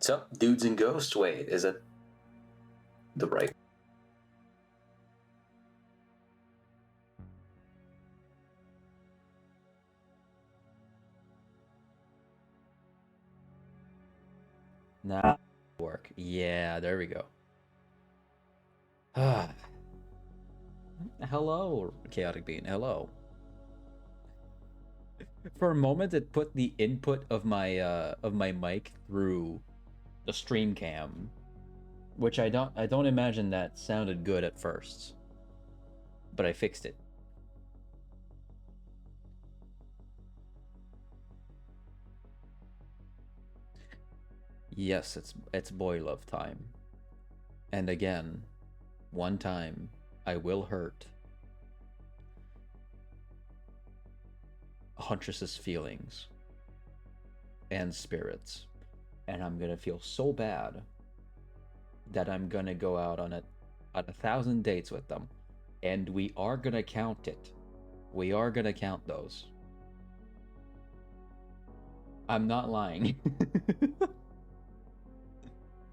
What's up, dudes and ghosts? Wait, is it the right? Now work. Yeah, there we go. Ah, hello, Chaotic Bean. Hello. For a moment, it put the input of my mic through the stream cam, which I don't imagine that sounded good at first, but I fixed it. Yes, it's boy love time. And again, one time I will hurt Huntress's feelings and spirits, and I'm gonna feel so bad that I'm gonna go out on 1,000 dates with them, and we are gonna count it. We are gonna count those. I'm not lying.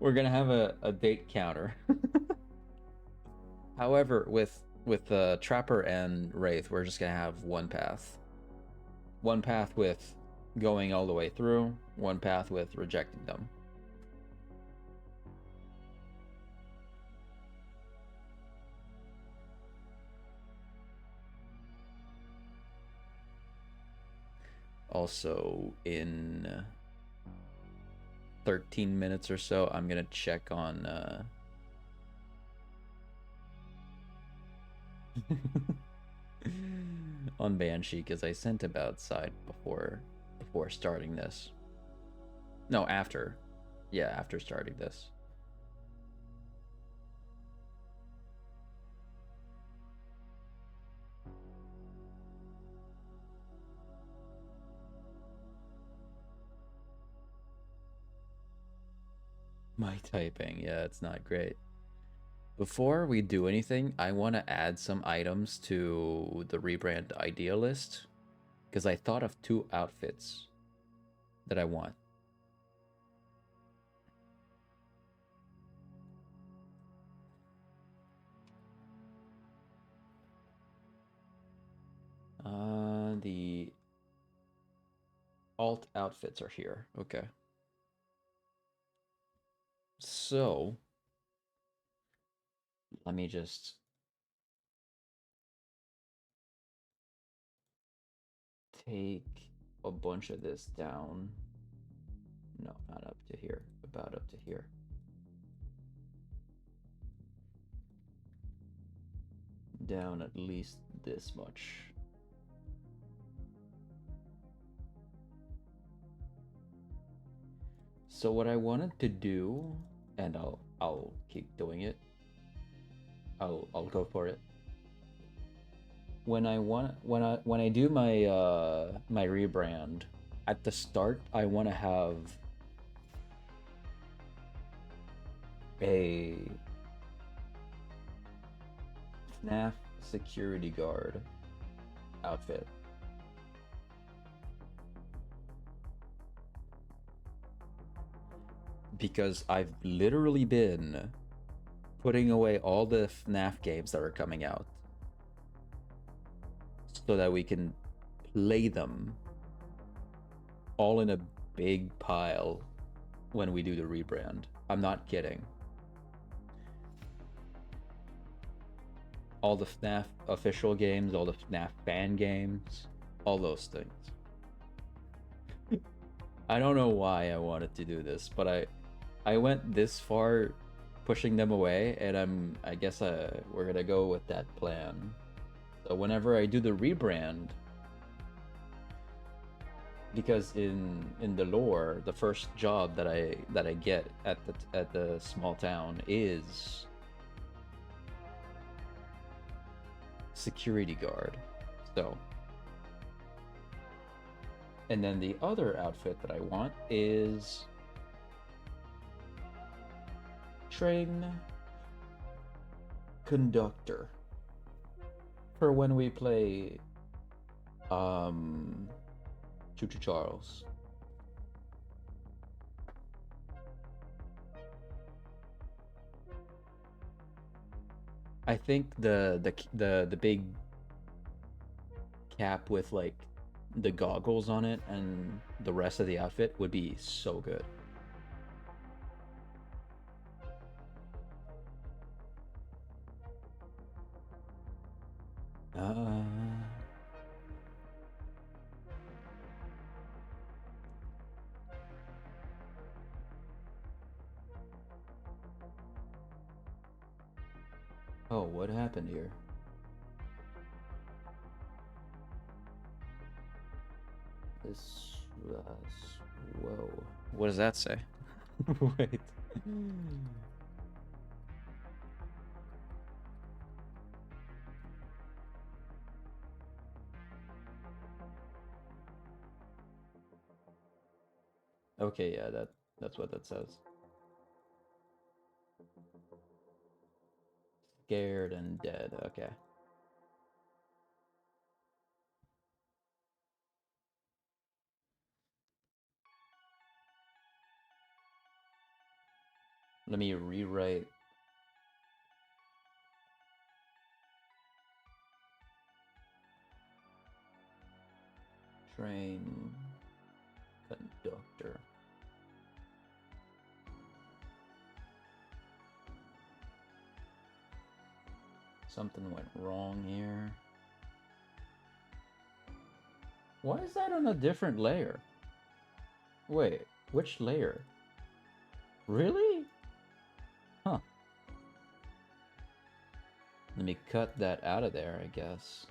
We're gonna have a date counter. However, with Trapper and Wraith, we're just gonna have one path. One path with going all the way through. One path with rejecting them. Also, in 13 minutes or so, I'm gonna check on on Banshee because I sent him outside before starting this. No, after. Yeah, after starting this. My typing, yeah, it's not great. Before we do anything, I want to add some items to the rebrand idea list because I thought of 2 outfits that I want. The alt outfits are here. Okay. So, let me just take a bunch of this down. No, not up to here. About up to here. Down at least this much. So what I wanted to do, and I'll keep doing it. I'll go for it. When I do my my rebrand, at the start I want to have a FNAF security guard outfit. Because I've literally been putting away all the FNAF games that are coming out so that we can play them all in a big pile when we do the rebrand. I'm not kidding. All the FNAF official games, all the FNAF fan games, all those things. I don't know why I wanted to do this, but I went this far pushing them away, and I guess we're gonna go with that plan. So whenever I do the rebrand, because in the lore, the first job that I get at the small town is security guard. So, and then the other outfit that I want is train conductor for when we play Choo Choo Charles. I think the big cap with like the goggles on it and the rest of the outfit would be so good. Uh, oh, what happened here? This, whoa. What does that say? Wait. Okay, yeah, that's what that says. Scared and dead. Okay. Let me rewrite. Train conductor. Something went wrong here. Why is that on a different layer? Wait, which layer? Really? Huh. Let me cut that out of there, I guess.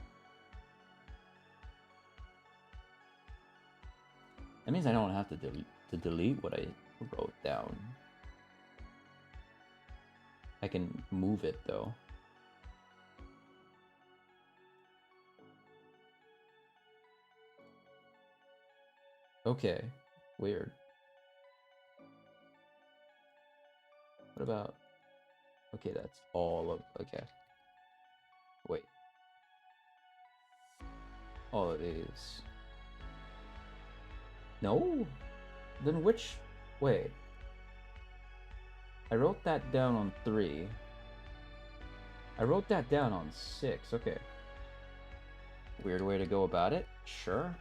That means I don't have to delete what I wrote down. I can move it though. Okay, weird. What about... Okay, that's all of... Okay. Wait. All of these. No? Then which... Wait. I wrote that down on 3. I wrote that down on 6. Okay. Weird way to go about it? Sure.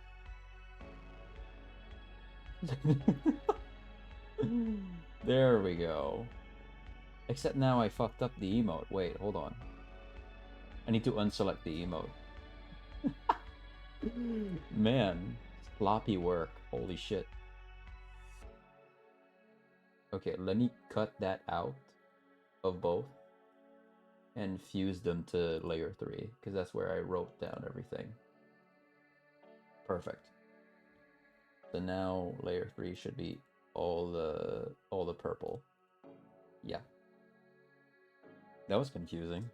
There we go. Except now I fucked up the emote. Wait, hold on. I need to unselect the emote. Man, sloppy work. Holy shit. Okay, let me cut that out of both and fuse them to layer 3, because that's where I wrote down everything. Perfect. So now layer 3 should be all the purple. Yeah. That was confusing.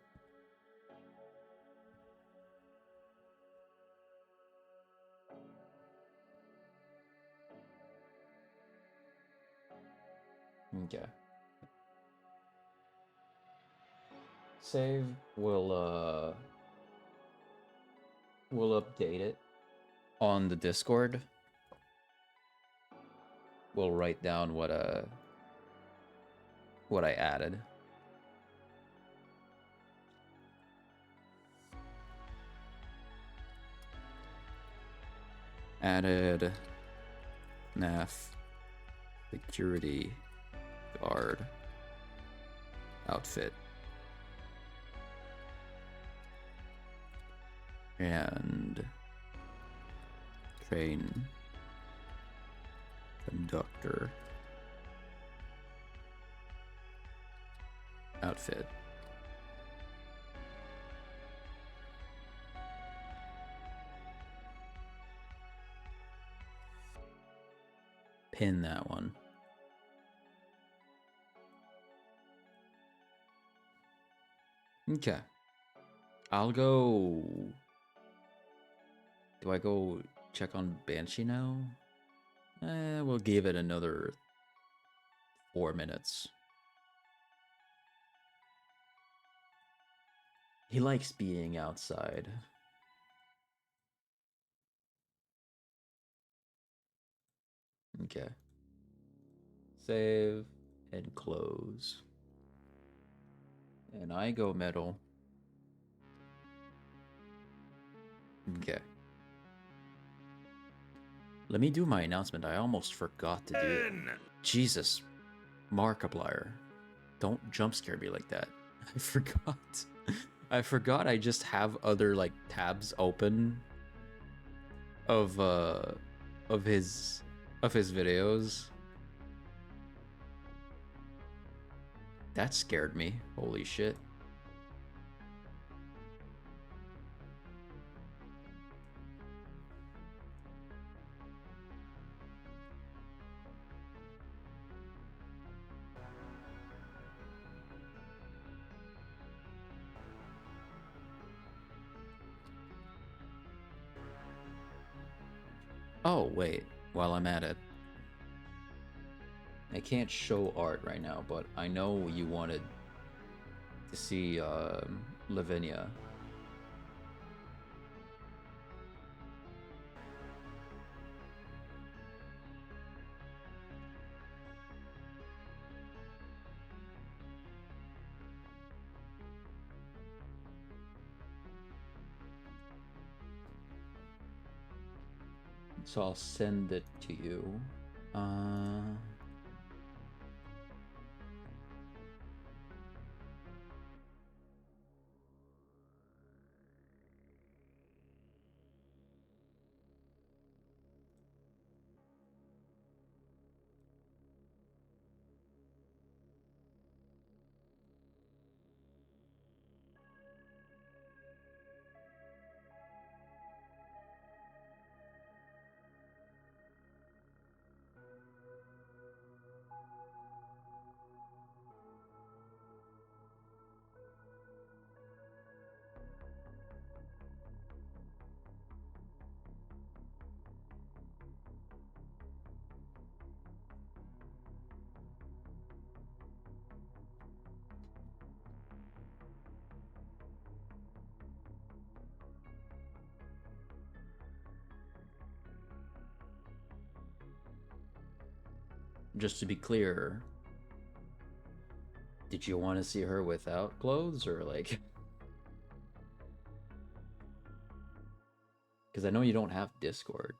Okay. Save. We'll update it on the Discord. We'll write down what I added. Added NAF security guard outfit and train conductor outfit. Pin that one. Okay. I'll go... Do I go check on Banshee now? We'll give it another 4 minutes. He likes being outside. Okay. Save and close. And I go metal. Okay. Let me do my announcement. I almost forgot to do it. Jesus, Markiplier. Don't jump scare me like that. I forgot. I forgot I just have other like tabs open of his videos. That scared me. Holy shit. Oh, wait. While I'm at it. I can't show art right now, but I know you wanted to see Lavinia. So I'll send it to you. Just to be clear, did you want to see her without clothes or like? Because I know you don't have Discord.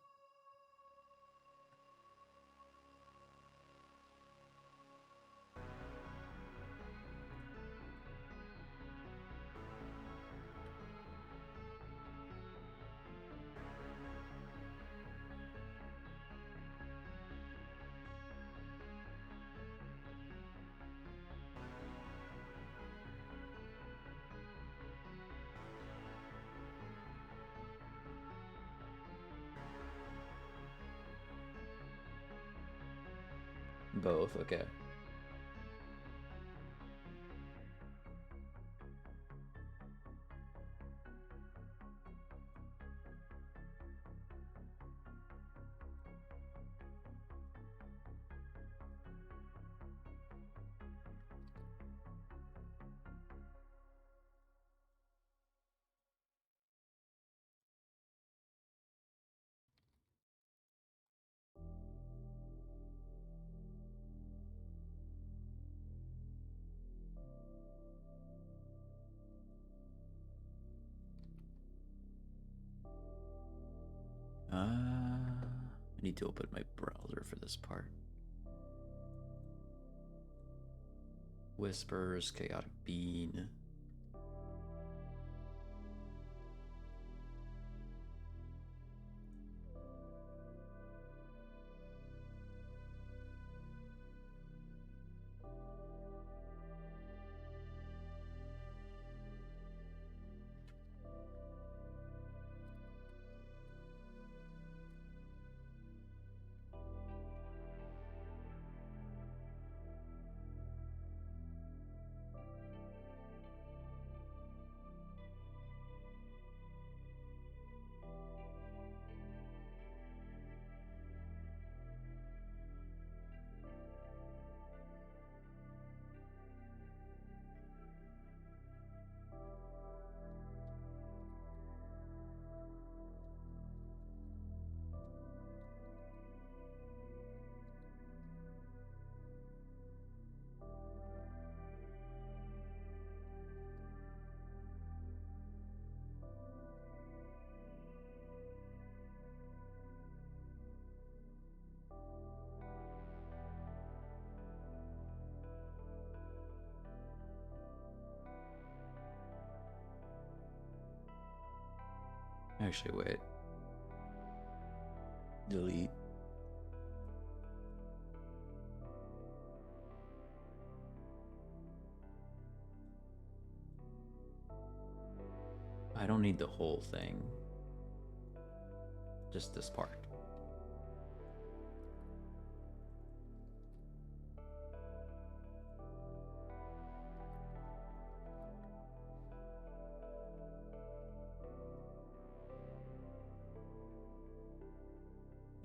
Both, okay. I need to open my browser for this part. Whispers, Chaotic Bean. Actually, wait. Delete. I don't need the whole thing. Just this part.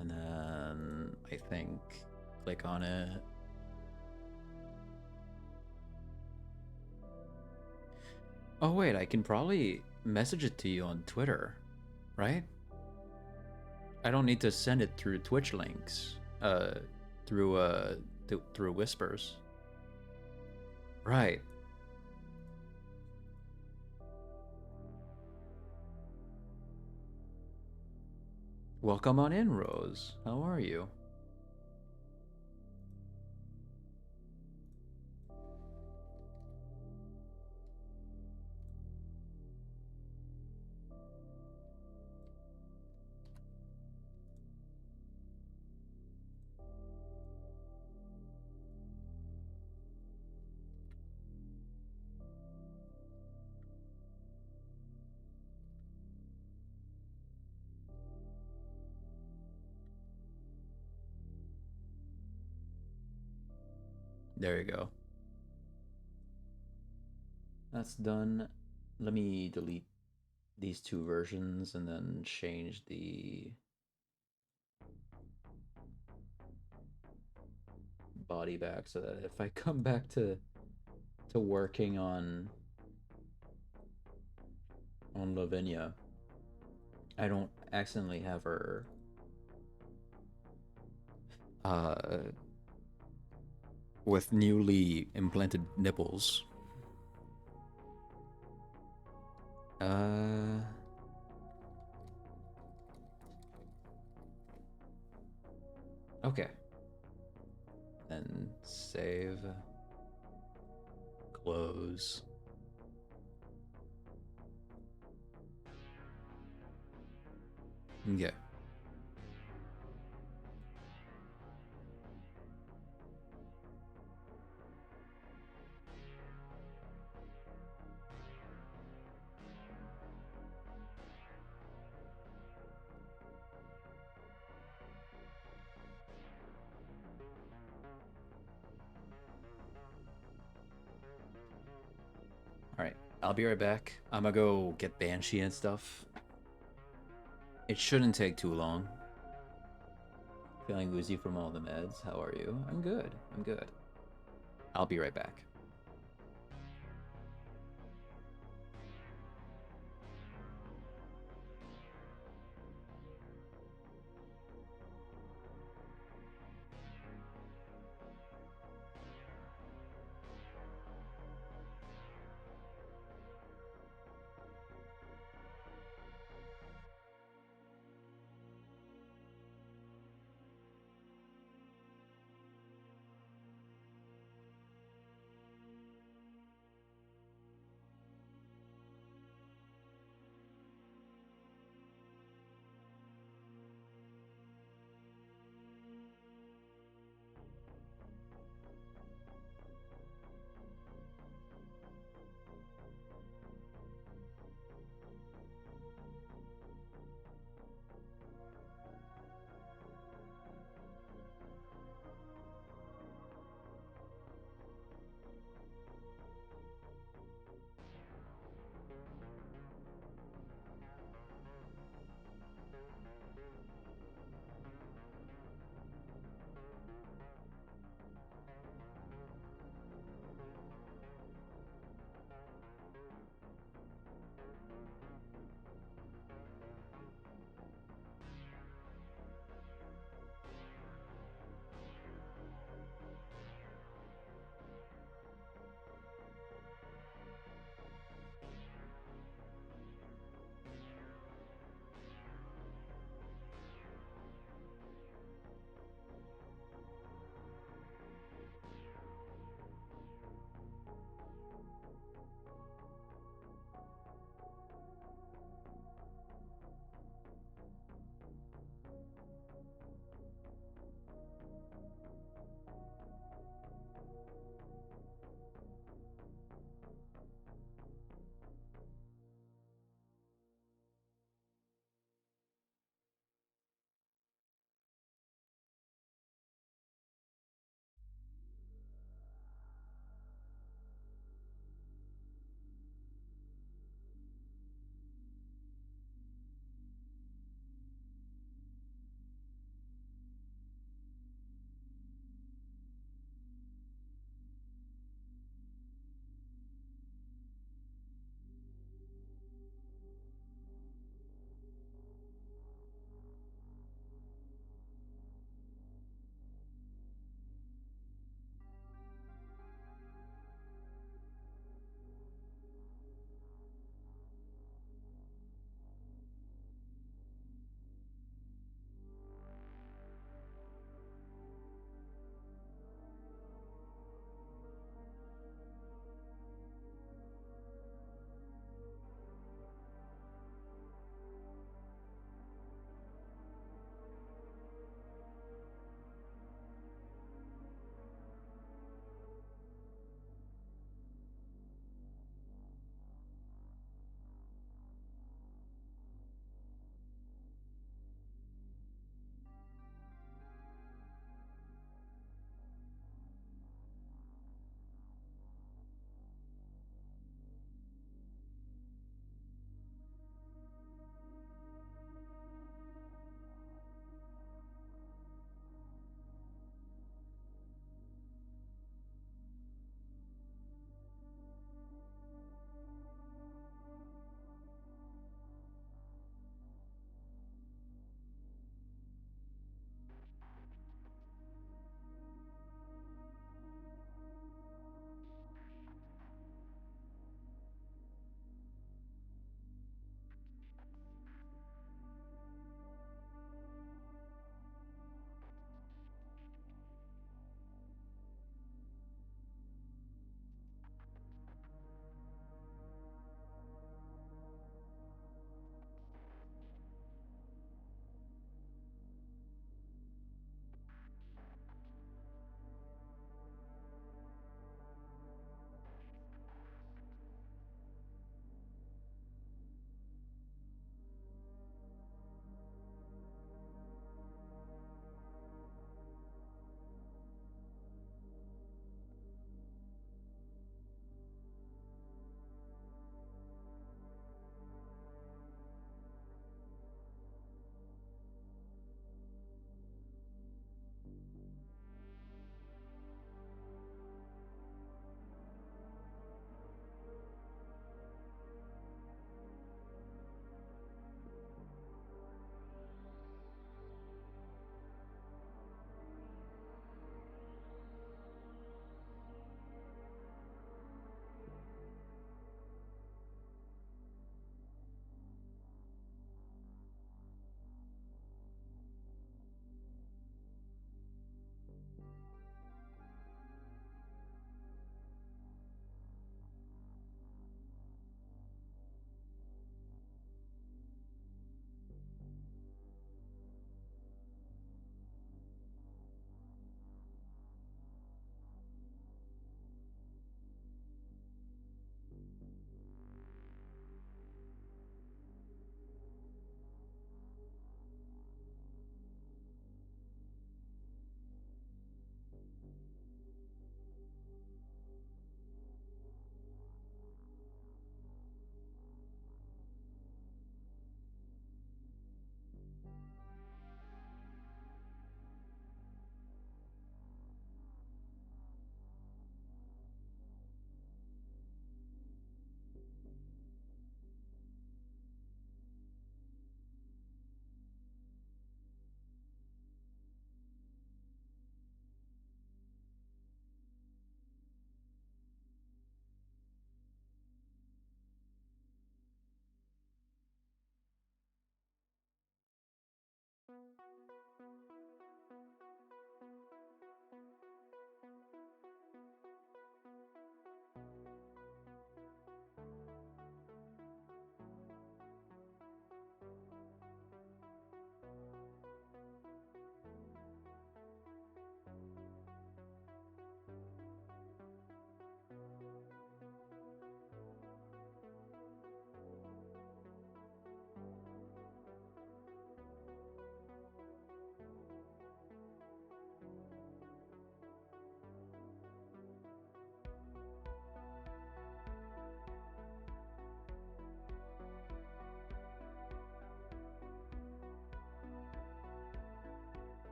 And then I think click on it. Oh wait, I can probably message it to you on Twitter, right? I don't need to send it through Twitch links, through through Whispers. Right. Welcome on in, Rose. How are you? There you go. That's done. Let me delete these two versions and then change the body back so that if I come back to working on Lavinia, I don't accidentally have her with newly implanted nipples. Okay. Then save. Close. Okay. Alright, I'll be right back. I'm gonna go get Banshee and stuff. It shouldn't take too long. Feeling woozy from all the meds. How are you? I'm good. I'm good. I'll be right back.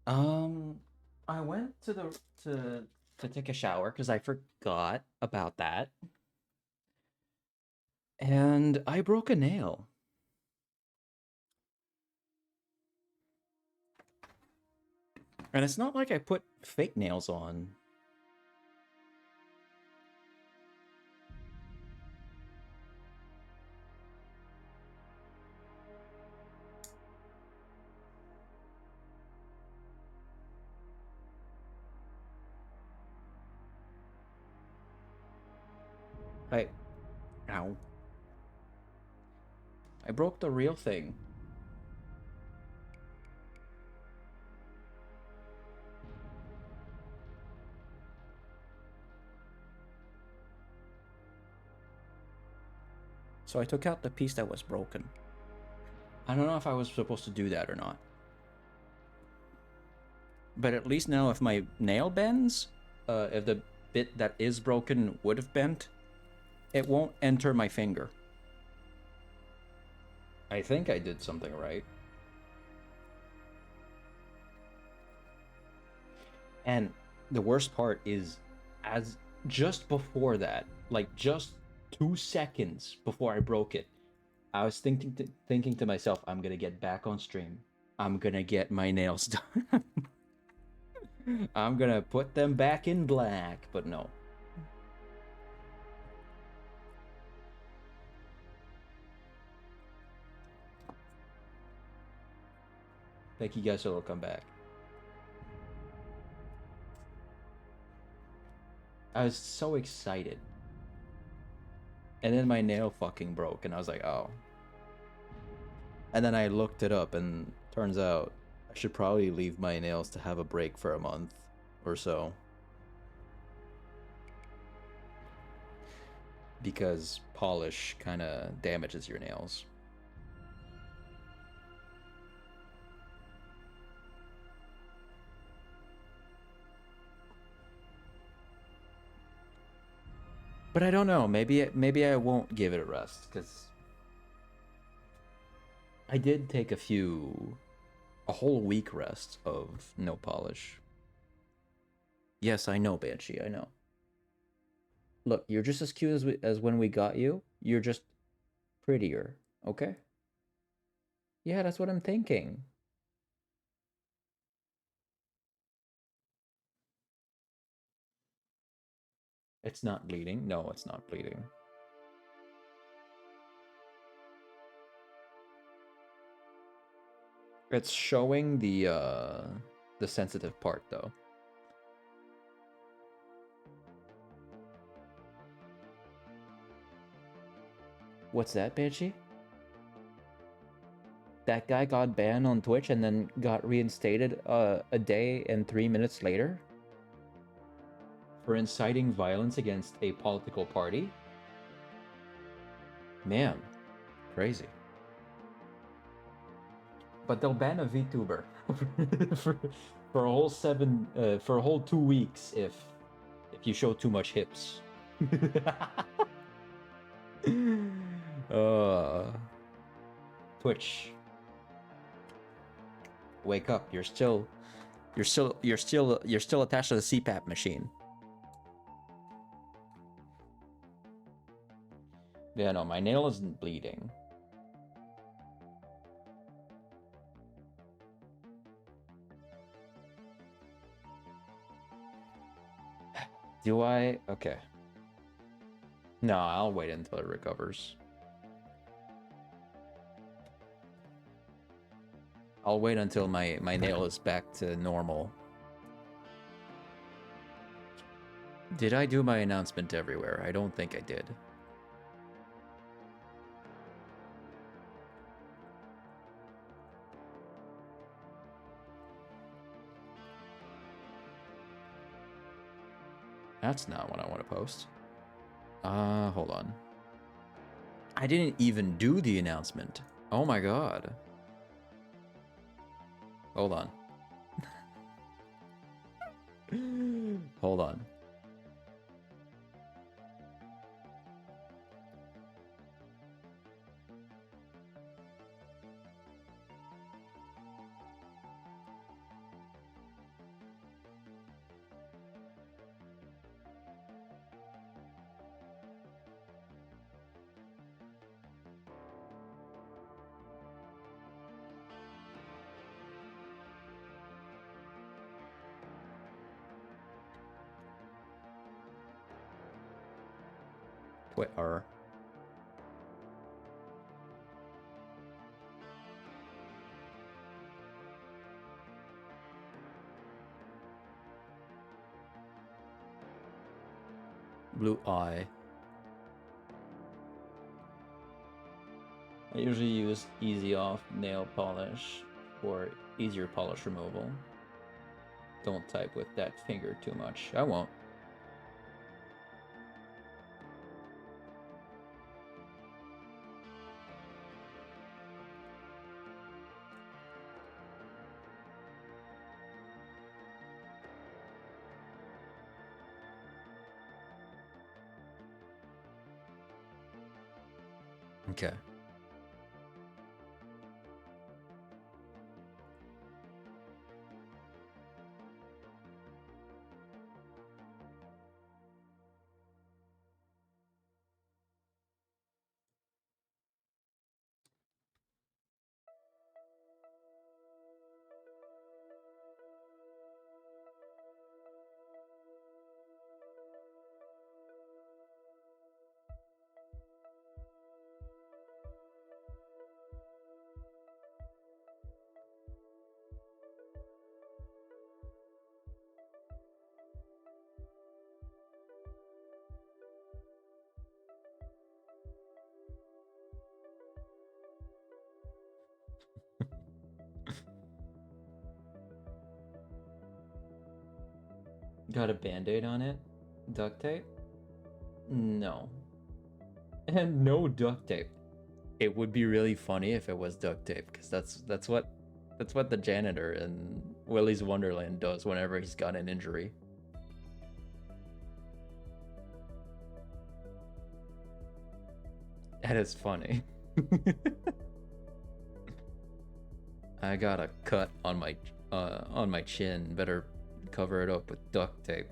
Um, I went to the to take a shower because I forgot about that, and I broke a nail. And it's not like I put fake nails on. I, ow. I broke the real thing. So I took out the piece that was broken. I don't know if I was supposed to do that or not. But at least now if my nail bends, if the bit that is broken would have bent, it won't enter my finger. I think I did something right. And the worst part is, as just before that, like just 2 seconds before I broke it, I was thinking to myself, I'm gonna get back on stream. I'm gonna get my nails done. I'm gonna put them back in black, but no. Thank you guys will come back. I was so excited. And then my nail fucking broke, and I was like, oh. And then I looked it up, and turns out I should probably leave my nails to have a break for a month or so. Because polish kind of damages your nails. But I don't know. Maybe I won't give it a rest because I did take a whole week rest of no polish. Yes, I know, Banshee. I know. Look, you're just as cute as when we got you. You're just prettier. Okay? Yeah, that's what I'm thinking. It's not bleeding. No, it's not bleeding. It's showing the sensitive part though. What's that, Banshee? That guy got banned on Twitch and then got reinstated a day and 3 minutes later for inciting violence against a political party? Man, crazy. But they'll ban a VTuber for a whole for a whole 2 weeks if you show too much hips. Twitch, wake up! You're still attached to the CPAP machine. Yeah, no, my nail isn't bleeding. Do I? Okay. No, I'll wait until it recovers. I'll wait until my nail is back to normal. Did I do my announcement everywhere? I don't think I did. That's not what I want to post. Hold on. I didn't even do the announcement. Oh my god. Hold on. Hold on. Wait, R. Blue eye. I usually use Easy Off nail polish for easier polish removal. Don't type with that finger too much. I won't. Okay. Got a band-aid on it? Duct tape? No. And no duct tape. It would be really funny if it was duct tape, because that's what the janitor in Willy's Wonderland does whenever he's got an injury. That is funny. I got a cut on my chin. Better cover it up with duct tape.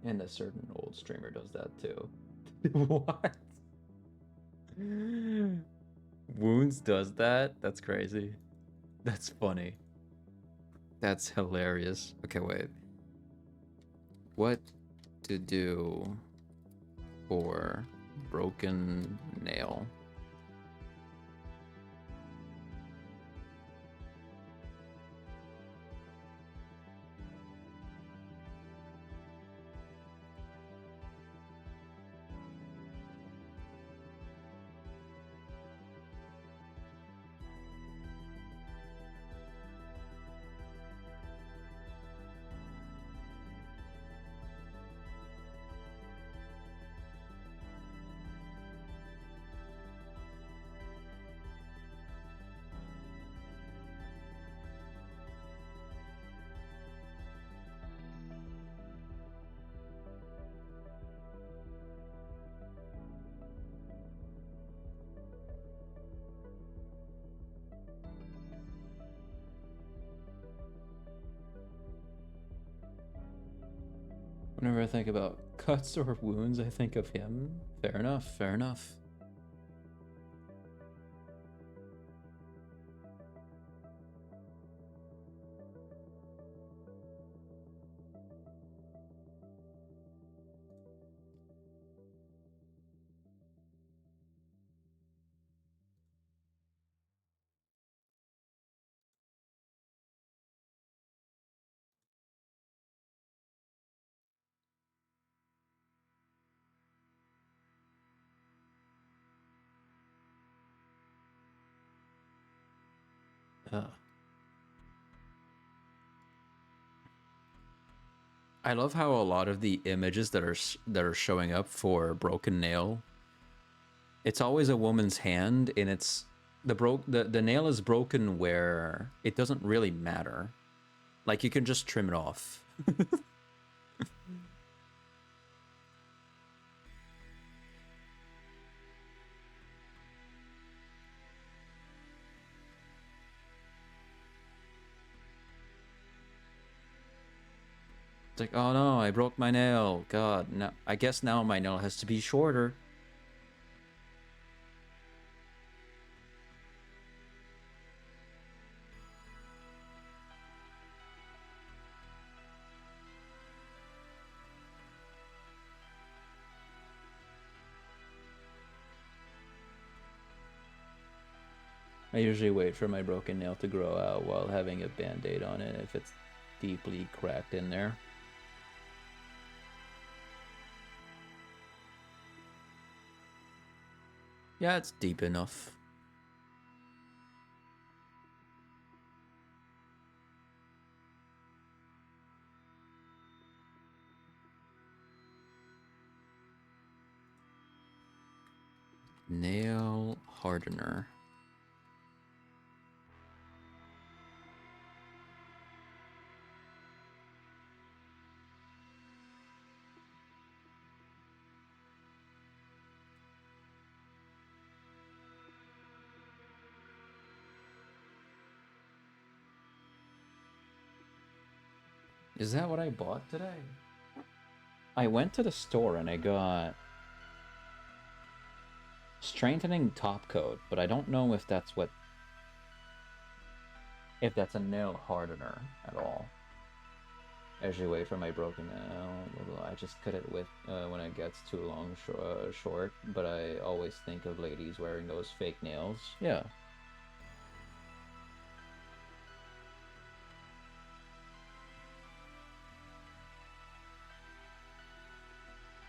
And a certain old streamer does that too. What? Wounds does that? That's crazy. That's funny. That's hilarious. Okay, wait. What to do for broken nail? Whenever I think about cuts or wounds, I think of him. Fair enough, fair enough. I love how a lot of the images that are showing up for Broken Nail, it's always a woman's hand, and it's the nail is broken where it doesn't really matter. Like, you can just trim it off. It's like, oh no, I broke my nail. God, now I guess now my nail has to be shorter. I usually wait for my broken nail to grow out while having a band-aid on it if it's deeply cracked in there. Yeah, it's deep enough. Nail hardener. Is that what I bought today? I went to the store and I got strengthening top coat, but I don't know if that's what... if that's a nail hardener at all. I usually wait for my broken nail. I just cut it with when it gets too long short, but I always think of ladies wearing those fake nails. Yeah.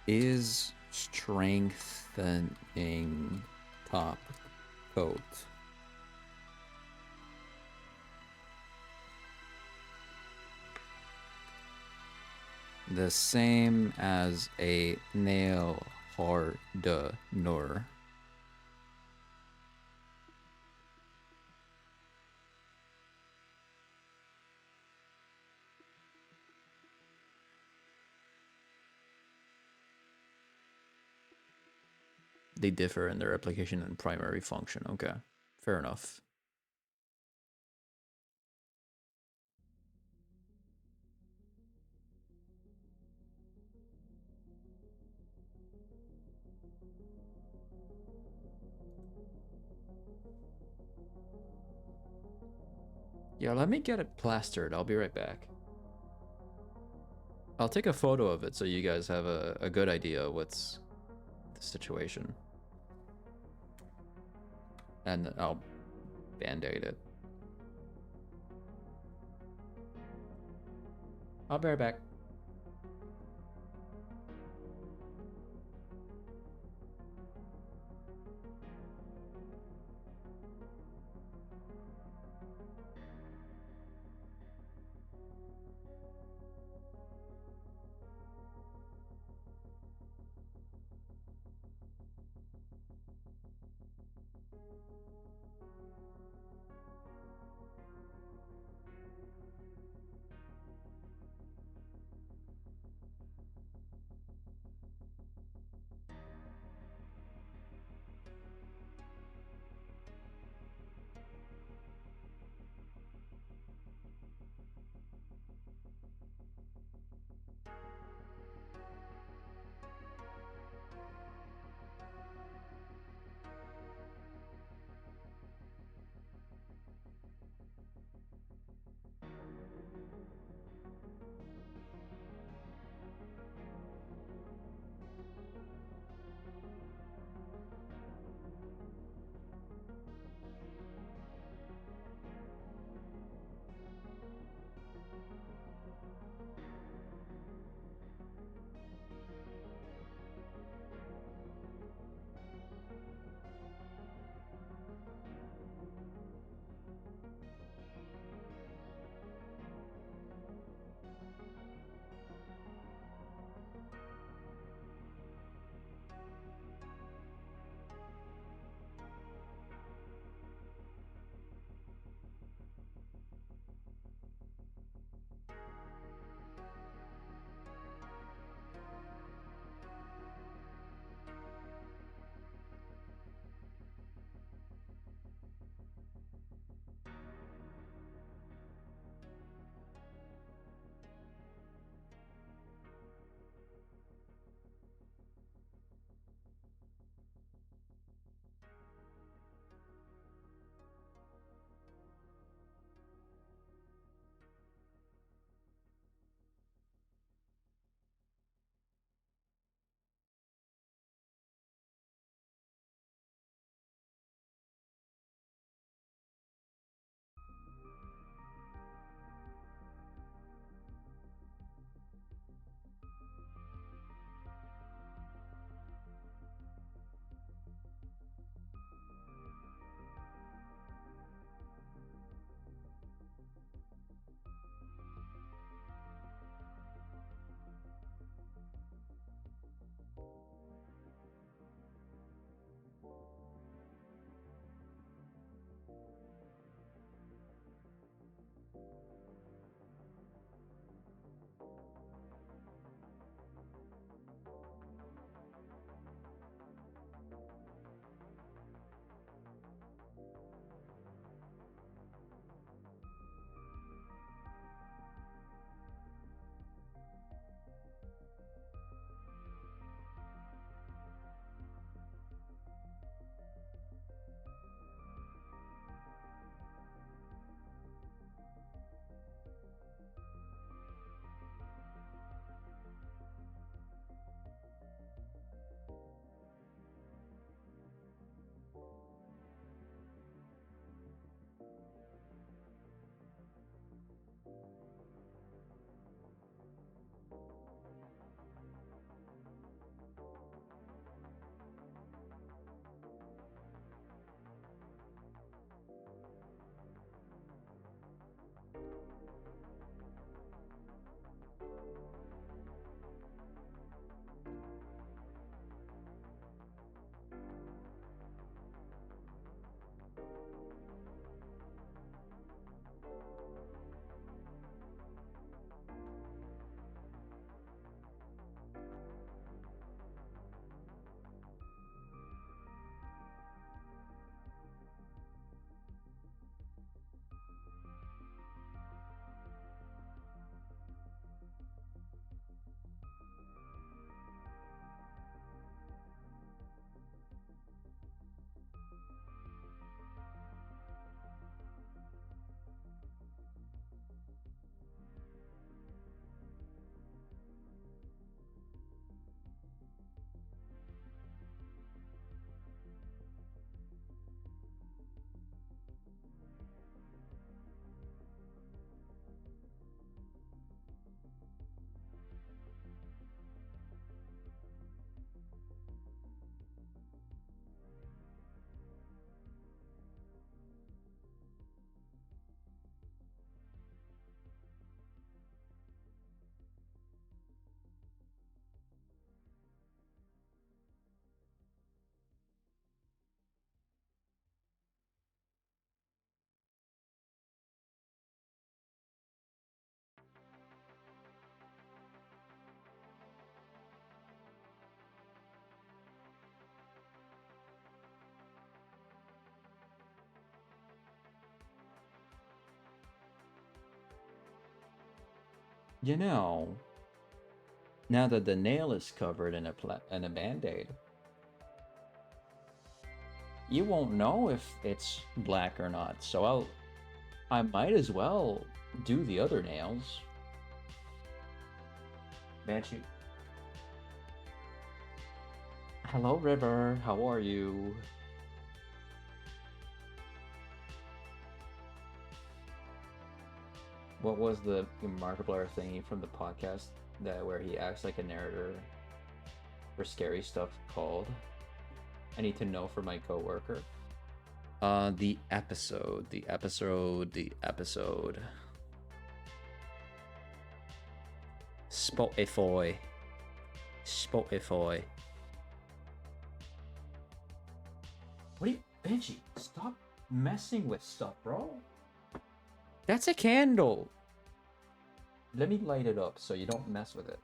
Is strengthening top coat the same as a nail hardener? They differ in their application and primary function. Okay, fair enough. Yeah, let me get it plastered. I'll be right back. I'll take a photo of it so you guys have a good idea of what's the situation. And I'll band-aid it. I'll be right back. You know, now that the nail is covered in a band-aid, you won't know if it's black or not. So I might as well do the other nails. Banshee. Hello, River. How are you? What was the Markiplier thingy from the podcast where he acts like a narrator for scary stuff called? I need to know for my coworker. The episode. Spotify. What are you, Benji? Stop messing with stuff, bro. That's a candle. Let me light it up so you don't mess with it.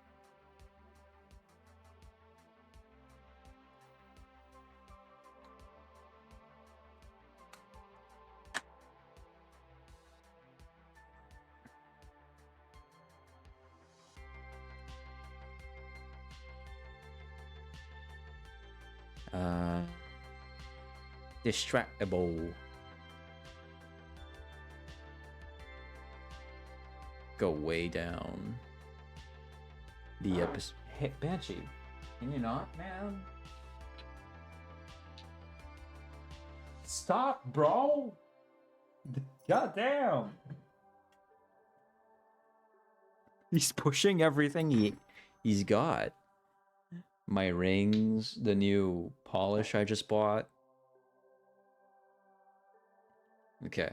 Distractible. Go way down. The episode. Hey, Banshee, can you not, man? Stop, bro! Goddamn! He's pushing everything he's got. My rings, the new polish I just bought. Okay.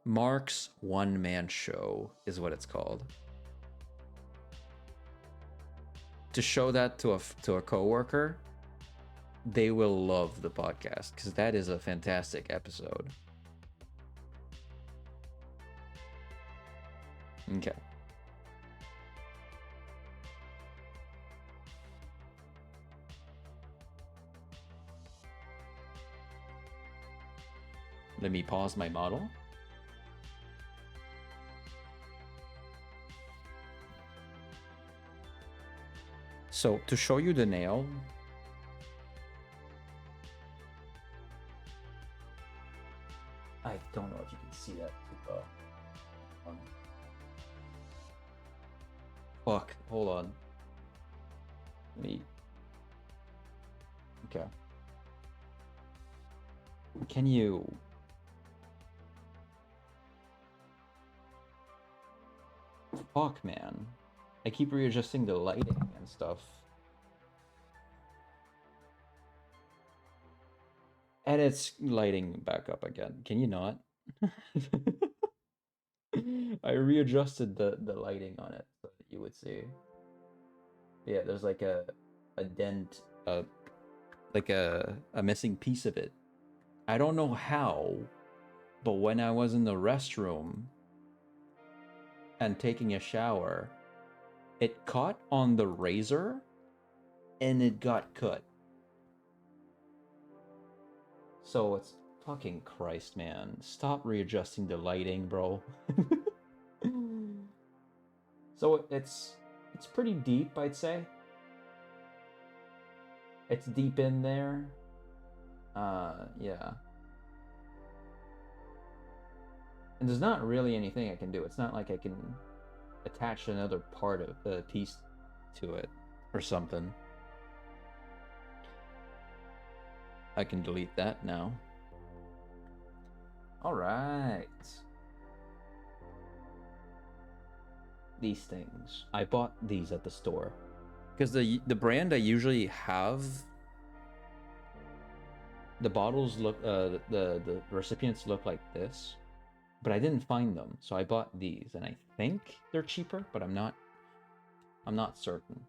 Mark's one-man show is what it's called. To show that to a coworker, they will love the podcast because that is a fantastic episode. Okay. Let me pause my model. So to show you the nail, I don't know if you can see that too well. Fuck, hold on. Me. Okay. Can you... Fuck, man. I keep readjusting the lighting and stuff. And it's lighting back up again. Can you not? I readjusted the lighting on it so that you would see. Yeah, there's like a dent, like a missing piece of it. I don't know how, but when I was in the restroom and taking a shower, it caught on the razor and it got cut. So it's fucking Christ, man. Stop readjusting the lighting, bro. So it's pretty deep, I'd say. It's deep in there. Yeah. And there's not really anything I can do. It's not like I can attach another part of the piece to it or something. I can delete that now. All right. These things. I bought these at the store. Because the brand I usually have, the bottles look, the recipients look like this, but I didn't find them, so I bought these, and I think they're cheaper, but I'm not certain.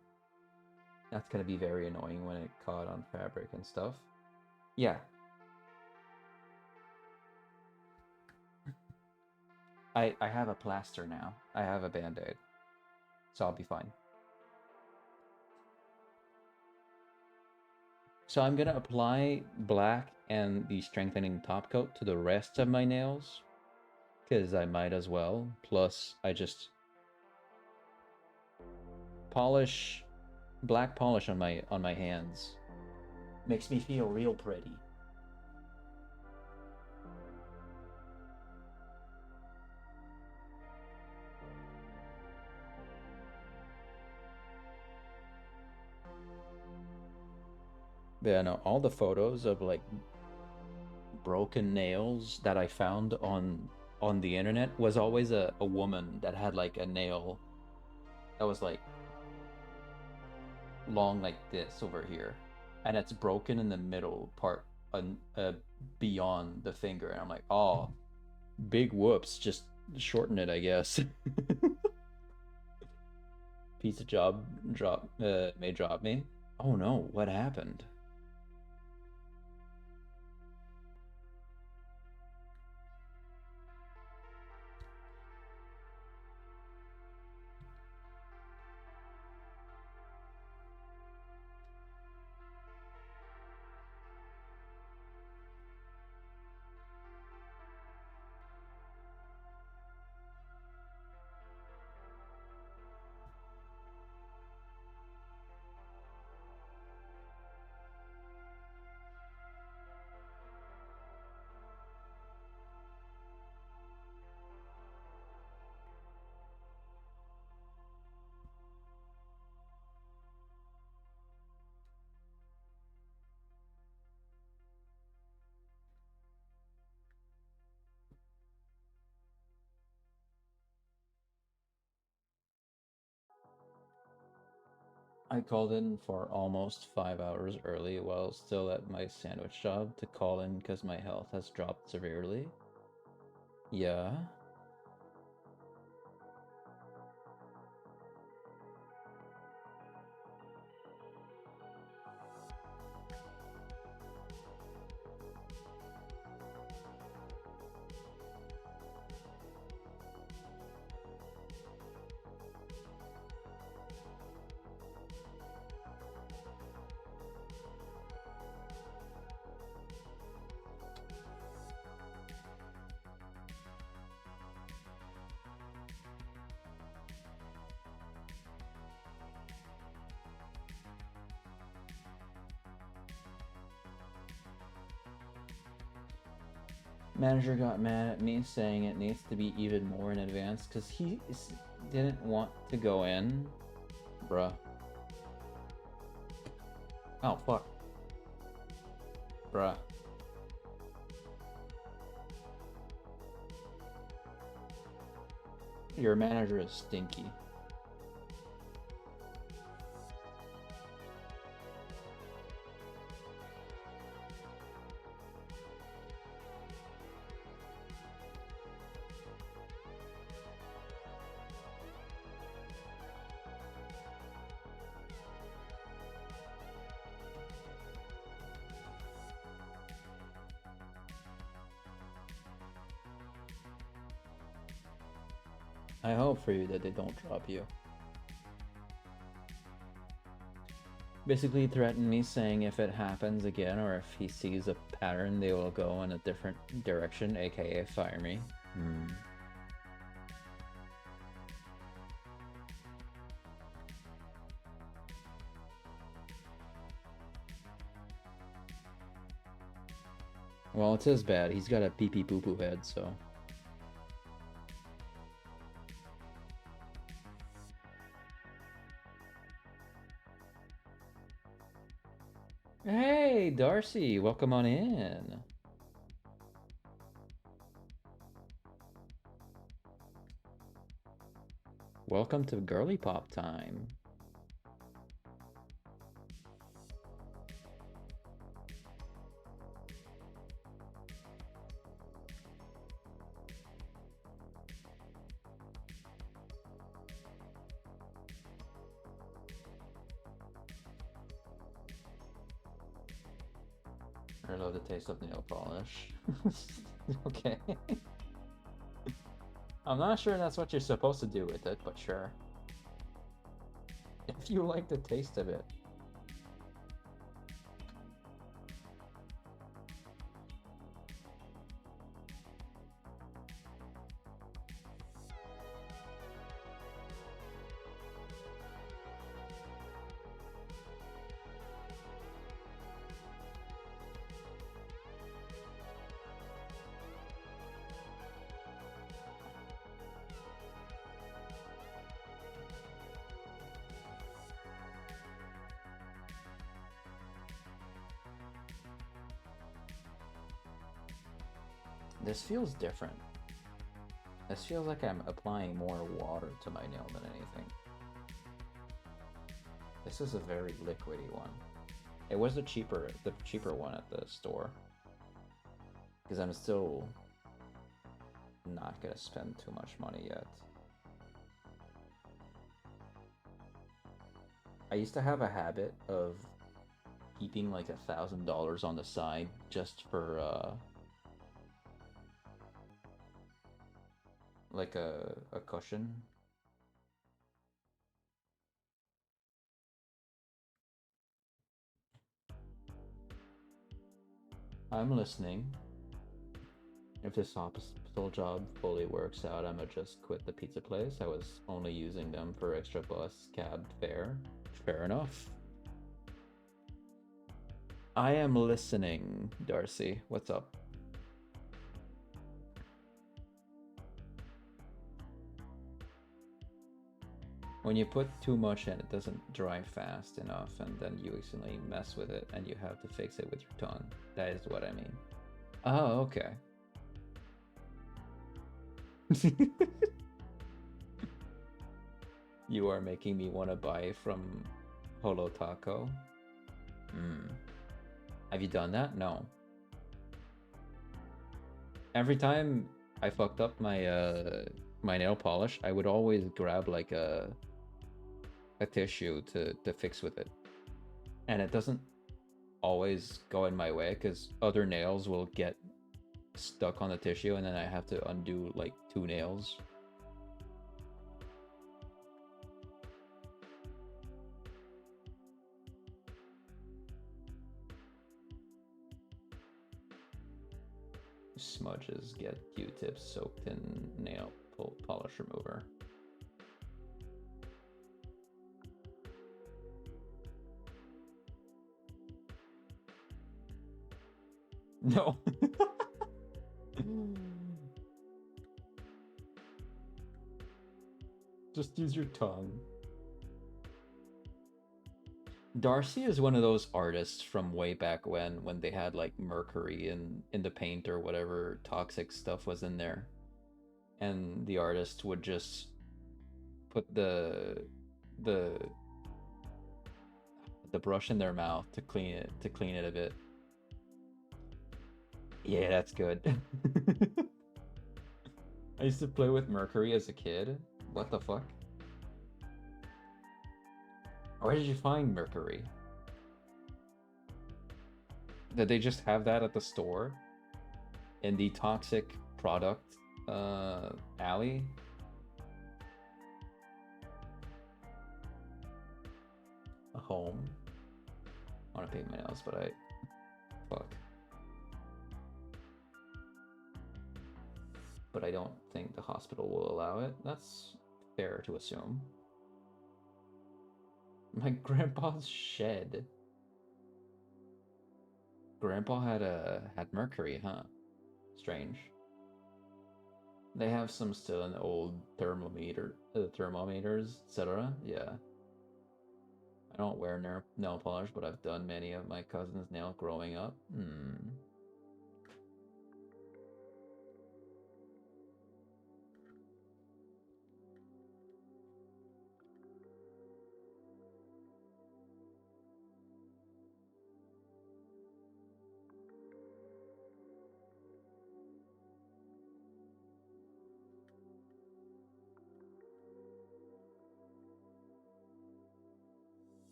That's gonna be very annoying when it caught on fabric and stuff. Yeah. I have a plaster now. I have a band-aid, so I'll be fine. So I'm gonna apply black and the strengthening top coat to the rest of my nails. because I might as well. Plus, I just polish black polish on my hands. Makes me feel real pretty. But yeah, no, all the photos of like broken nails that I found on the internet was always a woman that had like a nail that was like long like this over here, and it's broken in the middle part, beyond the finger, and I'm like, oh, big whoops, just shorten it, I guess. Piece of job may drop me. Oh no, what happened? I called in for almost 5 hours early while still at my sandwich job to call in because my health has dropped severely. Yeah. Manager got mad at me saying it needs to be even more in advance because he didn't want to go in. Bruh. Oh, fuck. Bruh. Your manager is stinky. I hope for you that they don't drop you. Basically threatened me saying if it happens again or if he sees a pattern, they will go in a different direction, aka fire me. Well, it's his bad. He's got a pee pee poo poo head, so. Hey, Darcy, welcome on in. Welcome to Girly Pop time. I love the taste of nail polish. Okay. I'm not sure that's what you're supposed to do with it, but sure. If you like the taste of it. This feels different. This feels like I'm applying more water to my nail than anything. This is a very liquidy one. It was the cheaper one at the store. Because I'm still not gonna spend too much money yet. I used to have a habit of keeping like $1,000 on the side just for like a cushion. I'm listening. If this hospital job fully works out, I'ma just quit the pizza place. I was only using them for extra bus cab fare. Fair enough. I am listening, Darcy. What's up? When you put too much in, it doesn't dry fast enough, and then you accidentally mess with it, and you have to fix it with your tongue. That is what I mean. Oh, okay. You are making me want to buy from Holo Taco. Have you done that? No. Every time I fucked up my my nail polish, I would always grab like a tissue to fix with it. And it doesn't always go in my way because other nails will get stuck on the tissue and then I have to undo like 2 nails. Smudges get Q-tips soaked in nail polish remover. No. Just use your tongue. Darcy is one of those artists from way back when they had like mercury in the paint or whatever toxic stuff was in there. And the artist would just put the brush in their mouth to clean it a bit. Yeah, that's good. I used to play with mercury as a kid. What the fuck? Where did you find mercury? Did they just have that at the store? In the toxic product alley? A home? I want to paint my nails, but I... Fuck. But I don't think the hospital will allow it. That's fair to assume. My grandpa's shed. Grandpa had mercury, huh? Strange. They have some still in old thermometers, etc. Yeah. I don't wear nail polish, but I've done many of my cousin's nail growing up.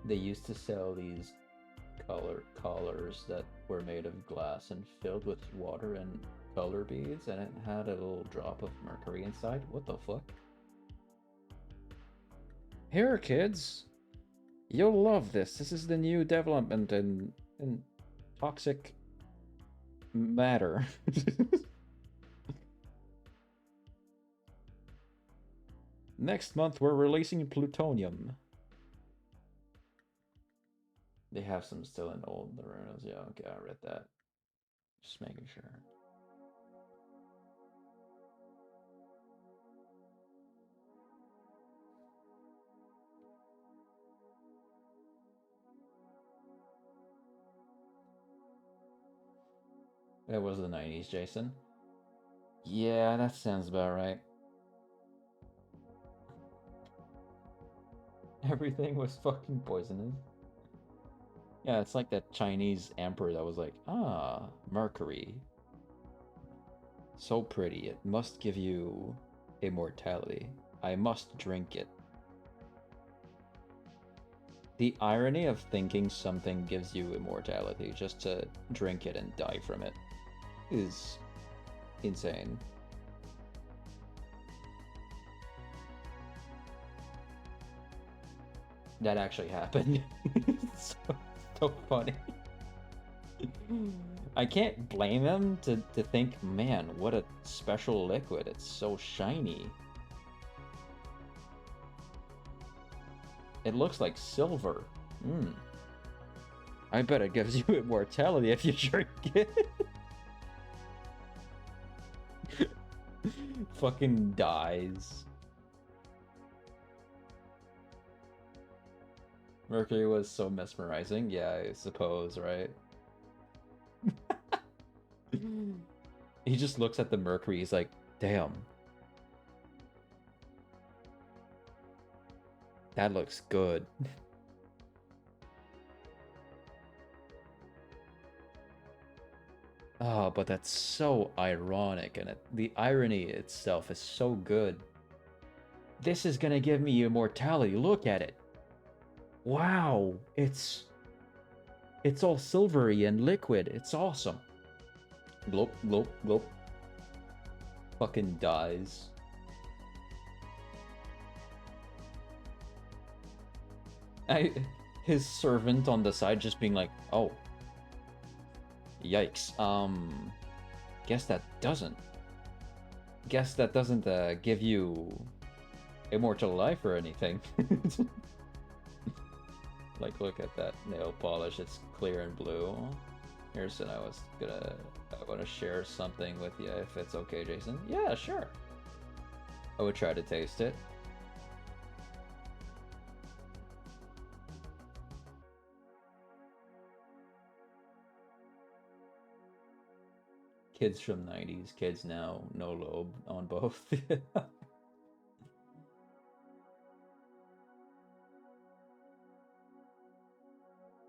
They used to sell these collars that were made of glass and filled with water and color beads, and it had a little drop of mercury inside. What the fuck? Here, kids! You'll love this. This is the new development in toxic matter. Next month, we're releasing plutonium. They have some still in old Lorenos. Yeah, okay, I read that. Just making sure. It was the 90s, Jason. Yeah, that sounds about right. Everything was fucking poisonous. Yeah, it's like that Chinese emperor that was like, ah, mercury. So pretty, it must give you immortality. I must drink it. The irony of thinking something gives you immortality just to drink it and die from it is insane. That actually happened. so funny. I can't blame him to think, man, what a special liquid. It's so shiny. It looks like silver. I bet it gives you immortality if you drink it. Fucking dies. Mercury was so mesmerizing. Yeah, I suppose, right? He just looks at the mercury. He's like, damn. That looks good. Oh, but that's so ironic, and the irony itself is so good. This is gonna give me immortality. Look at it. Wow, it's all silvery and liquid. It's awesome. Glop, glop, glop. Fucking dies. His servant on the side just being like, oh. Yikes. Guess that doesn't give you immortal life or anything. Like, look at that nail polish. It's clear and blue. Here's what I want to share something with you if it's okay, Jason. Yeah, sure. I would try to taste it. Kids from 90s, kids now, no lobe on both.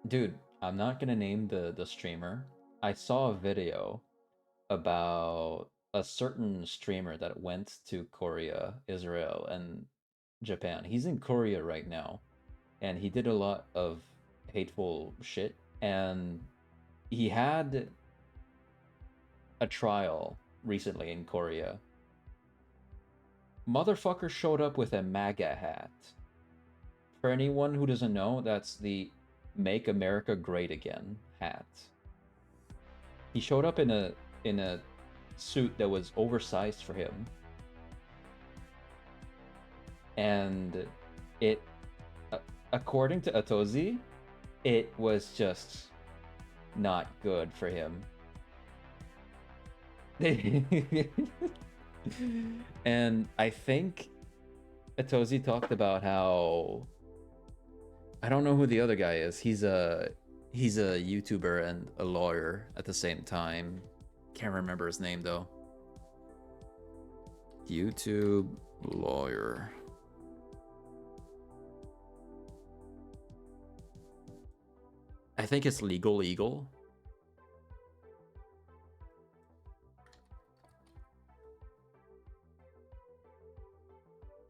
Dude, I'm not gonna name the streamer. I saw a video about a certain streamer that went to Korea, Israel, and Japan. He's in Korea right now, and he did a lot of hateful shit, and he had a trial recently in Korea. Motherfucker showed up with a MAGA hat. For anyone who doesn't know, that's the Make America Great Again hat. He showed up in a suit that was oversized for him. And it, according to Atozi, it was just not good for him. And I think Atozi talked about how, I don't know who the other guy is. He's a YouTuber and a lawyer at the same time. Can't remember his name though. YouTube lawyer. I think it's Legal Eagle.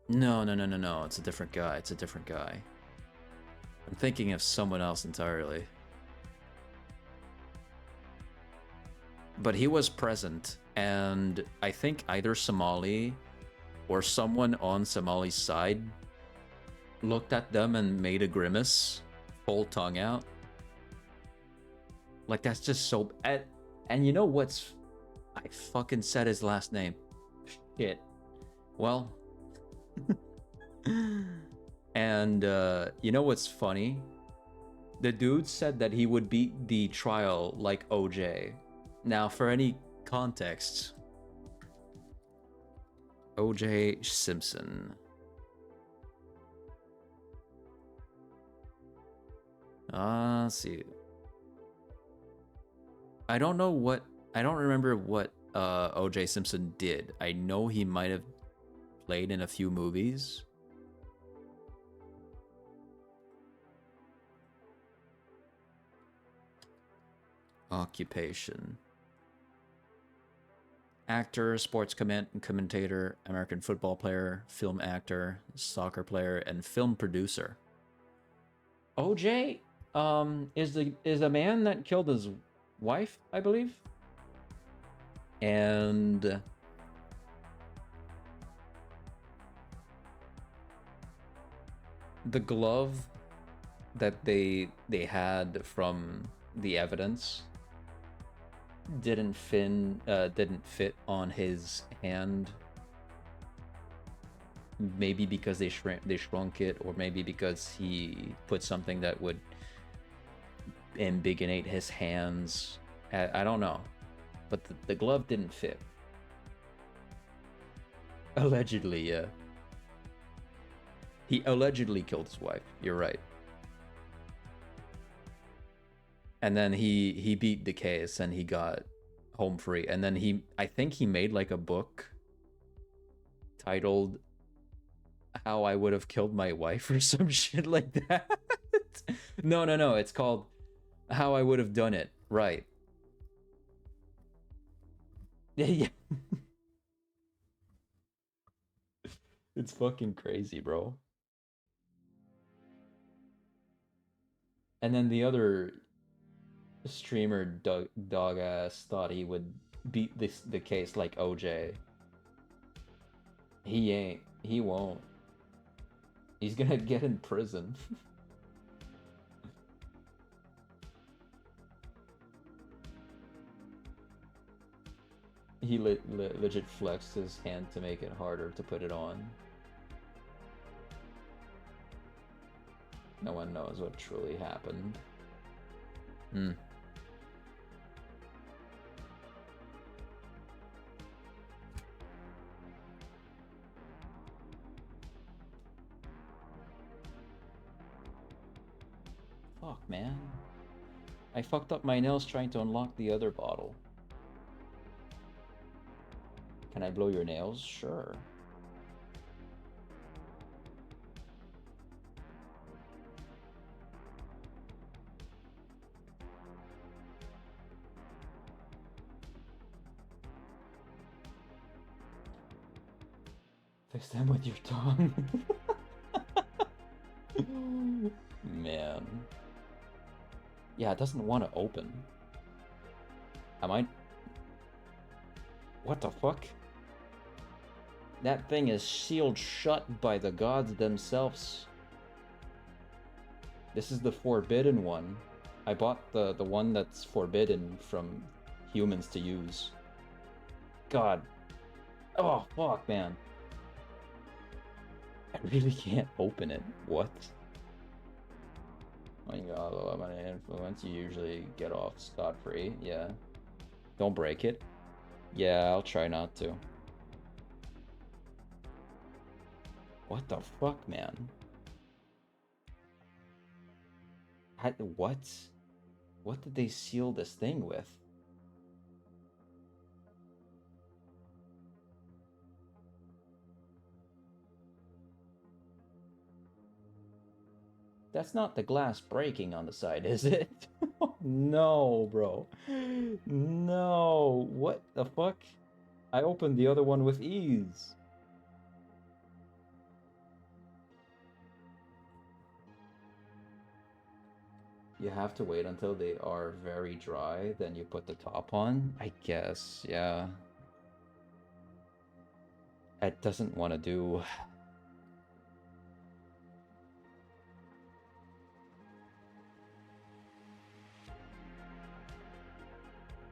No. It's a different guy. I'm thinking of someone else entirely. But he was present, and I think either Somali or someone on Somali's side looked at them and made a grimace, full tongue out. Like, that's just so... And you know what's... I fucking said his last name. Shit. Well... And you know what's funny? The dude said that he would beat the trial like OJ. Now, for any context, O.J. Simpson. Let's see. I don't remember what O.J. Simpson did. I know he might have played in a few movies. Occupation. Actor, sports commentator, American football player, film actor, soccer player, and film producer. OJ is a man that killed his wife, I believe. And the glove that they had from the evidence didn't fit on his hand. Maybe because they shrunk it, or maybe because he put something that would ambigonate his hands. I don't know, but the glove didn't fit. Allegedly, yeah. He allegedly killed his wife. You're right. And then he beat the case and he got home free. And then I think he made like a book titled How I Would Have Killed My Wife or some shit like that. No. It's called How I Would Have Done It. Right. Yeah. It's fucking crazy, bro. And then the other streamer dog ass thought he would beat the case like OJ. He ain't. He won't. He's gonna get in prison. He legit flexed his hand to make it harder to put it on. No one knows what truly happened. Fuck, man. I fucked up my nails trying to unlock the other bottle. Can I blow your nails? Sure. Fix them with your tongue. Man. Yeah, it doesn't want to open. What the fuck? That thing is sealed shut by the gods themselves. This is the forbidden one. I bought the one that's forbidden from humans to use. God. Oh, fuck, man. I really can't open it. What? When you got a lot of influence, you usually get off scot-free. Yeah. Don't break it. Yeah, I'll try not to. What the fuck, man? What? What did they seal this thing with? That's not the glass breaking on the side, is it? No, bro. No. What the fuck? I opened the other one with ease. You have to wait until they are very dry, then you put the top on? I guess, yeah. It doesn't want to do...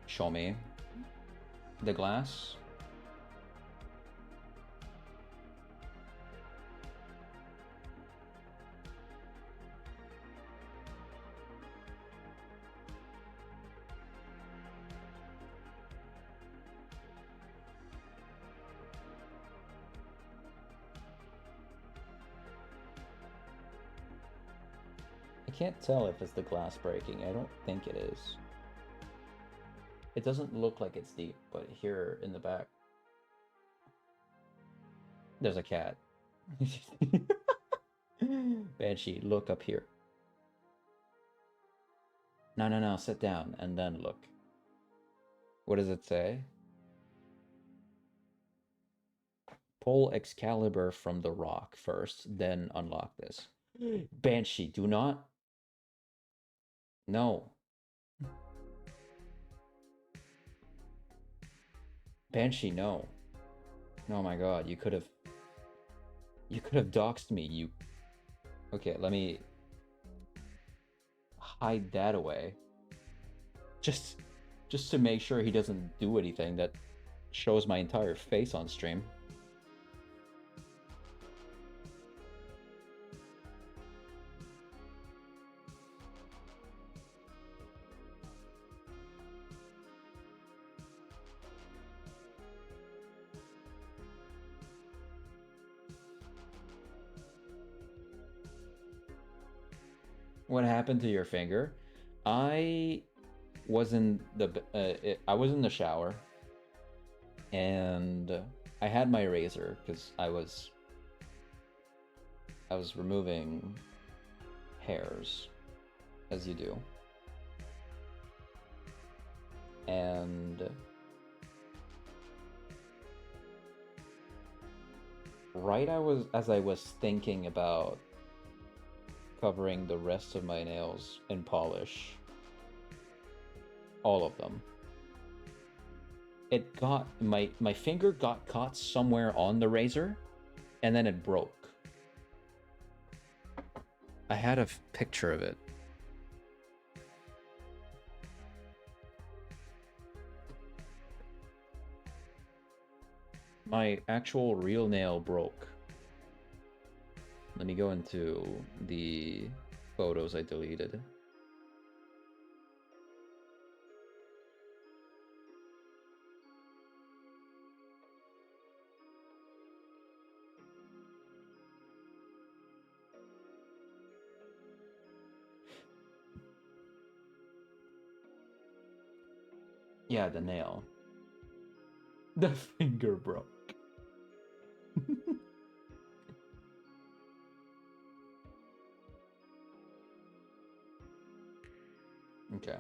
Show me. The glass? can't tell if it's the glass breaking. I don't think it is. It doesn't look like it's deep, but here in the back, there's a cat. Banshee, look up here. No, sit down and then look. What does it say? Pull Excalibur from the rock first, then unlock this. Banshee, do not. No. Banshee, no. Oh my god, you could have doxed me, you. Okay, let me hide that away. Just to make sure he doesn't do anything that shows my entire face on stream. What happened to your finger? I was in the shower, and I had my razor because I was removing hairs, as you do, and as I was thinking about covering the rest of my nails in polish, all of them, it got my finger got caught somewhere on the razor, and then it broke. I had a picture of it. My actual real nail broke. Let me go into the photos I deleted. Yeah, the nail. The finger broke. Okay.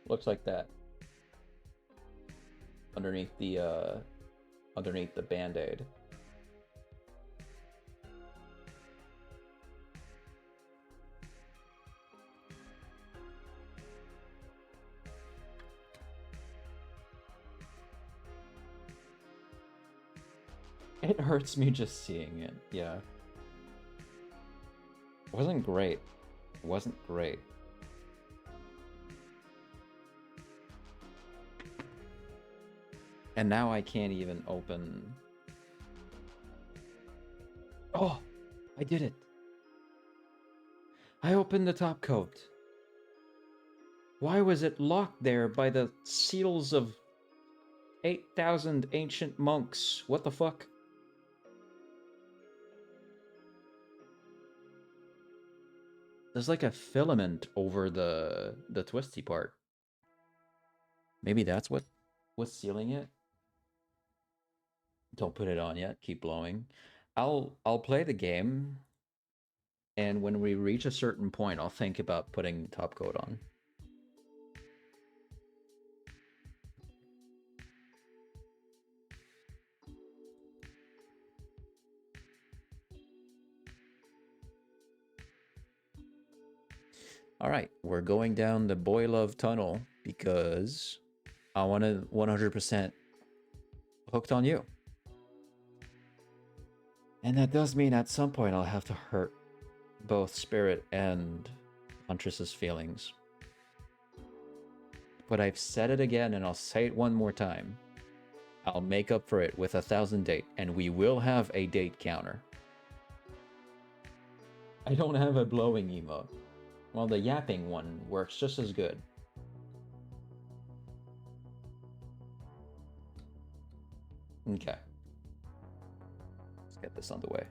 Looks like that. Underneath the Band-Aid. It hurts me just seeing it, yeah. It wasn't great. It wasn't great. And now I can't even open... Oh! I did it! I opened the top coat. Why was it locked there by the seals of 8,000 ancient monks? What the fuck? There's like a filament over the twisty part. Maybe that's what was sealing it. Don't put it on yet. Keep blowing. I'll play the game, and when we reach a certain point, I'll think about putting top coat on. All right, we're going down the Boy Love Tunnel because I want to 100% hooked on you. And that does mean at some point I'll have to hurt both Spirit and Huntress's feelings. But I've said it again, and I'll say it one more time. I'll make up for it with 1,000 date, and we will have a date counter. I don't have a blowing emote. Well, the yapping one works just as good. Okay. Let's get this underway.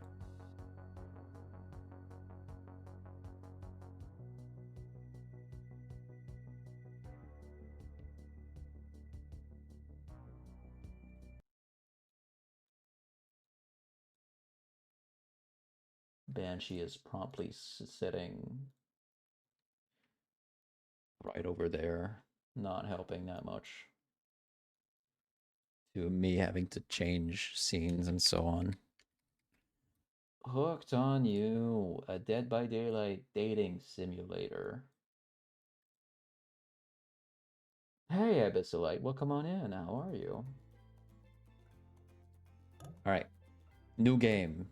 Banshee is promptly sitting right over there, not helping that much. To me having to change scenes and so on. Hooked on You, a Dead by Daylight dating simulator. Hey, Abyssalite, welcome on in. How are you? All right, new game.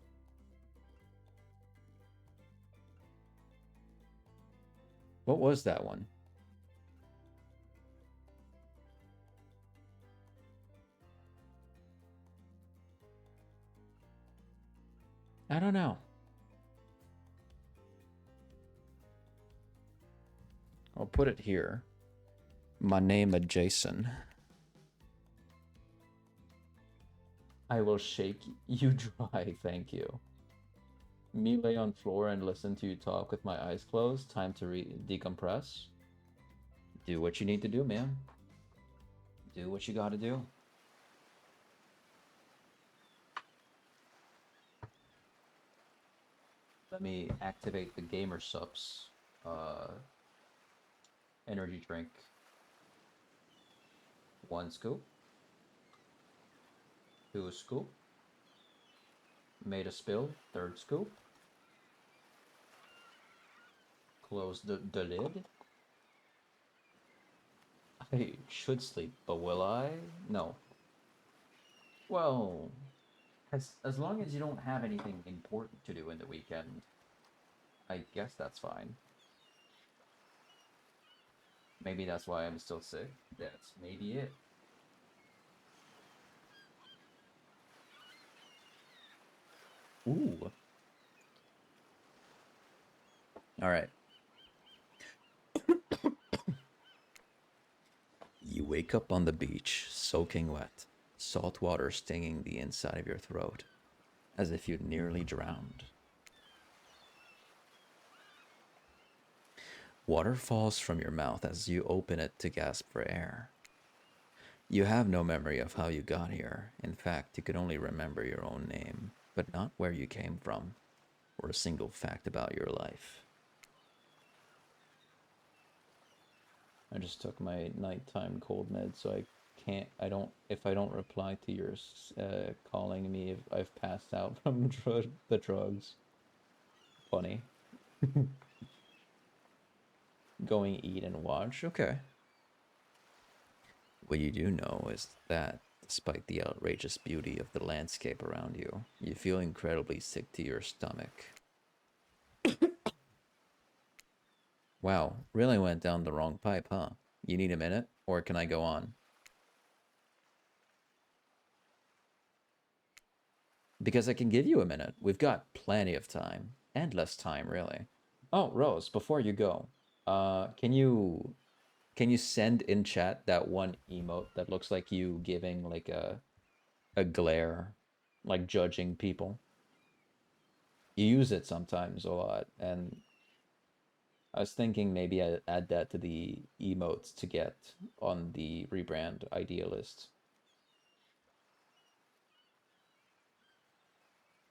What was that one? I don't know. I'll put it here. My name is Jason. I will shake you dry, thank you. Me lay on floor and listen to you talk with my eyes closed. Time to decompress. Do what you need to do, man. Do what you gotta do. Let me activate the gamer subs energy drink. 1 scoop. 2 scoop. Made a spill. 3rd scoop. Close the lid. I should sleep, but will I? No. Well, as long as you don't have anything important to do in the weekend, I guess that's fine. Maybe that's why I'm still sick. That's maybe it. Ooh. All right. You wake up on the beach, soaking wet, salt water stinging the inside of your throat, as if you'd nearly drowned. Water falls from your mouth as you open it to gasp for air. You have no memory of how you got here. In fact, you can only remember your own name, but not where you came from, or a single fact about your life. I just took my nighttime cold med, so if I don't reply to yours calling me if I've passed out from the drugs. Funny. Going eat and watch, okay. What you do know is that, despite the outrageous beauty of the landscape around you, you feel incredibly sick to your stomach. Wow, really went down the wrong pipe, huh? You need a minute, or can I go on? Because I can give you a minute. We've got plenty of time. Endless time, really. Oh, Rose, before you go, can you send in chat that one emote that looks like you giving like a glare, like judging people? You use it sometimes a lot, and I was thinking maybe I'd add that to the emotes to get on the rebrand idea list.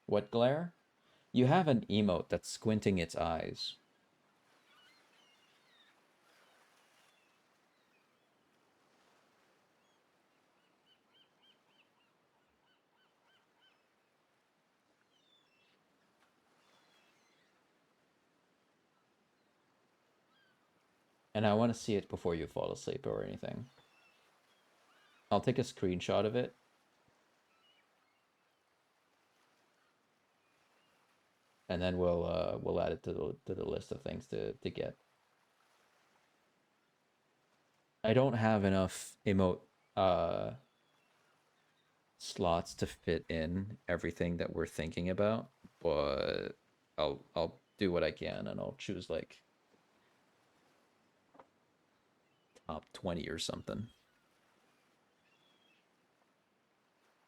What glare? You have an emote that's squinting its eyes. And I want to see it before you fall asleep or anything. I'll take a screenshot of it. And then we'll add it to the list of things to get. I don't have enough emote slots to fit in everything that we're thinking about, but I'll do what I can, and I'll choose like top 20 or something.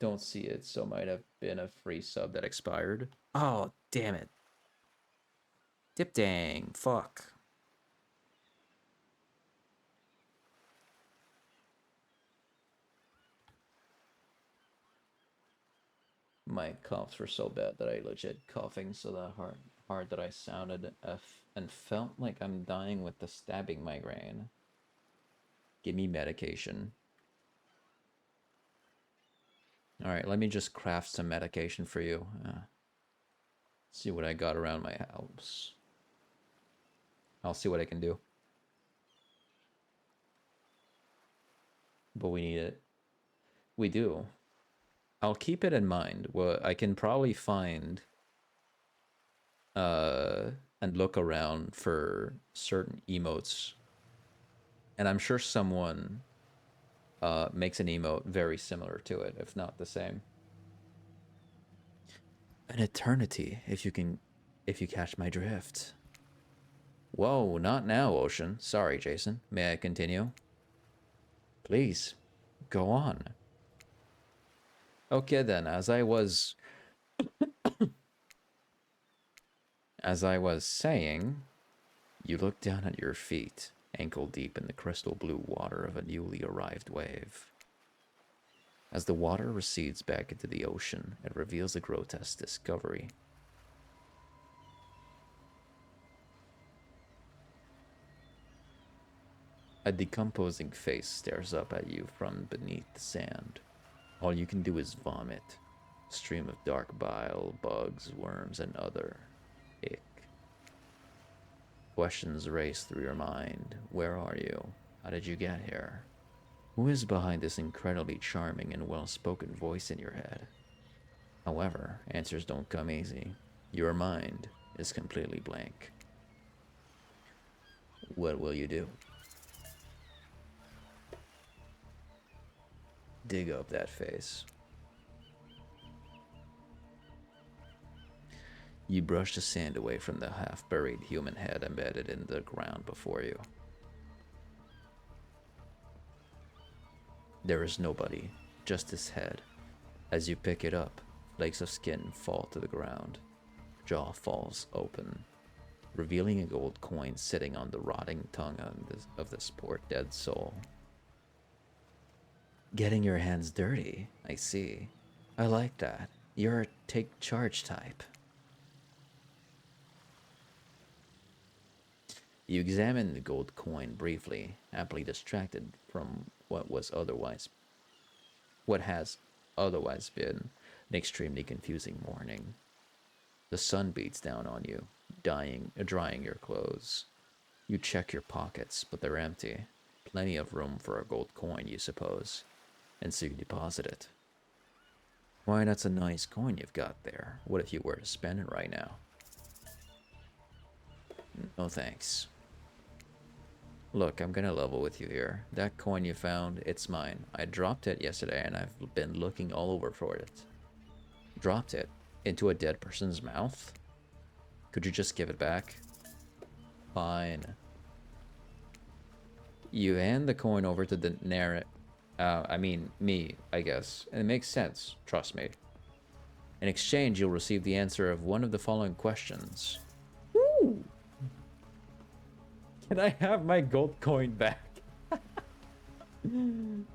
don't see it, so might have been a free sub that expired. Oh, damn it. Dip dang, fuck. My coughs were so bad that I legit coughing so that hard that I sounded and felt like I'm dying with the stabbing migraine. Give me medication. Alright, let me just craft some medication for you. See what I got around my house. I'll see what I can do. But we need it. We do. I'll keep it in mind. Well, I can probably find and look around for certain emotes. And I'm sure someone makes an emote very similar to it, if not the same. An eternity, if you catch my drift. Whoa, not now, Ocean. Sorry, Jason. May I continue? Please, go on. Okay then, as I was saying, you look down at your feet, ankle deep in the crystal blue water of a newly arrived wave. As the water recedes back into the ocean, it reveals a grotesque discovery. A decomposing face stares up at you from beneath the sand. All you can do is vomit. A stream of dark bile, bugs, worms, and other ick. Questions race through your mind. Where are you? How did you get here? Who is behind this incredibly charming and well-spoken voice in your head? However, answers don't come easy. Your mind is completely blank. What will you do? Dig up that face. You brush the sand away from the half-buried human head embedded in the ground before you. There is nobody, just this head. As you pick it up, flakes of skin fall to the ground. Jaw falls open, revealing a gold coin sitting on the rotting tongue of this poor dead soul. Getting your hands dirty, I see. I like that. You're a take charge type. You examine the gold coin briefly, happily distracted from what has otherwise been an extremely confusing morning. The sun beats down on you, drying your clothes. You check your pockets, but they're empty. Plenty of room for a gold coin, you suppose. And so you deposit it. Why, that's a nice coin you've got there. What if you were to spend it right now? No thanks. Look, I'm gonna level with you here. That coin you found, it's mine. I dropped it yesterday and I've been looking all over for it. Dropped it into a dead person's mouth? Could you just give it back? Fine. You hand the coin over to the me, I guess. And it makes sense, trust me. In exchange, you'll receive the answer of one of the following questions. Woo! Can I have my gold coin back? Can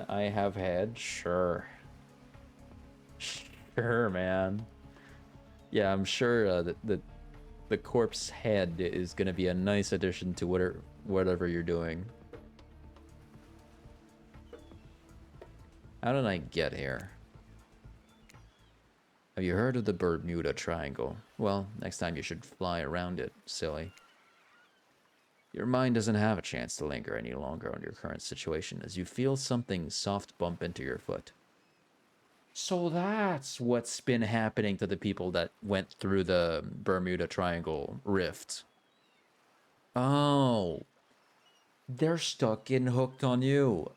I have head? Sure. Sure, man. Yeah, I'm sure that the corpse head is gonna be a nice addition to whatever you're doing. How did I get here? Have you heard of the Bermuda Triangle? Well, next time you should fly around it, silly. Your mind doesn't have a chance to linger any longer on your current situation as you feel something soft bump into your foot. So that's what's been happening to the people that went through the Bermuda Triangle rift. Oh. They're stuck in Hooked on You.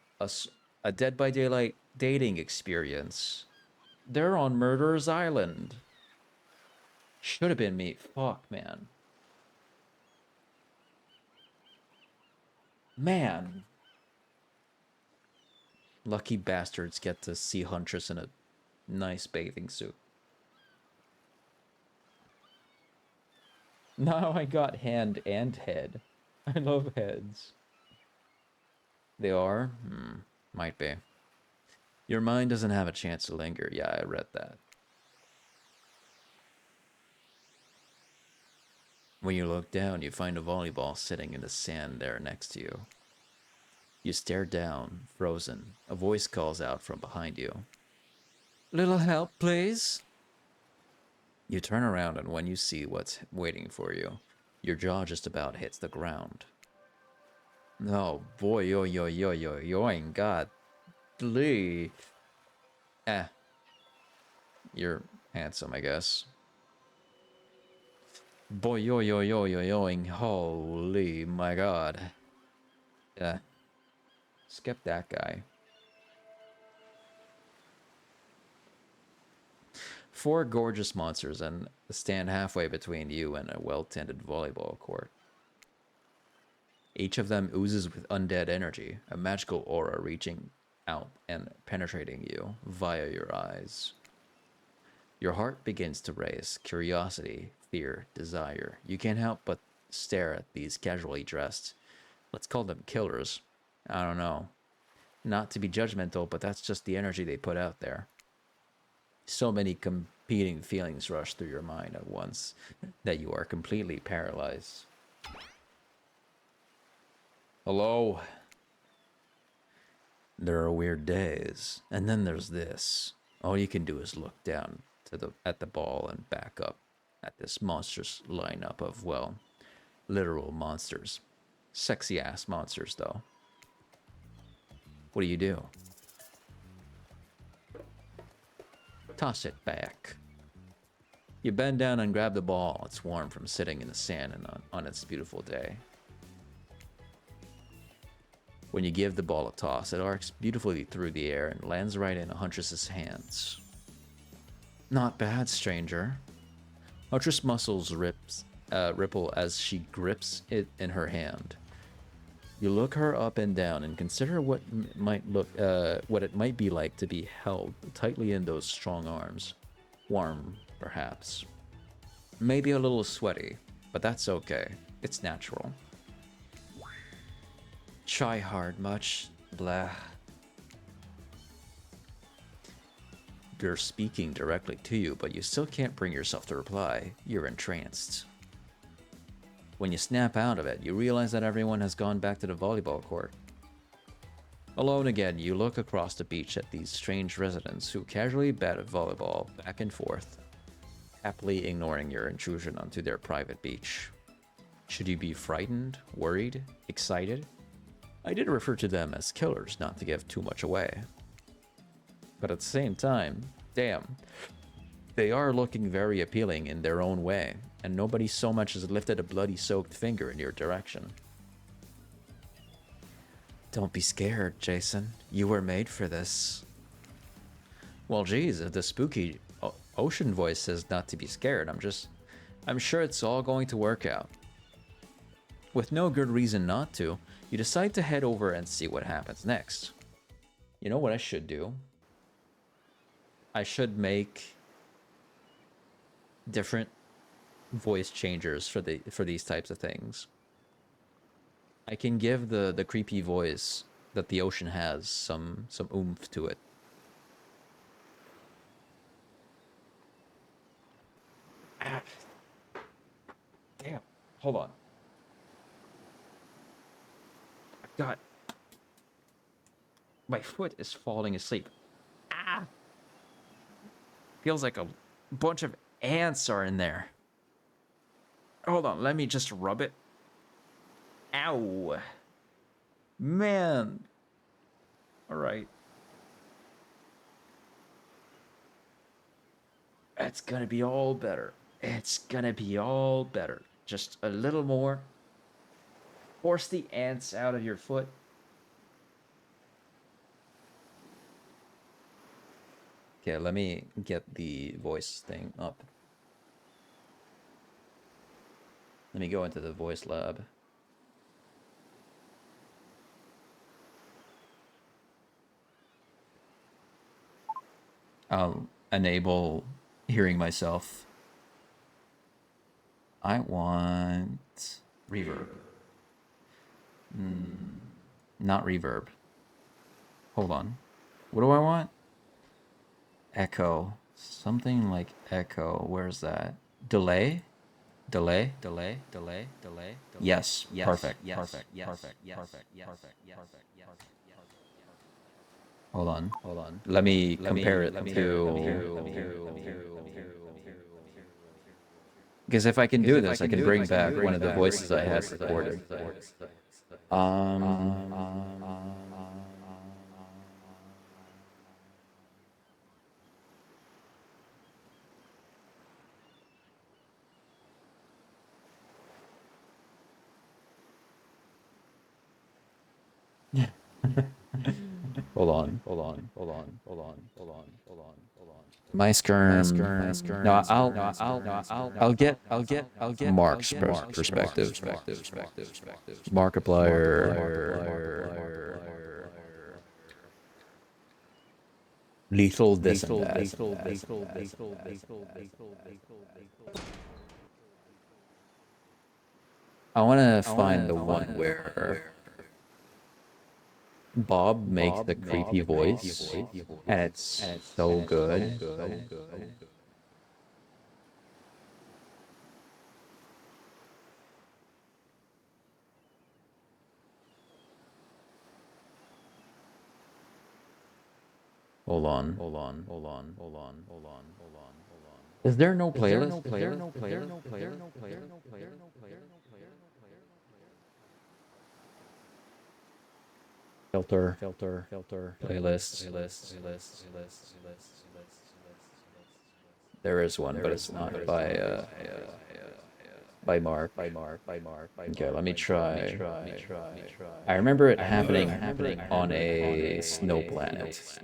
A Dead by Daylight dating experience. They're on Murderer's Island. Should have been me. Fuck, man. Man. Lucky bastards get to see Huntress in a nice bathing suit. Now I got hand and head. I love heads. They are? Might be. Your mind doesn't have a chance to linger. Yeah, I read that. When you look down, you find a volleyball sitting in the sand there next to you. You stare down, frozen. A voice calls out from behind you. Little help, please? You turn around, and when you see what's waiting for you, your jaw just about hits the ground. Oh boy, yo, yo, yo, yo, yoing, god. Lee. You're handsome, I guess. Boy, yo, yo, yo, yo, yoing, holy my god. Yeah. Skip that guy. 4 gorgeous monsters and stand halfway between you and a well-tended volleyball court. Each of them oozes with undead energy, a magical aura reaching out and penetrating you via your eyes. Your heart begins to race, curiosity, fear, desire. You can't help but stare at these casually dressed, let's call them killers. I don't know. Not to be judgmental, but that's just the energy they put out there. So many competing feelings rush through your mind at once that you are completely paralyzed. Hello? There are weird days, and then there's this. All you can do is look down at the ball and back up at this monstrous lineup of, well, literal monsters. Sexy ass monsters, though. What do you do? Toss it back. You bend down and grab the ball. It's warm from sitting in the sand and on its beautiful day. When you give the ball a toss, it arcs beautifully through the air and lands right in Huntress's hands. Not bad, stranger. Huntress muscles ripple as she grips it in her hand. You look her up and down and consider what it might be like to be held tightly in those strong arms. Warm, perhaps. Maybe a little sweaty, but that's okay. It's natural. Try hard much? Blah. They're speaking directly to you, but you still can't bring yourself to reply. You're entranced. When you snap out of it, you realize that everyone has gone back to the volleyball court. Alone again, you look across the beach at these strange residents who casually bat volleyball back and forth, happily ignoring your intrusion onto their private beach. Should you be frightened, worried, excited? I did refer to them as killers, not to give too much away. But at the same time, damn, they are looking very appealing in their own way, and nobody so much as lifted a bloody soaked finger in your direction. Don't be scared, Jason. You were made for this. Well, geez, if the spooky ocean voice says not to be scared, I'm sure it's all going to work out. With no good reason not to, you decide to head over and see what happens next. You know what I should do? I should make different voice changers for these types of things. I can give the creepy voice that the ocean has some oomph to it. Damn. Hold on. God. My foot is falling asleep. Ah! Feels like a bunch of ants are in there. Hold on, let me just rub it. Ow. Man. Alright. It's gonna be all better. It's gonna be all better. Just a little more. Force the ants out of your foot. Okay, let me get the voice thing up. Let me go into the voice lab. I'll enable hearing myself. I want reverb. Not reverb. Hold on. What do I want? Echo. Something like echo. Where's that? Delay? Delay? Delay? Delay? Delay? Yes. Perfect. Perfect. Perfect. Perfect. Hold on. Hold on. Let me compare it to... Because if I can do this, I can bring back one of the voices I had recorded. Hold on. My skirm. No, I'll get Mark's perspective. Markiplier. Lethal this and that. I want to find the one where Bob makes the creepy voice, and it's so good. Hold on. Is there no playlist? Filter. Playlists. There is one, but it's not by Mark. Okay, let me try. I remember it happening on a snow planet.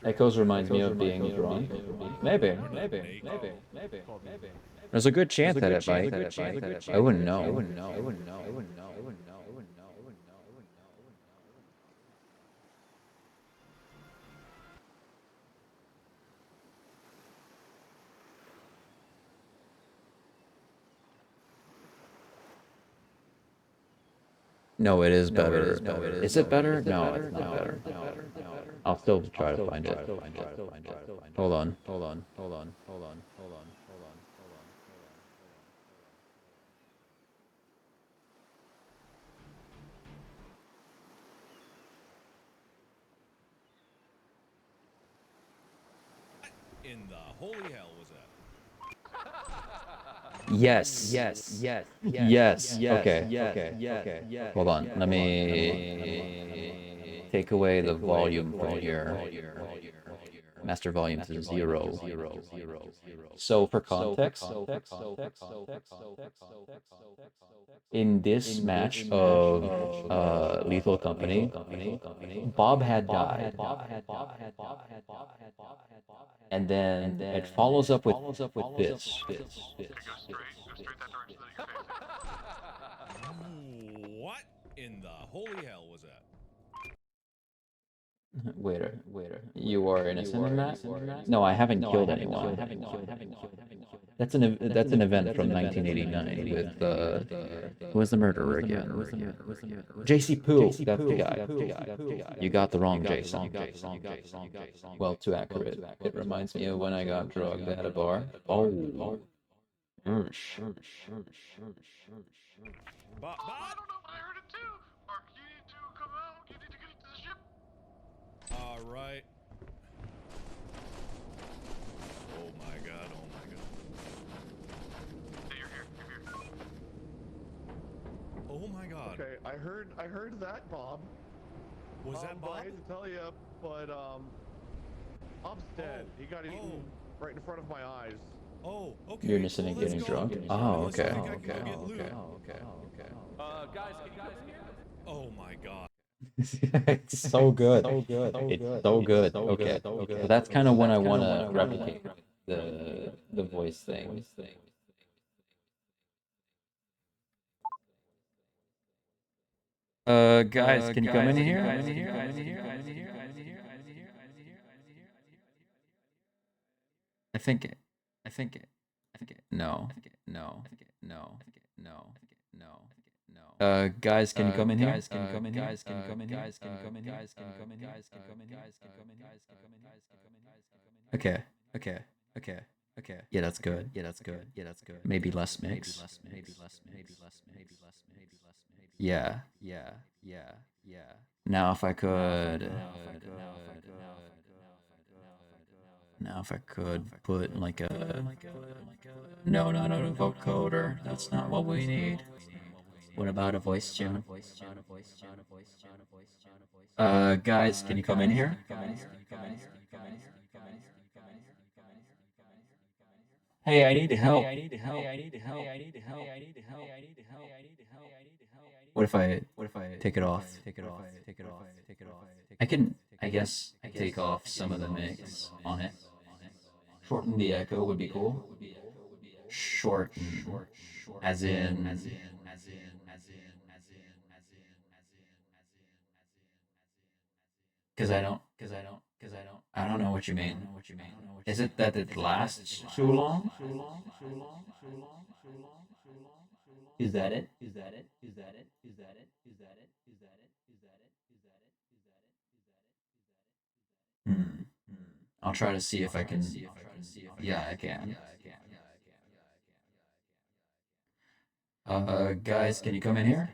Echoes reminds me of being drunk. Maybe. There's a good chance that it might. I wouldn't know. No, it is better. Is it better? No, it's not better. I'll still try to find it. Hold on. In the holy hell was that? Yes. Okay. Hold on. Let me take away the volume from here. Master volume to 0. So for context, in this match of Lethal Company, Bob had died. And then it follows up with this. What in the holy hell was that? Waiter. You are innocent in that? No, I haven't killed anyone. That's an event from 1989 with who was the murderer again? JC Poo. That's the guy. You got the wrong Jason. Well, too accurate. It reminds me of when I got drugged at a bar. Oh. Bob? I don't know, but I heard it too. Mark, you need to come out. You need to get into the ship. All right. Oh my god. Hey, you're here. Oh my god. Okay, I heard that, Bob. Was that Bob? I hate to tell you, but Bob's dead. He got eaten right in front of my eyes. Oh, okay. You're innocent in getting drunk? Oh, okay. Guys, Oh my god. It's so good. It's so good. Okay. So that's kind of when I want to replicate the voice thing. Guys, can you come in here? I think it. No. Guys, can you come in here? Okay. Yeah, that's good. Maybe less mix. Yeah. Now if I could put like a no, not a vocoder. That's not what we need. What about a voice tune? Guys, can you come in here? Hey, I need help. What if I take it off? I can, I guess, take off some of the mix on it. Shorten the echo would be cool. Shorten, as in, because I don't know what you mean. Is it that it lasts too long? Is that it? Hmm. I'll try to see if I can. Yeah, I can. Guys, can you come in here?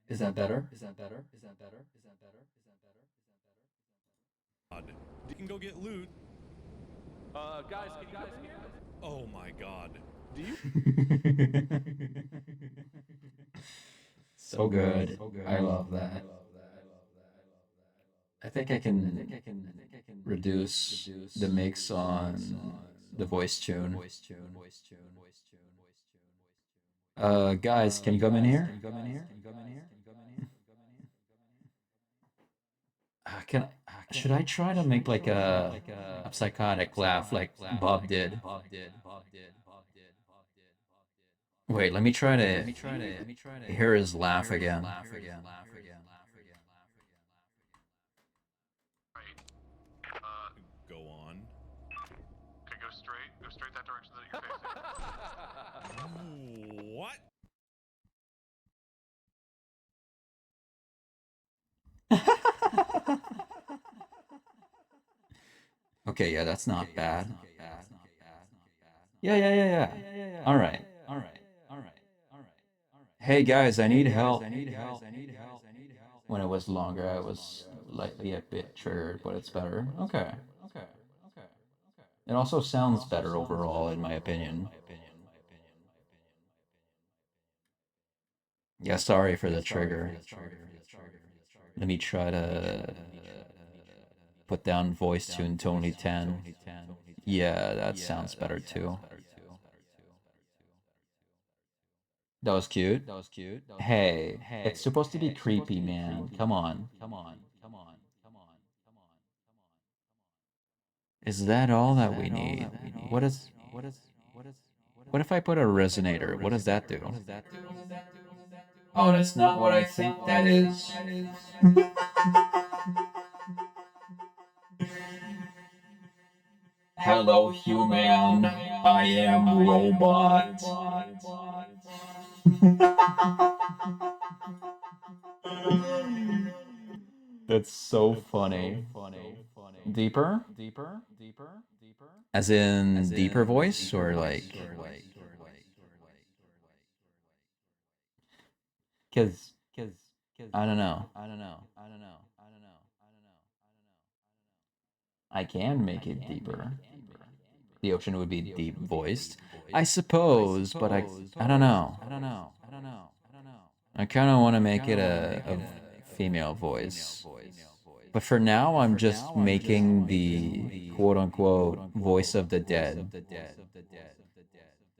Is that better? God. You can go get loot. Guys, can you come in here? Oh my god. Do you? So good. I love that. I think I can reduce the mix on the voice tune. Guys, can you come in here? Should I try to make like a psychotic laugh like Bob did? Wait, let me try to hear his laugh again. Right. Go on. Okay, go straight. Go straight that direction that you're facing. What? Okay, yeah, that's not bad. Yeah. All right. Hey guys, I need help. When it was longer, I was likely a bit triggered, but it's better. Okay. It also sounds better overall, in my opinion. Yeah, sorry for the trigger. Let me try to put down voice tune to only 10. Yeah, that sounds better too. That was cute. Hey, it's supposed to be creepy, man. Come on. Is that all that we need? What if I put a resonator? What does that do? Oh, that's not what I think that is. Hello, human. I am robot. That's so funny. Deeper? As in deeper voice or like cuz I don't know. I can make it deeper. The ocean would be deep voiced. I suppose, but I don't know. I kind of want to make it a female voice. But for now, I'm just making the quote-unquote voice of the dead.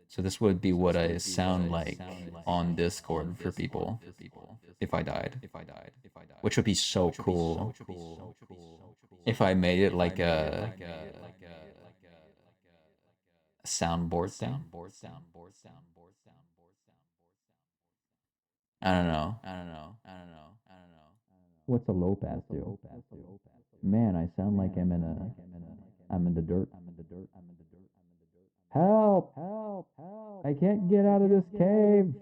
So this would be what I sound like on Discord for people if I died. Which would be so cool if I made it like a soundboard thing. I don't know. What's a low pass do? Man, I sound like I'm in the dirt. Help! I can't get out of this cave.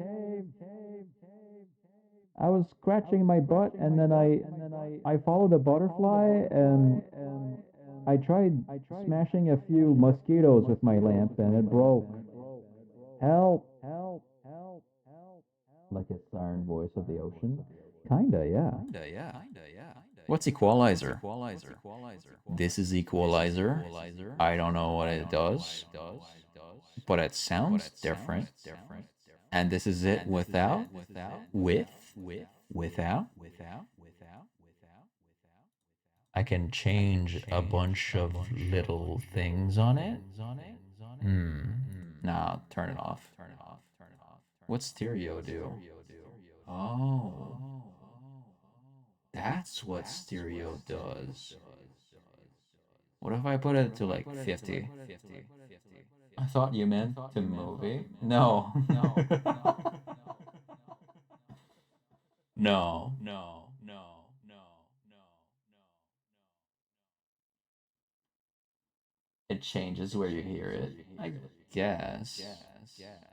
I was scratching my butt and then I followed a butterfly and I tried smashing a few mosquitoes with my lamp and it broke. Help! Like a siren voice of the ocean? Kinda, yeah. What's equalizer? This is equalizer. I don't know what it does, but it sounds different. And this is it without? Without? I can change a bunch of little things on it? Nah, turn it off. What's stereo do? Oh. That's what stereo does. What if I put it to like 50? I thought you meant to movie. No. No. It changes where you hear it. I guess.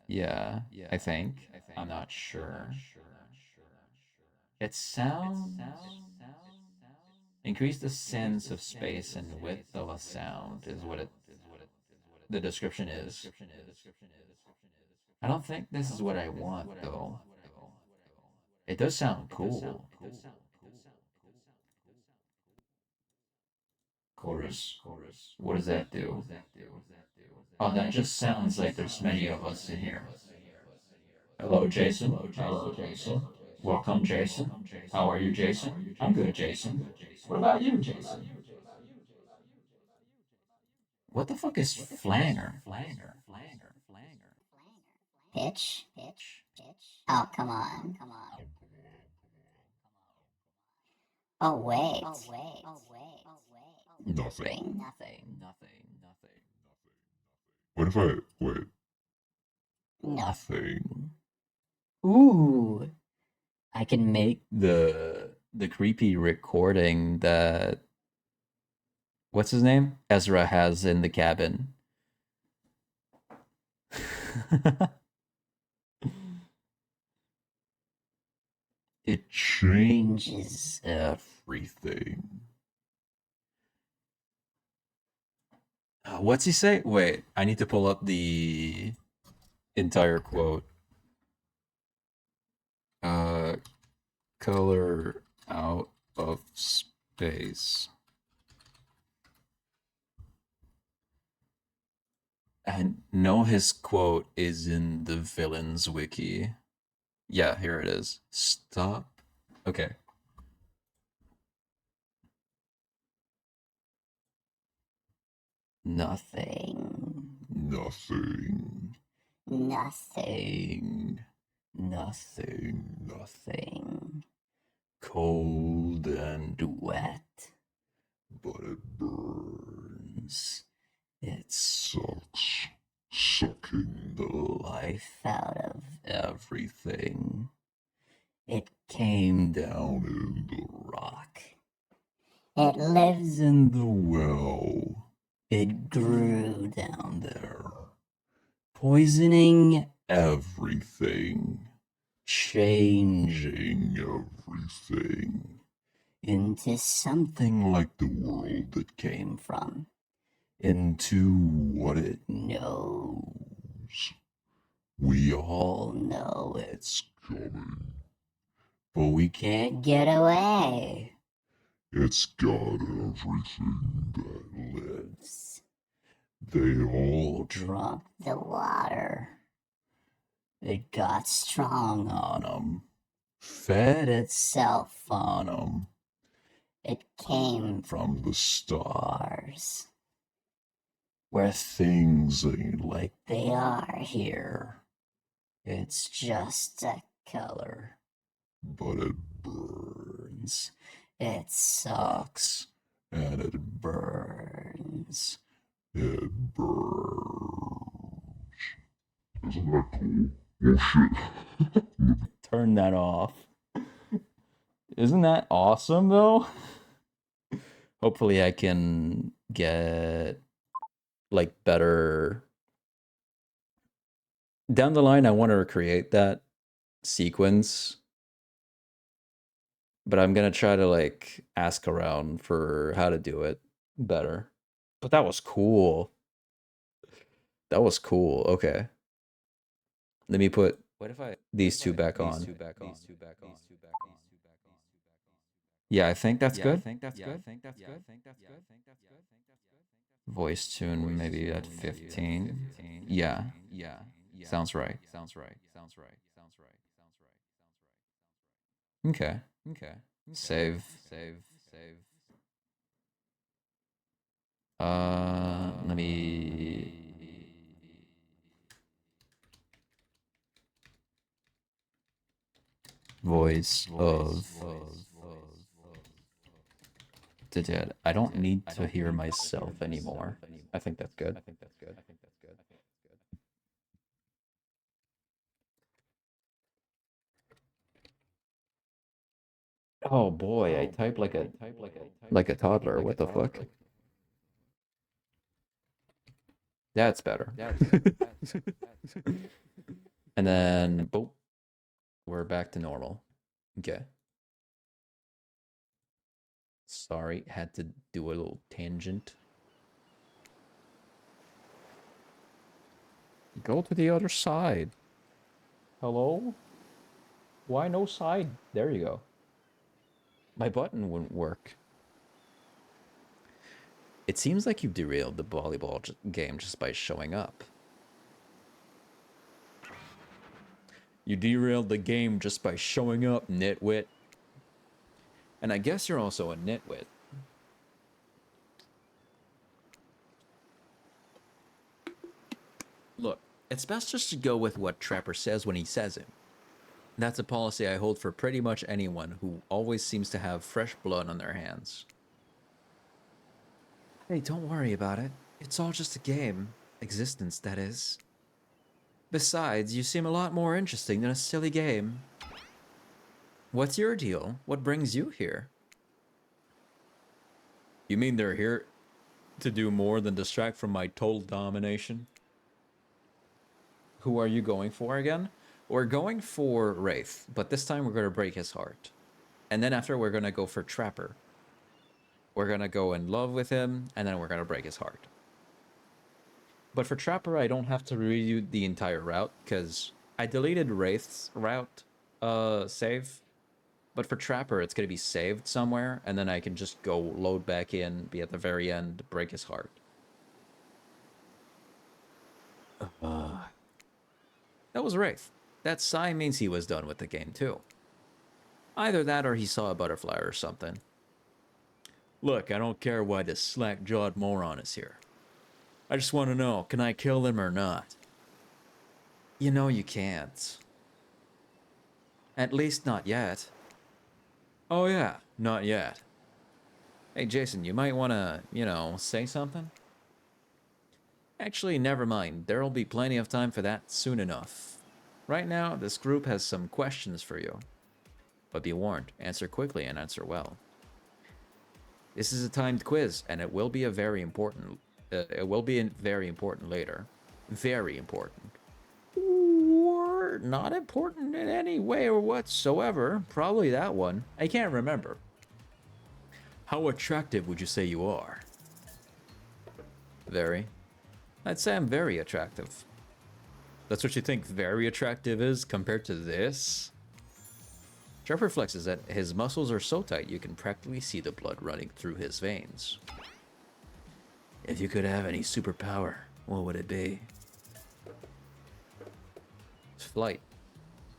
Yeah, I think. I'm not sure. It sounds. Increase the sense of space and width of a sound is what the description is. I don't think this is what I want though. It does sound cool. Chorus. What does that do? Oh, that just sounds like there's many of us in here. Hello, Jason. Hello, Jason. Welcome, Jason. How are you, Jason? I'm good, Jason. What about you, Jason? What the fuck is flanger? Pitch? Oh, come on. Oh, wait. Nothing. Nothing. What if I wait? Nothing. Ooh, I can make the creepy recording that what's his name? Ezra has in the cabin. It changes everything. What's he say? Wait, I need to pull up the entire quote. Color out of space. I know his quote is in the villains wiki. Yeah, here it is. Stop. Okay. Nothing. Cold and wet. But it burns. It Sucks. Sucking the life out of everything. It came down in the rock. It lives In the well. It grew down there. Poisoning everything. Changing everything. into something Like the world it came from into what it knows. we all know it's Coming. but we can't get away. It's got everything that Lives. they all drunk the water. It got strong on 'em. Fed itself on 'em. It came from the start. stars. Where things ain't like They are here. here. It's just a color. But it burns. It sucks. And it Burns. burns. Isn't that cool? Oh shit. turn that off. Isn't that awesome though? Hopefully I can get like better down the line. I want to recreate that sequence, but I'm gonna try to like ask around for how to do it better. But that was cool. That was cool. Okay. Let me put these two back on. Yeah, I think that's good. Voice tune maybe at 15. Yeah. Sounds right. Okay. Save. Let me. Voice of the dead. I don't need to hear myself anymore. I think that's good. Oh boy, I type like a toddler. What the fuck? That's better. And then boop. We're back to normal. Okay. Sorry, had to do a little tangent. Go to the other side. Hello? Why no side? There you go. My button wouldn't work. It seems like you derailed the volleyball game just by showing up. You derailed the game just by showing up, nitwit. And I guess you're also a nitwit. Look, it's best just to go with what Trapper says when he says it. That's a policy I hold for pretty much anyone who always seems to have fresh blood on their hands. Hey, don't worry about it. It's all just a game. Existence, that is. Besides, you seem a lot more interesting than a silly game. What's your deal? What brings you here? You mean they're here to do more than distract from my total domination? Who are you going for again? We're going for Wraith, but this time we're going to break his heart. And then after we're going to go for Trapper. We're going to go in love with him, and then we're going to break his heart. But for Trapper, I don't have to redo the entire route, because I deleted Wraith's route save. But for Trapper, it's going to be saved somewhere, and then I can just go load back in, be at the very end, break his heart. That was Wraith. That sigh means he was done with the game, too. Either that or he saw a butterfly or something. Look, I don't care why this slack-jawed moron is here. I just want to know, can I kill him or not? You know you can't. At least not yet. Oh yeah, not yet. Hey Jason, you might want to, you know, say something? Actually, never mind. There'll be plenty of time for that soon enough. Right now, this group has some questions for you. But be warned, answer quickly and answer well. This is a timed quiz, and it will be a very important... very important later. Very important. Or not important in any way or whatsoever. Probably that one. I can't remember. How attractive would you say you are? Very. I'd say I'm very attractive. That's what you think very attractive is compared to this? Trapper flexes that his muscles are so tight you can practically see the blood running through his veins. If you could have any superpower, what would it be? Flight.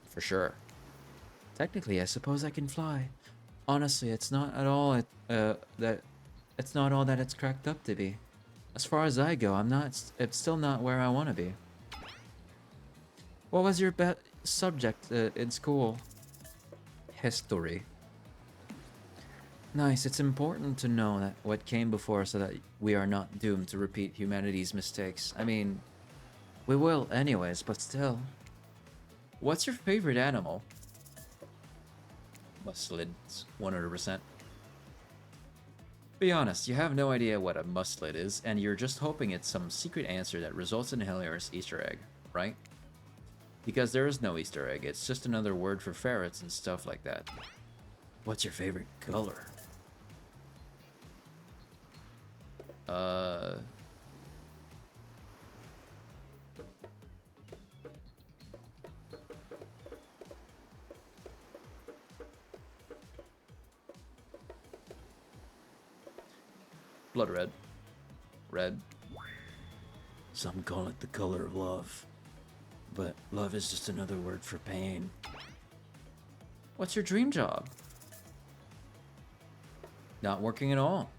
For sure. Technically, I suppose I can fly. Honestly, it's not at all it's not all that it's cracked up to be. As far as I go, it's still not where I want to be. What was your subject in school? History. Nice, it's important to know that what came before so that we are not doomed to repeat humanity's mistakes. I mean, we will anyways, but still. What's your favorite animal? Muslids, 100%. Be honest, you have no idea what a muslid is, and you're just hoping it's some secret answer that results in a hilarious Easter egg, right? Because there is no Easter egg, it's just another word for ferrets and stuff like that. What's your favorite color? Blood red. Red. Some call it the color of love. But love is just another word for pain. What's your dream job? Not working at all.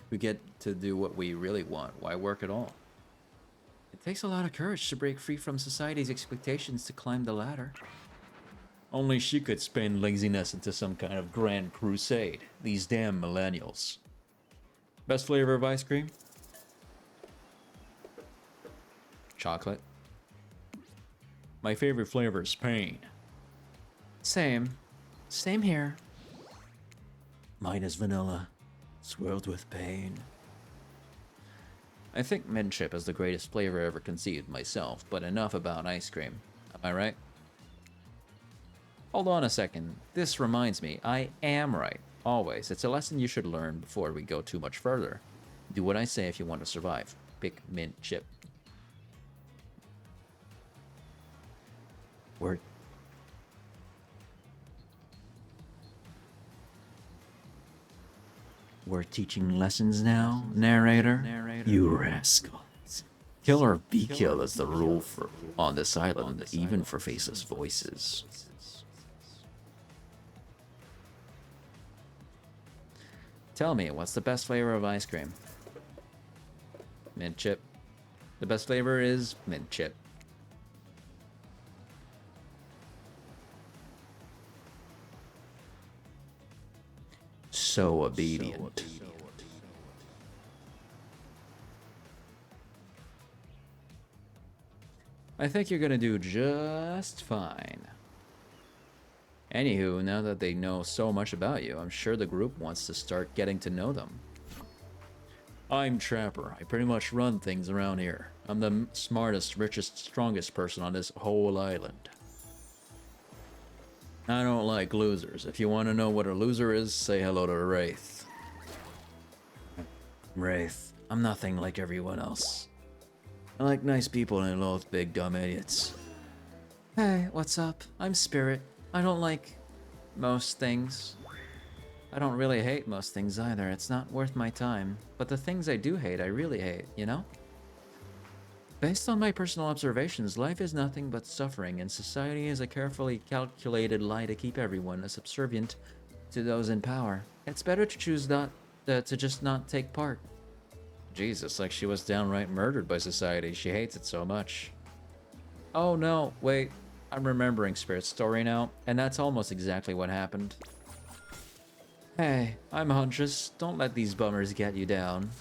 We get to do what we really want. Why work at all? It takes a lot of courage to break free from society's expectations to climb the ladder. Only she could spin laziness into some kind of grand crusade. These damn millennials. Best flavor of ice cream? Chocolate. My favorite flavor is pain. Same. Same here. Mine is vanilla, swirled with pain. I think mint chip is the greatest flavor ever conceived myself, but enough about ice cream. Am I right? Hold on a second. This reminds me, I am right. Always. It's a lesson you should learn before we go too much further. Do what I say if you want to survive. Pick mint chip. Word. We're teaching lessons now, narrator? You rascal. Kill or be killed is the rule for on this island, even for faceless voices. Tell me, what's the best flavor of ice cream? Mint chip. The best flavor is mint chip. So obedient. I think you're gonna do just fine. Anywho, now that they know so much about you, I'm sure the group wants to start getting to know them. I'm Trapper. I pretty much run things around here. I'm the smartest, richest, strongest person on this whole island. I don't like losers. If you want to know what a loser is, say hello to Wraith. Wraith, I'm nothing like everyone else. I like nice people and I loathe big dumb idiots. Hey, what's up? I'm Spirit. I don't like most things. I don't really hate most things either. It's not worth my time. But the things I do hate, I really hate, you know? Based on my personal observations, life is nothing but suffering, and society is a carefully calculated lie to keep everyone subservient to those in power. It's better to choose to just not take part. Jesus, like she was downright murdered by society. She hates it so much. Oh no, wait. I'm remembering Spirit's story now, and that's almost exactly what happened. Hey, I'm Huntress. Don't let these bummers get you down.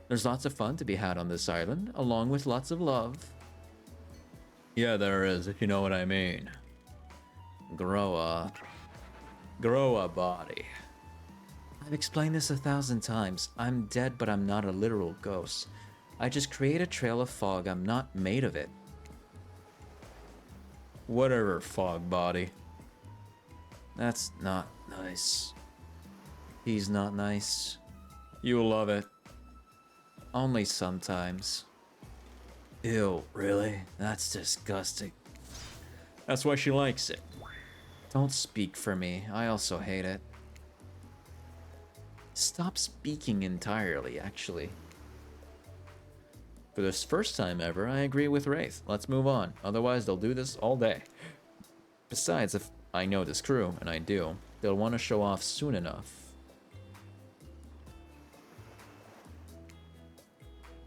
There's lots of fun to be had on this island, along with lots of love. Yeah, there is, if you know what I mean. Grow a body. I've explained this 1,000 times. I'm dead, but I'm not a literal ghost. I just create a trail of fog. I'm not made of it. Whatever, fog body. That's not nice. He's not nice. You'll love it. Only sometimes. Ew, really? That's disgusting. That's why she likes it. Don't speak for me. I also hate it. Stop speaking entirely, actually. For this first time ever, I agree with Wraith. Let's move on. Otherwise, they'll do this all day. Besides, if I know this crew, and I do, they'll want to show off soon enough.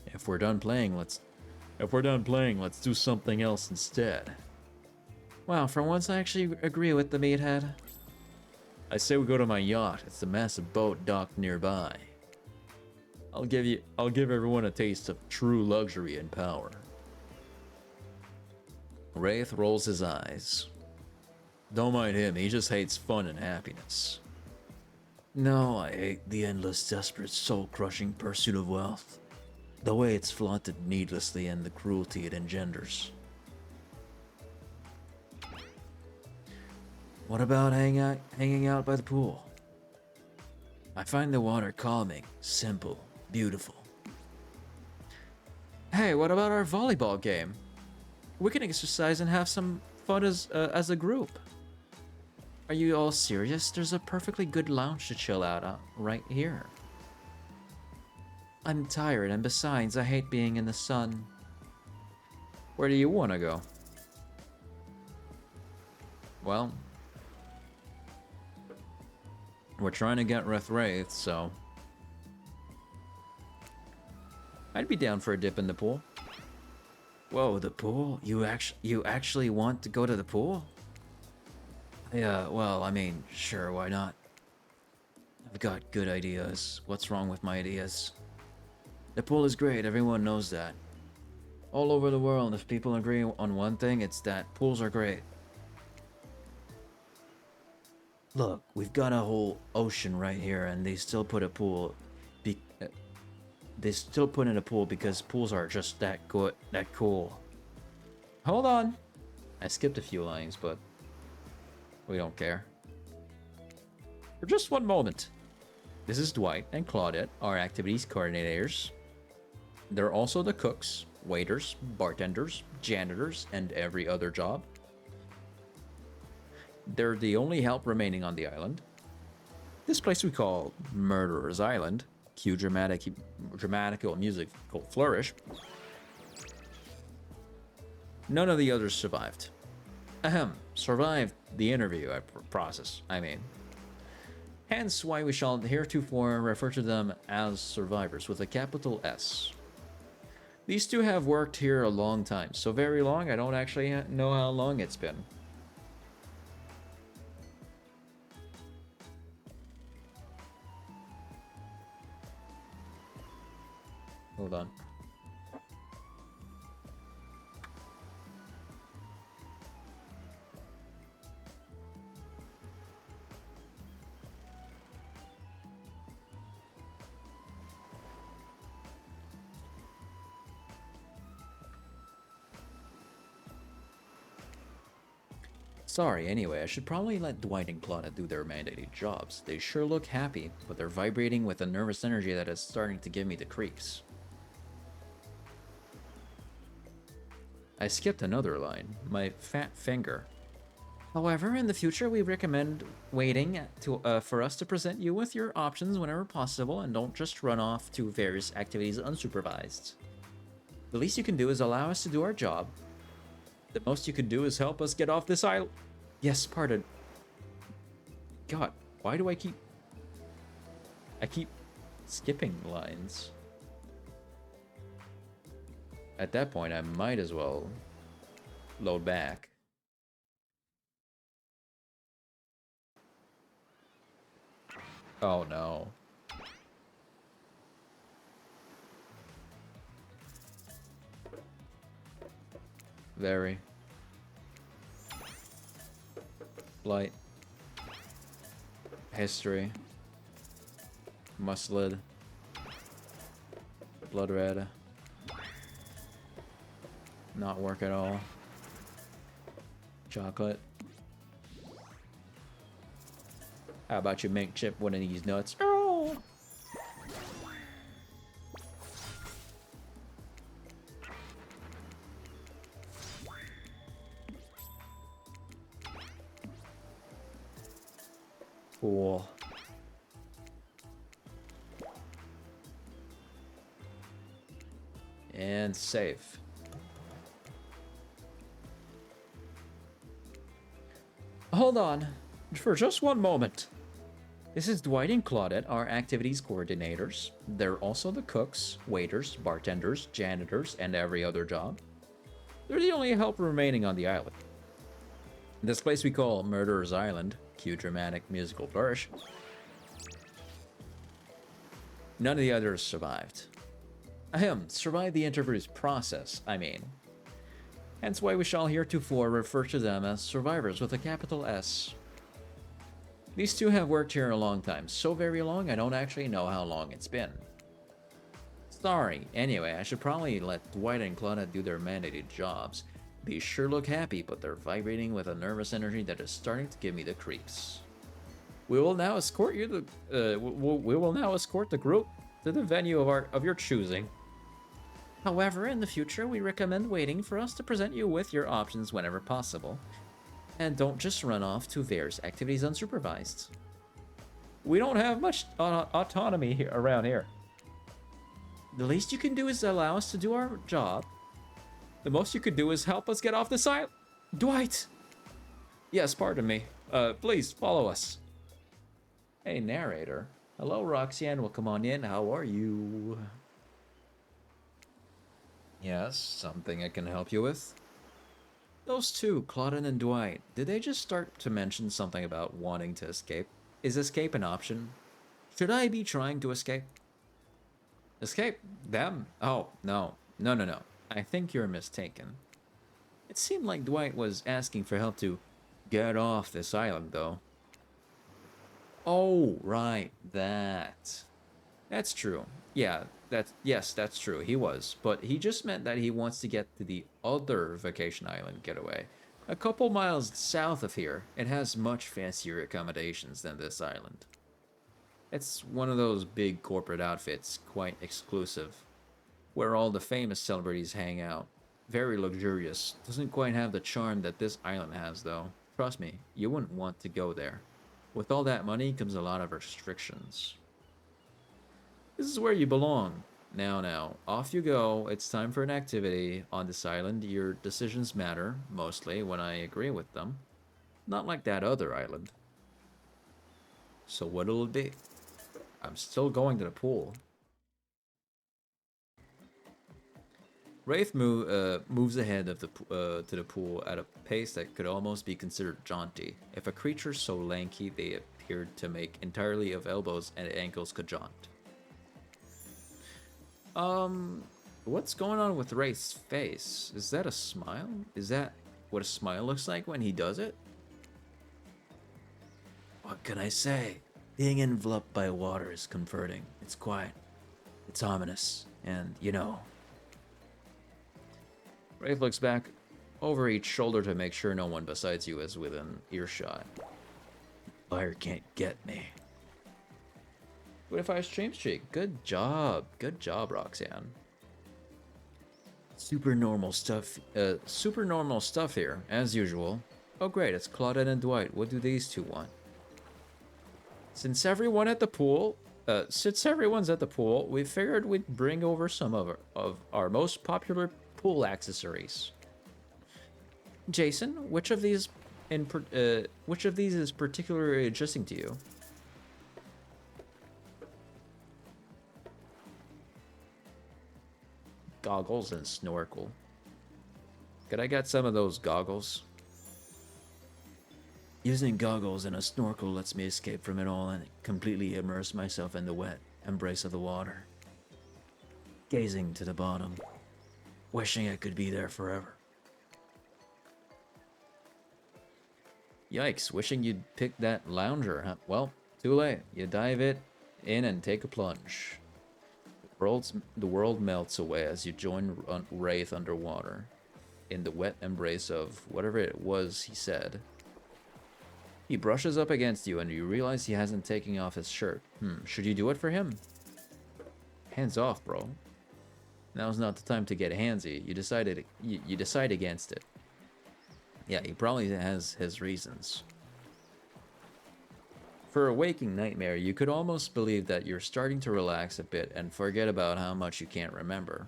If we're done playing, let's do something else instead. Wow, for once I actually agree with the meathead. I say we go to my yacht. It's a massive boat docked nearby. I'll give everyone a taste of true luxury and power. Wraith rolls his eyes. Don't mind him, he just hates fun and happiness. No, I hate the endless, desperate, soul-crushing pursuit of wealth. The way it's flaunted needlessly and the cruelty it engenders. What about hanging out by the pool? I find the water calming, simple, beautiful. Hey, what about our volleyball game? We can exercise and have some fun as a group. Are you all serious? There's a perfectly good lounge to chill out on right here. I'm tired, and besides, I hate being in the sun. Where do you want to go? Well, we're trying to get Wraith, so I'd be down for a dip in the pool. Whoa, the pool? You actually want to go to the pool? Yeah, well, I mean, sure, why not? I've got good ideas. What's wrong with my ideas? The pool is great, everyone knows that. All over the world, if people agree on one thing, it's that pools are great. Look, we've got a whole ocean right here, and they still put a pool. They still put in a pool because pools are just that good, that cool. Hold on. I skipped a few lines, but we don't care. For just one moment. This is Dwight and Claudette, our activities coordinators. They're also the cooks, waiters, bartenders, janitors, and every other job. They're the only help remaining on the island. This place we call Murderer's Island. Cue dramatical musical flourish. None of the others survived. Ahem, survived the interview process, I mean. Hence why we shall heretofore refer to them as survivors with a capital S. These two have worked here a long time, so very long I don't actually know how long it's been. Hold on. Sorry, anyway, I should probably let Dwight and Claudia do their mandated jobs. They sure look happy, but they're vibrating with a nervous energy that is starting to give me the creeps. I skipped another line. My fat finger. However, in the future, we recommend waiting for us to present you with your options whenever possible, and don't just run off to various activities unsupervised. The least you can do is allow us to do our job. The most you can do is help us get off this island. Yes, pardon. God, why do I keep skipping lines? At that point, I might as well load back. Oh no. Very. Light. History. Muscled. Blood red. Not work at all. Chocolate. How about you make chip one of these nuts? Oh! Cool. And safe. Hold on, for just one moment. This is Dwight and Claudette, our activities coordinators. They're also the cooks, waiters, bartenders, janitors, and every other job. They're the only help remaining on the island. This place we call Murderer's Island. Cue dramatic musical flourish. None of the others survived. Ahem, survived the interview's process, I mean. Hence why we shall heretofore refer to them as survivors with a capital S. These two have worked here a long time, so very long I don't actually know how long it's been. Sorry, anyway, I should probably let Dwight and Claudia do their mandated jobs. They sure look happy, but they're vibrating with a nervous energy that is starting to give me the creeps. We will now escort you we will now escort the group to the venue of your choosing. However, in the future, we recommend waiting for us to present you with your options whenever possible. And don't just run off to various activities unsupervised. We don't have much autonomy here, around here. The least you can do is allow us to do our job. The most you could do is help us get off this island. Dwight! Yes, pardon me. Please, follow us. Hey, narrator. Hello, Roxanne. Welcome on in. How are you? Yes, something I can help you with? Those two, Claudine and Dwight, did they just start to mention something about wanting to escape? Is escape an option? Should I be trying to escape? Escape? Them? Oh, no. No. I think you're mistaken. It seemed like Dwight was asking for help to get off this island, though. Oh, right, that. That's true. Yeah, that's true. He was, but he just meant that he wants to get to the other vacation island getaway. A couple miles south of here, it has much fancier accommodations than this island. It's one of those big corporate outfits, quite exclusive, where all the famous celebrities hang out. Very luxurious. Doesn't quite have the charm that this island has, though. Trust me, you wouldn't want to go there. With all that money comes a lot of restrictions. This is where you belong. Now, off you go. It's time for an activity. On this island, your decisions matter, mostly when I agree with them. Not like that other island. So what'll it be? I'm still going to the pool. Wraith moves ahead of to the pool at a pace that could almost be considered jaunty. If a creature so lanky they appeared to make entirely of elbows and ankles could jaunt. What's going on with Wraith's face? Is that a smile? Is that what a smile looks like when he does it? What can I say? Being enveloped by water is comforting. It's quiet. It's ominous. And, you know... Wraith looks back over each shoulder to make sure no one besides you is within earshot. Fire can't get me. What if I stream streak? Good job, Roxanne. Super normal stuff here, as usual. Oh great, it's Claudette and Dwight. What do these two want? Since everyone's at the pool, we figured we'd bring over some of our most popular pool accessories. Jason, which of these is particularly interesting to you? Goggles and snorkel. Could I get some of those goggles? Using goggles and a snorkel lets me escape from it all and completely immerse myself in the wet embrace of the water. Gazing to the bottom, wishing I could be there forever. Yikes, wishing you'd pick that lounger, huh? Well, too late. You dive it in and take a plunge. The world melts away as you join Wraith underwater, in the wet embrace of whatever it was he said. He brushes up against you and you realize he hasn't taken off his shirt. Should you do it for him? Hands off, bro. Now's not the time to get handsy. You decide against it. Yeah, he probably has his reasons. For a waking nightmare, you could almost believe that you're starting to relax a bit and forget about how much you can't remember.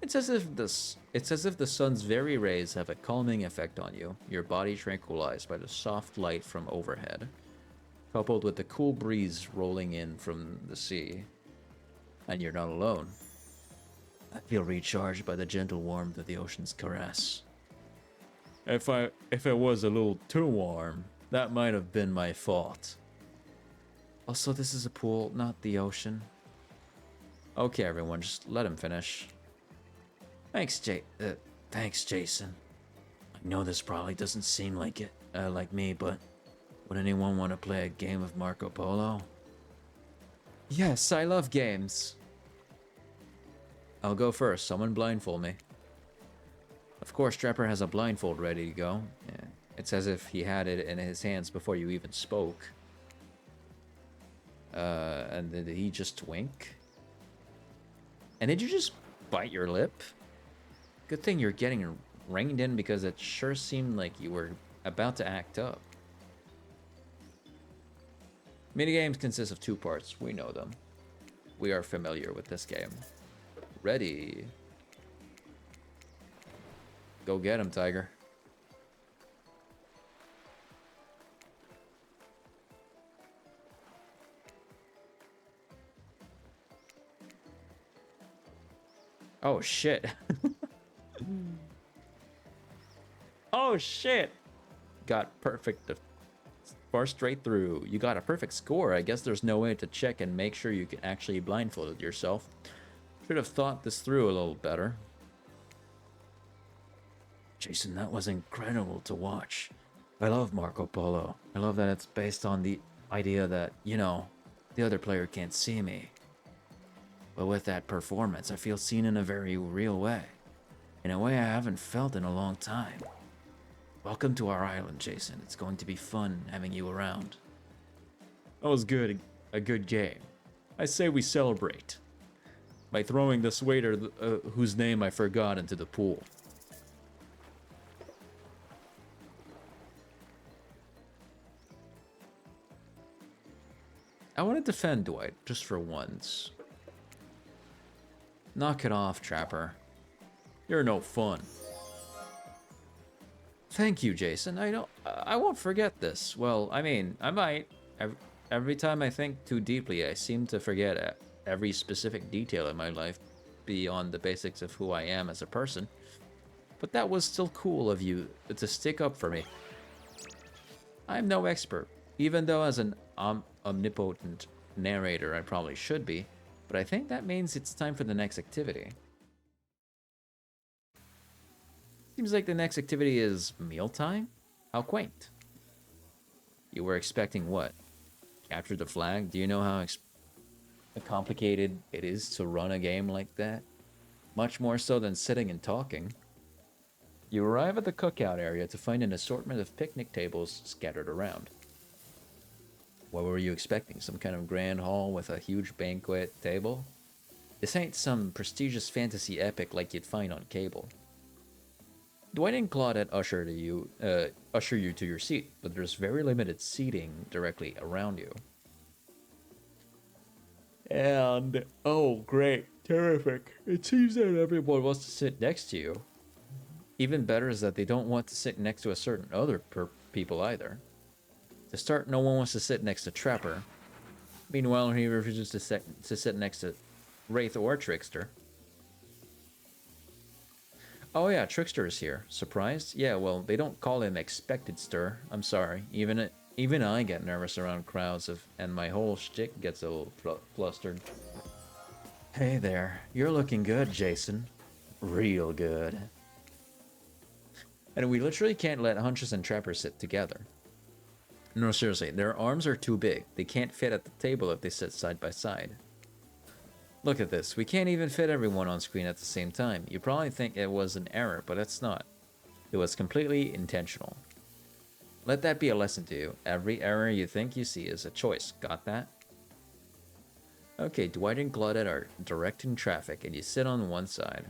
It's as if the sun's very rays have a calming effect on you, your body tranquilized by the soft light from overhead, coupled with the cool breeze rolling in from the sea. And you're not alone. I feel recharged by the gentle warmth of the ocean's caress. If it was a little too warm, that might have been my fault. Also, this is a pool, not the ocean. Okay, everyone, just let him finish. Thanks, Jason. I know this probably doesn't seem like it, like me, but would anyone want to play a game of Marco Polo? Yes, I love games. I'll go first. Someone blindfold me. Of course, Trapper has a blindfold ready to go. Yeah, it's as if he had it in his hands before you even spoke. And did he just wink? And did you just bite your lip? Good thing you're getting reined in because it sure seemed like you were about to act up. Minigames consist of 2 parts. We know them. We are familiar with this game. Ready. Go get him, Tiger. Oh, shit. Oh, shit. Got perfect. Far straight through. You got a perfect score. I guess there's no way to check and make sure you can actually blindfold yourself. Should have thought this through a little better. Jason, that was incredible to watch. I love Marco Polo. I love that it's based on the idea that, you know, the other player can't see me. But with that performance, I feel seen in a very real way. In a way I haven't felt in a long time. Welcome to our island, Jason. It's going to be fun having you around. That was good. A good game. I say we celebrate by throwing this waiter whose name I forgot into the pool. I want to defend Dwight just for once. Knock it off, Trapper. You're no fun. Thank you, Jason. I won't forget this. Well, I mean, I might. Every time I think too deeply, I seem to forget every specific detail in my life beyond the basics of who I am as a person. But that was still cool of you to stick up for me. I'm no expert, even though as an omnipotent narrator I probably should be, but I think that means it's time for the next activity. Seems like the next activity is mealtime? How quaint. You were expecting what? Capture the flag? Do you know how complicated it is to run a game like that? Much more so than sitting and talking. You arrive at the cookout area to find an assortment of picnic tables scattered around. What were you expecting? Some kind of grand hall with a huge banquet table? This ain't some prestigious fantasy epic like you'd find on cable. Dwight and Claudette usher you to your seat, but there's very limited seating directly around you. And, oh great, terrific. It seems that everyone wants to sit next to you. Even better is that they don't want to sit next to a certain other people either. To start, no one wants to sit next to Trapper. Meanwhile, he refuses to sit next to Wraith or Trickster. Oh yeah, Trickster is here. Surprised? Yeah, well, they don't call him Expected Stir. I'm sorry. Even I get nervous around crowds and my whole shtick gets a little flustered. Hey there. You're looking good, Jason. Real good. And we literally can't let Huntress and Trapper sit together. No, seriously, their arms are too big. They can't fit at the table if they sit side by side. Look at this. We can't even fit everyone on screen at the same time. You probably think it was an error, but it's not. It was completely intentional. Let that be a lesson to you. Every error you think you see is a choice. Got that? Okay, Dwight and Claudette are directing traffic, and you sit on one side.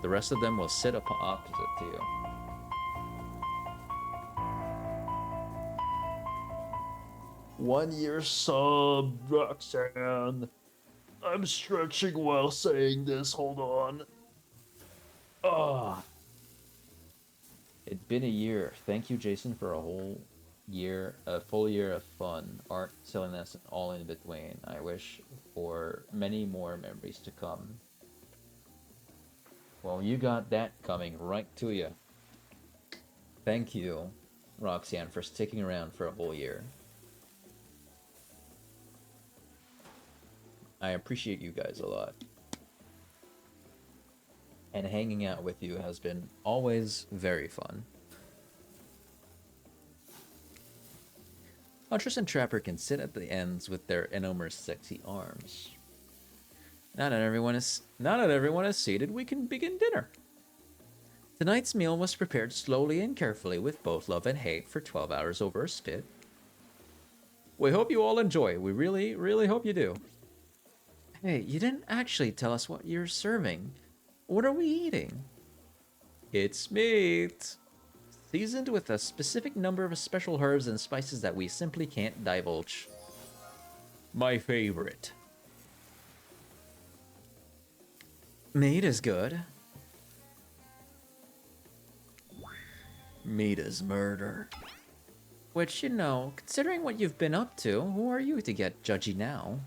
The rest of them will sit opposite to you. One-year sub, Roxanne. I'm stretching while saying this. Hold on. Ah. It's been a year. Thank you, Jason, for a full year of fun, art, silliness, and all in between. I wish for many more memories to come. Well, you got that coming right to you. Thank you, Roxanne, for sticking around for a whole year. I appreciate you guys a lot. and hanging out with you has been always very fun. Huntress and Trapper can sit at the ends with their enormous sexy arms. Now that everyone is seated, we can begin dinner. Tonight's meal was prepared slowly and carefully with both love and hate for 12 hours over a spit. We hope you all enjoy. We really, really hope you do. Hey, you didn't actually tell us what you're serving. What are we eating? It's meat. Seasoned with a specific number of special herbs and spices that we simply can't divulge. My favorite. Meat is good. Meat is murder. Which, you know, considering what you've been up to, who are you to get judgy now?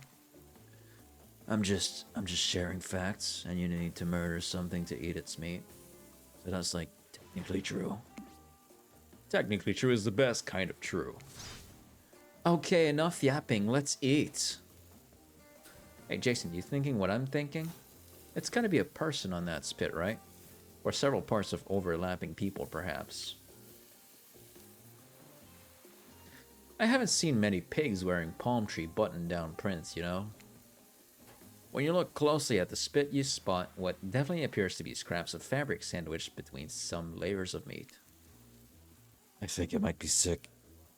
I'm just sharing facts, and you need to murder something to eat its meat. So that's, like, technically true. Technically true is the best kind of true. Okay, enough yapping, let's eat. Hey, Jason, you thinking what I'm thinking? It's gotta be a person on that spit, right? Or several parts of overlapping people, perhaps. I haven't seen many pigs wearing palm tree button-down prints, you know? When you look closely at the spit, you spot what definitely appears to be scraps of fabric sandwiched between some layers of meat. I think it might be sick.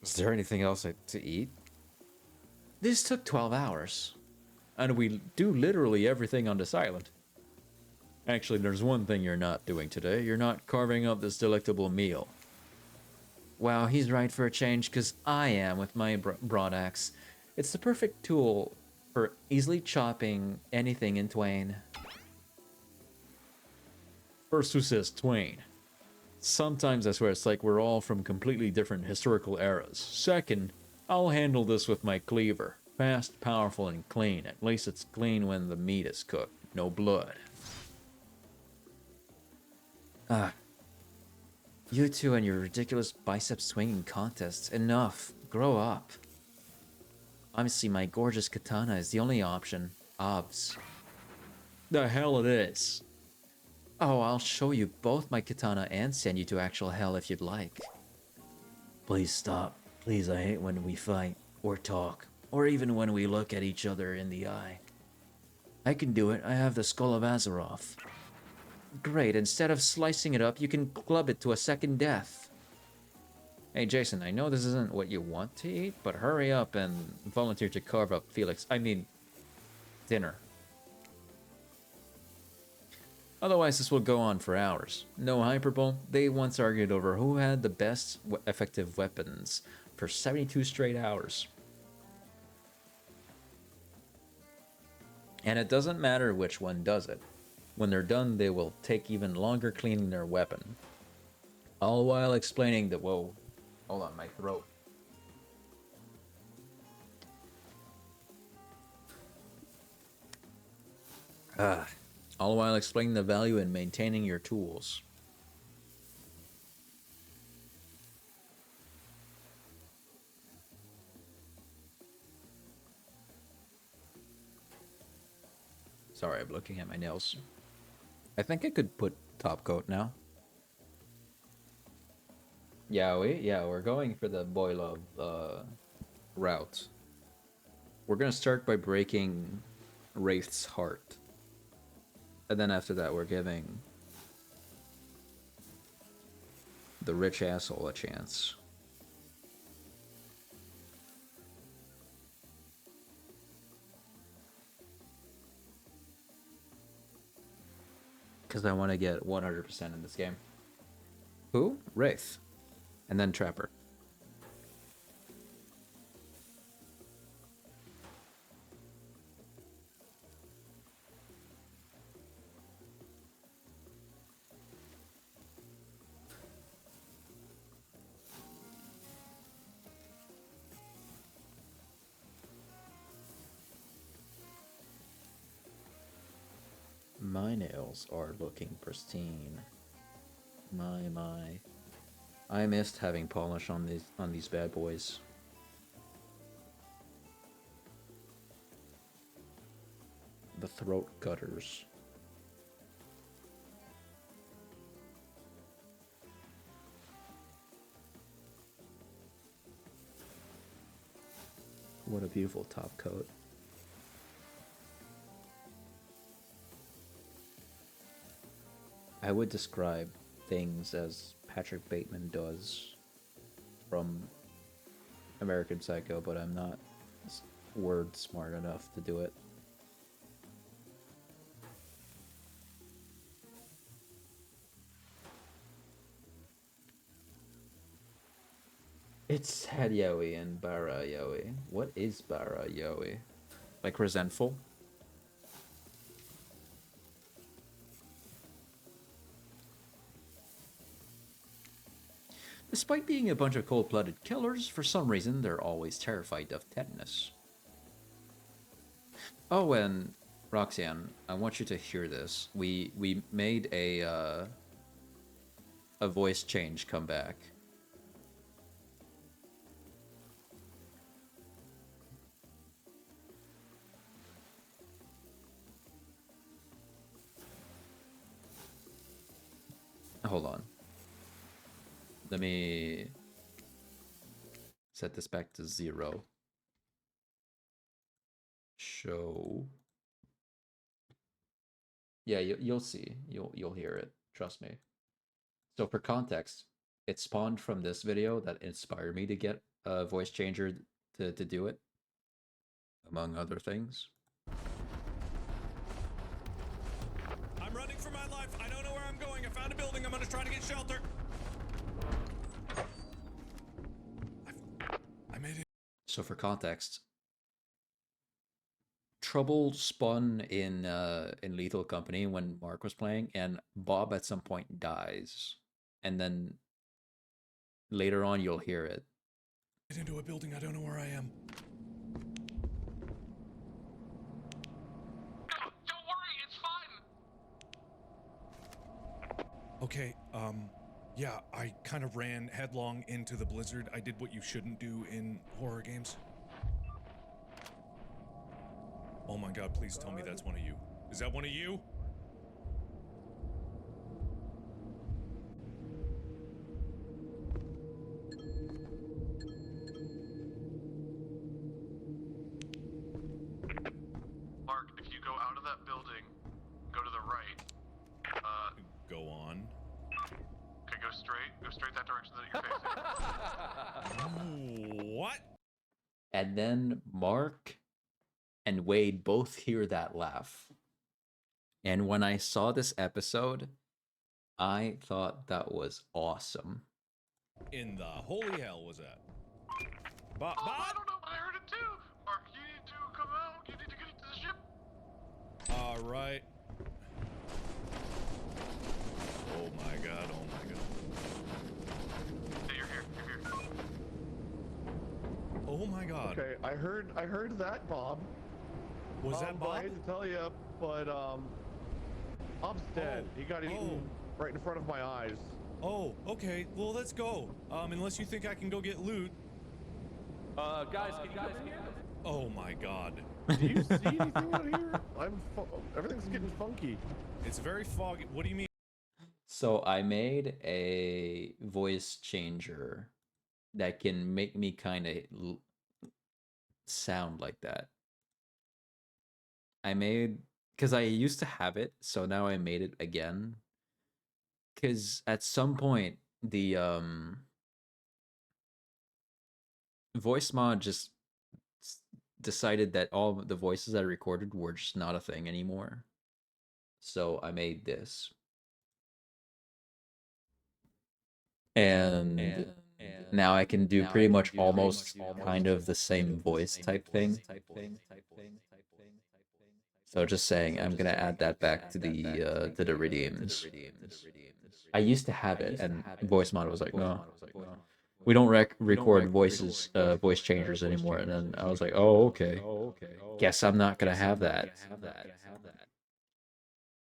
Is there anything else to eat? This took 12 hours. And we do literally everything on this island. Actually, there's one thing you're not doing today. You're not carving up this delectable meal. Wow, he's right for a change, because I am with my broad axe. It's the perfect tool for easily chopping anything in twain. First, who says twain? Sometimes I swear it's like we're all from completely different historical eras. Second, I'll handle this with my cleaver. Fast, powerful, and clean. At least it's clean when the meat is cooked. No blood. You two and your ridiculous bicep swinging contests. Enough. Grow up. Obviously, my gorgeous katana is the only option. Obs. The hell it is. Oh, I'll show you both my katana and send you to actual hell if you'd like. Please stop. Please, I hate when we fight, or talk, or even when we look at each other in the eye. I can do it. I have the Skull of Azeroth. Great. Instead of slicing it up, you can club it to a second death. Hey, Jason, I know this isn't what you want to eat, but hurry up and volunteer to carve up Felix. I mean, dinner. Otherwise, this will go on for hours. No hyperbole, they once argued over who had the best effective weapons for 72 straight hours. And it doesn't matter which one does it. When they're done, they will take even longer cleaning their weapon. All while explaining that, whoa, hold on, my throat. All while explaining the value in maintaining your tools. Sorry, I'm looking at my nails. I think I could put top coat now. Yeah, we're going for the boil of route. We're gonna start by breaking Wraith's heart. And then after that, we're giving the rich asshole a chance. Because I want to get 100% in this game. Who? Wraith. And then Trapper. My nails are looking pristine. My. I missed having polish on these bad boys. The throat gutters. What a beautiful top coat. I would describe things as Patrick Bateman does from American Psycho, but I'm not word smart enough to do it. It's Sad Yowie and Bara Yowie. What is Bara Yowie? Like resentful? Despite being a bunch of cold-blooded killers, for some reason they're always terrified of tetanus. Oh, and Roxanne, I want you to hear this. We made a voice change come back. Hold on. Let me set this back to 0. Show. Yeah, you'll see. You'll hear it. Trust me. So for context, it spawned from this video that inspired me to get a voice changer to do it, among other things. I'm running for my life. I don't know where I'm going. I found a building. I'm gonna try to get shelter. I made it. So for context, trouble spun in Lethal Company when Mark was playing, and Bob at some point dies, and then later on you'll hear it. Get into a building. I don't know where I am. Don't worry, it's fine. Okay, yeah, I kind of ran headlong into the blizzard. I did what you shouldn't do in horror games. Oh my god, please tell me that's one of you. Is that one of you? Mark, if you go out of that building, go to the right. Go on. Okay, go straight that direction that you're facing. What? And then Mark and Wade both hear that laugh. And when I saw this episode, I thought that was awesome. In the holy hell was that? Bob, Oh, I Bob? don't know, I heard it too. Mark, you need to come out. You need to get into the ship. All right. Oh my god, oh my god. Hey, you're here. Oh my god. Okay, I heard that, Bob. Was that I Bob? hate to tell you, but Bob's dead. He got eaten right in front of my eyes. Oh, okay. Well, let's go. Unless you think I can go get loot. Guys, can you come in here? Oh my god. Do you see anything out here? Everything's getting funky. It's very foggy. What do you mean? So I made a voice changer that can make me kind of sound like that. I made, because I used to have it, so now I made it again. Because at some point, the voice mod just decided that all the voices I recorded were just not a thing anymore. So I made this. And now I can do pretty much almost kind of the same voice type thing. So just saying, I'm gonna add that back to the redeems. I used to have it, and voice mod was like, no, we don't record voice changers anymore. And then I was like, oh, okay. Guess I'm not gonna have that.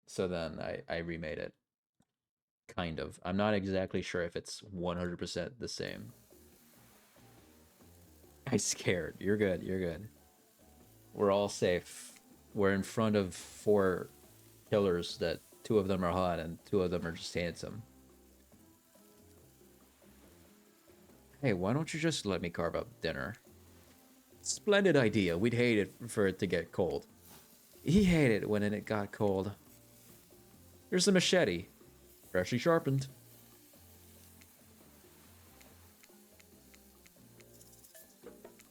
So then I remade it. Kind of. I'm not exactly sure if it's 100% the same. I'm scared. You're good. You're good. We're all safe. We're in front of 4 killers that 2 of them are hot and 2 of them are just handsome. Hey, why don't you just let me carve up dinner? Splendid idea. We'd hate it for it to get cold. He hated it when it got cold. Here's the machete. Freshly sharpened.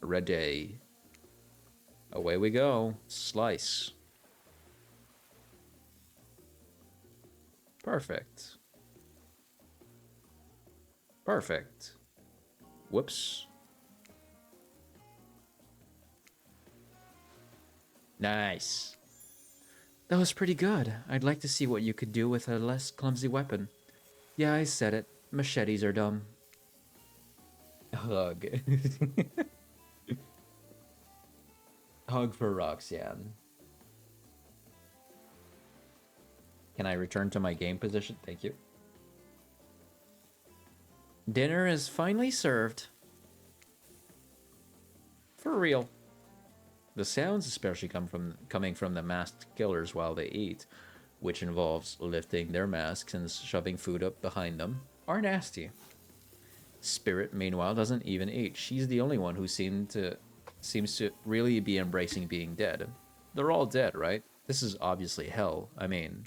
Ready. Away we go. Slice. Perfect. Perfect. Whoops. Nice. That was pretty good. I'd like to see what you could do with a less clumsy weapon. Yeah, I said it. Machetes are dumb. Hug. Hug for Roxanne. Can I return to my game position? Thank you. Dinner is finally served. For real. The sounds especially coming from the masked killers while they eat, which involves lifting their masks and shoving food up behind them, are nasty. Spirit, meanwhile, doesn't even eat. She's the only one who seems to really be embracing being dead. They're all dead, right? This is obviously hell. I mean...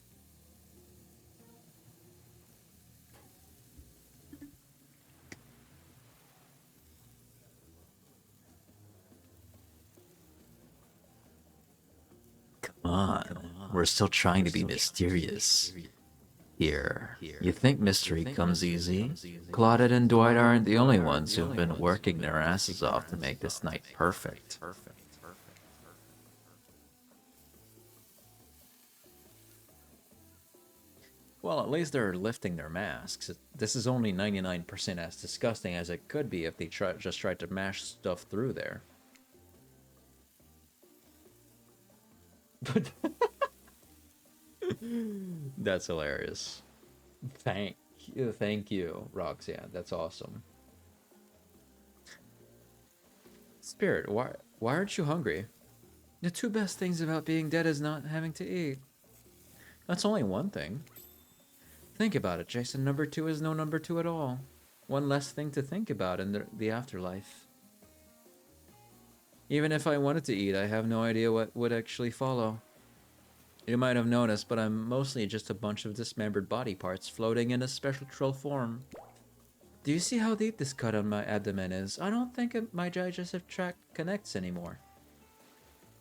Come on, we're still trying to be mysterious. Here, you think mystery comes easy? Claudette and Dwight aren't the only ones who've been working their asses off to make this night perfect. Well, at least they're lifting their masks. This is only 99% as disgusting as it could be if they just tried to mash stuff through there. That's hilarious. Thank you, Roxanne. That's awesome. Spirit, why aren't you hungry? The two best things about being dead is not having to eat. That's only one thing. Think about it, Jason. Number 2 is no number 2 at all. One less thing to think about in the afterlife. Even if I wanted to eat, I have no idea what would actually follow. You might have noticed, but I'm mostly just a bunch of dismembered body parts floating in a spectral form. Do you see how deep this cut on my abdomen is? I don't think my digestive tract connects anymore.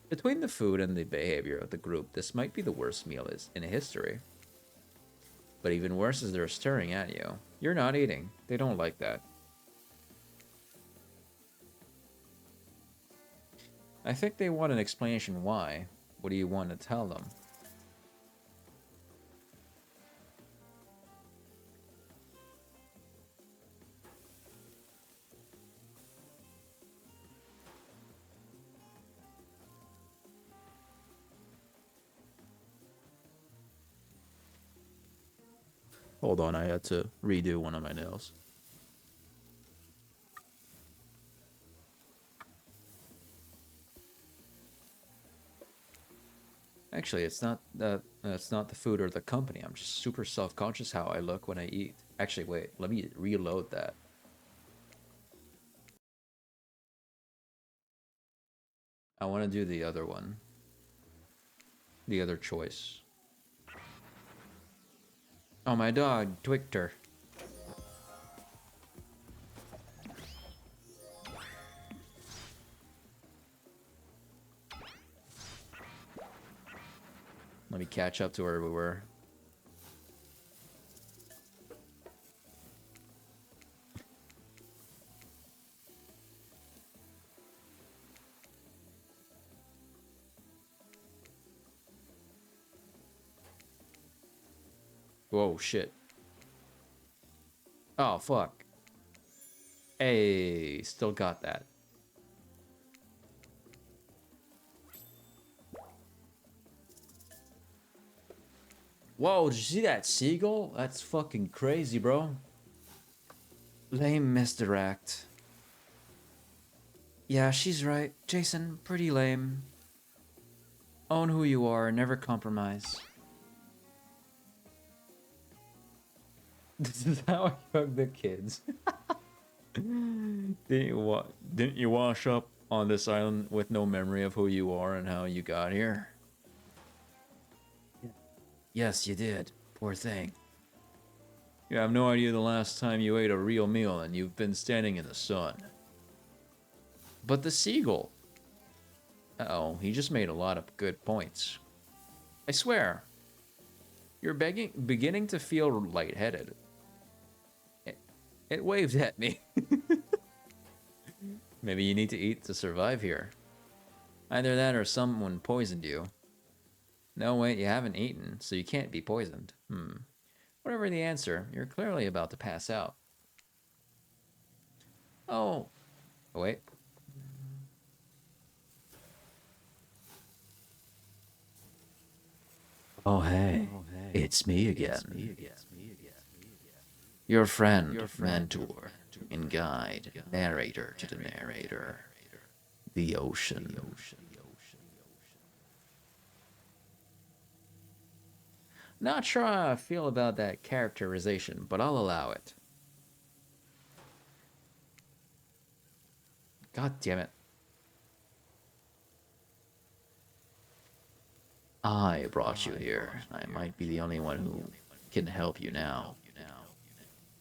Between the food and the behavior of the group, this might be the worst meal in history. But even worse is they're staring at you. You're not eating. They don't like that. I think they want an explanation why. What do you want to tell them? Hold on, I had to redo one of my nails. Actually, it's not the food or the company. I'm just super self-conscious how I look when I eat. Actually, wait, let me reload that. I want to do the other one. The other choice. Oh, my dog twicked her. Let me catch up to where we were. Whoa, shit. Oh, fuck. Hey, still got that. Whoa, did you see that seagull? That's fucking crazy, bro. Lame misdirect. Yeah, she's right. Jason, pretty lame. Own who you are, never compromise. This is how I hug the kids. Didn't you wash up on this island with no memory of who you are and how you got here? Yes, you did. Poor thing. You have no idea the last time you ate a real meal and you've been standing in the sun. But the seagull. Uh-oh, he just made a lot of good points. I swear, you're beginning to feel lightheaded. It waved at me. Maybe you need to eat to survive here. Either that or someone poisoned you. No, wait, you haven't eaten, so you can't be poisoned. Whatever the answer, you're clearly about to pass out. Oh, wait. Oh, hey. It's me again. Your friend, mentor, and guide, narrator to the narrator. The ocean. Not sure how I feel about that characterization, but I'll allow it. God damn it. I brought you here. I might be the only one who can help you now.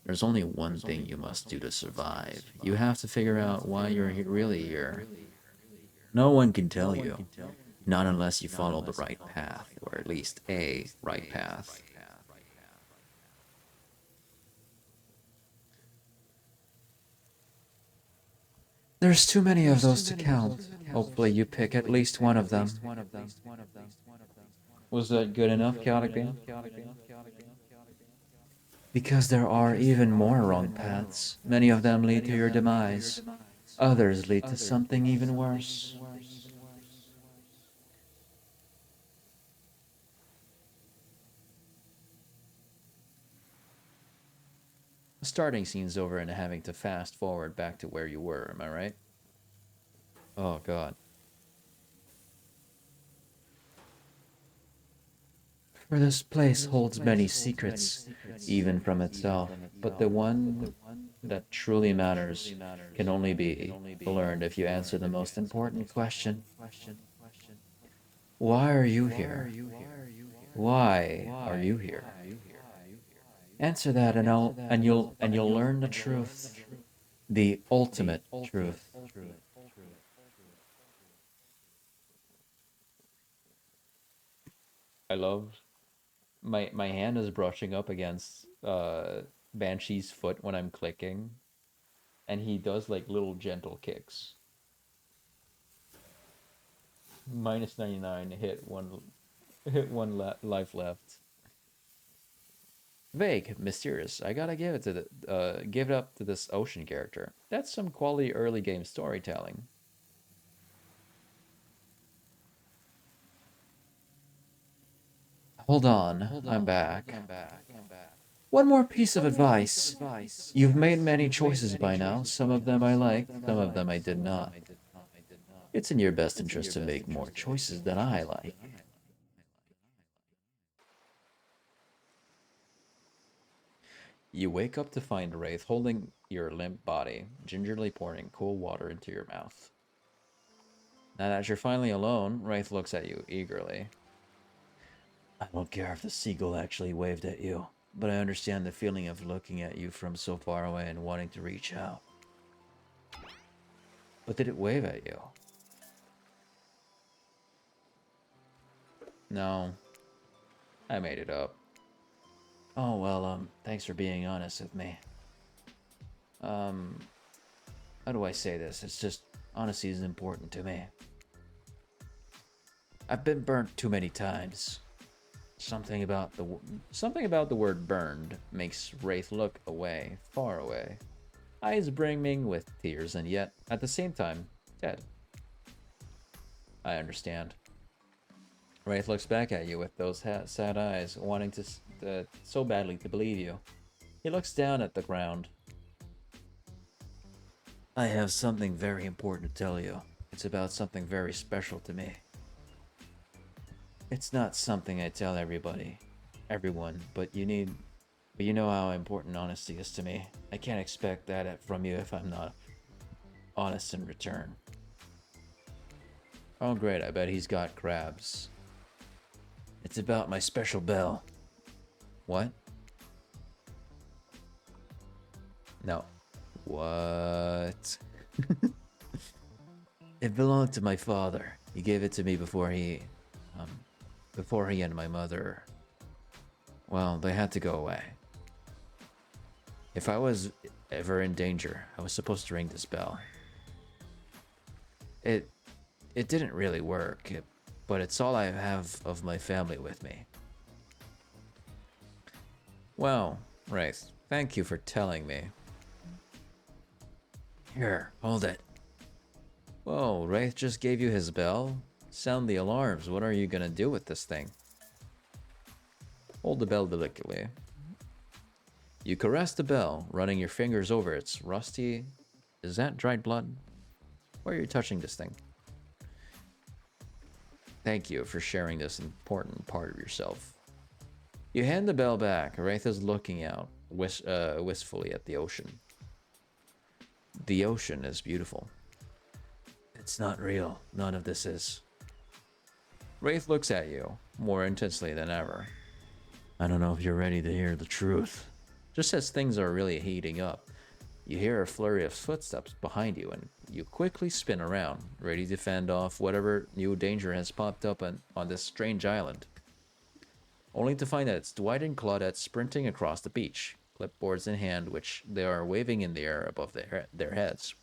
There's only one thing you must do to survive. You have to figure out why you're really here. No one can tell you. Not unless you follow the right path, or at least a right path. There's too many of those to count. Hopefully you pick at least one of them. Was that good enough, Chaotic Beam? Because there are even more wrong paths. Many of them lead to your demise. Others lead to something even worse. The starting scene's over and having to fast forward back to where you were, am I right? Oh, God. For this place holds many secrets, even from itself, but the one that truly matters can only be learned if you answer the most important question. Why are you here? Why are you here? Answer that and you'll learn the truth. The ultimate truth. I love... My hand is brushing up against Banshee's foot when I'm clicking. And he does like little gentle kicks. Minus 99, hit one life left. Vague, mysterious. I gotta give it up to this ocean character. That's some quality early game storytelling. Hold on, I'm back. One more piece of advice. You've made many choices by now. Some of them I liked, some of them I did not. It's in your best interest to make more choices than I like. You wake up to find Wraith holding your limp body, gingerly pouring cool water into your mouth. Now that you're finally alone, Wraith looks at you eagerly. I don't care if the seagull actually waved at you, but I understand the feeling of looking at you from so far away and wanting to reach out. But did it wave at you? No. I made it up. Oh, well, thanks for being honest with me. How do I say this? It's just, honesty is important to me. I've been burnt too many times. Something about the word burned makes Wraith look away, far away. Eyes brimming with tears and yet, at the same time, dead. I understand. Wraith looks back at you with those sad eyes, wanting to so badly to believe you. He looks down at the ground. I have something very important to tell you. It's about something very special to me. It's not something I tell everyone, but you know how important honesty is to me. I can't expect that from you if I'm not honest in return. Oh, great. I bet he's got crabs. It's about my special bell. What? No. What? It belonged to my father. He gave it to me before he and my mother, well, they had to go away. If I was ever in danger, I was supposed to ring this bell. It didn't really work, but it's all I have of my family with me. Well, Wraith, thank you for telling me. Here, hold it. Whoa, Wraith just gave you his bell? Sound the alarms. What are you gonna do with this thing? Hold the bell delicately. You caress the bell, running your fingers over its rusty... Is that dried blood? Why are you touching this thing? Thank you for sharing this important part of yourself. You hand the bell back. Wraith is looking out wistfully at the ocean. The ocean is beautiful. It's not real. None of this is. Wraith looks at you, more intensely than ever. I don't know if you're ready to hear the truth. Just as things are really heating up, you hear a flurry of footsteps behind you, and you quickly spin around, ready to fend off whatever new danger has popped up on this strange island. Only to find that it's Dwight and Claudette sprinting across the beach, clipboards in hand, which they are waving in the air above their heads.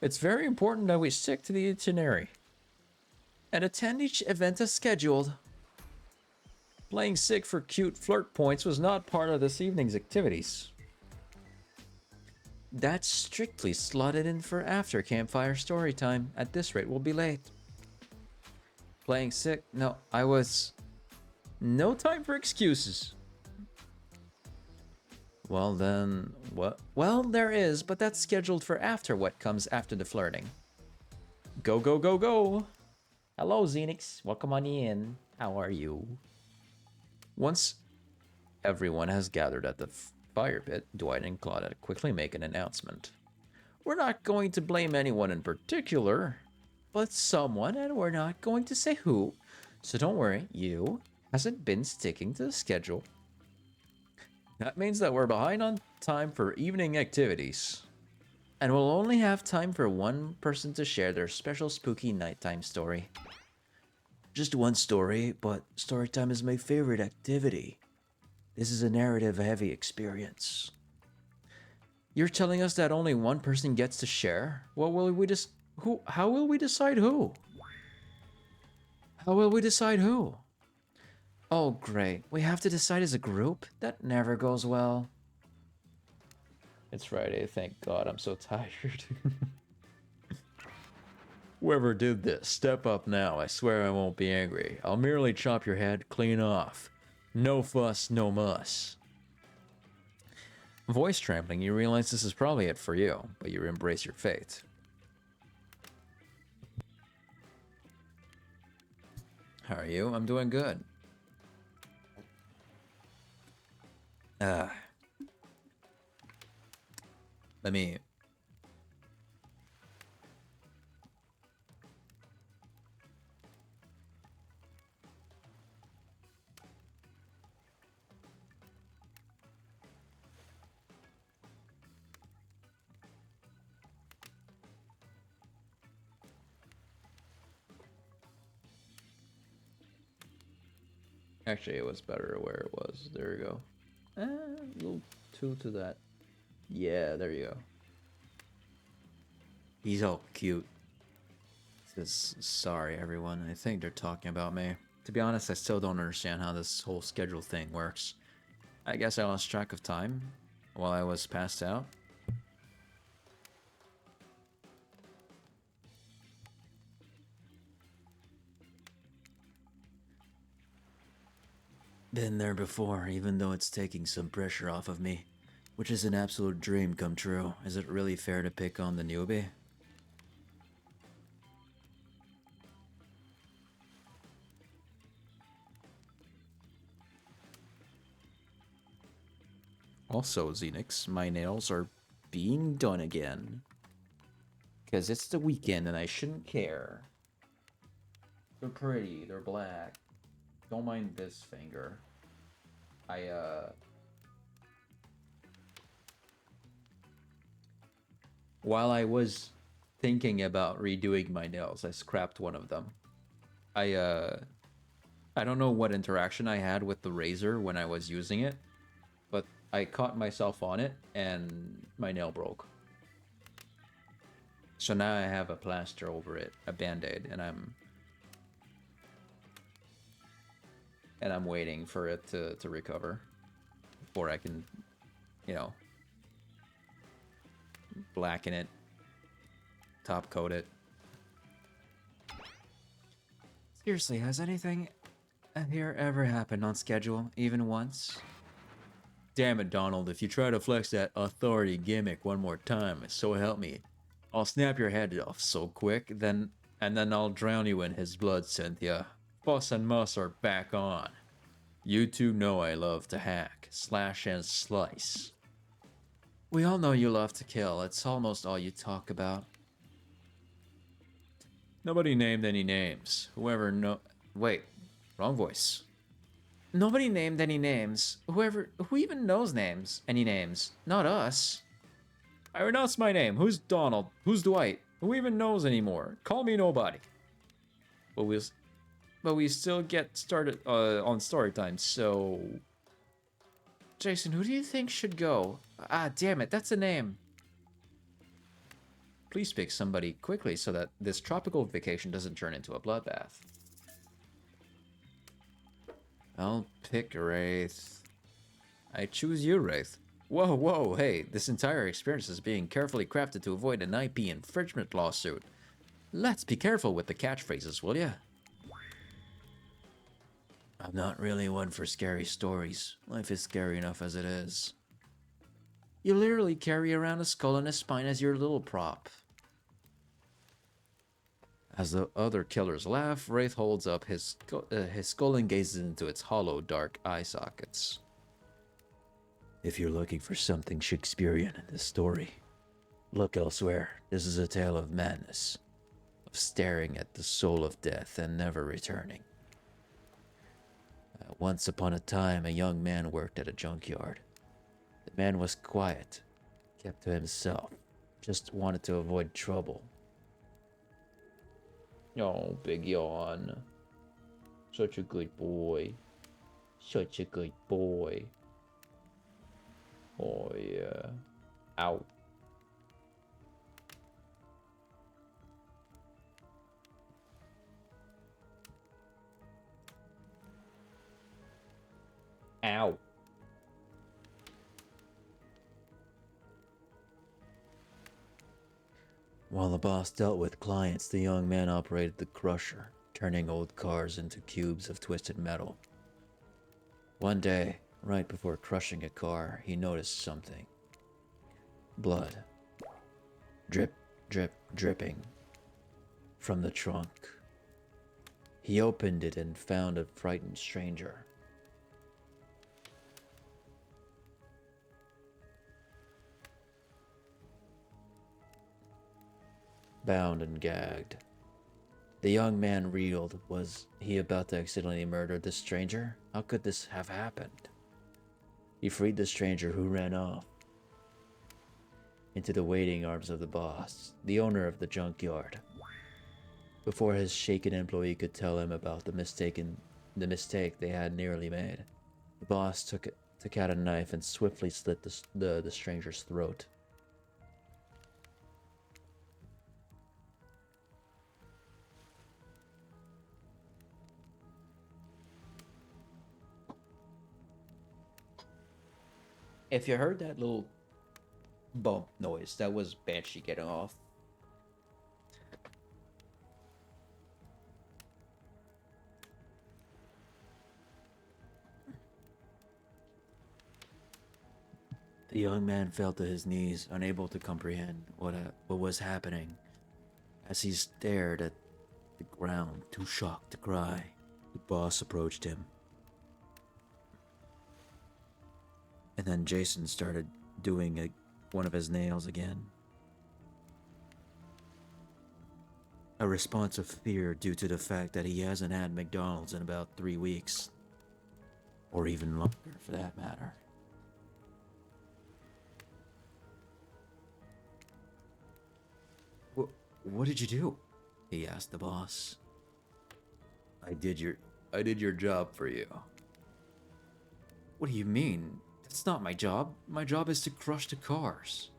It's very important that we stick to the itinerary and attend each event as scheduled. Playing sick for cute flirt points was not part of this evening's activities. That's strictly slotted in for after campfire story time. At this rate, we'll be late. Playing sick? No, I was... No time for excuses. Well then, what? Well, there is, but that's scheduled for after what comes after the flirting. Go, go, go, go! Hello, Xenix. Welcome on in. How are you? Once everyone has gathered at the fire pit, Dwight and Claudette quickly make an announcement. We're not going to blame anyone in particular, but someone, and we're not going to say who. So don't worry, you hasn't been sticking to the schedule. That means that we're behind on time for evening activities. And we'll only have time for one person to share their special spooky nighttime story. Just one story, but story time is my favorite activity. This is a narrative-heavy experience. You're telling us that only one person gets to share? What will we how will we decide who? How will we decide who? Oh, great. We have to decide as a group? That never goes well. It's Friday, thank God. I'm so tired. Whoever did this, step up now. I swear I won't be angry. I'll merely chop your head clean off. No fuss, no muss. Voice trembling, you realize this is probably it for you, but you embrace your fate. How are you? I'm doing good. Let me... Actually, it was better where it was. There we go. A little two to that. Yeah, there you go. He's all cute. Says, sorry, everyone. I think they're talking about me. To be honest, I still don't understand how this whole schedule thing works. I guess I lost track of time while I was passed out. Been there before, even though it's taking some pressure off of me. Which is an absolute dream come true. Is it really fair to pick on the newbie? Also, Xenix, my nails are being done again. Because it's the weekend and I shouldn't care. They're pretty, they're black. Don't mind this finger. While I was thinking about redoing my nails, I scrapped one of them. I don't know what interaction I had with the razor when I was using it, but I caught myself on it and my nail broke. So now I have a plaster over it, a band-aid, and I'm waiting for it to recover before I can, you know, blacken it, top coat it. Seriously, has anything here ever happened on schedule, even once? Damn it, Donald, if you try to flex that authority gimmick one more time, so help me, I'll snap your head off so quick, and then I'll drown you in his blood, Cynthia. Fuss and Muss are back on. You two know I love to hack, slash and slice. We all know you love to kill, it's almost all you talk about. Nobody named any names. Wait, wrong voice. Nobody named any names. Who even knows names? Any names? Not us. I renounce my name. Who's Donald? Who's Dwight? Who even knows anymore? Call me nobody. But we still get started on story time, so... Jason, who do you think should go? Ah, damn it, that's a name. Please pick somebody quickly so that this tropical vacation doesn't turn into a bloodbath. I'll pick Wraith. I choose you, Wraith. Whoa, hey, this entire experience is being carefully crafted to avoid an IP infringement lawsuit. Let's be careful with the catchphrases, will ya? I'm not really one for scary stories. Life is scary enough as it is. You literally carry around a skull and a spine as your little prop. As the other killers laugh, Wraith holds up his skull and gazes into its hollow, dark eye sockets. If you're looking for something Shakespearean in this story, look elsewhere. This is a tale of madness, of staring at the soul of death and never returning. Once upon a time, a young man worked at a junkyard. The man was quiet, kept to himself, just wanted to avoid trouble. Oh, big yawn. Such a good boy. Such a good boy. Oh, yeah. Ow. Ow. While the boss dealt with clients, the young man operated the crusher, turning old cars into cubes of twisted metal. One day, right before crushing a car, he noticed something. Blood. Drip, drip, dripping from the trunk. He opened it and found a frightened stranger. Bound and gagged. The young man reeled. Was he about to accidentally murder the stranger? How could this have happened? He freed the stranger, who ran off into the waiting arms of the boss, the owner of the junkyard. Before his shaken employee could tell him about the mistake they had nearly made, the boss took out a knife and swiftly slit the stranger's throat. If you heard that little bump noise, that was Banshee getting off. The young man fell to his knees, unable to comprehend what was happening. As he stared at the ground, too shocked to cry, the boss approached him. And then Jason started doing one of his nails again. A response of fear due to the fact that he hasn't had McDonald's in about 3 weeks. Or even longer, for that matter. What did you do? He asked the boss. I did your job for you. What do you mean? That's not my job. My job is to crush the cars.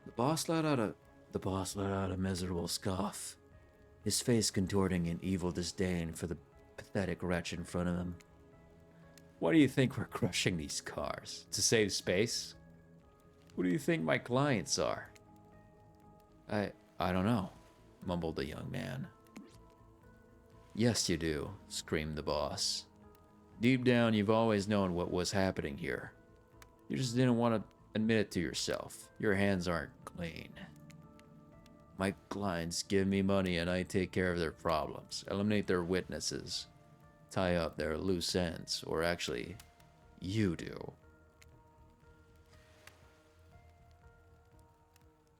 The boss let out a miserable scoff, his face contorting in evil disdain for the pathetic wretch in front of him. Why do you think we're crushing these cars? To save space? Who do you think my clients are? I don't know, mumbled the young man. Yes, you do, screamed the boss. Deep down, you've always known what was happening here. You just didn't want to admit it to yourself. Your hands aren't clean. My clients give me money and I take care of their problems, eliminate their witnesses, tie up their loose ends, or actually, you do.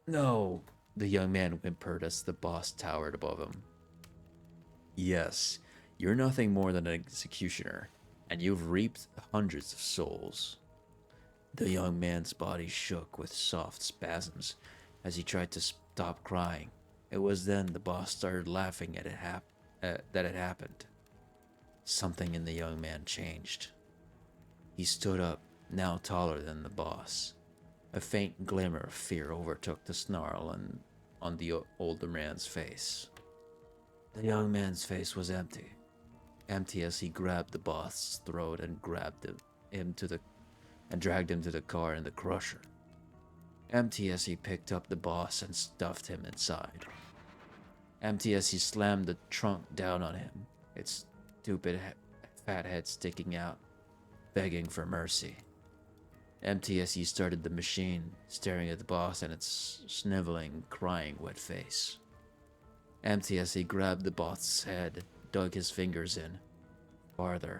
No, the young man whimpered as the boss towered above him. Yes, you're nothing more than an executioner, and you've reaped hundreds of souls. The young man's body shook with soft spasms as he tried to stop crying. It was then the boss started laughing at that it happened. Something in the young man changed. He stood up, now taller than the boss. A faint glimmer of fear overtook the snarl on the older man's face. The young man's face was empty. Empty as he grabbed the boss's throat and dragged him to the car in the crusher. Empty as he picked up the boss and stuffed him inside. Empty as he slammed the trunk down on him, its stupid fat head sticking out, begging for mercy. Empty as he started the machine, staring at the boss and its sniveling, crying wet face. Empty as he grabbed the boss's head, dug his fingers in, farther,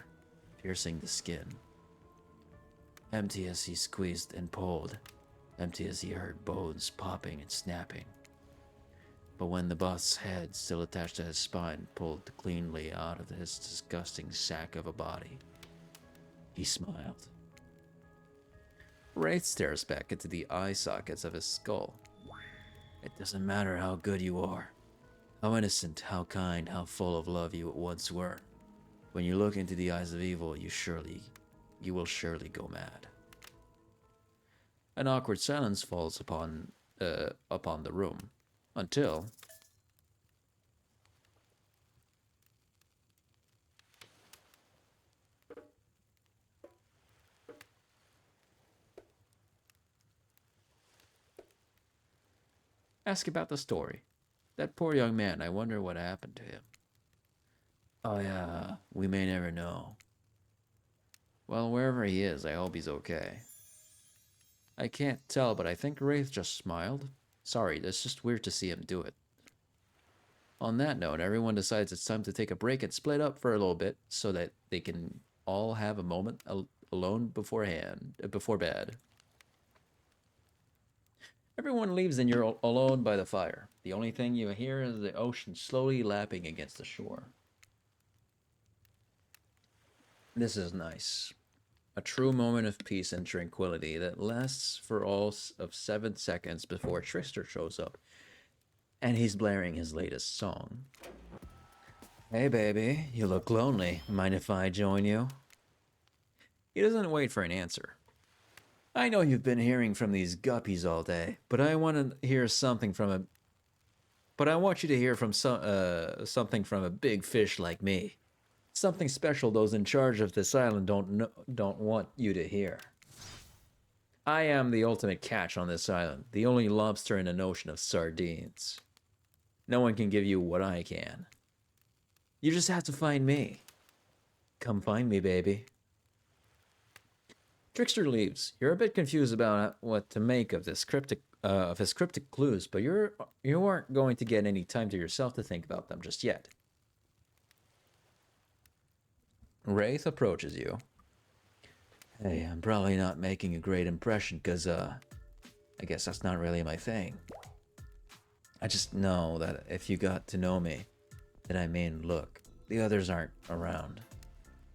piercing the skin. Empty as he squeezed and pulled, empty as he heard bones popping and snapping. But when the boss's head, still attached to his spine, pulled cleanly out of his disgusting sack of a body, he smiled. Wraith stares back into the eye sockets of his skull. It doesn't matter how good you are, how innocent, how kind, how full of love you once were. When you look into the eyes of evil, you will surely go mad. An awkward silence falls upon the room, until ask about the story. That poor young man, I wonder what happened to him. Oh yeah, we may never know. Well, wherever he is, I hope he's okay. I can't tell, but I think Wraith just smiled. Sorry, it's just weird to see him do it. On that note, everyone decides it's time to take a break and split up for a little bit so that they can all have a moment alone before bed. Everyone leaves and you're alone by the fire. The only thing you hear is the ocean slowly lapping against the shore. This is nice. A true moment of peace and tranquility that lasts for all of 7 seconds before Trickster shows up, and he's blaring his latest song. Hey baby, you look lonely. Mind if I join you? He doesn't wait for an answer. I know you've been hearing from these guppies all day, but I want to hear something from a... But I want you to hear from something from a big fish like me. Something special those in charge of this island don't want you to hear. I am the ultimate catch on this island, the only lobster in an ocean of sardines. No one can give you what I can. You just have to find me. Come find me, baby. Trickster leaves. You're a bit confused about what to make of his cryptic clues, but you aren't going to get any time to yourself to think about them just yet. Wraith approaches you. Hey, I'm probably not making a great impression because, I guess that's not really my thing. I just know that if you got to know me, that I mean, look, the others aren't around.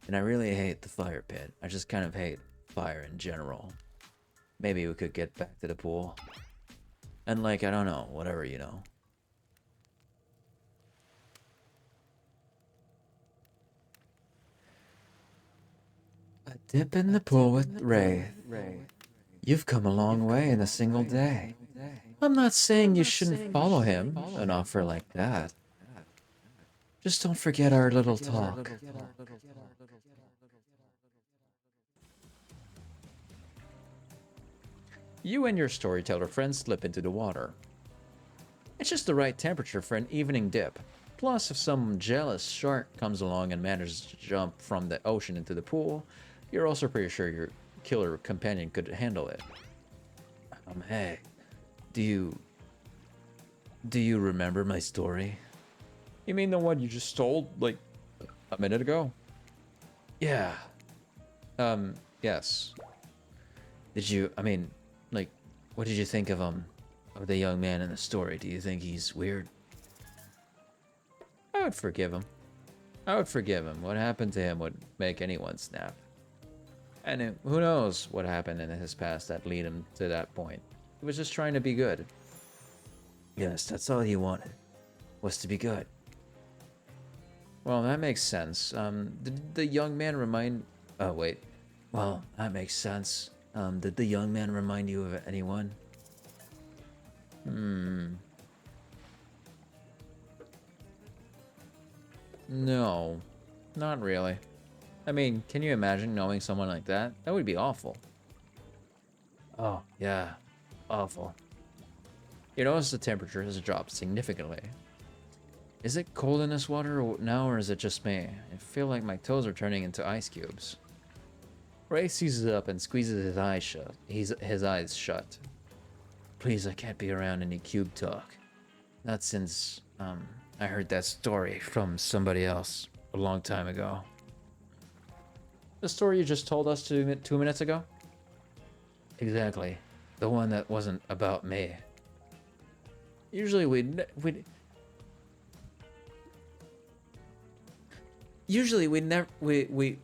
And I really hate the fire pit. I just kind of hate fire in general. Maybe we could get back to the pool. And like, I don't know, whatever, you know. A dip in the pool with Ray. You've come a long way in a single day. I'm not saying you shouldn't follow him, an offer like that. Just don't forget our little talk. You and your storyteller friend slip into the water. It's just the right temperature for an evening dip. Plus, if some jealous shark comes along and manages to jump from the ocean into the pool, you're also pretty sure your killer companion could handle it. Hey, do you remember my story? You mean the one you just told, like, a minute ago? Yeah. Yes. Did you, I mean, like, what did you think of the young man in the story? Do you think he's weird? I would forgive him. I would forgive him. What happened to him would make anyone snap. And who knows what happened in his past that lead him to that point. He was just trying to be good. Yes, that's all he wanted, was to be good. Well, that makes sense. Did the young man remind... Oh, wait. Well, that makes sense. Did the young man remind you of anyone? No, not really. I mean, can you imagine knowing someone like that? That would be awful. Oh, yeah. Awful. You notice the temperature has dropped significantly. Is it cold in this water now, or is it just me? I feel like my toes are turning into ice cubes. Ray seizes up and squeezes his eyes shut. His eyes shut. Please, I can't be around any cube talk. Not since, I heard that story from somebody else a long time ago. The story you just told us 2 minutes ago? Exactly. The one that wasn't about me. Usually we'd never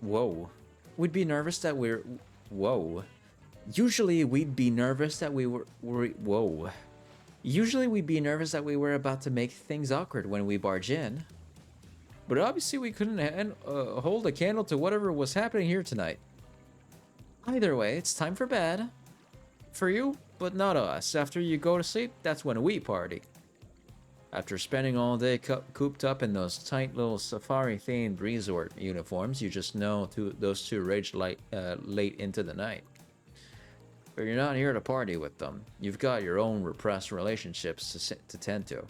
whoa. We'd be nervous that we're whoa. Usually we'd be nervous that we were whoa. Usually we'd be nervous that we were about to make things awkward when we barge in. But obviously we couldn't hold a candle to whatever was happening here tonight. Either way, it's time for bed. For you, but not us. After you go to sleep, that's when we party. After spending all day cooped up in those tight little safari-themed resort uniforms, you just know those two rage late into the night. But you're not here to party with them. You've got your own repressed relationships to tend to.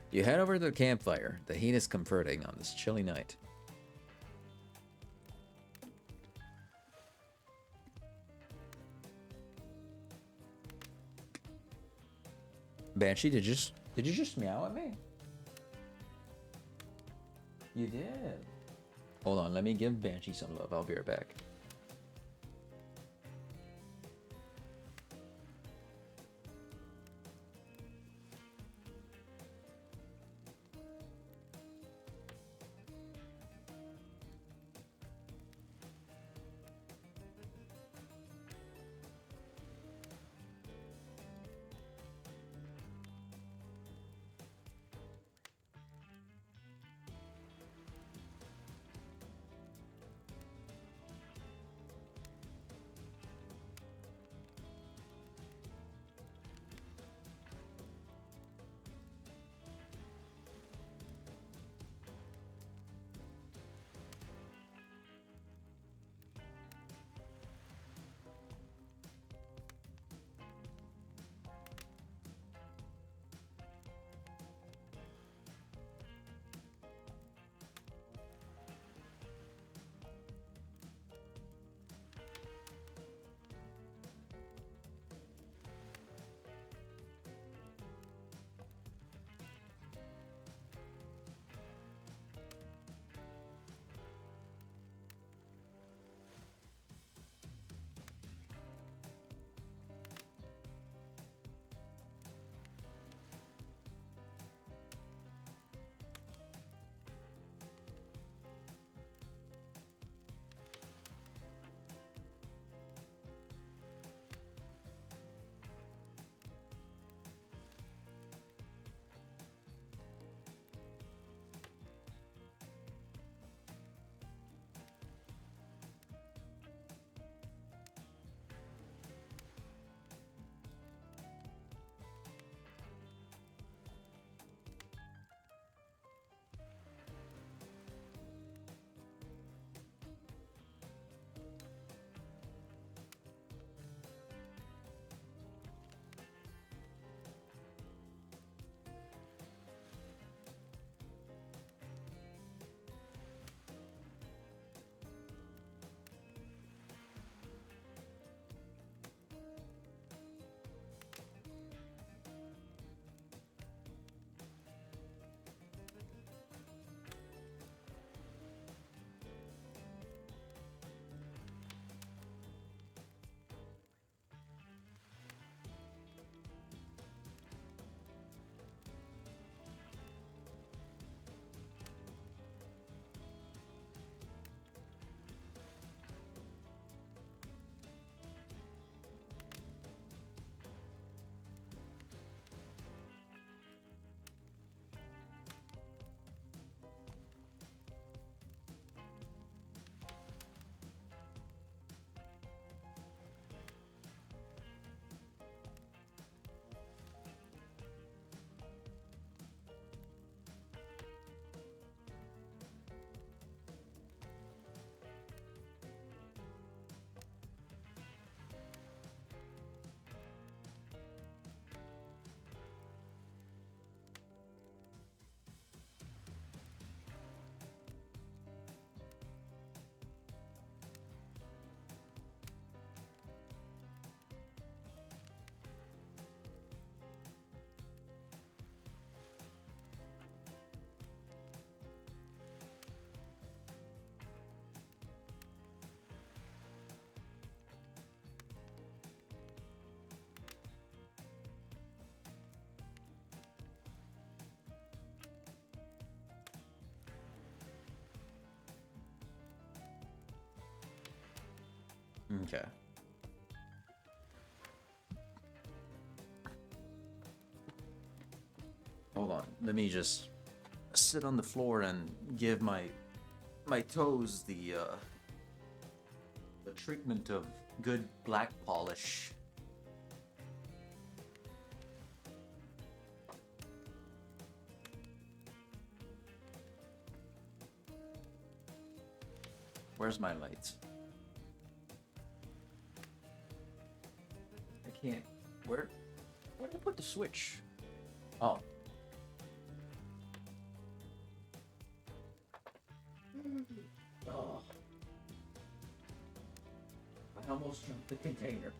You head over to the campfire. The heat is comforting on this chilly night. Banshee, did you just meow at me? You did. Hold on, let me give Banshee some love. I'll be right back. Okay. Hold on. Let me just sit on the floor and give my toes the treatment of good black polish. Where's my lights? I can't. Where did I put the switch? Oh. Oh. I almost jumped the container.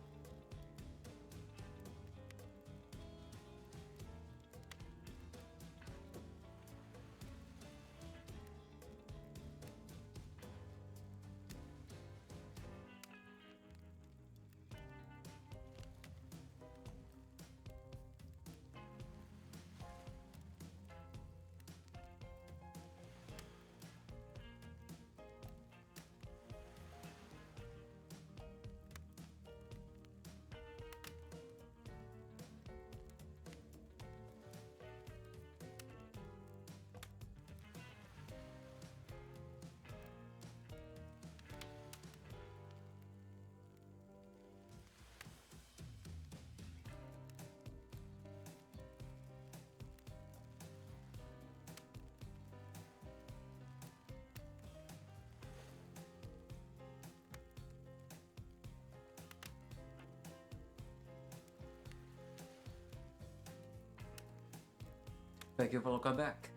Thank you for welcome back.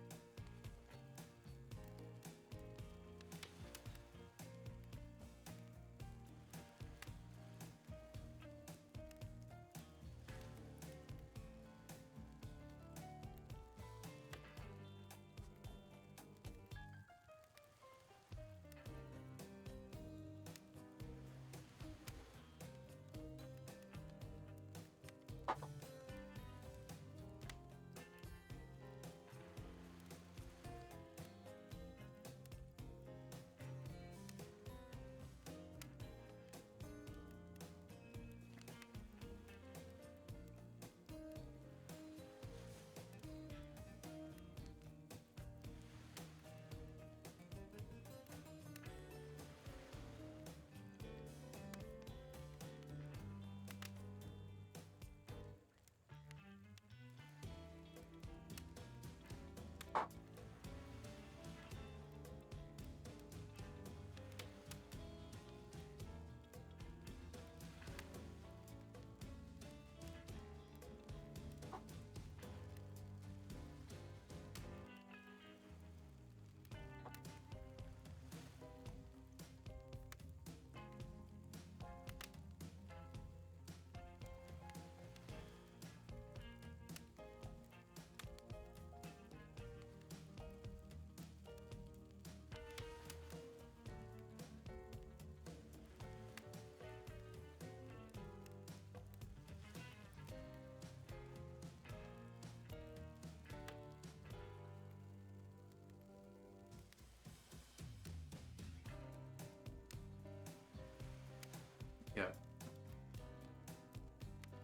Yeah.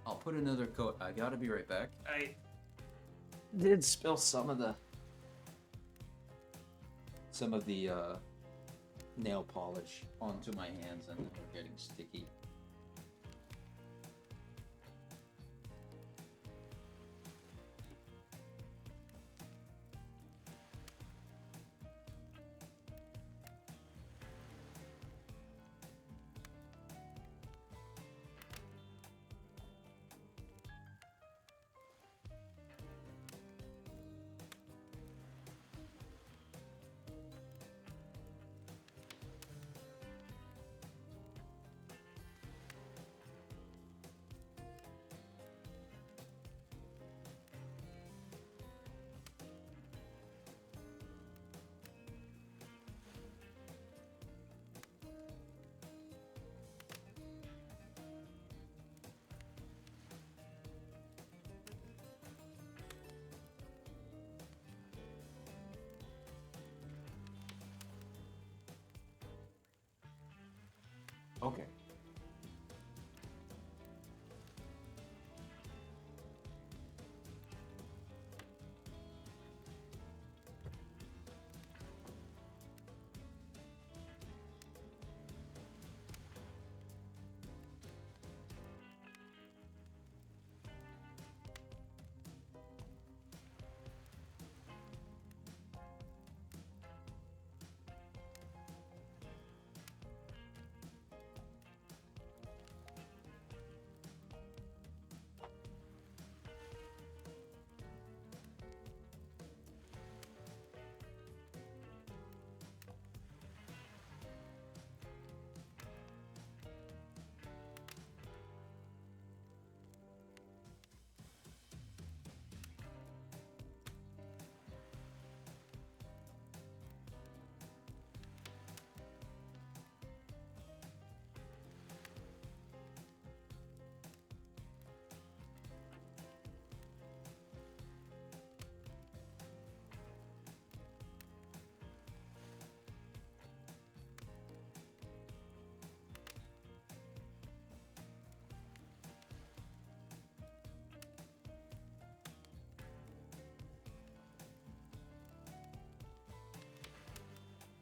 I'll put another coat. I gotta be right back. I did spill some of the nail polish onto my hands and they're getting sticky. Okay.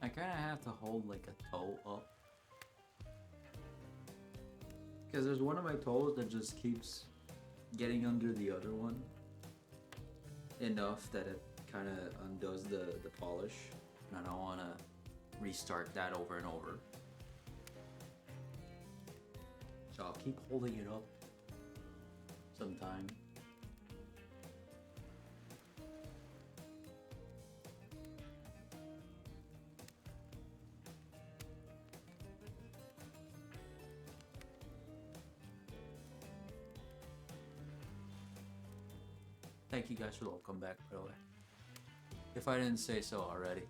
I kind of have to hold like a toe up. Because there's one of my toes that just keeps getting under the other one. Enough that it kind of undoes the polish. And I don't want to restart that over and over. So I'll keep holding it up sometime. Thank you guys for the welcome back, by the way. If I didn't say so already.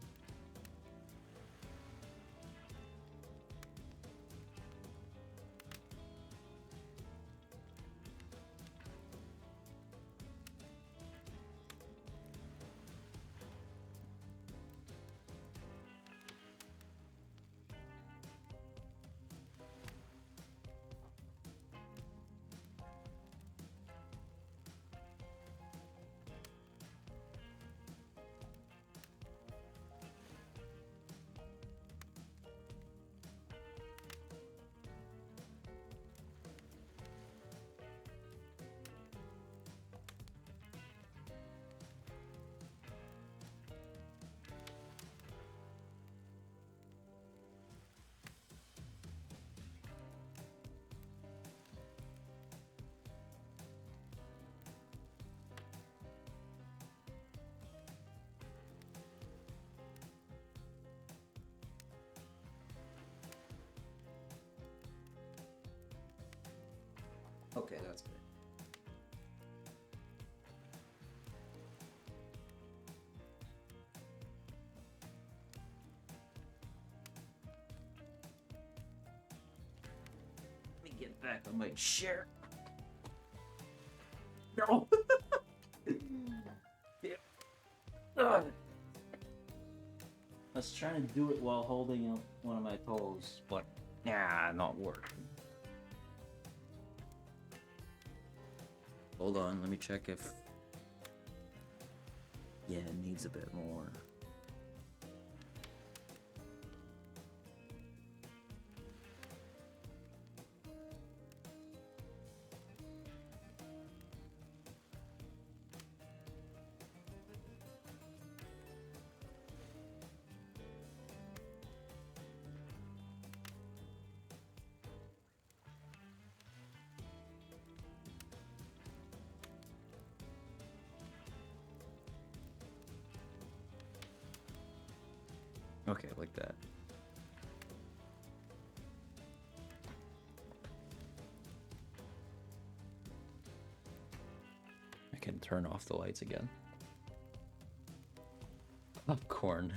Okay, that's good. Let me get back on my chair. No. Yeah. Ugh. I was trying to do it while holding up one of my toes, but not working. Hold on, let me check if... Yeah, it needs a bit more. Okay, like that. I can turn off the lights again. Popcorn.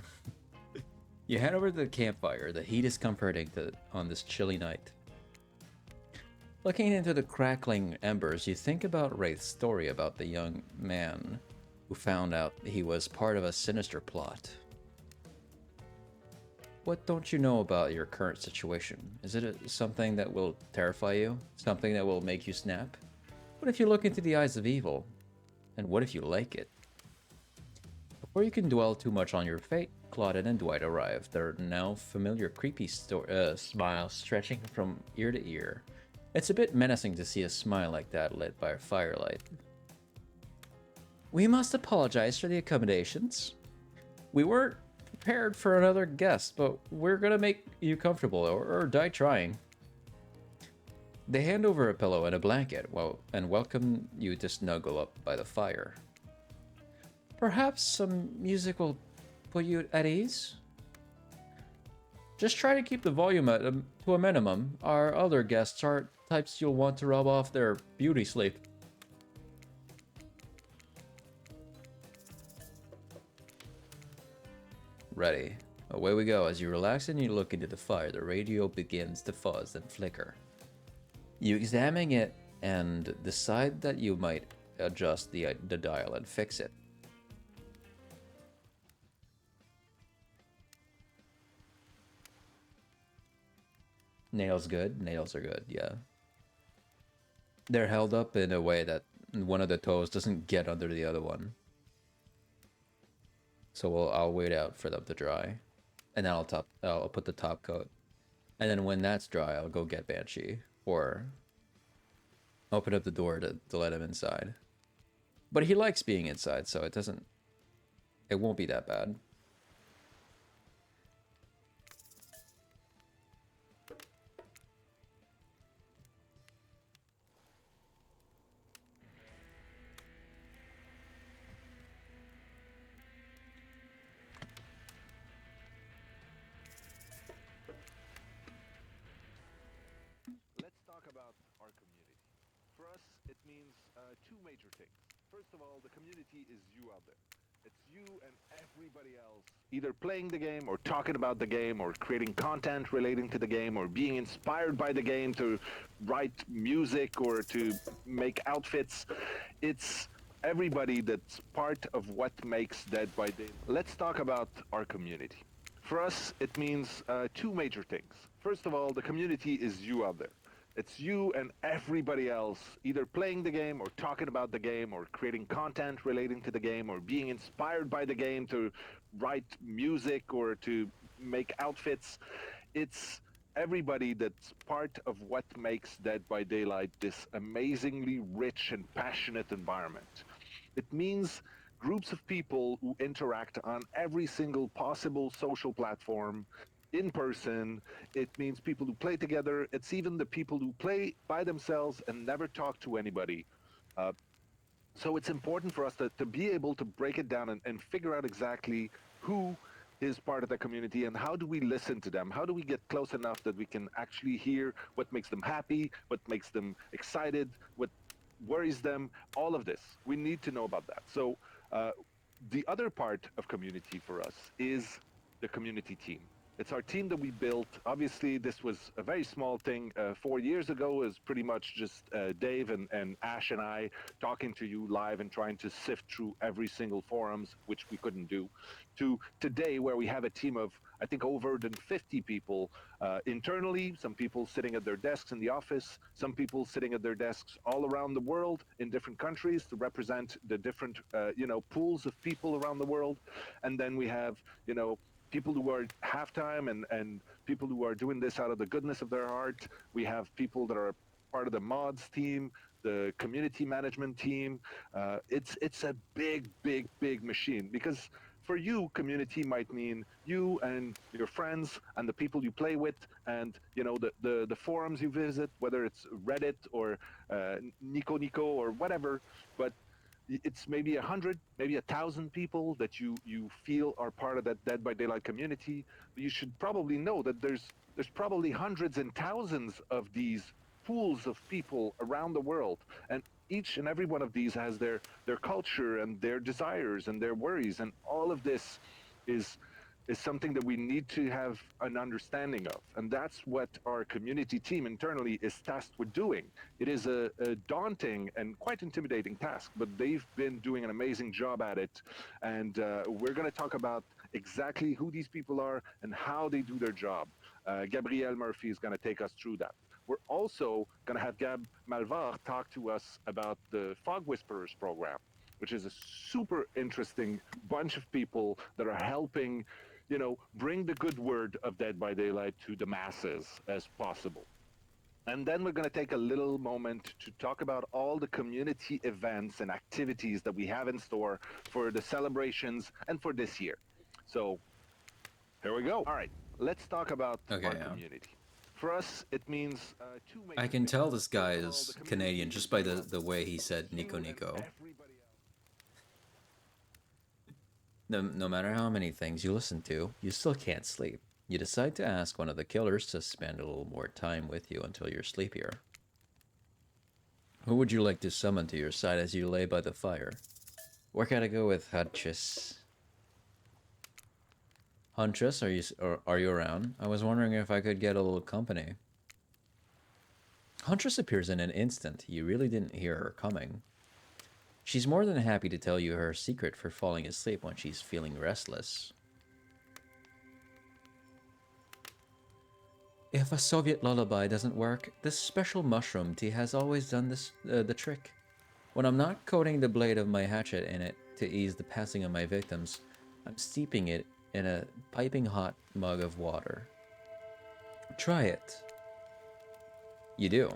You head over to the campfire. The heat is comforting on this chilly night. Looking into the crackling embers, you think about Wraith's story about the young man who found out he was part of a sinister plot. What don't you know about your current situation? Is it something that will terrify you? Something that will make you snap? What if you look into the eyes of evil? And what if you like it? Before you can dwell too much on your fate, Claudette and Dwight arrive. Their now familiar creepy smile stretching from ear to ear. It's a bit menacing to see a smile like that lit by firelight. We must apologize for the accommodations. We weren't prepared for another guest, but we're gonna make you comfortable or die trying. They hand over a pillow and a blanket and welcome you to snuggle up by the fire. Perhaps some music will put you at ease? Just try to keep the volume to a minimum. Our other guests are types you'll want to rub off their beauty sleep. Ready. Away we go. As you relax and you look into the fire, the radio begins to fuzz and flicker. You examine it and decide that you might adjust the dial and fix it. Nails good? Nails are good, yeah. They're held up in a way that one of the toes doesn't get under the other one. So I'll wait out for them to dry. and then I'll put the top coat, and then when that's dry, I'll go get Banshee or open up the door to let him inside. But he likes being inside, so it won't be that bad. Let's talk about our community. For us, it means two major things. First of all, the community is you out there. It's you and everybody else either playing the game or talking about the game or creating content relating to the game or being inspired by the game to write music or to make outfits. It's everybody that's part of what makes Dead by Daylight. Let's talk about our community. For us, it means two major things. First of all, the community is you out there. It's you and everybody else either playing the game or talking about the game or creating content relating to the game or being inspired by the game to write music or to make outfits. It's everybody that's part of what makes Dead by Daylight this amazingly rich and passionate environment. It means groups of people who interact on every single possible social platform in person. It means people who play together. It's even the people who play by themselves and never talk to anybody. So it's important for us to be able to break it down and figure out exactly who is part of the community and how do we listen to them? How do we get close enough that we can actually hear what makes them happy, what makes them excited, what worries them, all of this. We need to know about that. So the other part of community for us is the community team. It's our team that we built. Obviously, this was a very small thing. 4 years ago, it was pretty much just Dave and Ash and I talking to you live and trying to sift through every single forums, which we couldn't do, to today where we have a team of, I think, over than 50 people internally, some people sitting at their desks in the office, some people sitting at their desks all around the world in different countries to represent the different, pools of people around the world. And then we have, people who are halftime and people who are doing this out of the goodness of their heart. We have people that are part of the mods team, the community management team. It's a big, big, big machine because for you, community might mean you and your friends and the people you play with and, the forums you visit, whether it's Reddit or Nico Nico or whatever, but it's maybe 100, maybe 1,000 people that you feel are part of that Dead by Daylight community. But you should probably know that there's probably hundreds and thousands of these pools of people around the world, and each and every one of these has their culture and their desires and their worries, and all of this is something that we need to have an understanding of. And that's what our community team internally is tasked with doing. It is a daunting and quite intimidating task, but they've been doing an amazing job at it. And we're going to talk about exactly who these people are and how they do their job. Gabrielle Murphy is going to take us through that. We're also going to have Gab Malvar talk to us about the Fog Whisperers program, which is a super interesting bunch of people that are helping bring the good word of Dead by Daylight to the masses as possible. And then we're going to take a little moment to talk about all the community events and activities that we have in store for the celebrations and for this year. So here we go. All right, let's talk about our community. For us, it means two major I can things. tell this guy First of all, is the community Canadian is just by you. the way he said Nico You and Nico. everybody else. No matter how many things you listen to, you still can't sleep. You decide to ask one of the killers to spend a little more time with you until you're sleepier. Who would you like to summon to your side as you lay by the fire? We're gonna go with Huntress. Huntress, are you around? I was wondering if I could get a little company. Huntress appears in an instant. You really didn't hear her coming. She's more than happy to tell you her secret for falling asleep when she's feeling restless. If a Soviet lullaby doesn't work, this special mushroom tea has always done the trick. When I'm not coating the blade of my hatchet in it to ease the passing of my victims, I'm steeping it in a piping hot mug of water. Try it. You do.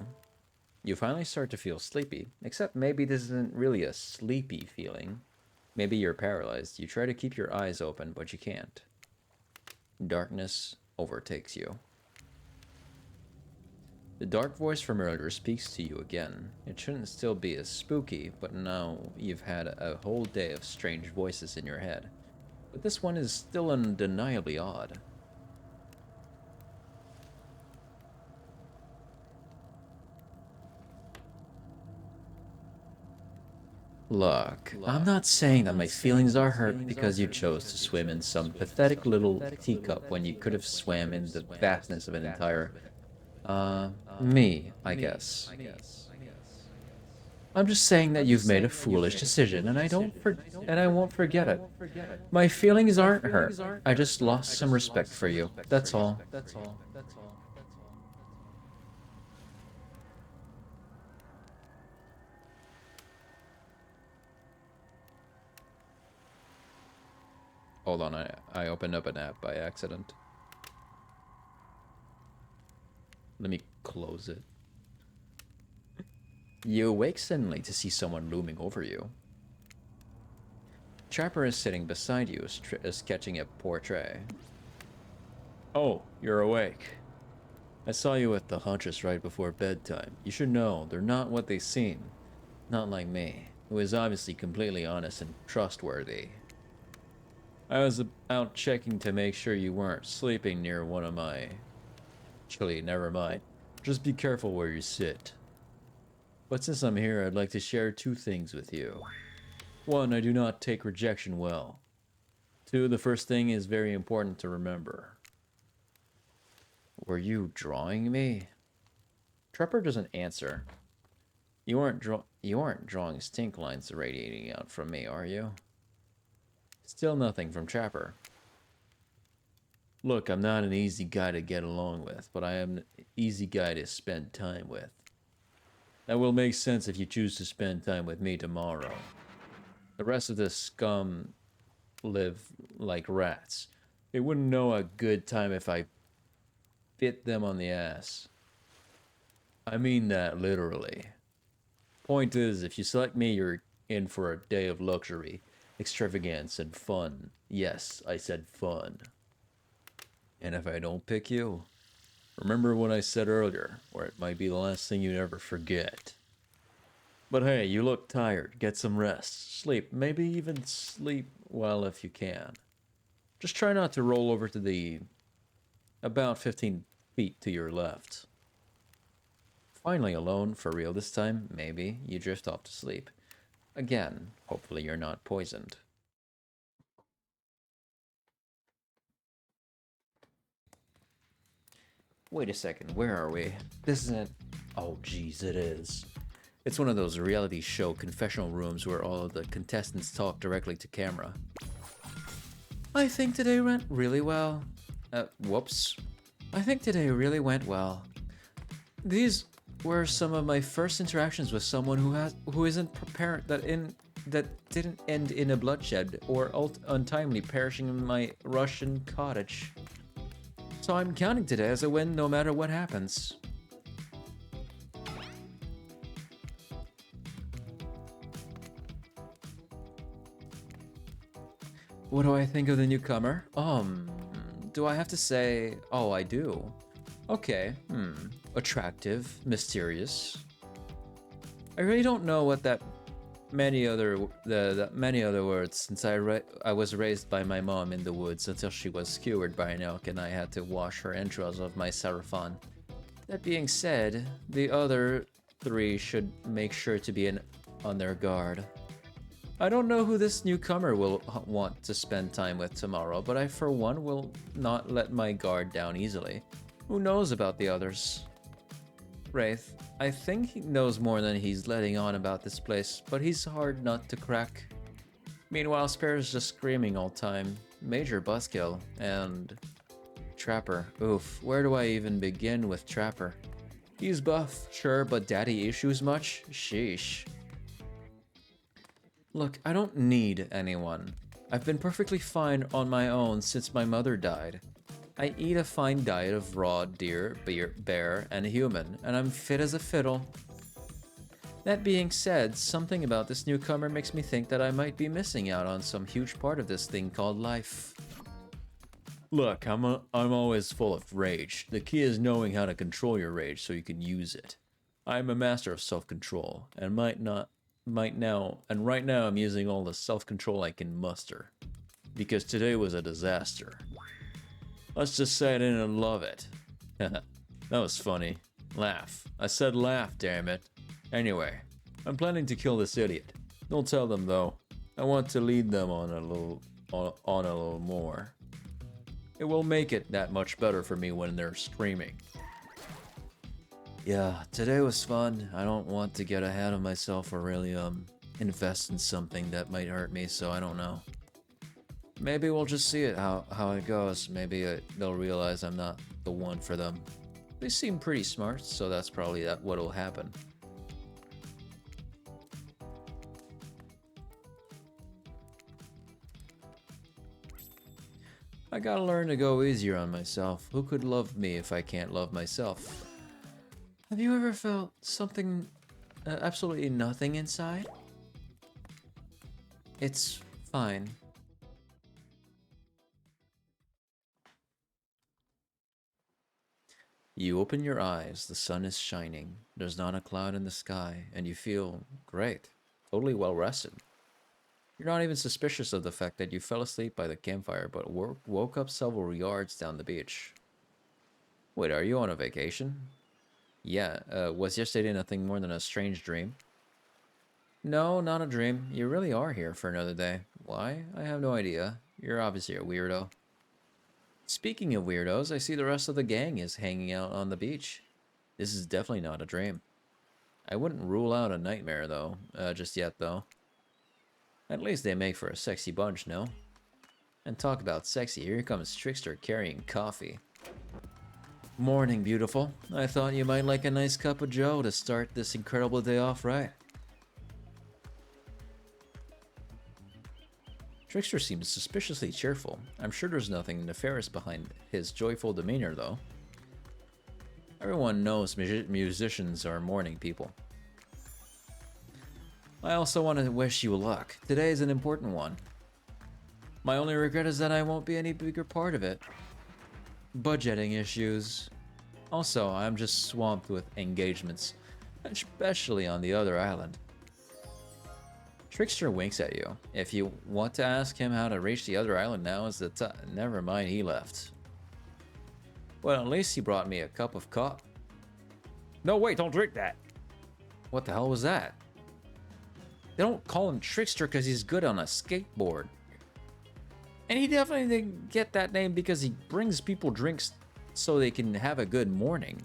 You finally start to feel sleepy, except maybe this isn't really a sleepy feeling. Maybe you're paralyzed. You try to keep your eyes open, but you can't. Darkness overtakes you. The dark voice from earlier speaks to you again. It shouldn't still be as spooky, but now you've had a whole day of strange voices in your head. But this one is still undeniably odd. Look, I'm not saying that my feelings are hurt because you chose to swim in some pathetic little teacup when you could have swam in the vastness of an entire, me, I guess. I'm just saying that you've made a foolish decision, and I won't forget it. My feelings aren't hurt. I just lost some respect for you. That's all. Hold on, I opened up an app by accident. Let me close it. You awake suddenly to see someone looming over you. Trapper is sitting beside you, sketching a portrait. Oh, you're awake. I saw you at the Huntress right before bedtime. You should know, they're not what they seem. Not like me, who is obviously completely honest and trustworthy. I was out checking to make sure you weren't sleeping near one of my... Actually, never mind. Just be careful where you sit. But since I'm here, I'd like to share 2 things with you. 1, I do not take rejection well. 2, the first thing is very important to remember. Were you drawing me? Trapper doesn't answer. You aren't drawing stink lines radiating out from me, are you? Still nothing from Trapper. Look, I'm not an easy guy to get along with, but I am an easy guy to spend time with. That will make sense if you choose to spend time with me tomorrow. The rest of the scum live like rats. They wouldn't know a good time if I bit them on the ass. I mean that literally. Point is, if you select me, you're in for a day of luxury, extravagance, and fun. Yes, I said fun. And if I don't pick you, remember what I said earlier, where it might be the last thing you ever forget. But hey, you look tired. Get some rest. Sleep. Maybe even sleep well if you can. Just try not to roll over to the... about 15 feet to your left. Finally alone, for real this time, maybe, you drift off to sleep. Again, hopefully you're not poisoned. Wait a second, where are we? This isn't... Oh, geez, it is. It's one of those reality show confessional rooms where all of the contestants talk directly to camera. I think today went really well. Whoops. I think today really went well. These were some of my first interactions with someone who isn't prepared that didn't end in a bloodshed or untimely perishing in my Russian cottage. So I'm counting today as a win no matter what happens. What do I think of the newcomer? Do I have to say, oh, I do? Okay, attractive, mysterious. I really don't know what that many other words since I was raised by my mom in the woods until she was skewered by an elk and I had to wash her entrails of my Seraphon. That being said, the other 3 should make sure to be on their guard. I don't know who this newcomer will want to spend time with tomorrow, but I for one will not let my guard down easily. Who knows about the others? Wraith, I think he knows more than he's letting on about this place, but he's hard not to crack. Meanwhile, Spare's just screaming all time. Major buzzkill, and... Trapper. Oof, where do I even begin with Trapper? He's buff, sure, but daddy issues much? Sheesh. Look, I don't need anyone. I've been perfectly fine on my own since my mother died. I eat a fine diet of raw deer, bear, and human, and I'm fit as a fiddle. That being said, something about this newcomer makes me think that I might be missing out on some huge part of this thing called life. Look, I'm always full of rage. The key is knowing how to control your rage so you can use it. I'm a master of self-control, and right now I'm using all the self-control I can muster. Because today was a disaster. Let's just say I didn't love it. That was funny. Laugh. I said laugh, damn it. Anyway, I'm planning to kill this idiot. Don't tell them though. I want to lead them on a little more. It will make it that much better for me when they're screaming. Yeah, today was fun. I don't want to get ahead of myself or really invest in something that might hurt me, so I don't know. Maybe we'll just see it how it goes. Maybe they'll realize I'm not the one for them. They seem pretty smart, so that's probably what'll happen. I gotta learn to go easier on myself. Who could love me if I can't love myself? Have you ever felt something, absolutely nothing inside? It's fine. You open your eyes, the sun is shining, there's not a cloud in the sky, and you feel great, totally well rested. You're not even suspicious of the fact that you fell asleep by the campfire but woke up several yards down the beach. Wait, are you on a vacation? Yeah, was yesterday nothing more than a strange dream? No, not a dream. You really are here for another day. Why? I have no idea. You're obviously a weirdo. Speaking of weirdos, I see the rest of the gang is hanging out on the beach. This is definitely not a dream. I wouldn't rule out a nightmare, though. Just yet, though. At least they make for a sexy bunch, no? And talk about sexy, here comes Trickster carrying coffee. Morning, beautiful. I thought you might like a nice cup of joe to start this incredible day off right. Trickster seems suspiciously cheerful. I'm sure there's nothing nefarious behind his joyful demeanor, though. Everyone knows musicians are morning people. I also want to wish you luck. Today is an important one. My only regret is that I won't be any bigger part of it. Budgeting issues. Also, I'm just swamped with engagements, especially on the other island. Trickster winks at you. If you want to ask him how to reach the other island, now is the time. Never mind, he left. Well, at least he brought me a cup of coffee. No, wait, don't drink that. What the hell was that? They don't call him Trickster because he's good on a skateboard. And he definitely didn't get that name because he brings people drinks so they can have a good morning.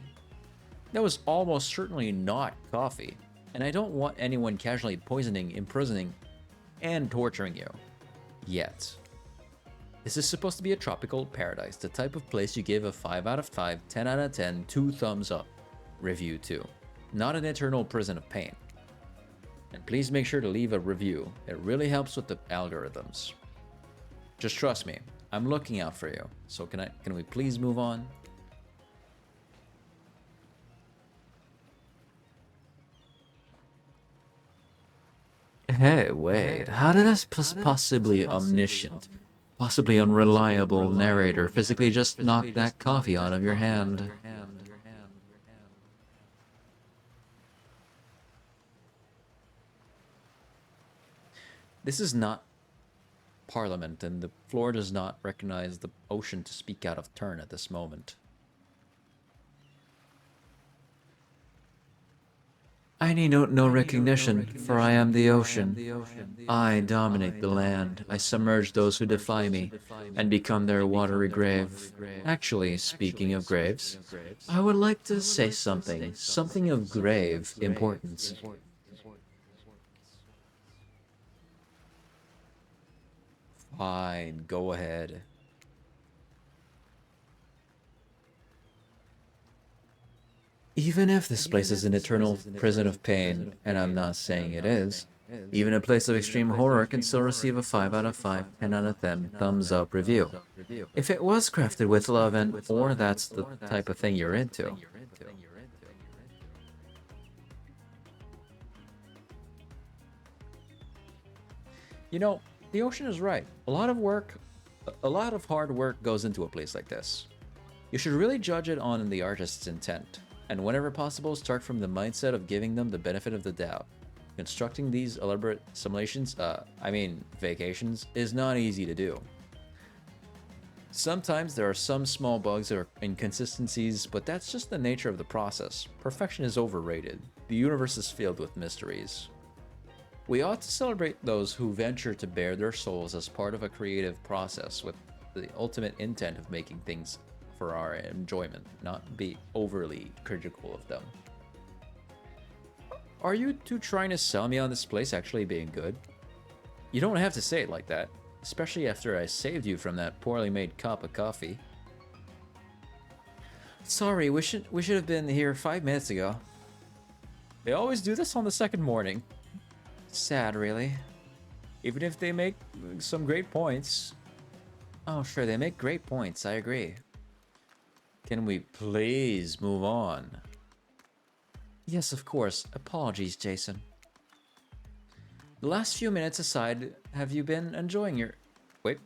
That was almost certainly not coffee. And I don't want anyone casually poisoning, imprisoning, and torturing you. Yet. This is supposed to be a tropical paradise, the type of place you give a 5 out of 5, 10 out of 10, 2 thumbs up review to. Not an eternal prison of pain. And please make sure to leave a review. It really helps with the algorithms. Just trust me, I'm looking out for you. So can we please move on? Hey, wait, how did this possibly omniscient, possibly unreliable narrator physically just knock that coffee out of your hand? This is not Parliament, and the floor does not recognize the ocean to speak out of turn at this moment. I need no recognition, for I am the ocean. I dominate the land. I submerge those who defy me, and become their watery grave. Actually, speaking of graves, I would like to say something of grave importance. Fine, go ahead. Even if this place is an eternal prison of pain, and I'm not saying it is, Even a place of extreme horror can still receive a 5 out of 5, 10 out of 10 thumbs up review. If it was crafted with love and or that's the type of thing you're into. You know, the ocean is right. A lot of hard work goes into a place like this. You should really judge it on the artist's intent, and whenever possible, start from the mindset of giving them the benefit of the doubt. Constructing these elaborate simulations, vacations, is not easy to do. Sometimes there are some small bugs or inconsistencies, but that's just the nature of the process. Perfection is overrated. The universe is filled with mysteries. We ought to celebrate those who venture to bare their souls as part of a creative process with the ultimate intent of making things for our enjoyment, not be overly critical of them. Are you two trying to sell me on this place actually being good? You don't have to say it like that, especially after I saved you from that poorly made cup of coffee. Sorry, we should have been here 5 minutes ago. They always do this on the second morning. Sad, really. Even if they make some great points. Oh, sure, they make great points, I agree. Can we please move on? Yes, of course. Apologies, Jason. The last few minutes aside, have you been enjoying your... Wait.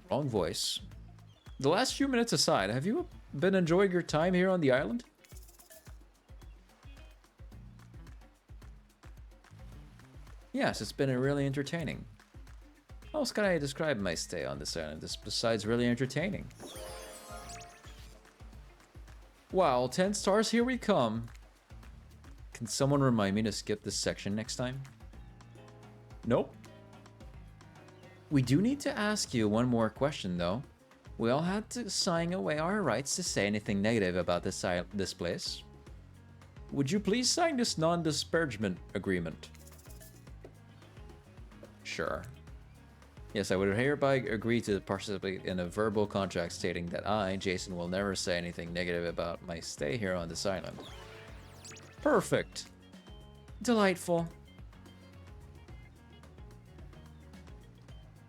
Wrong voice. The last few minutes aside, have you been enjoying your time here on the island? Yes, it's been really entertaining. How else can I describe my stay on this island besides really entertaining? Wow, 10 stars, here we come. Can someone remind me to skip this section next time? Nope. We do need to ask you one more question, though. We all had to sign away our rights to say anything negative about this place. Would you please sign this non-disparagement agreement? Sure. Yes, I would hereby agree to participate in a verbal contract stating that I, Jason, will never say anything negative about my stay here on this island. Perfect. Delightful.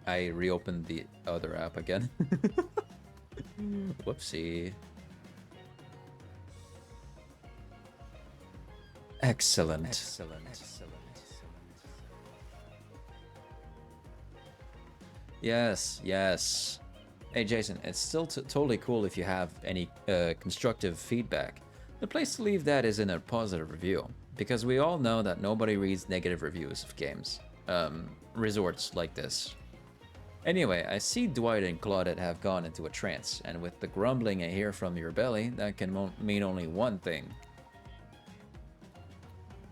I reopened the other app again. Whoopsie. Excellent. Yes, yes. Hey Jason, it's still totally cool if you have any constructive feedback. The place to leave that is in a positive review, because we all know that nobody reads negative reviews of games. Resorts like this. Anyway, I see Dwight and Claudette have gone into a trance, and with the grumbling I hear from your belly, that can mean only one thing.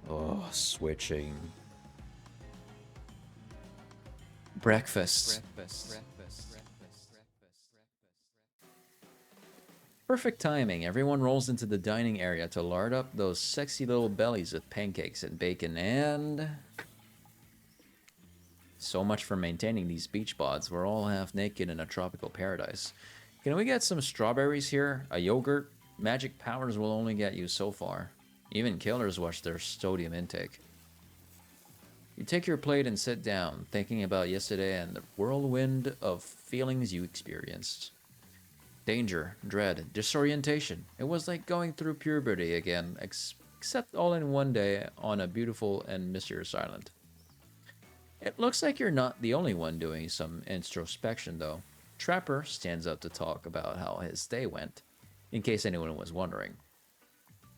Oh, switching. Breakfast. Perfect timing. Everyone rolls into the dining area to lard up those sexy little bellies with pancakes and bacon and... So much for maintaining these beach bods. We're all half naked in a tropical paradise. Can we get some strawberries here? A yogurt? Magic powers will only get you so far. Even killers watch their sodium intake. You take your plate and sit down, thinking about yesterday and the whirlwind of feelings you experienced. Danger, dread, disorientation. It was like going through puberty again, except all in one day on a beautiful and mysterious island. It looks like you're not the only one doing some introspection, though. Trapper stands up to talk about how his day went, in case anyone was wondering.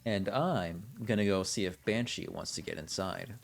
And I'm gonna go see if Banshee wants to get inside.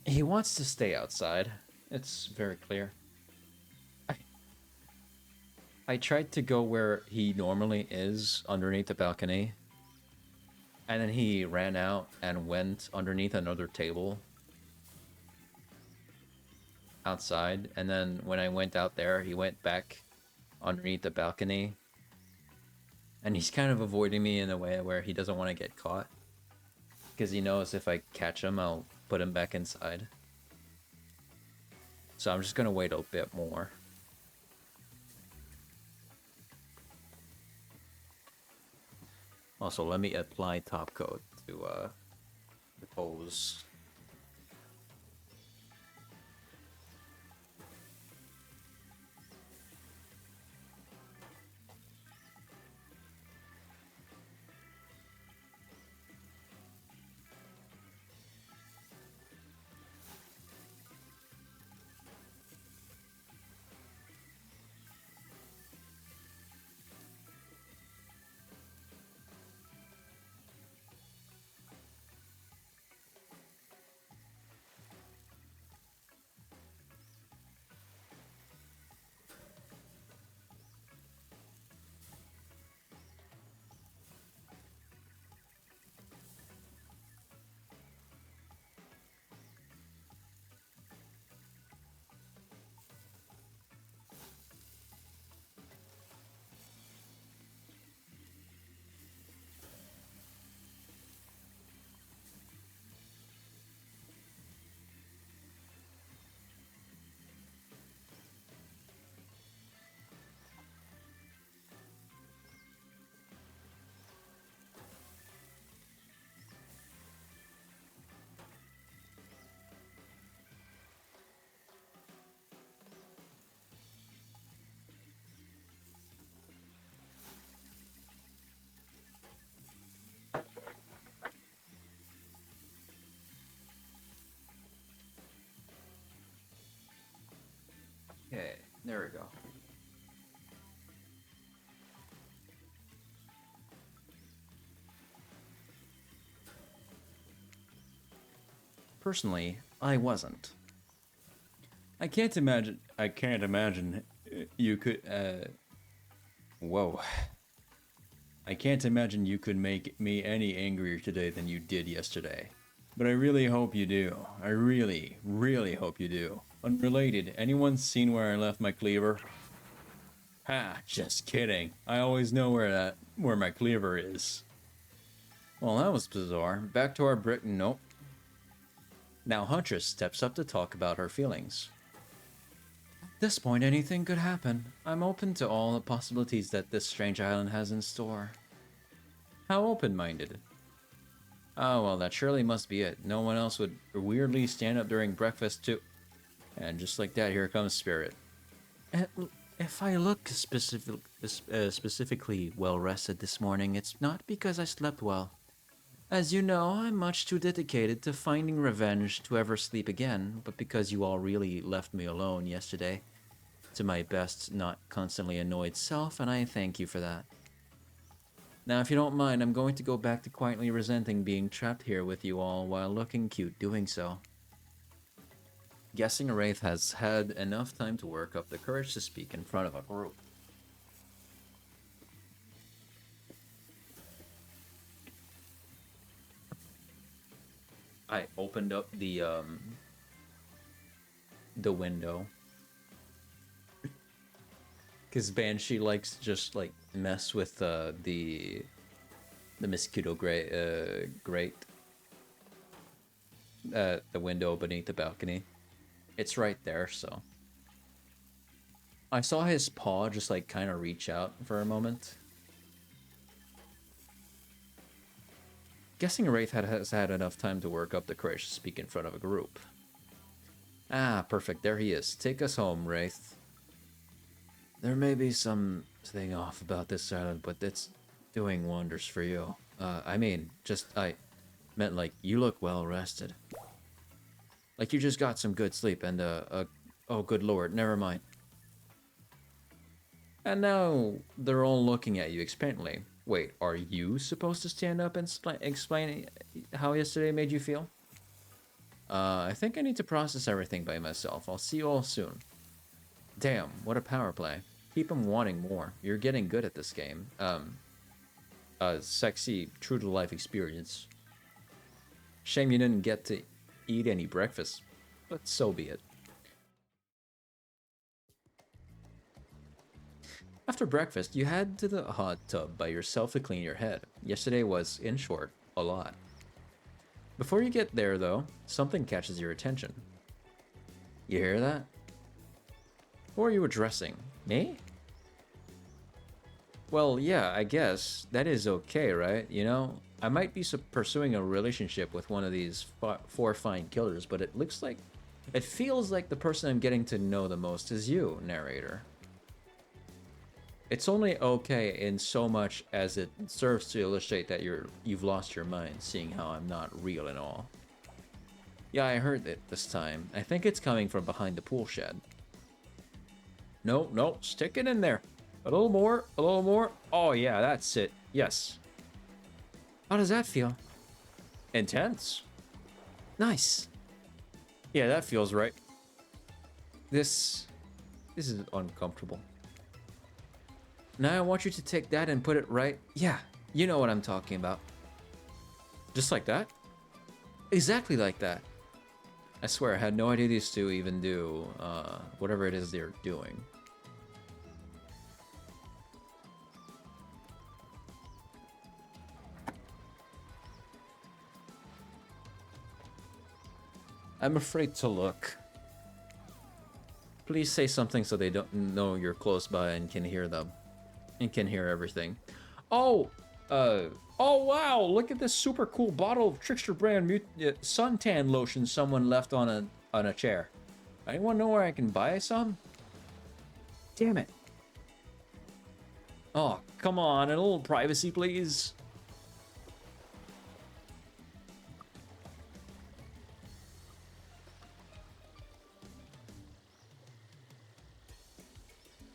He wants to stay outside. It's very clear. I tried to go where he normally is, underneath the balcony. And then he ran out and went underneath another table. Outside. And then when I went out there, he went back underneath the balcony. And he's kind of avoiding me in a way where he doesn't want to get caught. Because he knows if I catch him, I'll put him back inside. So I'm just going to wait a bit more. Also, let me apply top coat to the pose. Okay, there we go. Personally, I wasn't. I can't imagine you could, whoa. I can't imagine you could make me any angrier today than you did yesterday. But I really hope you do. I really, really hope you do. Unrelated, anyone seen where I left my cleaver? Ha, just kidding. I always know where my cleaver is. Well, that was bizarre. Back to our brick. Nope. Now Huntress steps up to talk about her feelings. At this point, anything could happen. I'm open to all the possibilities that this strange island has in store. How open-minded. Oh, well, that surely must be it. No one else would weirdly stand up during breakfast too. And just like that, here comes Spirit. If I look specifically well-rested this morning, it's not because I slept well. As you know, I'm much too dedicated to finding revenge to ever sleep again, but because you all really left me alone yesterday, to my best, not constantly annoyed self, and I thank you for that. Now, if you don't mind, I'm going to go back to quietly resenting being trapped here with you all while looking cute doing so. Guessing Wraith has had enough time to work up the courage to speak in front of a group. I opened up the window. Because Banshee likes to just, like, mess with the mosquito grate. The window beneath the balcony. It's right there, so. I saw his paw just, like, kind of reach out for a moment. Guessing Wraith has had enough time to work up the courage to speak in front of a group. Ah, perfect. There he is. Take us home, Wraith. There may be something off about this island, but it's doing wonders for you. I meant like, you look well rested. Like you just got some good sleep and, oh good lord, never mind. And now they're all looking at you expectantly. Wait, are you supposed to stand up and explain how yesterday made you feel? I think I need to process everything by myself. I'll see you all soon. Damn, what a power play. Keep him wanting more. You're getting good at this game. Sexy, true-to-life experience. Shame you didn't get to eat any breakfast, but so be it. After breakfast, you head to the hot tub by yourself to clean your head. Yesterday was, in short, a lot. Before you get there, though, something catches your attention. You hear that? Who are you addressing? Me? Well, yeah, I guess. That is okay, right? You know, I might be pursuing a relationship with one of these four fine killers, but it looks like... It feels like the person I'm getting to know the most is you, narrator. It's only okay in so much as it serves to illustrate that you've lost your mind, seeing how I'm not real and all. Yeah, I heard it this time. I think it's coming from behind the pool shed. No, stick it in there. A little more, a little more. Oh yeah, that's it. Yes. How does that feel? Intense. Nice. Yeah, that feels right. This is uncomfortable. Now I want you to take that and put it right. Yeah, you know what I'm talking about. Just like that? Exactly like that. I swear, I had no idea these two even do whatever it is they're doing. I'm afraid to look. Please say something so they don't know you're close by and can hear them. And can hear everything. Oh wow, look at this super cool bottle of Trickster brand suntan lotion someone left on a chair. Anyone know where I can buy some? Damn it. Oh, come on, a little privacy, please.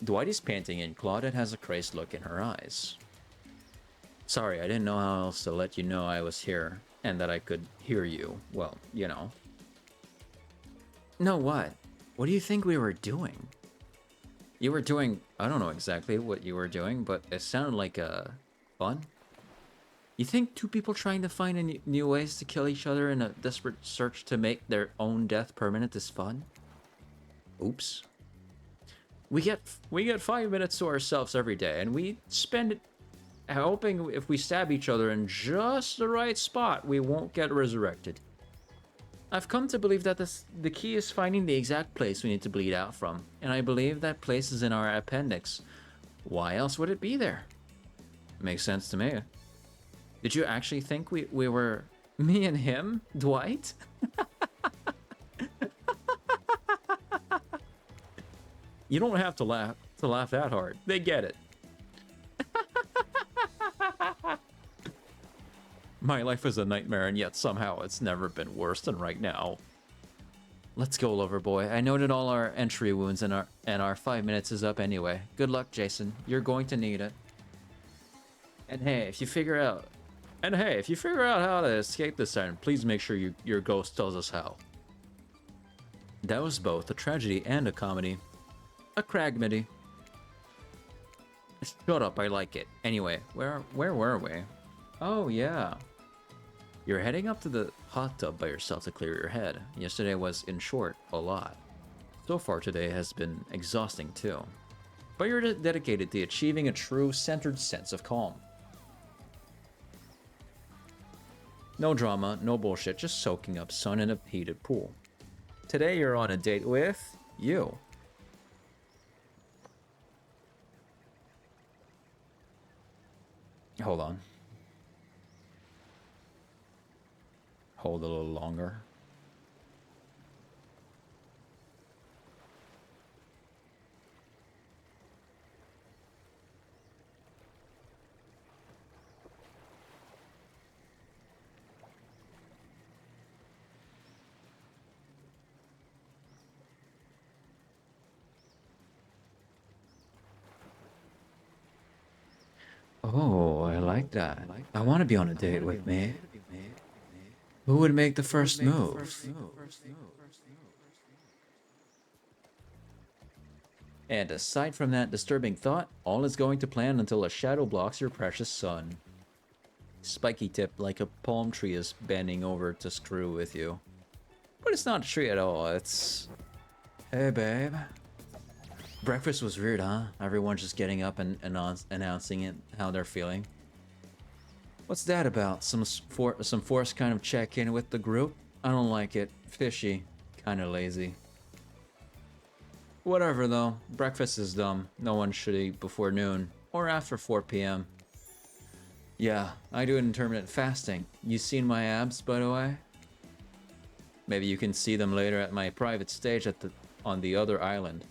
Dwight is panting and Claudette has a crazed look in her eyes. Sorry, I didn't know how else to let you know I was here and that I could hear you. Well, you know. No, what? What do you think we were doing? You were doing... I don't know exactly what you were doing, but it sounded like fun. You think two people trying to find new ways to kill each other in a desperate search to make their own death permanent is fun? Oops. We get 5 minutes to ourselves every day, and we spend it hoping if we stab each other in just the right spot, we won't get resurrected. I've come to believe that the key is finding the exact place we need to bleed out from, and I believe that place is in our appendix. Why else would it be there? Makes sense to me. Did you actually think we were me and him, Dwight? You don't have to laugh that hard. They get it. My life is a nightmare, and yet somehow it's never been worse than right now. Let's go, Loverboy. I noted all our entry wounds, and our 5 minutes is up anyway. Good luck, Jason. You're going to need it. And hey, if you figure out how to escape this time, please make sure your ghost tells us how. That was both a tragedy and a comedy. A cragmity. Shut up, I like it. Anyway, where were we? Oh, yeah. You're heading up to the hot tub by yourself to clear your head. Yesterday was, in short, a lot. So far today has been exhausting too. But you're dedicated to achieving a true, centered sense of calm. No drama, no bullshit, just soaking up sun in a heated pool. Today you're on a date with you. Hold on. Hold a little longer. Oh, I like that. I want to be on a date with me. Who would make the first move? And aside from that disturbing thought, all is going to plan until a shadow blocks your precious sun. Spiky tip like a palm tree is bending over to screw with you. But it's not a tree at all, it's... Hey babe. Breakfast was weird, huh? Everyone just getting up and announcing it, how they're feeling. What's that about? Some forced kind of check-in with the group? I don't like it. Fishy. Kinda lazy. Whatever though, breakfast is dumb. No one should eat before noon, or after 4 p.m. Yeah, I do intermittent fasting. You seen my abs, by the way? Maybe you can see them later at my private stage on the other island.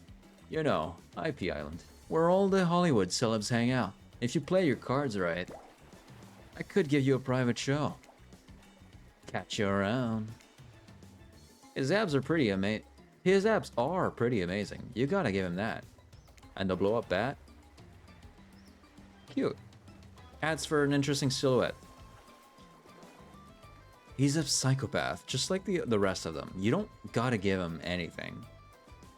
You know, IP Island, where all the Hollywood celebs hang out. If you play your cards right, I could give you a private show. Catch you around. His abs are pretty amazing. His abs are pretty amazing. You gotta give him that. And the blow-up bat? Cute. Adds for an interesting silhouette. He's a psychopath, just like the rest of them. You don't gotta give him anything.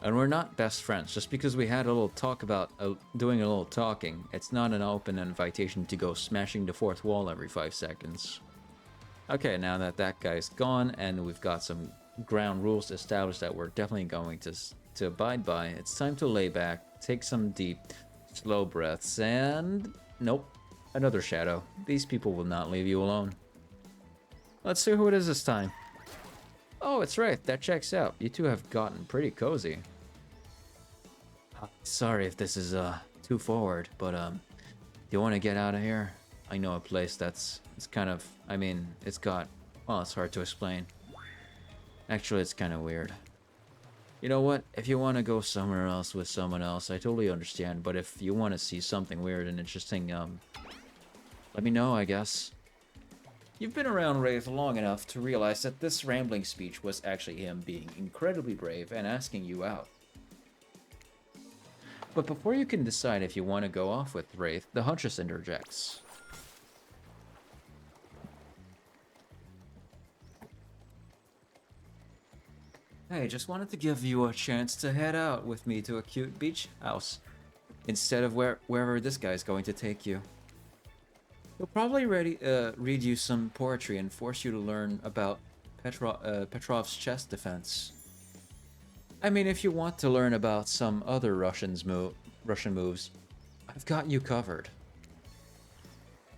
And we're not best friends. Just because we had a little talk about doing a little talking, it's not an open invitation to go smashing the fourth wall every 5 seconds. Okay, now that that guy's gone and we've got some ground rules established that we're definitely going to abide by, it's time to lay back, take some deep, slow breaths, and... Nope. Another shadow. These people will not leave you alone. Let's see who it is this time. Oh, it's right. That checks out. You two have gotten pretty cozy. Sorry if this is too forward, but you want to get out of here? I know a place it's kind of, I mean, it's got, well, it's hard to explain. Actually, it's kind of weird. You know what? If you want to go somewhere else with someone else, I totally understand. But if you want to see something weird and interesting, let me know, I guess. You've been around Wraith long enough to realize that this rambling speech was actually him being incredibly brave and asking you out. But before you can decide if you want to go off with Wraith, the Huntress interjects. Hey, just wanted to give you a chance to head out with me to a cute beach house, instead of wherever this guy's going to take you. He'll probably read you some poetry and force you to learn about Petrov's chest defense. I mean, if you want to learn about some other Russian moves, I've got you covered.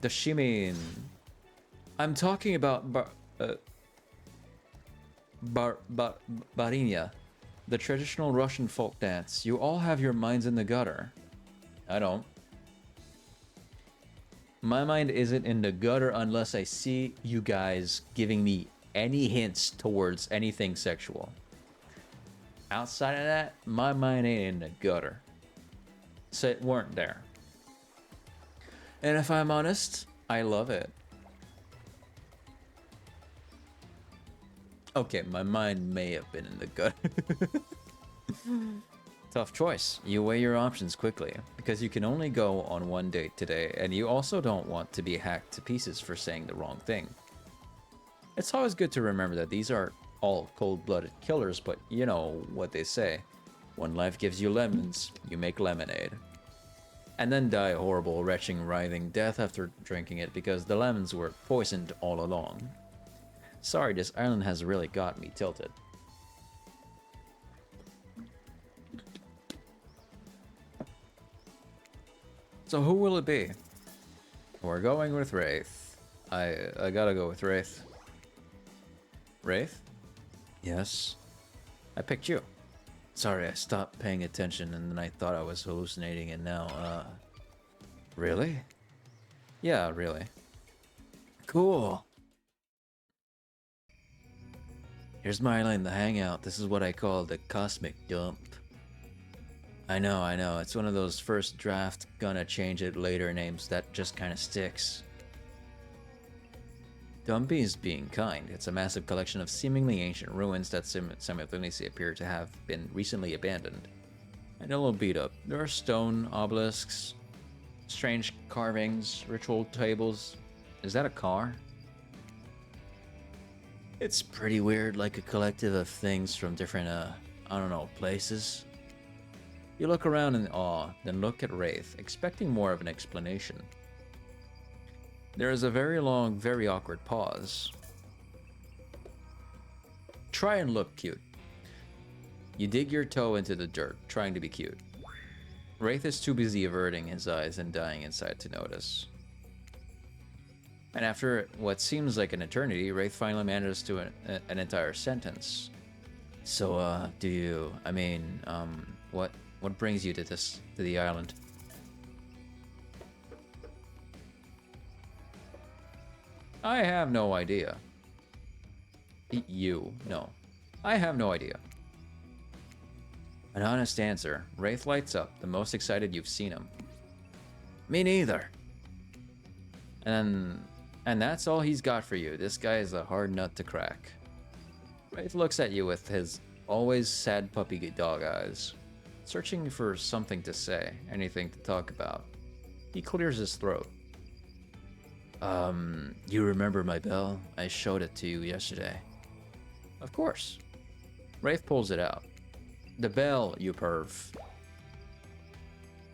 The Shimin. I'm talking about Barinya, the traditional Russian folk dance. You all have your minds in the gutter. I don't. My mind isn't in the gutter unless I see you guys giving me any hints towards anything sexual. Outside of that, my mind ain't in the gutter. So it weren't there. And if I'm honest, I love it. Okay, my mind may have been in the gutter. Tough choice. You weigh your options quickly, because you can only go on one date today, and you also don't want to be hacked to pieces for saying the wrong thing. It's always good to remember that these are all cold-blooded killers, but you know what they say. When life gives you lemons, you make lemonade. And then die a horrible, retching, writhing death after drinking it because the lemons were poisoned all along. Sorry, this island has really got me tilted. So who will it be? We're going with Wraith. I gotta go with Wraith. Wraith? Yes. I picked you. Sorry, I stopped paying attention and then I thought I was hallucinating and now, Really? Yeah, really. Cool. Here's my island, the hangout. This is what I call the cosmic dump. I know, it's one of those first draft gonna change it later names that just kinda sticks. Dumpy is being kind. It's a massive collection of seemingly ancient ruins that simultaneously appear to have been recently abandoned. And a little beat up. There are stone obelisks, strange carvings, ritual tables. Is that a car? It's pretty weird, like a collective of things from different, I don't know, places. You look around in awe, then look at Wraith, expecting more of an explanation. There is a very long, very awkward pause. Try and look cute. You dig your toe into the dirt, trying to be cute. Wraith is too busy averting his eyes and dying inside to notice. And after what seems like an eternity, Wraith finally manages to an entire sentence. So, do you, I mean, what brings you to the island? I have no idea. No. I have no idea. An honest answer. Wraith lights up, the most excited you've seen him. Me neither. And that's all he's got for you. This guy is a hard nut to crack. Wraith looks at you with his always sad puppy dog eyes, searching for something to say, anything to talk about. He clears his throat. You remember my bell? I showed it to you yesterday. Of course. Wraith pulls it out. The bell, you perv.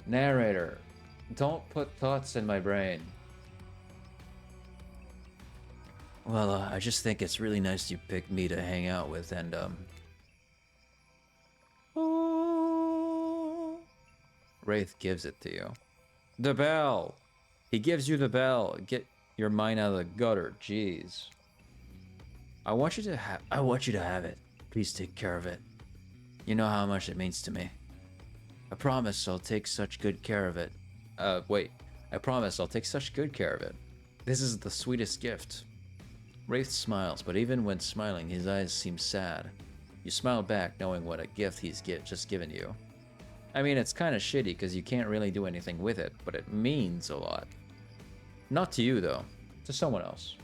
Narrator, don't put thoughts in my brain. Well, I just think it's really nice you picked me to hang out with, and, Wraith gives it to you. The bell! He gives you the bell. Get your mind out of the gutter, jeez. I want you to have it. Please take care of it. You know how much it means to me. I promise I'll take such good care of it. I promise I'll take such good care of it. This is the sweetest gift. Wraith smiles, but even when smiling, his eyes seem sad. You smile back, knowing what a gift he's just given you. I mean, it's kind of shitty because you can't really do anything with it, but it means a lot. Not to you, though. To someone else.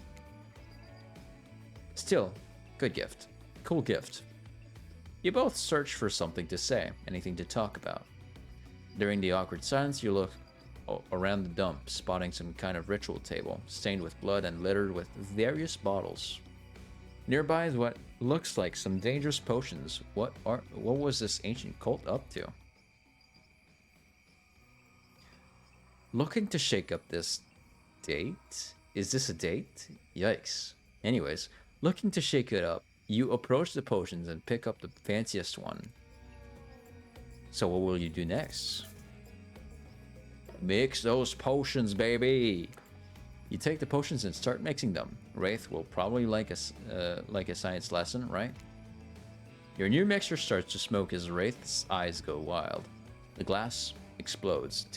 Still, good gift. Cool gift. You both search for something to say, anything to talk about. During the awkward silence, you look around the dump, spotting some kind of ritual table, stained with blood and littered with various bottles. Nearby is what looks like some dangerous potions. What was this ancient cult up to? Looking to shake up this date? Is this a date? Yikes. Anyways, looking to shake it up, you approach the potions and pick up the fanciest one. So what will you do next? Mix those potions, baby! You take the potions and start mixing them. Wraith will probably like a science lesson, right? Your new mixture starts to smoke as Wraith's eyes go wild. The glass explodes,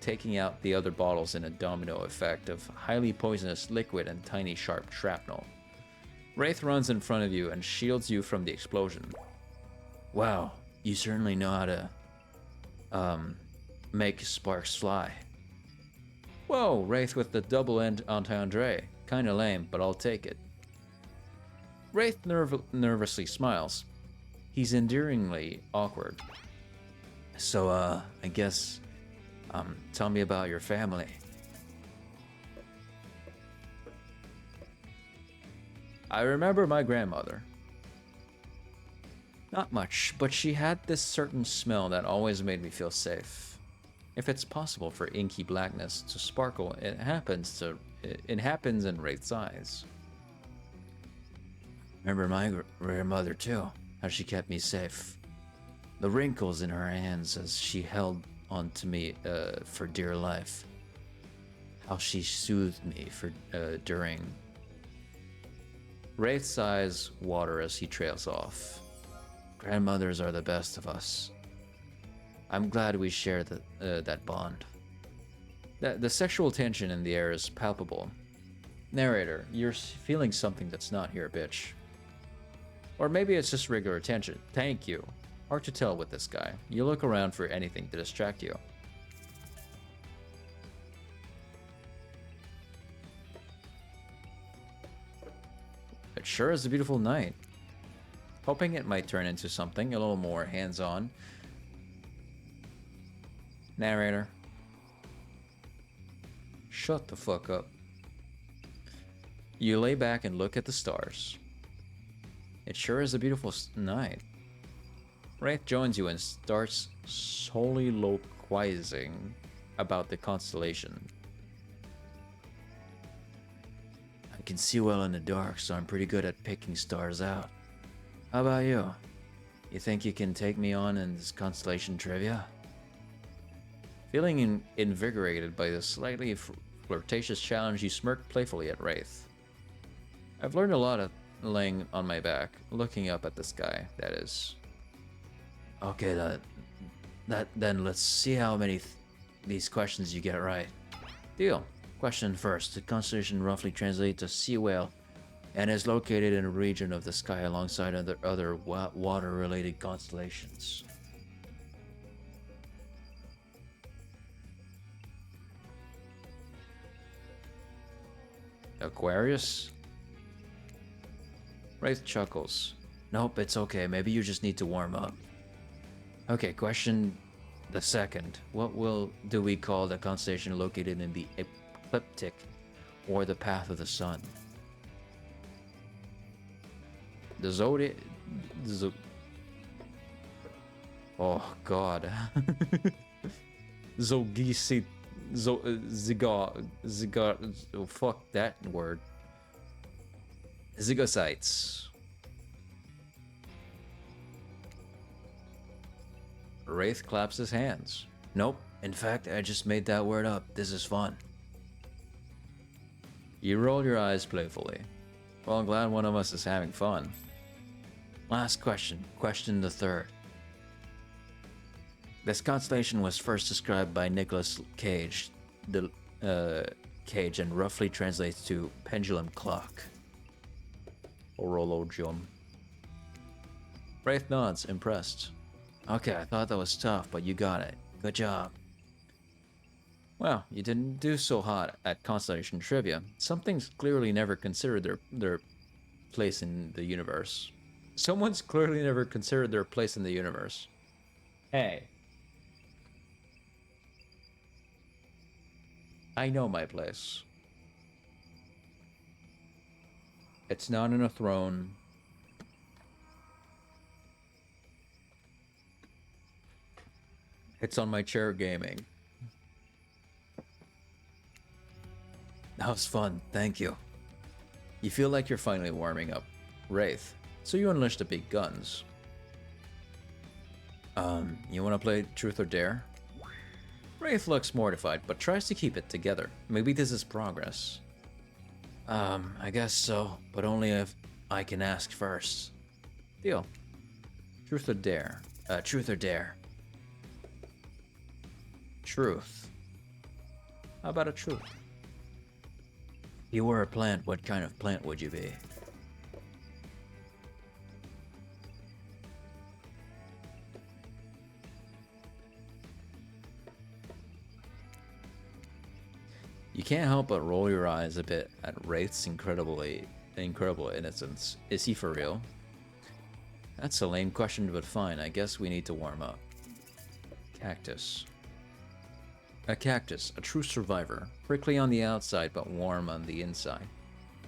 taking out the other bottles in a domino effect of highly poisonous liquid and tiny sharp shrapnel. Wraith runs in front of you and shields you from the explosion. Wow, you certainly know how to make sparks fly. Whoa, Wraith with the double end entendre. Kinda lame, but I'll take it. Wraith nervously smiles. He's endearingly awkward. So, I guess, tell me about your family. I remember my grandmother. Not much, but she had this certain smell that always made me feel safe. If it's possible for inky blackness to sparkle, it happens in Wraith's eyes. Remember my grandmother too, how she kept me safe. The wrinkles in her hands as she held on to me for dear life. How she soothed me during. Wraith's eyes water as he trails off. Grandmothers are the best of us. I'm glad we share that bond. The sexual tension in the air is palpable. Narrator, you're feeling something that's not here, bitch. Or maybe it's just regular tension. Thank you. Hard to tell with this guy. You look around for anything to distract you. It sure is a beautiful night. Hoping it might turn into something a little more hands-on. Narrator. Shut the fuck up. You lay back and look at the stars. It sure is a beautiful night. Wraith joins you and starts soliloquizing about the constellation. I can see well in the dark, so I'm pretty good at picking stars out. How about you? You think you can take me on in this constellation trivia? Feeling invigorated by the slightly flirtatious challenge, you smirk playfully at Wraith. I've learned a lot of laying on my back, looking up at the sky, that is. Okay, then let's see how many these questions you get right. Deal. Question first. The constellation roughly translates to sea whale and is located in a region of the sky alongside other water-related constellations. Aquarius? Wraith chuckles. Nope, it's okay. Maybe you just need to warm up. Okay, question the second. What do we call the constellation located in the ecliptic or the path of the sun? The zodiac. Oh God. Zogisi. Zigar. Oh, fuck that word. Zygocytes. Wraith claps his hands. Nope. In fact, I just made that word up. This is fun. You roll your eyes playfully. Well, I'm glad one of us is having fun. Last question. Question the third. This constellation was first described by Nicholas Cage, Cage, and roughly translates to pendulum clock. Orologium. Wraith nods, impressed. Okay, I thought that was tough, but you got it. Good job. Well, you didn't do so hot at Constellation Trivia. Some things clearly never considered their place in the universe. Someone's clearly never considered their place in the universe. Hey. I know my place. It's not in a throne. It's on my chair gaming. That was fun, thank you. You feel like you're finally warming up, Wraith, so you unleash the big guns. You wanna play Truth or Dare? Wraith looks mortified, but tries to keep it together. Maybe this is progress. I guess so, but only if I can ask first. Deal. Truth or Dare? Truth or Dare? Truth. How about a truth? If you were a plant, what kind of plant would you be? You can't help but roll your eyes a bit at Wraith's incredible innocence. Is he for real? That's a lame question, but fine. I guess we need to warm up. Cactus. A cactus, a true survivor. Prickly on the outside, but warm on the inside.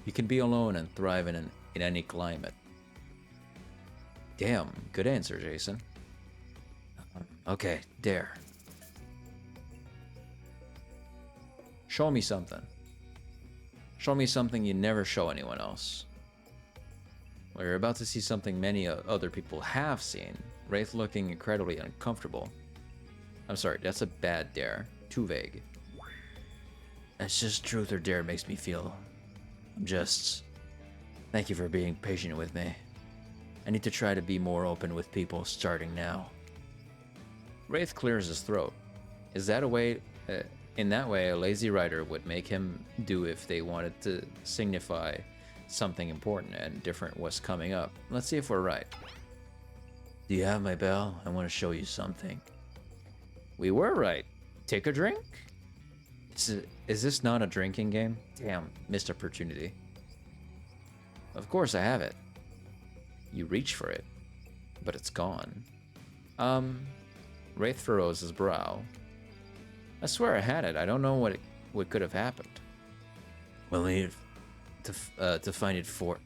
You can be alone and thrive in any climate. Damn, good answer, Jason. Okay, Dare. Show me something. Show me something you never show anyone else. Well, you're about to see something many other people have seen. Wraith looking incredibly uncomfortable. I'm sorry, that's a bad dare. Too vague. It's just Truth or Dare makes me feel. Thank you for being patient with me. I need to try to be more open with people starting now. Wraith clears his throat. Is that a way... in that way, a lazy writer would make him do if they wanted to signify something important and different was coming up. Let's see if we're right. Do you have my bell? I want to show you something. We were right. Take a drink? Is this not a drinking game? Damn, missed opportunity. Of course I have it. You reach for it, but it's gone. Wraith furrows his brow. I swear I had it. I don't know what could have happened. We'll need to find it for.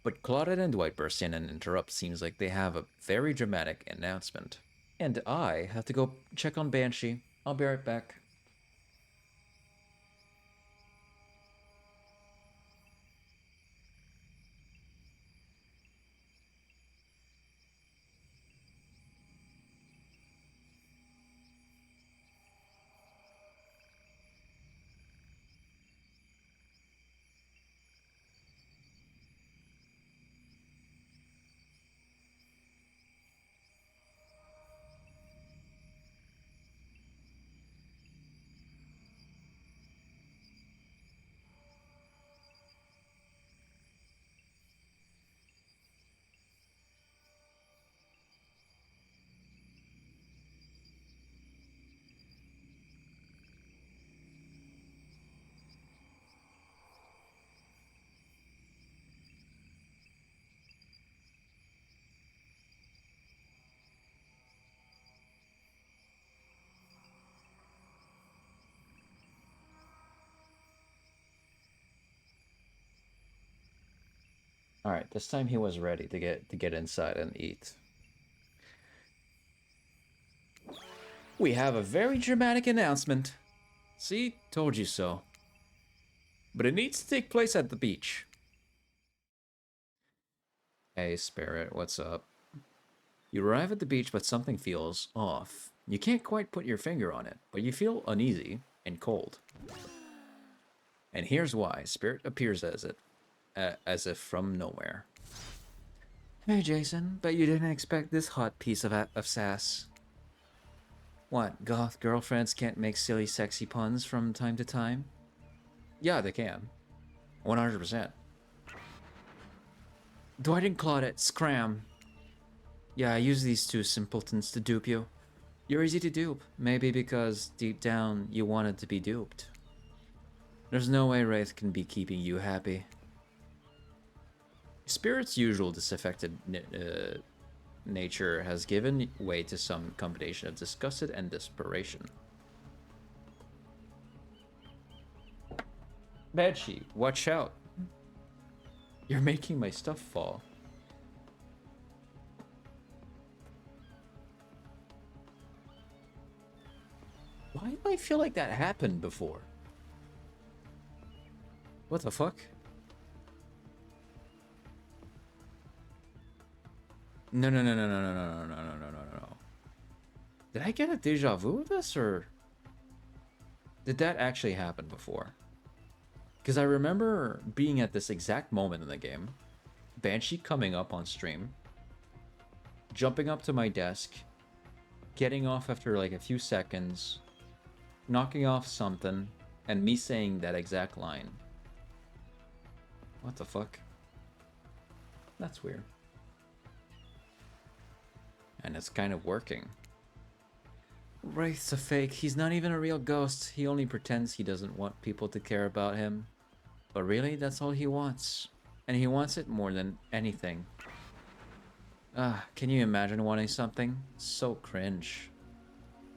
But Claudette and Dwight burst in and interrupt. Seems like they have a very dramatic announcement. And I have to go check on Banshee. I'll be right back. All right, this time he was ready to get inside and eat. We have a very dramatic announcement. See, told you so. But it needs to take place at the beach. Hey, Spirit, what's up? You arrive at the beach, but something feels off. You can't quite put your finger on it, but you feel uneasy and cold. And here's why. Spirit appears as if from nowhere. Hey, Jason, bet you didn't expect this hot piece of sass. What, goth girlfriends can't make silly, sexy puns from time to time? Yeah, they can. 100%. Dwight and Claudette, scram. Yeah, I use these two simpletons to dupe you. You're easy to dupe, maybe because deep down you wanted to be duped. There's no way Wraith can be keeping you happy. Spirit's usual disaffected nature has given way to some combination of disgust and desperation. Banshee, watch out. You're making my stuff fall. Why do I feel like that happened before? What the fuck? No. Did I get a deja vu of this, or did that actually happen before? Because I remember being at this exact moment in the game, Banshee coming up on stream, jumping up to my desk, getting off after like a few seconds, knocking off something, and me saying that exact line. What the fuck? That's weird. And it's kind of working. Wraith's a fake. He's not even a real ghost. He only pretends he doesn't want people to care about him. But really, that's all he wants. And he wants it more than anything. Can you imagine wanting something? So cringe.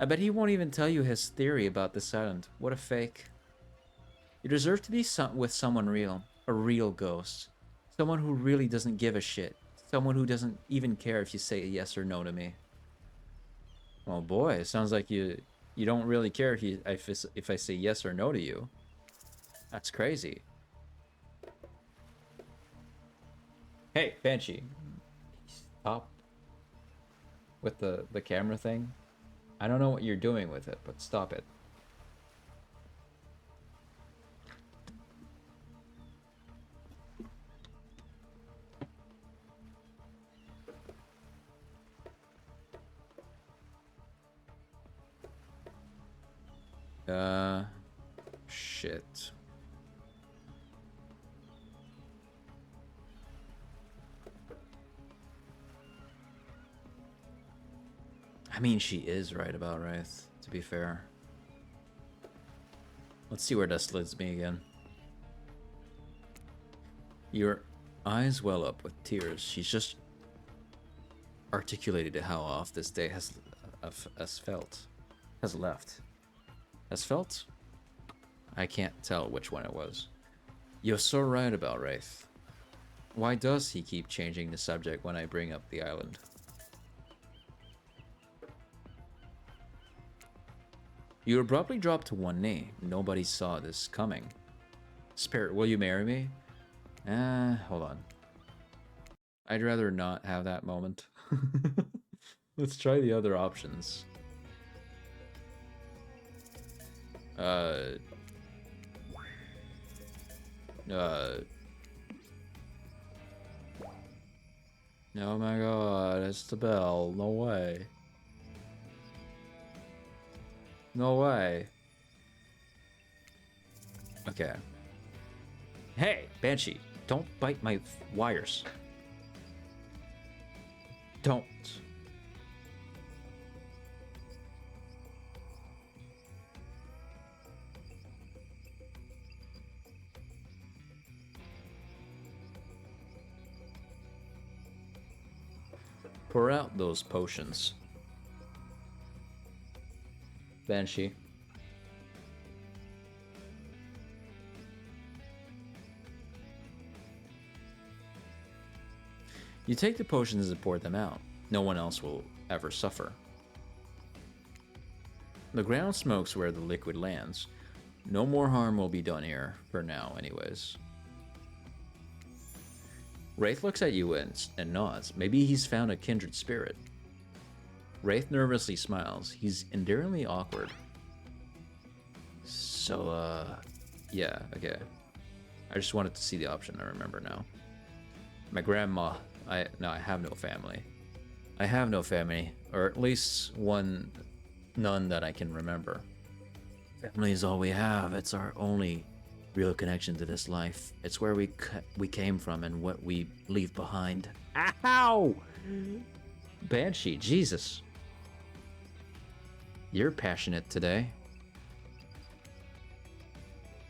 I bet he won't even tell you his theory about the silent. What a fake. You deserve to be with someone real. A real ghost. Someone who really doesn't give a shit. Someone who doesn't even care if you say yes or no to me. Oh boy, it sounds like you don't really care if I say yes or no to you. That's crazy. Hey, Banshee. Stop with the camera thing. I don't know what you're doing with it, but stop it. Shit. I mean, she is right about Wraith, to be fair. Let's see where this leads me again. Your eyes well up with tears. She's just articulated how off this day has left. Has felt? I can't tell which one it was. You're so right about Wraith. Why does he keep changing the subject when I bring up the island? You abruptly dropped to one knee. Nobody saw this coming. Spirit, will you marry me? Hold on. I'd rather not have that moment. Let's try the other options. Oh my god, it's the bell. No way. No way. Okay. Hey, Banshee, don't bite my wires. Don't. Pour out those potions. Banshee. You take the potions and pour them out. No one else will ever suffer. The ground smokes where the liquid lands. No more harm will be done here, for now anyways. Wraith looks at you and nods. Maybe he's found a kindred spirit. Wraith nervously smiles. He's endearingly awkward. So, yeah, okay. I just wanted to see the option, I remember now. My grandma, I have no family. I have no family, or at least none that I can remember. Family is all we have. It's our only real connection to this life. It's where we came from and what we leave behind. Ow! Banshee, Jesus. You're passionate today.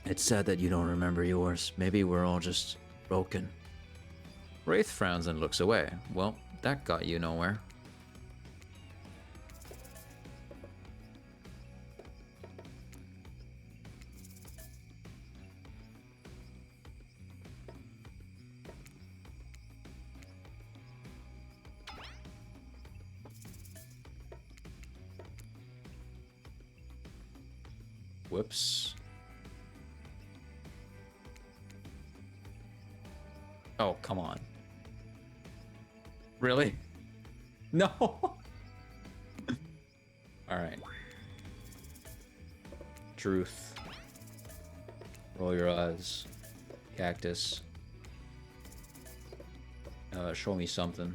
It's sad that you don't remember yours. Maybe we're all just broken. Wraith frowns and looks away. Well, that got you nowhere. Whoops. Oh, come on. Really? No. Alright. Truth. Roll your eyes. Cactus. Show me something.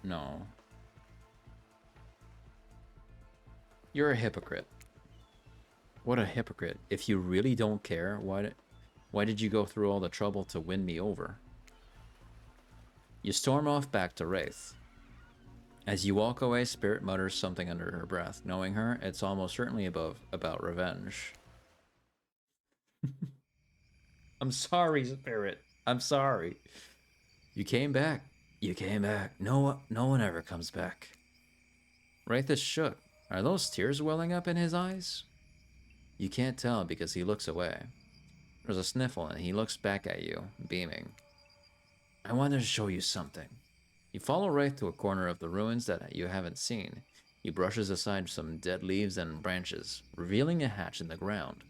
No. You're a hypocrite. What a hypocrite. If you really don't care, why did you go through all the trouble to win me over? You storm off back to Wraith. As you walk away, Spirit mutters something under her breath. Knowing her, it's almost certainly about revenge. I'm sorry, Spirit. I'm sorry. You came back. You came back. No one ever comes back. Wraith is shook. Are those tears welling up in his eyes? You can't tell because he looks away. There's a sniffle and he looks back at you, beaming. I want to show you something. You follow Wraith to a corner of the ruins that you haven't seen. He brushes aside some dead leaves and branches, revealing a hatch in the ground.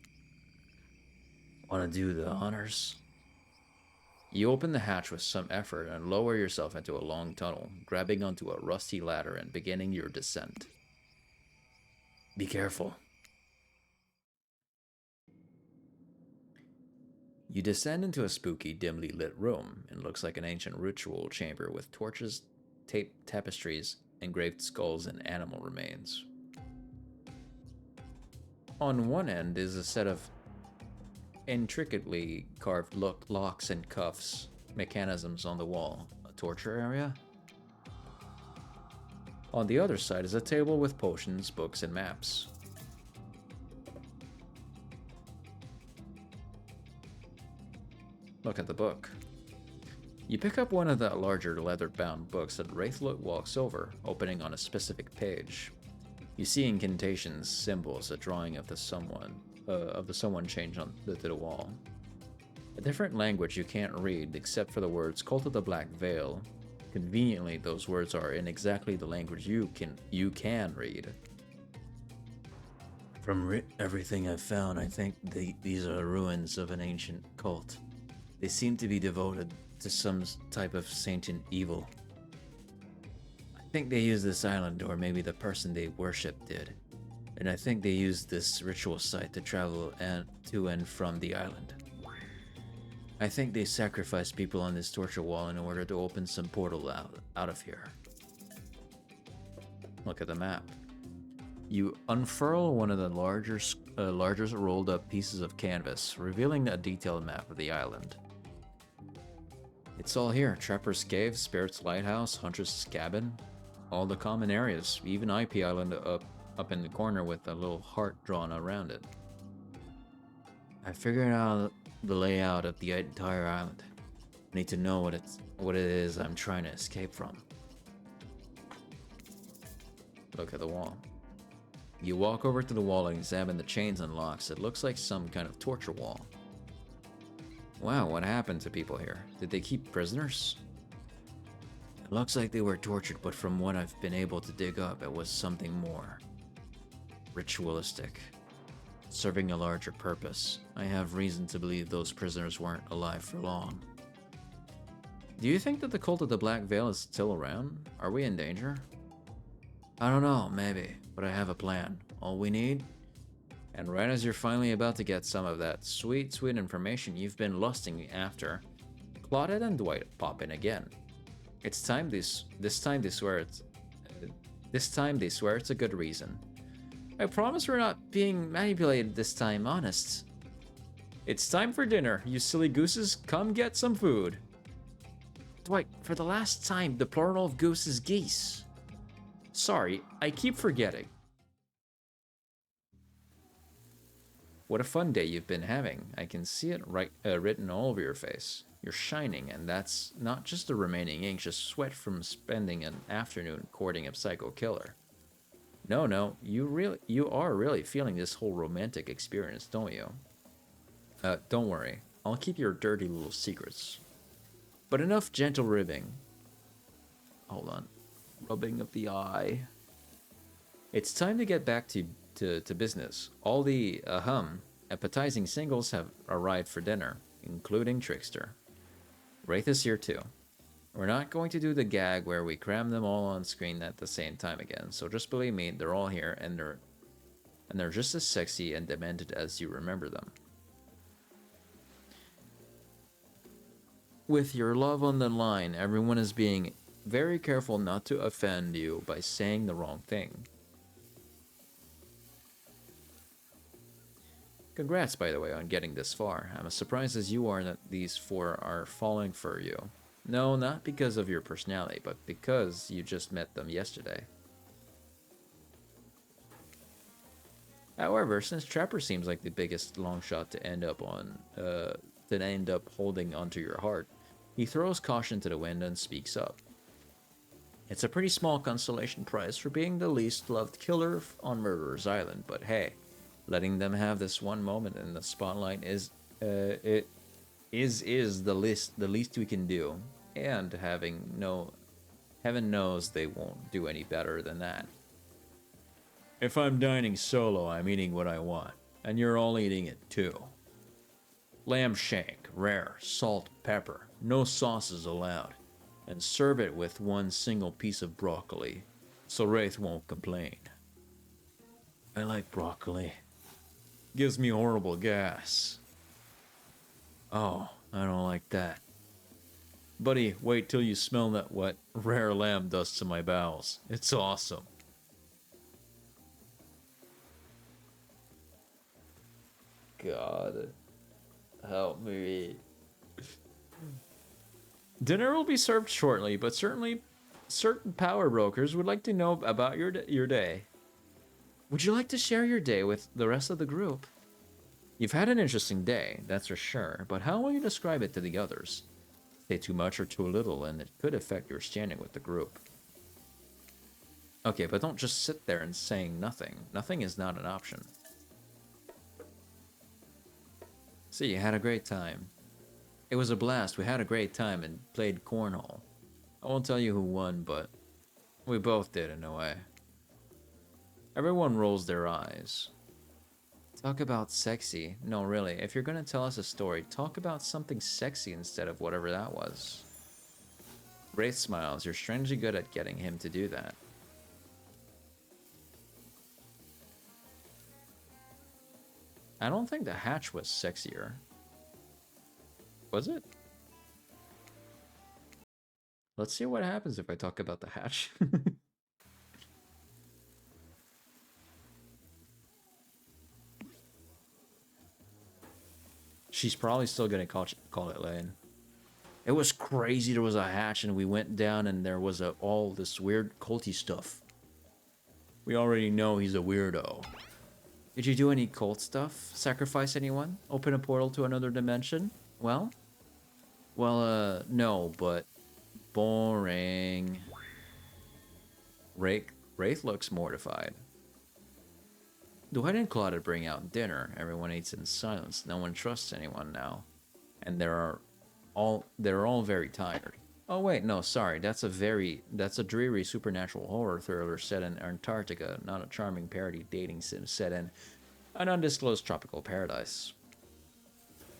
Want to do the honors? You open the hatch with some effort and lower yourself into a long tunnel, grabbing onto a rusty ladder and beginning your descent. Be careful. You descend into a spooky, dimly lit room. It looks like an ancient ritual chamber with torches, tapestries, engraved skulls, and animal remains. On one end is a set of intricately carved locks and cuffs, mechanisms on the wall. A torture area? On the other side is a table with potions, books, and maps. Look at the book. You pick up one of the larger leather-bound books that Wraithlook walks over, opening on a specific page. You see incantations, symbols, a drawing of the someone chained to the wall. A different language you can't read except for the words Cult of the Black Veil. Conveniently, those words are in exactly the language you can read. From everything I've found, I think these are ruins of an ancient cult. They seem to be devoted to some type of sentient evil. I think they used this island, or maybe the person they worshipped did. And I think they used this ritual site to travel to and from the island. I think they sacrificed people on this torture wall in order to open some portal out of here. Look at the map. You unfurl one of the larger rolled up pieces of canvas, revealing a detailed map of the island. It's all here: Trapper's Cave, Spirit's Lighthouse, Huntress Cabin, all the common areas, even IP Island up in the corner with a little heart drawn around it. I figured out the layout of the entire island. I need to know what it is I'm trying to escape from. Look at the wall. You walk over to the wall and examine the chains and locks. It looks like some kind of torture wall. Wow, what happened to people here? Did they keep prisoners? It looks like they were tortured, but from what I've been able to dig up, it was something more ritualistic, serving a larger purpose. I have reason to believe those prisoners weren't alive for long. Do you think that the Cult of the Black Veil is still around? Are we in danger? I don't know, maybe, but I have a plan. All we need? And right as you're finally about to get some of that sweet, sweet information you've been lusting after, Claudette and Dwight pop in again. It's time this time they swear it's a good reason. I promise we're not being manipulated this time, honest. It's time for dinner, you silly gooses. Come get some food. Dwight, for the last time, the plural of goose is geese. Sorry, I keep forgetting. What a fun day you've been having. I can see it written all over your face. You're shining, and that's not just the remaining anxious sweat from spending an afternoon courting a psycho killer. No, you are really feeling this whole romantic experience, don't you? Don't worry. I'll keep your dirty little secrets. But enough gentle ribbing. Hold on. Rubbing of the eye. It's time to get back to business. All the appetizing singles have arrived for dinner, including Trickster. Wraith is here too. We're not going to do the gag where we cram them all on screen at the same time again, so just believe me, they're all here, and they're just as sexy and demented as you remember them. With your love on the line, everyone is being very careful not to offend you by saying the wrong thing. Congrats, by the way, on getting this far. I'm as surprised as you are that these four are falling for you. No, not because of your personality, but because you just met them yesterday. However, since Trapper seems like the biggest long shot to end up holding onto your heart, he throws caution to the wind and speaks up. It's a pretty small consolation prize for being the least loved killer on Murderer's Island, but hey, letting them have this one moment in the spotlight is the least we can do, and heaven knows they won't do any better than that. If I'm dining solo, I'm eating what I want, and you're all eating it too. Lamb shank, rare, salt, pepper, no sauces allowed, and serve it with one single piece of broccoli, so Wraith won't complain. I like broccoli. Gives me horrible gas. Oh, I don't like that. Buddy, wait till you smell what rare lamb does to my bowels. It's awesome. God, help me. Dinner will be served shortly, but certainly certain power brokers would like to know about your day. Would you like to share your day with the rest of the group? You've had an interesting day, that's for sure, but how will you describe it to the others? say too much or too little, and it could affect your standing with the group. Okay, but don't just sit there and saying nothing. Nothing is not an option. See, you had a great time. It was a blast. We had a great time and played cornhole. I won't tell you who won, but we both did in a way. Everyone rolls their eyes. Talk about sexy. No, really, if you're gonna tell us a story, talk about something sexy instead of whatever that was. Wraith smiles. You're strangely good at getting him to do that. I don't think the hatch was sexier. Was it? Let's see what happens if I talk about the hatch. She's probably still gonna call it Lane. It was crazy. There was a hatch and we went down and there was all this weird culty stuff. We already know he's a weirdo. Did you do any cult stuff? Sacrifice anyone? Open a portal to another dimension? Well, no, but boring. Wraith looks mortified. Dwight and Claudia bring out dinner. Everyone eats in silence. No one trusts anyone now. And they're all very tired. Oh wait, no, sorry. That's a dreary supernatural horror thriller set in Antarctica, not a charming parody dating sim set in an undisclosed tropical paradise.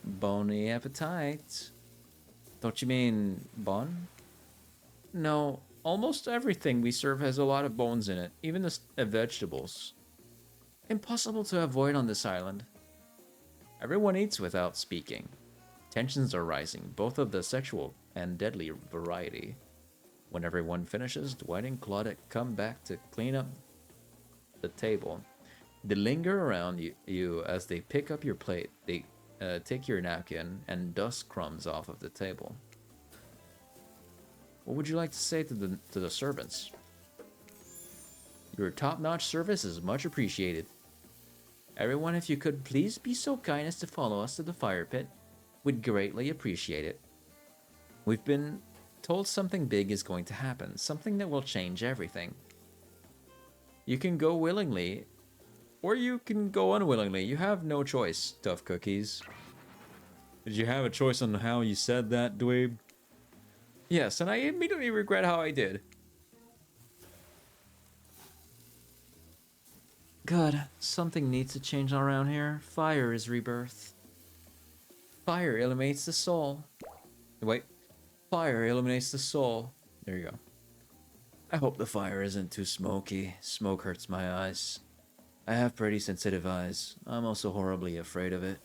Bony appetite. Don't you mean bon? No, almost everything we serve has a lot of bones in it, even the vegetables. Impossible to avoid on this island. Everyone eats without speaking. Tensions are rising, both of the sexual and deadly variety. When everyone finishes, Dwight and Claudette come back to clean up the table. They linger around you as they pick up your plate. They take your napkin and dust crumbs off of the table. What would you like to say to the servants? Your top-notch service is much appreciated. Everyone, if you could please be so kind as to follow us to the fire pit, we'd greatly appreciate it. We've been told something big is going to happen, something that will change everything. You can go willingly, or you can go unwillingly. You have no choice, Tough Cookies. Did you have a choice on how you said that, dweeb? Yes, and I immediately regret how I did. God, something needs to change around here. Fire is rebirth. Fire illuminates the soul. Wait. Fire illuminates the soul. There you go. I hope the fire isn't too smoky. Smoke hurts my eyes. I have pretty sensitive eyes. I'm also horribly afraid of it.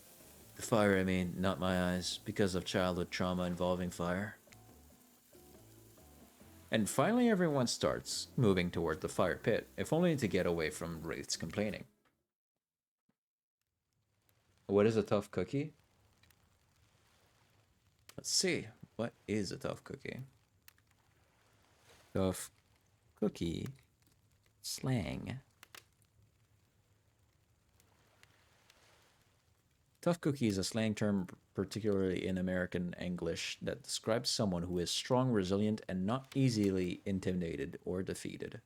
The fire, I mean, not my eyes, because of childhood trauma involving fire. And finally everyone starts moving toward the fire pit, if only to get away from Wraith's complaining. What is a tough cookie? Let's see. What is a tough cookie? Tough cookie slang. Tough cookie is a slang term, particularly in American English, that describes someone who is strong, resilient, and not easily intimidated or defeated.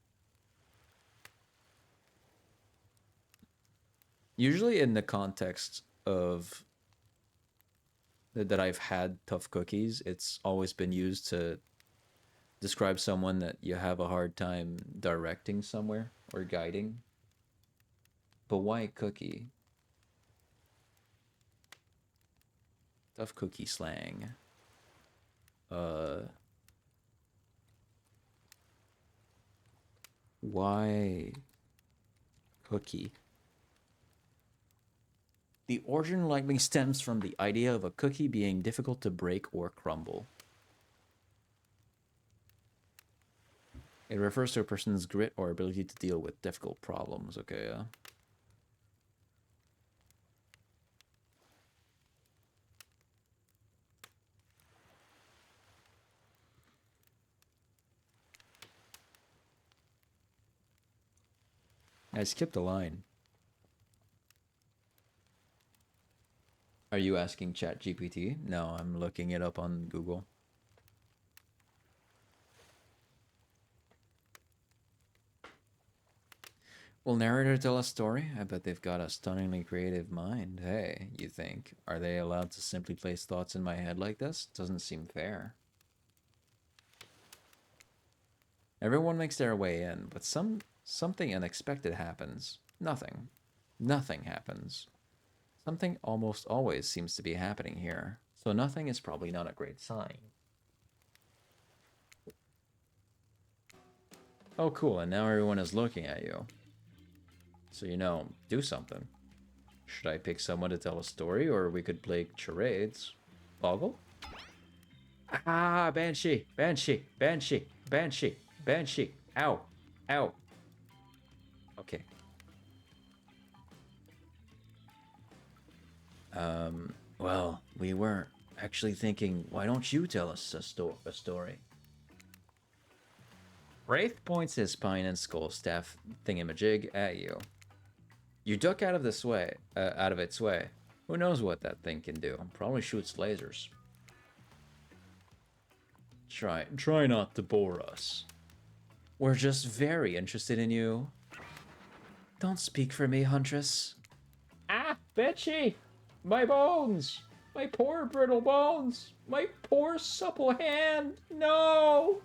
Usually in the context of that I've had tough cookies, it's always been used to describe someone that you have a hard time directing somewhere or guiding. But why cookie? Tough cookie slang. Why cookie? The origin likely stems from the idea of a cookie being difficult to break or crumble. It refers to a person's grit or ability to deal with difficult problems. Okay, yeah. I skipped a line. Are you asking ChatGPT? No, I'm looking it up on Google. Will narrator tell a story? I bet they've got a stunningly creative mind. Hey, you think? Are they allowed to simply place thoughts in my head like this? Doesn't seem fair. Everyone makes their way in, but something unexpected happens. Nothing. Nothing happens. Something almost always seems to be happening here. So nothing is probably not a great sign. Oh, cool, and now everyone is looking at you. So, you know, do something. Should I pick someone to tell a story, or we could play charades? Boggle? Ah, Banshee! Banshee! Banshee! Banshee! Banshee! Ow! Ow! Okay. Well, we were actually thinking, why don't you tell us a story? Wraith points his spine and skull staff thingamajig at you. You duck out of its way. Who knows what that thing can do? Probably shoots lasers. Try not to bore us. We're just very interested in you. Don't speak for me, Huntress. Ah, Betchy! My bones! My poor brittle bones! My poor supple hand! No!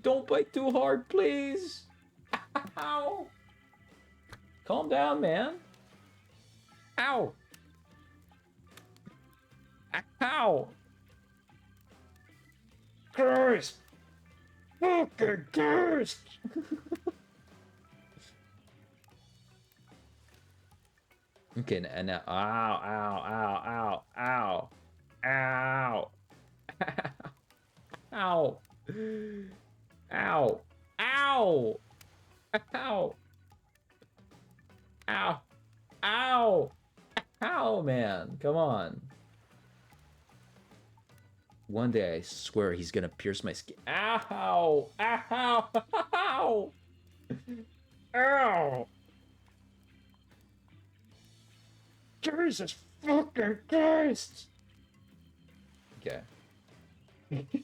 Don't bite too hard, please! Ow! Calm down, man. Ow! Ow! Cursed! Fucking cursed! Okay, and now, ow, ow, ow, ow, ow, ow, ow, ow, ow, ow, ow, man, come on. One day, I swear he's gonna pierce my skin. Ow, ow, ow, ow. Jesus fucking Christ! Okay.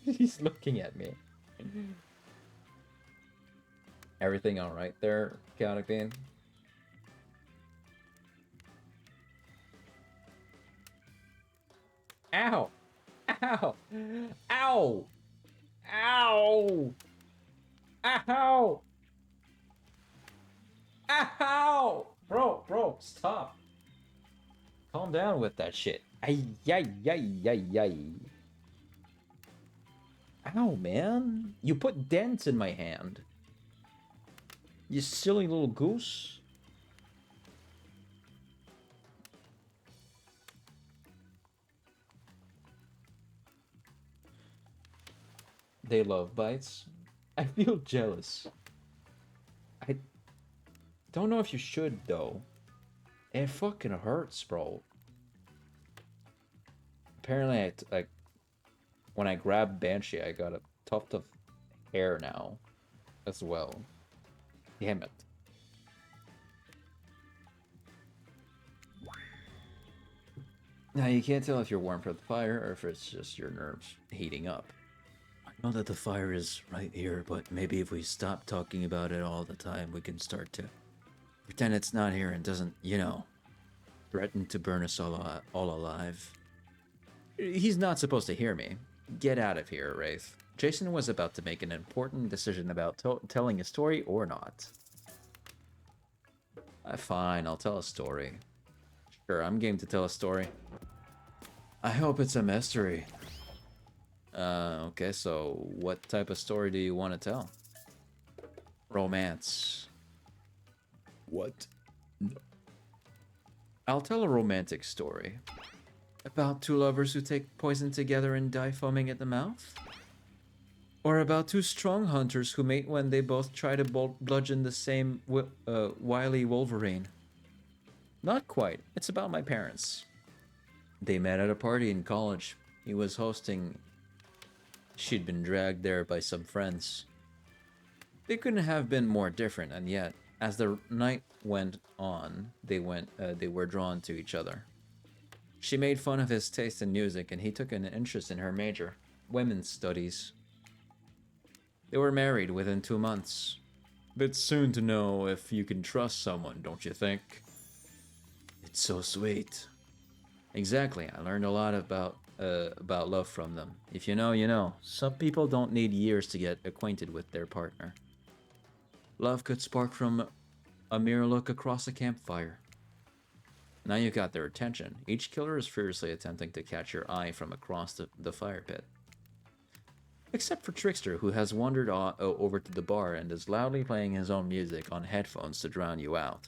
He's looking at me. Everything alright there, Chaotic Bean? Ow! Ow! Ow! Ow! Ow! Ow! Bro, stop. Calm down with that shit. Ay, ay, ay, ay, ay. Ow, man. You put dents in my hand. You silly little goose. They love bites. I feel jealous. I don't know if you should, though. It fucking hurts, bro. Apparently, when I grabbed Banshee, I got a tuft of hair now, as well. Damn it. Now, you can't tell if you're warm from the fire, or if it's just your nerves heating up. I know that the fire is right here, but maybe if we stop talking about it all the time, we can start to pretend it's not here and doesn't, you know, threaten to burn us all alive. He's not supposed to hear me. Get out of here, Wraith. Jason was about to make an important decision about telling a story or not. Fine, I'll tell a story. Sure, I'm game to tell a story. I hope it's a mystery. Okay, so what type of story do you want to tell? Romance. What? No. I'll tell a romantic story. About two lovers who take poison together and die foaming at the mouth? Or about two strong hunters who mate when they both try to bludgeon the same wily wolverine? Not quite. It's about my parents. They met at a party in college. He was hosting. She'd been dragged there by some friends. They couldn't have been more different, and yet, as the night went on, they were drawn to each other. She made fun of his taste in music, and he took an interest in her major, women's studies. They were married within 2 months. Bit soon to know if you can trust someone, don't you think? It's so sweet. Exactly. I learned a lot about love from them. If you know, you know. Some people don't need years to get acquainted with their partner. Love could spark from a mere look across a campfire. Now you got their attention. Each killer is furiously attempting to catch your eye from across the fire pit. Except for Trickster, who has wandered over to the bar and is loudly playing his own music on headphones to drown you out.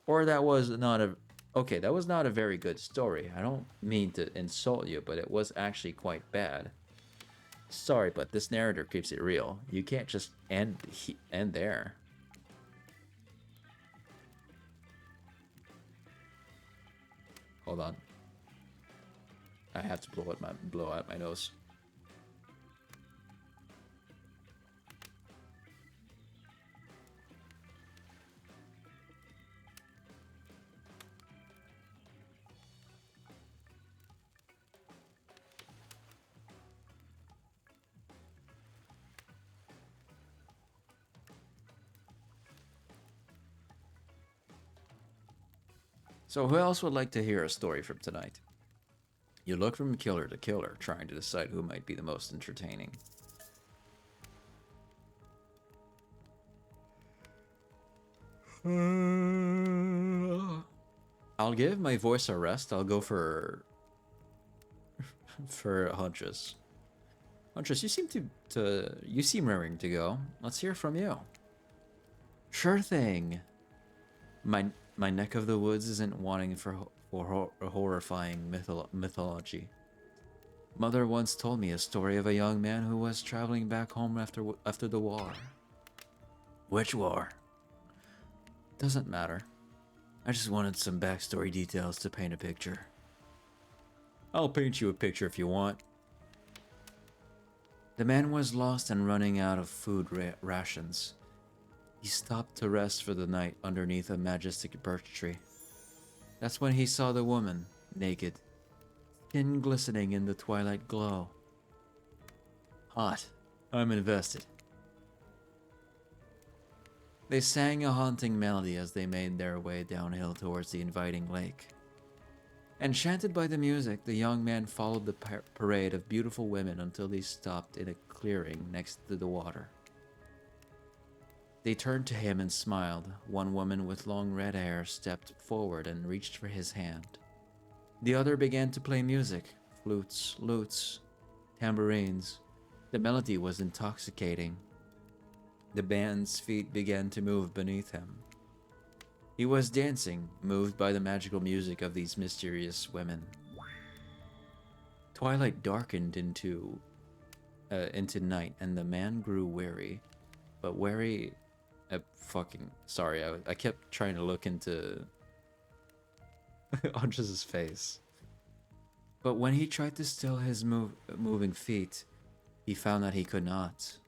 Or that was not a... Okay, that was not a very good story. I don't mean to insult you, but it was actually quite bad. Sorry, but this narrator keeps it real. You can't just end there. Hold on. I have to blow out my nose. So who else would like to hear a story from tonight? You look from killer to killer, trying to decide who might be the most entertaining. I'll give my voice a rest. I'll go for Huntress. Huntress, you seem raring to go. Let's hear from you. Sure thing. My neck of the woods isn't wanting for horrifying mythology. Mother once told me a story of a young man who was traveling back home after the war. Which war? Doesn't matter. I just wanted some backstory details to paint a picture. I'll paint you a picture if you want. The man was lost and running out of food rations. He stopped to rest for the night underneath a majestic birch tree. That's when he saw the woman, naked, skin glistening in the twilight glow. Hot. I'm invested. They sang a haunting melody as they made their way downhill towards the inviting lake. Enchanted by the music, the young man followed the parade of beautiful women until they stopped in a clearing next to the water. They turned to him and smiled. One woman with long red hair stepped forward and reached for his hand. The other began to play music, flutes, lutes, tambourines. The melody was intoxicating. The band's feet began to move beneath him. He was dancing, moved by the magical music of these mysterious women. Twilight darkened into night, and the man grew weary. But wary... sorry, I kept trying to look into Andres' face. But when he tried to still his moving feet, he found that he could not.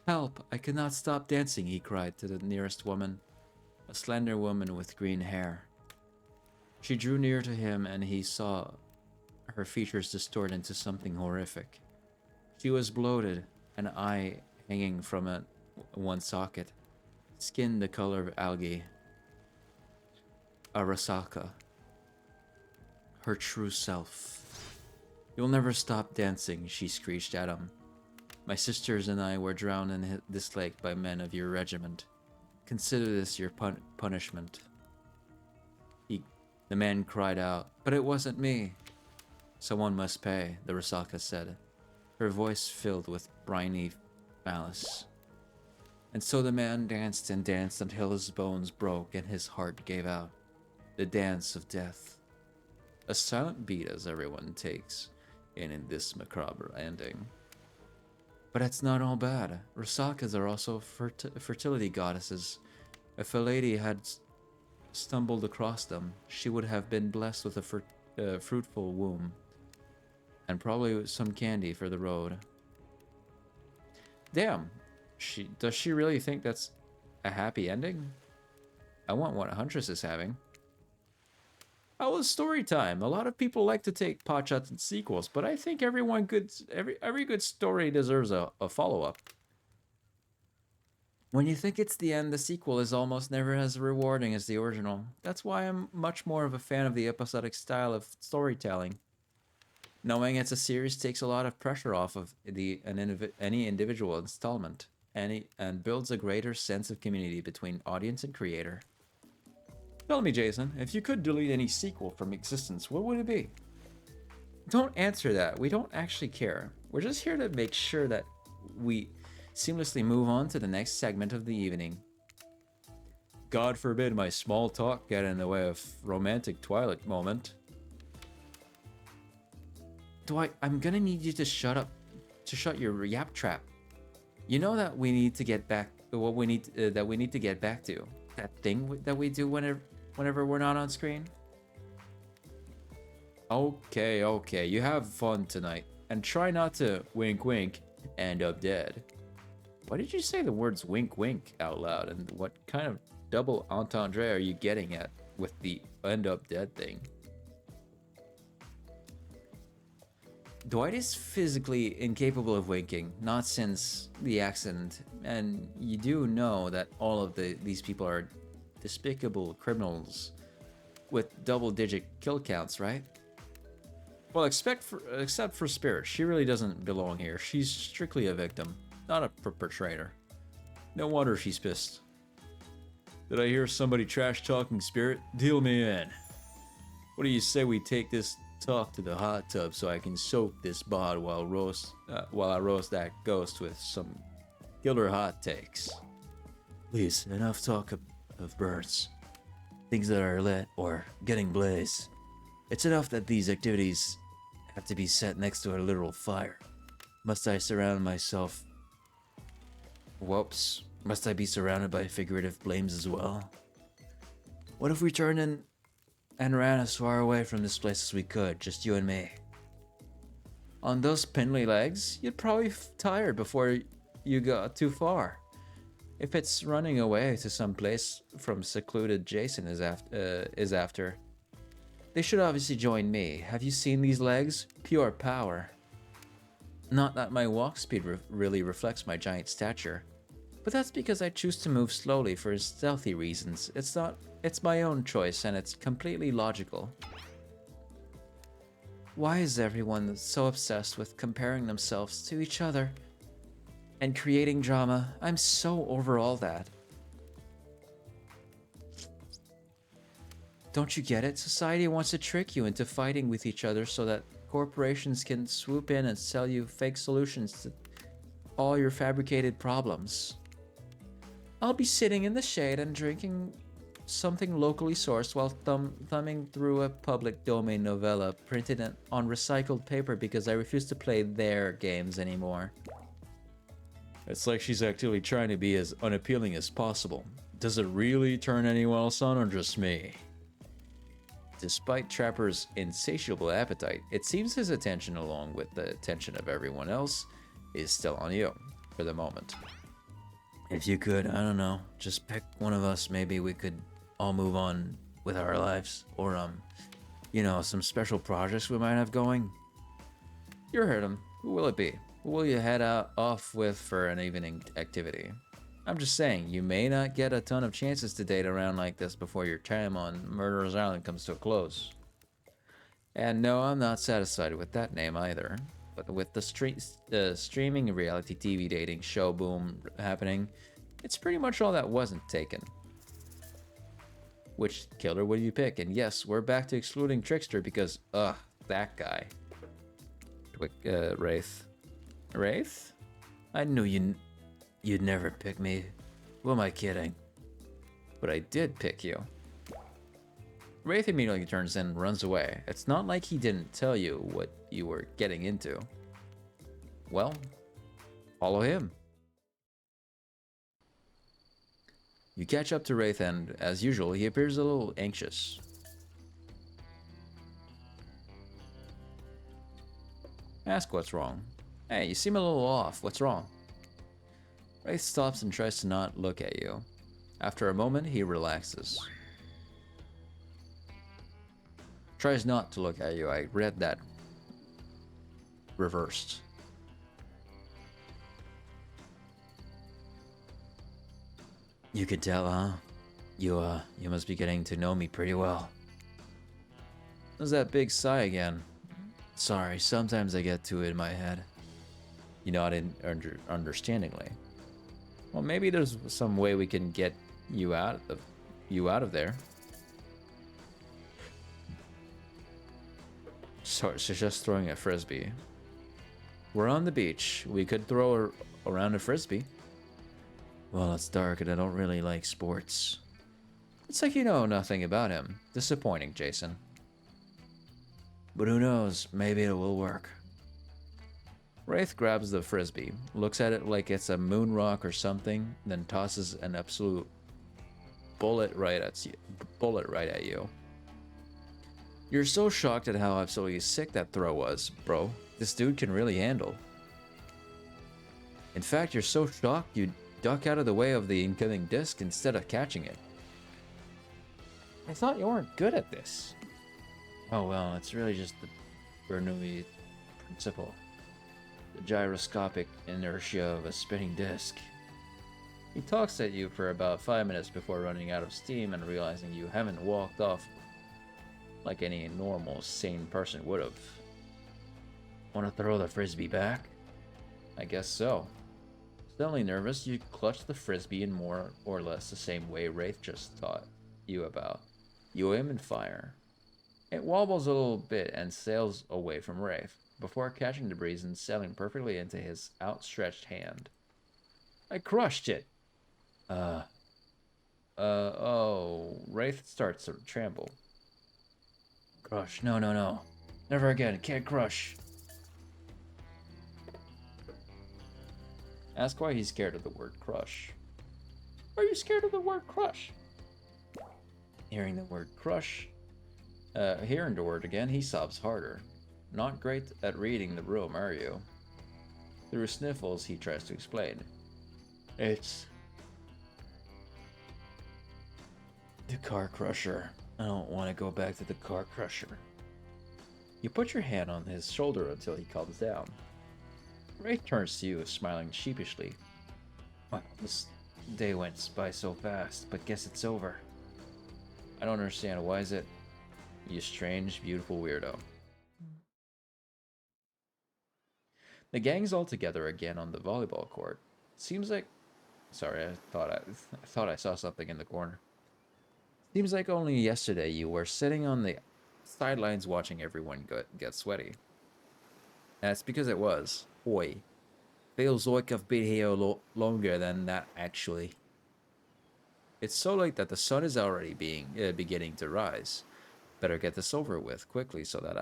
Help! I cannot stop dancing, he cried to the nearest woman, a slender woman with green hair. She drew near to him and he saw her features distort into something horrific. She was bloated, an eye hanging from one socket, skin the color of algae. Arasaka. Her true self. You'll never stop dancing, she screeched at him. My sisters and I were drowned in this lake by men of your regiment. Consider this your punishment. The man cried out, but it wasn't me. Someone must pay, the Rasaka said, her voice filled with briny malice. And so the man danced and danced until his bones broke and his heart gave out. The dance of death. A silent beat as everyone takes in this macabre ending. But it's not all bad. Rasakas are also fertility goddesses. If a lady had stumbled across them, she would have been blessed with a fruitful womb. And probably some candy for the road. Damn. Does she really think that's a happy ending? I want what Huntress is having. Oh, it's story time. A lot of people like to take potshots and sequels, but I think every good story deserves a follow-up. When you think it's the end, the sequel is almost never as rewarding as the original. That's why I'm much more of a fan of the episodic style of storytelling. Knowing it's a series takes a lot of pressure off of any individual installment, and builds a greater sense of community between audience and creator. Tell me, Jason, if you could delete any sequel from existence, what would it be? Don't answer that. We don't actually care. We're just here to make sure that we seamlessly move on to the next segment of the evening. God forbid my small talk get in the way of romantic Twilight moment. Dwight, I'm gonna need you to shut your yap trap. You know that we need to get back what we need to get back to. That thing that we do whenever we're not on screen. Okay, you have fun tonight, and try not to wink wink end up dead. Why did you say the words wink wink out loud, and what kind of double entendre are you getting at with the end up dead thing? Dwight is physically incapable of winking, not since the accident, and you do know that all of these people are despicable criminals with double-digit kill counts, right? Well, except for Spirit, she really doesn't belong here. She's strictly a victim, not a perpetrator. No wonder she's pissed. Did I hear somebody trash-talking Spirit? Deal me in. What do you say we take this talk to the hot tub so I can soak this bod while I roast that ghost with some killer hot takes? Please, enough talk of birds. Things that are lit or getting blazed. It's enough that these activities have to be set next to a literal fire. Must I surround myself... Whoops. Must I be surrounded by figurative blames as well? What if we turned in and ran as far away from this place as we could, just you and me? On those spindly legs, you'd probably tired before you got too far. If it's running away to some place from secluded Jason is after, they should obviously join me. Have you seen these legs? Pure power. Not that my walk speed really reflects my giant stature, but that's because I choose to move slowly for stealthy reasons. It's my own choice, and it's completely logical. Why is everyone so obsessed with comparing themselves to each other and creating drama? I'm so over all that. Don't you get it? Society wants to trick you into fighting with each other so that corporations can swoop in and sell you fake solutions to all your fabricated problems. I'll be sitting in the shade and drinking something locally sourced while thumbing through a public domain novella printed on recycled paper because I refuse to play their games anymore. It's like she's actively trying to be as unappealing as possible. Does it really turn anyone else on or just me? Despite Trapper's insatiable appetite, it seems his attention, along with the attention of everyone else, is still on you for the moment. If you could, I don't know, just pick one of us, maybe we could all move on with our lives. Or, you know, some special projects we might have going. You heard him. Who will it be? Who will you head off with for an evening activity? I'm just saying, you may not get a ton of chances to date around like this before your time on Murderer's Island comes to a close. And no, I'm not satisfied with that name either. But with the streaming reality TV dating show boom happening, it's pretty much all that wasn't taken. Which killer would you pick? And yes, we're back to excluding Trickster because, that guy. Wraith. Wraith? I knew you'd never pick me. Who am I kidding? But I did pick you. Wraith immediately turns in and runs away. It's not like he didn't tell you what you were getting into. Well, follow him. You catch up to Wraith and, as usual, he appears a little anxious. Ask what's wrong. Hey, you seem a little off. What's wrong? Wraith stops and tries to not look at you. After a moment, he relaxes. Tries not to look at you. I read that reversed. You could tell, huh? You must be getting to know me pretty well. There's that big sigh again. Sorry, sometimes I get to it in my head. You nodded understandingly. Well, maybe there's some way we can get you out of there. So she's just throwing a frisbee. We're on the beach. We could throw around a frisbee. Well, it's dark and I don't really like sports. It's like you know nothing about him. Disappointing, Jason. But who knows? Maybe it will work. Wraith grabs the frisbee, looks at it like it's a moon rock or something, then tosses an absolute bullet right at you. You're so shocked at how absolutely sick that throw was, bro. This dude can really handle. In fact, you're so shocked you duck out of the way of the incoming disc instead of catching it. I thought you weren't good at this. Oh well, it's really just the Bernoulli principle. The gyroscopic inertia of a spinning disc. He talks at you for about 5 minutes before running out of steam and realizing you haven't walked off like any normal, sane person would have. Want to throw the frisbee back? I guess so. Suddenly nervous, you clutch the frisbee in more or less the same way Wraith just taught you about. You aim and fire. It wobbles a little bit and sails away from Wraith, before catching the breeze and sailing perfectly into his outstretched hand. I crushed it! Oh, Wraith starts to tremble. Crush, no. Never again, can't crush. Ask why he's scared of the word crush. Are you scared of the word crush? Hearing the word crush, hearing the word again, he sobs harder. Not great at reading the room, are you? Through sniffles, he tries to explain. It's the car crusher. I don't want to go back to the car crusher. You put your hand on his shoulder until he calms down. Wraith turns to you, smiling sheepishly. Well, this day went by so fast, but guess it's over. I don't understand. Why is it? You strange, beautiful weirdo. The gang's all together again on the volleyball court. Seems like... Sorry, I thought I saw something in the corner. Seems like only yesterday you were sitting on the sidelines watching everyone get sweaty. That's because it was. Oi. Feels like I've been here a lot longer than that, actually. It's so late that the sun is already beginning to rise. Better get this over with quickly so that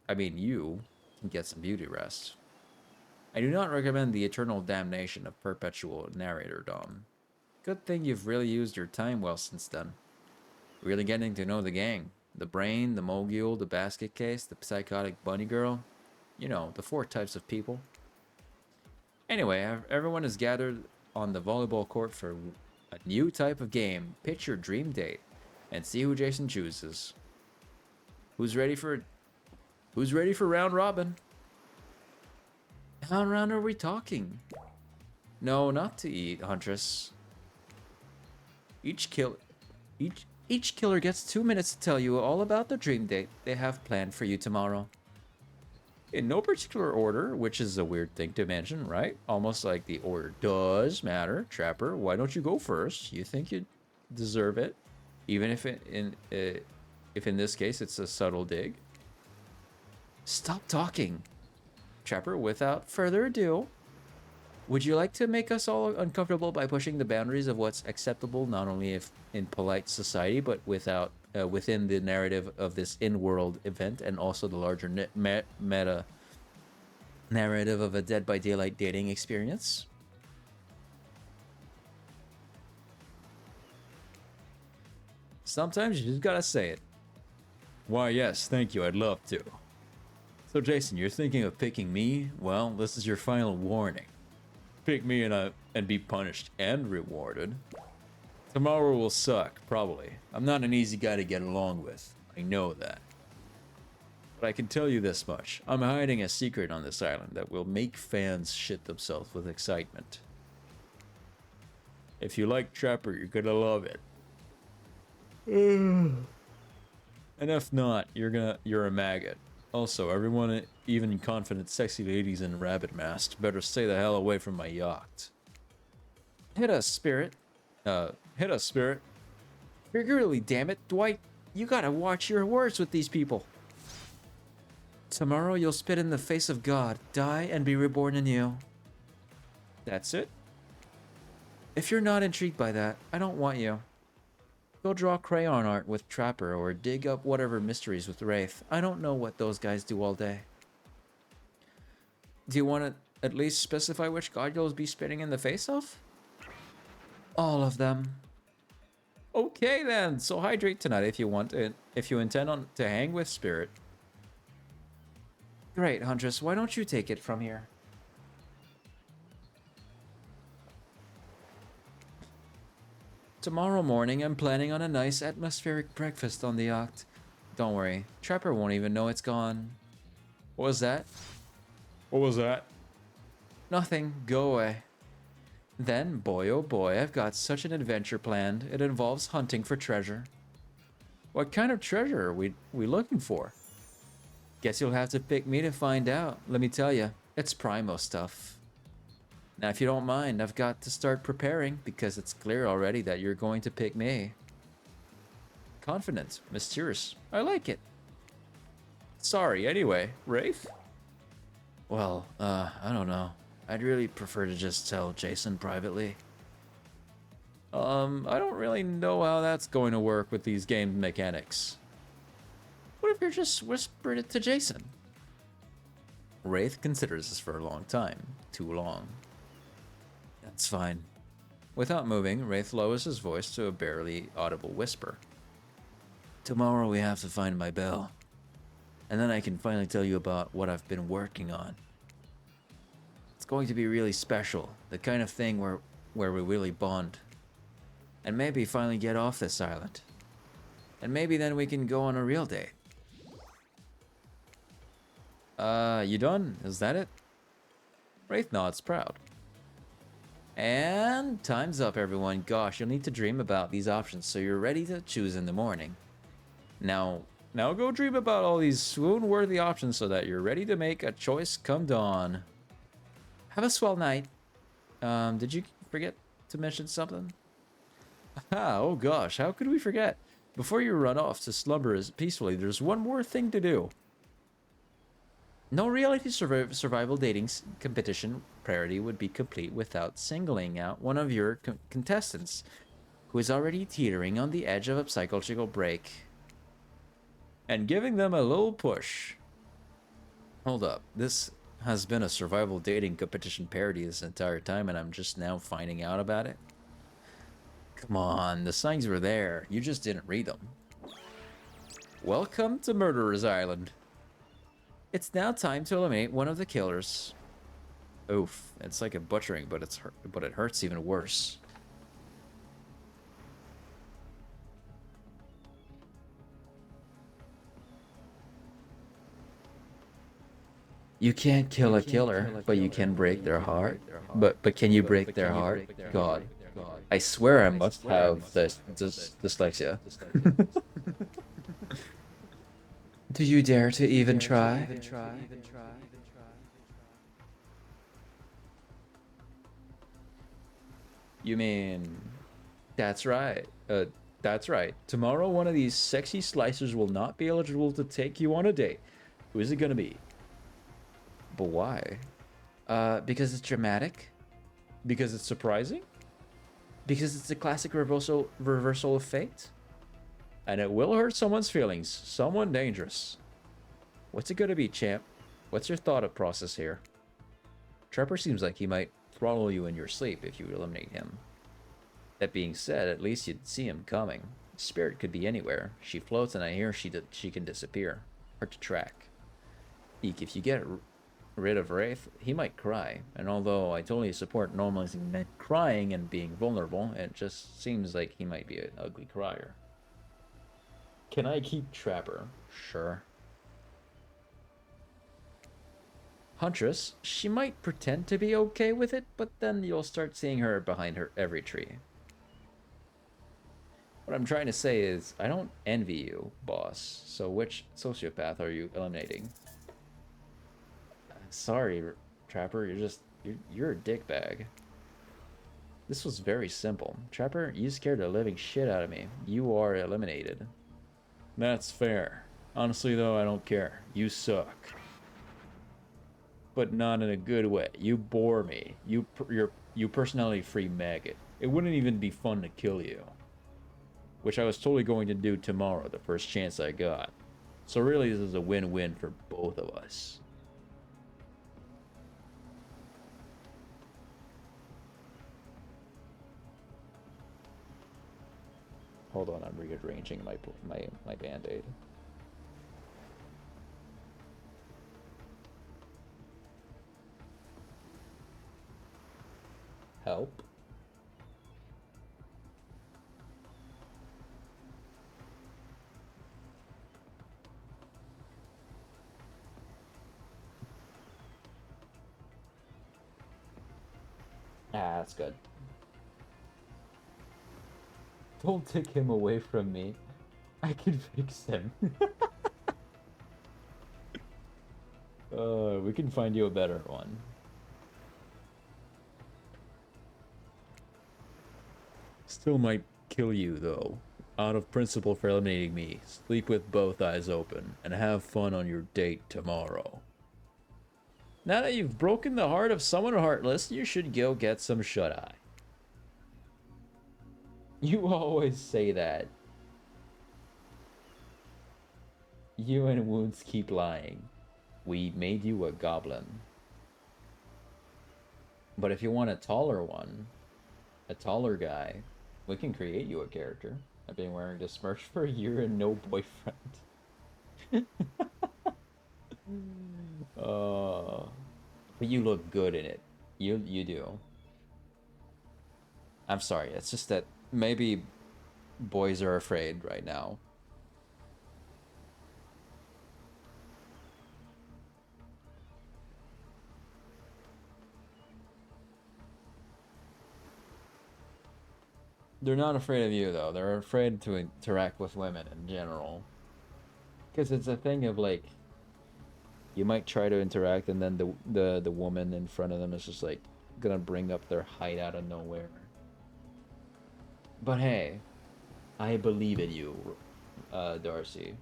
you can get some beauty rest. I do not recommend the eternal damnation of perpetual narrator Dom. Good thing you've really used your time well since then. Really getting to know the gang. The brain, the mogul, the basket case, the psychotic bunny girl. You know, the 4 types of people. Anyway, everyone is gathered on the volleyball court for a new type of game. Pitch your dream date and see who Jason chooses. Who's ready for round robin? How round are we talking? No, not to eat, Huntress. Each killer gets 2 minutes to tell you all about the dream date they have planned for you tomorrow. In no particular order, which is a weird thing to mention, right? Almost like the order does matter. Trapper, why don't you go first? You think you deserve it, even if in this case it's a subtle dig. Stop talking. Trapper, without further ado, would you like to make us all uncomfortable by pushing the boundaries of what's acceptable, not only if in polite society, but within the narrative of this in-world event, and also the larger meta narrative of a Dead by Daylight dating experience? Sometimes you just gotta say it. Why, yes, thank you, I'd love to. So Jason, you're thinking of picking me? Well, this is your final warning. Pick me and be punished and rewarded. Tomorrow will suck, probably. I'm not an easy guy to get along with. I know that. But I can tell you this much. I'm hiding a secret on this island that will make fans shit themselves with excitement. If you like Trapper, you're gonna love it. And if not, you're a maggot. Also, everyone, even confident sexy ladies in rabbit masks, better stay the hell away from my yacht. Hit us, Spirit. Hit us, Spirit. Really, damn it, Dwight. You gotta watch your words with these people. Tomorrow you'll spit in the face of God, die, and be reborn anew. That's it? If you're not intrigued by that, I don't want you. Go draw crayon art with Trapper or dig up whatever mysteries with Wraith. I don't know what those guys do all day. Do you want to at least specify which god you'll be spitting in the face of? All of them. Okay then, so hydrate tonight if you want it. If you intend on to hang with Spirit. Great, Huntress, why don't you take it from here? Tomorrow morning, I'm planning on a nice atmospheric breakfast on the yacht. Don't worry, Trapper won't even know it's gone. What was that? What was that? Nothing, go away. Then, boy oh boy, I've got such an adventure planned. It involves hunting for treasure. What kind of treasure are we looking for? Guess you'll have to pick me to find out. Let me tell you, it's Primo stuff. Now, if you don't mind, I've got to start preparing because it's clear already that you're going to pick me. Confident, mysterious. I like it. Sorry, anyway. Wraith? Well, I don't know. I'd really prefer to just tell Jason privately. I don't really know how that's going to work with these game mechanics. What if you're just whispering it to Jason? Wraith considers this for a long time. Too long. That's fine. Without moving, Wraith lowers his voice to a barely audible whisper. Tomorrow we have to find my bell. And then I can finally tell you about what I've been working on. It's going to be really special. The kind of thing where we really bond. And maybe finally get off this island. And maybe then we can go on a real date. You done? Is that it? Wraith nods proud. And time's up, everyone. Gosh, you'll need to dream about these options so you're ready to choose in the morning. Now go dream about all these swoon-worthy options so that you're ready to make a choice come dawn. Have a swell night. Did you forget to mention something? Oh gosh, how could we forget? Before you run off to slumber peacefully, there's one more thing to do. No reality survival dating competition priority would be complete without singling out one of your contestants who is already teetering on the edge of a psychological break and giving them a little push. Hold up, this has been a survival dating competition parody this entire time and I'm just now finding out about it? Come on, the signs were there, you just didn't read them. Welcome to Murderer's Island. It's now time to eliminate one of the killers. Oof, it's like a butchering, but it hurts even worse. You can't kill a killer, but you can break their heart. But can you break their heart? God, I swear I must have this dyslexia. Do you dare to even try? You mean... That's right. That's right. Tomorrow one of these sexy slicers will not be eligible to take you on a date. Who is it gonna be? But why? Because it's dramatic? Because it's surprising? Because it's a classic reversal of fate? And it will hurt someone's feelings. Someone dangerous. What's it gonna be, champ? What's your thought process here? Trapper seems like he might throttle you in your sleep if you eliminate him. That being said, at least you'd see him coming. Spirit could be anywhere. She floats and I hear she can disappear. Hard to track. Eek, if you get rid of Wraith, he might cry. And although I totally support normalizing men crying and being vulnerable, it just seems like he might be an ugly crier. Can I keep Trapper? Sure. Huntress, she might pretend to be okay with it, but then you'll start seeing her behind her every tree. What I'm trying to say is, I don't envy you, boss. So which sociopath are you eliminating? Sorry, Trapper, you're a dickbag. This was very simple. Trapper, you scared the living shit out of me. You are eliminated. That's fair. Honestly, though, I don't care. You suck. But not in a good way. You bore me. You personality-free maggot. It wouldn't even be fun to kill you. Which I was totally going to do tomorrow, the first chance I got. So really, this is a win-win for both of us. Hold on, I'm rearranging my band-aid. Help. Ah, that's good. Don't take him away from me. I can fix him. We can find you a better one. Still might kill you, though. Out of principle for eliminating me. Sleep with both eyes open, and have fun on your date tomorrow. Now that you've broken the heart of someone heartless, you should go get some shut-eye. You always say that. You and Wounds keep lying. We made you a goblin. But if you want a taller one, a taller guy, we can create you a character. I've been wearing this merch for a year and no boyfriend. But you look good in it. You do. I'm sorry, it's just that maybe boys are afraid right now. They're not afraid of you, though. They're afraid to interact with women in general. Because it's a thing of, like, you might try to interact and then the woman in front of them is just, like, gonna bring up their height out of nowhere. But hey, I believe in you, Darcy.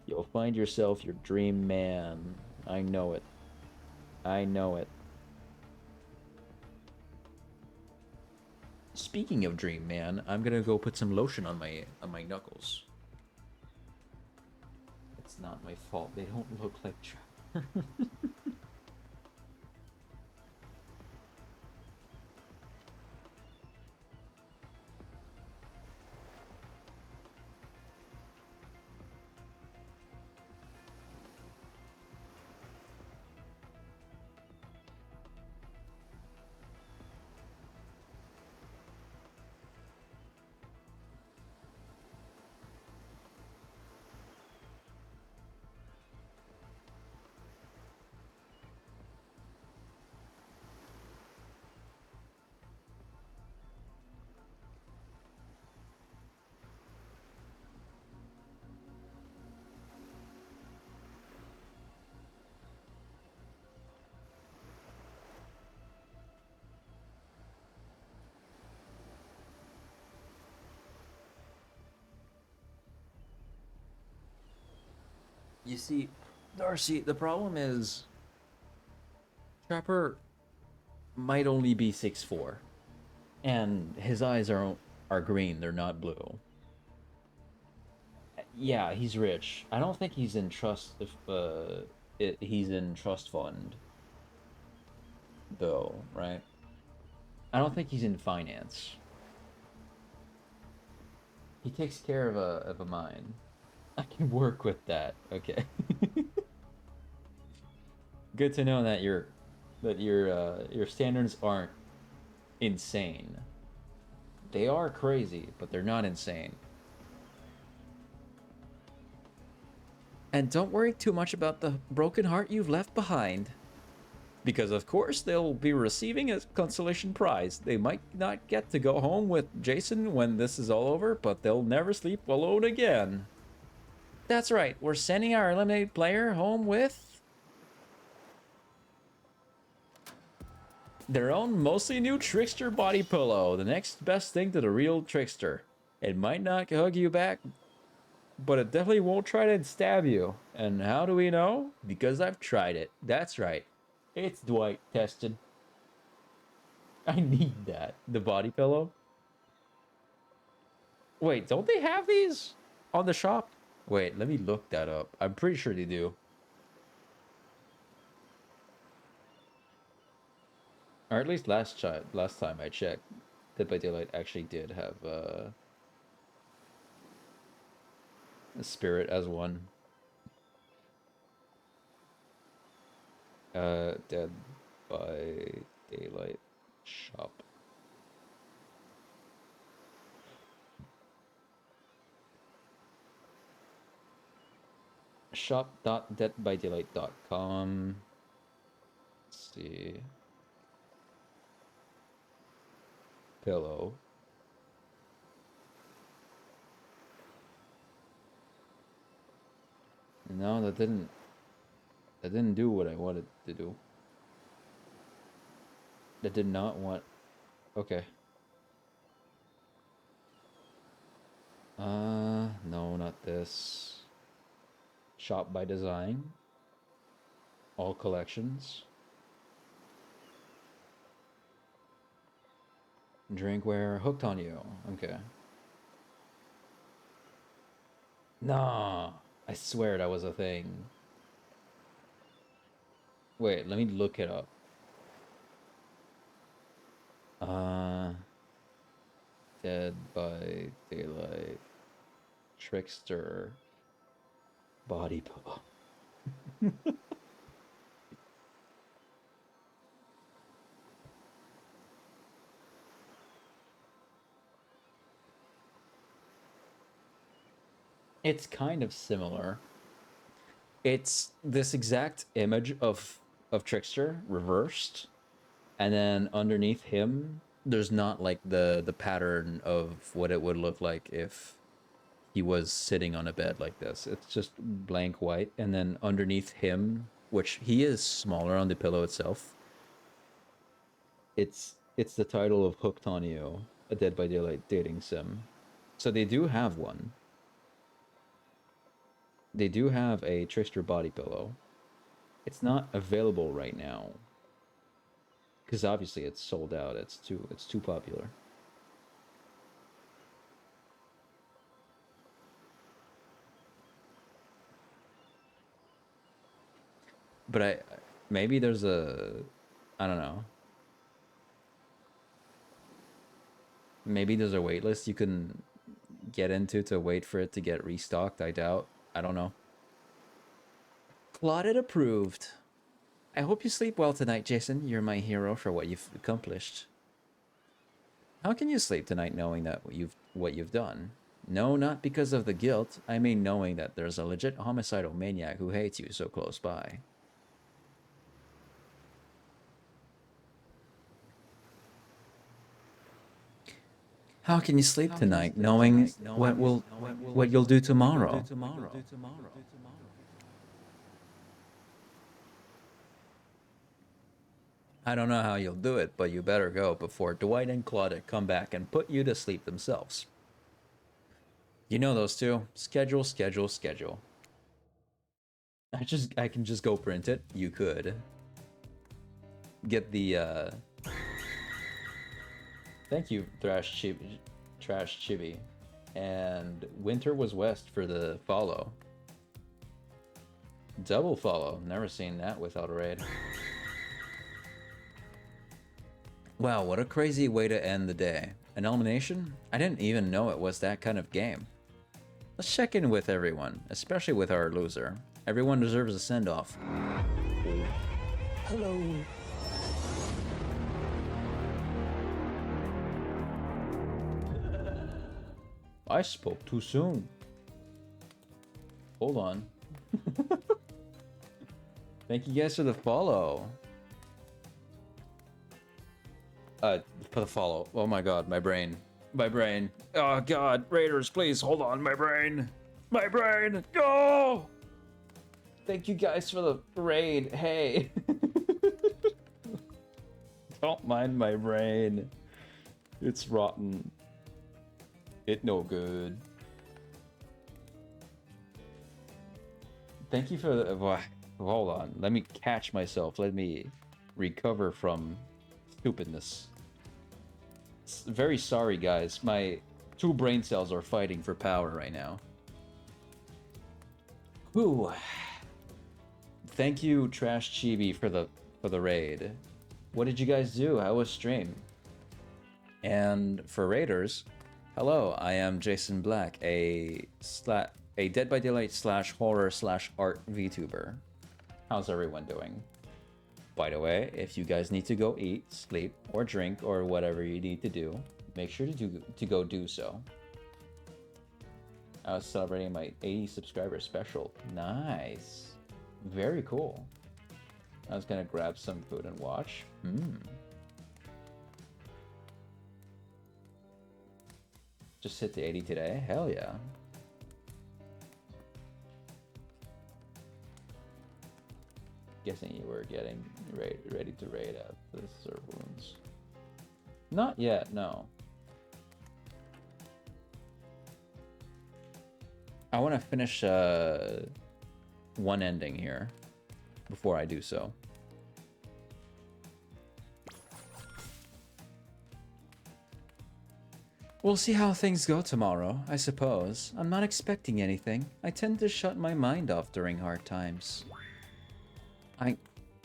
You'll find yourself your dream man. I know it. I know it. Speaking of dream man, I'm gonna go put some lotion on my knuckles. It's not my fault. They don't look like Trapper. You see, Darcy, the problem is Trapper might only be 6'4", and his eyes are green, they're not blue. Yeah, he's rich. I don't think he's in trust he's in trust fund though, right? I don't think he's in finance. He takes care of a mine. I can work with that. Okay. Good to know that your standards aren't insane. They are crazy, but they're not insane. And don't worry too much about the broken heart you've left behind. Because of course they'll be receiving a consolation prize. They might not get to go home with Jason when this is all over, but they'll never sleep alone again. That's right, we're sending our eliminated player home with their own mostly new Trickster body pillow. The next best thing to the real Trickster. It might not hug you back, but it definitely won't try to stab you. And how do we know? Because I've tried it. That's right. It's Dwight tested. I need that. The body pillow. Wait, don't they have these on the shop? Wait, let me look that up. I'm pretty sure they do. Or at least last time I checked, Dead by Daylight actually did have a spirit as one. Dead by Daylight shop. Shop.deadbydaylight.com. Let's see. Pillow. No, that didn't do what I wanted to do. That did not want. Okay. No, not this. Shop by design. All collections. Drinkware, hooked on you. Okay. Nah, I swear that was a thing. Wait, let me look it up. Dead by Daylight. Trickster. Body pillow. It's kind of similar. It's this exact image of Trickster reversed, and then underneath him there's not like the pattern of what it would look like if he was sitting on a bed like this. It's just blank white, and then underneath him, which he is smaller on the pillow itself, it's the title of Hooked on You, a Dead by Daylight dating sim. So they do have one. They do have a Trickster body pillow. It's not available right now, because obviously it's sold out. It's too popular. But maybe there's a, I don't know. Maybe there's a wait list you can get into to wait for it to get restocked. I doubt. I don't know. Claudette approved. I hope you sleep well tonight, Jason. You're my hero for what you've accomplished. How can you sleep tonight knowing that what you've done? No, not because of the guilt. I mean knowing that there's a legit homicidal maniac who hates you so close by. How can you sleep tonight knowing what you'll do tomorrow? I don't know how you'll do it, but you better go before Dwight and Claudette come back and put you to sleep themselves. You know those two. Schedule, schedule, schedule. I can just go print it. You could. Get the Thank you, Trash Chibi. And Winter Was West for the follow. Double follow. Never seen that without a raid. Wow, what a crazy way to end the day. An elimination? I didn't even know it was that kind of game. Let's check in with everyone, especially with our loser. Everyone deserves a send-off. Hello. I spoke too soon. Hold on. Thank you guys for the follow. for the follow. Oh my god, my brain. My brain. Oh god, Raiders, please hold on, my brain. My brain. Go! Thank you guys for the raid. Hey. Don't mind my brain. It's rotten. It no good. Thank you for the... Hold on. Let me catch myself. Let me recover from stupidness. Very sorry, guys. My 2 brain cells are fighting for power right now. Ooh. Thank you, Trash Chibi, for the raid. What did you guys do? How was stream? And for raiders, hello, I am Jason Black, a Dead by Daylight / horror / art VTuber. How's everyone doing? By the way, if you guys need to go eat, sleep, or drink, or whatever you need to do, make sure to go do so. I was celebrating my 80 subscriber special. Nice. Very cool. I was gonna grab some food and watch. Just hit the 80 today? Hell yeah. Guessing you were getting ready to raid out the serve wounds. Not yet, no. I want to finish one ending here before I do so. We'll see how things go tomorrow, I suppose. I'm not expecting anything. I tend to shut my mind off during hard times. I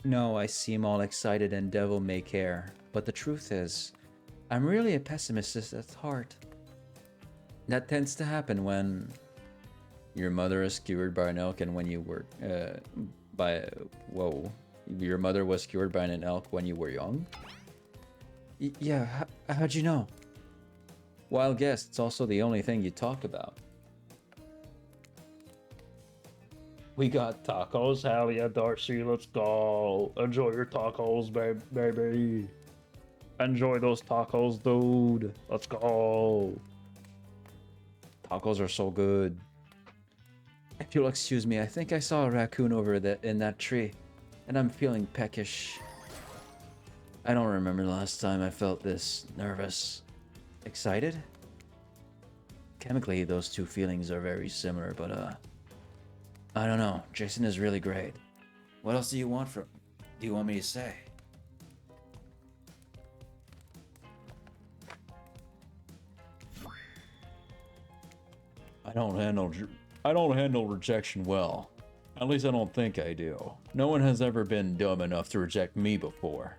know I seem all excited and devil may care, but the truth is, I'm really a pessimist at heart. That tends to happen when your mother is skewered by an elk and when you were, your mother was skewered by an elk when you were young? Yeah, how'd you know? Wild guess, it's also the only thing you talk about. We got tacos, hell yeah, Darcy, let's go. Enjoy your tacos, baby. Enjoy those tacos, dude. Let's go. Tacos are so good. If you'll excuse me, I think I saw a raccoon over in that tree, and I'm feeling peckish. I don't remember the last time I felt this nervous. Excited? Chemically, those two feelings are very similar, but I don't know. Jason is really great. What else do you want me to say? I don't handle rejection well. At least I don't think I do. No one has ever been dumb enough to reject me before.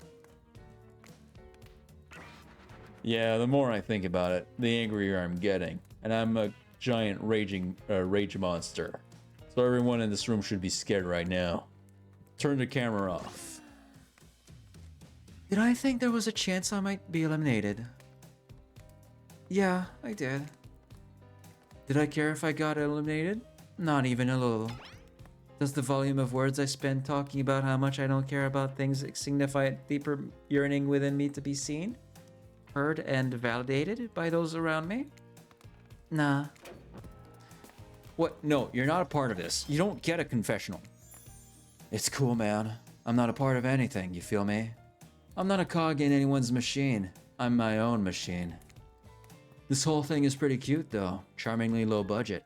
Yeah, the more I think about it, the angrier I'm getting. And I'm a giant rage monster. So everyone in this room should be scared right now. Turn the camera off. Did I think there was a chance I might be eliminated? Yeah, I did. Did I care if I got eliminated? Not even a little. Does the volume of words I spend talking about how much I don't care about things signify a deeper yearning within me to be seen, heard, and validated by those around me? Nah. What? No, you're not a part of this. You don't get a confessional. It's cool, man. I'm not a part of anything, you feel me? I'm not a cog in anyone's machine. I'm my own machine. This whole thing is pretty cute, though. Charmingly low budget.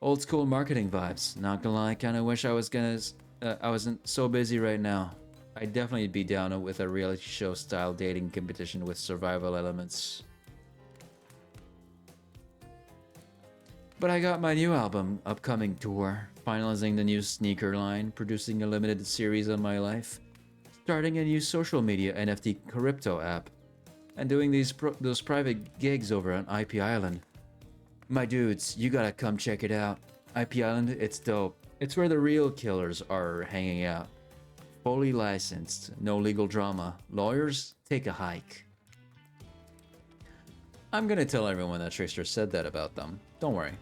Old school marketing vibes. Not gonna lie, kinda wish I wasn't so busy right now. I'd definitely be down with a reality show style dating competition with survival elements. But I got my new album, upcoming tour, finalizing the new sneaker line, producing a limited series on my life, starting a new social media NFT crypto app, and doing those private gigs over on IP Island. My dudes, you gotta come check it out. IP Island, it's dope. It's where the real killers are hanging out. Fully licensed, no legal drama. Lawyers, take a hike. I'm gonna tell everyone that Tracer said that about them. Don't worry.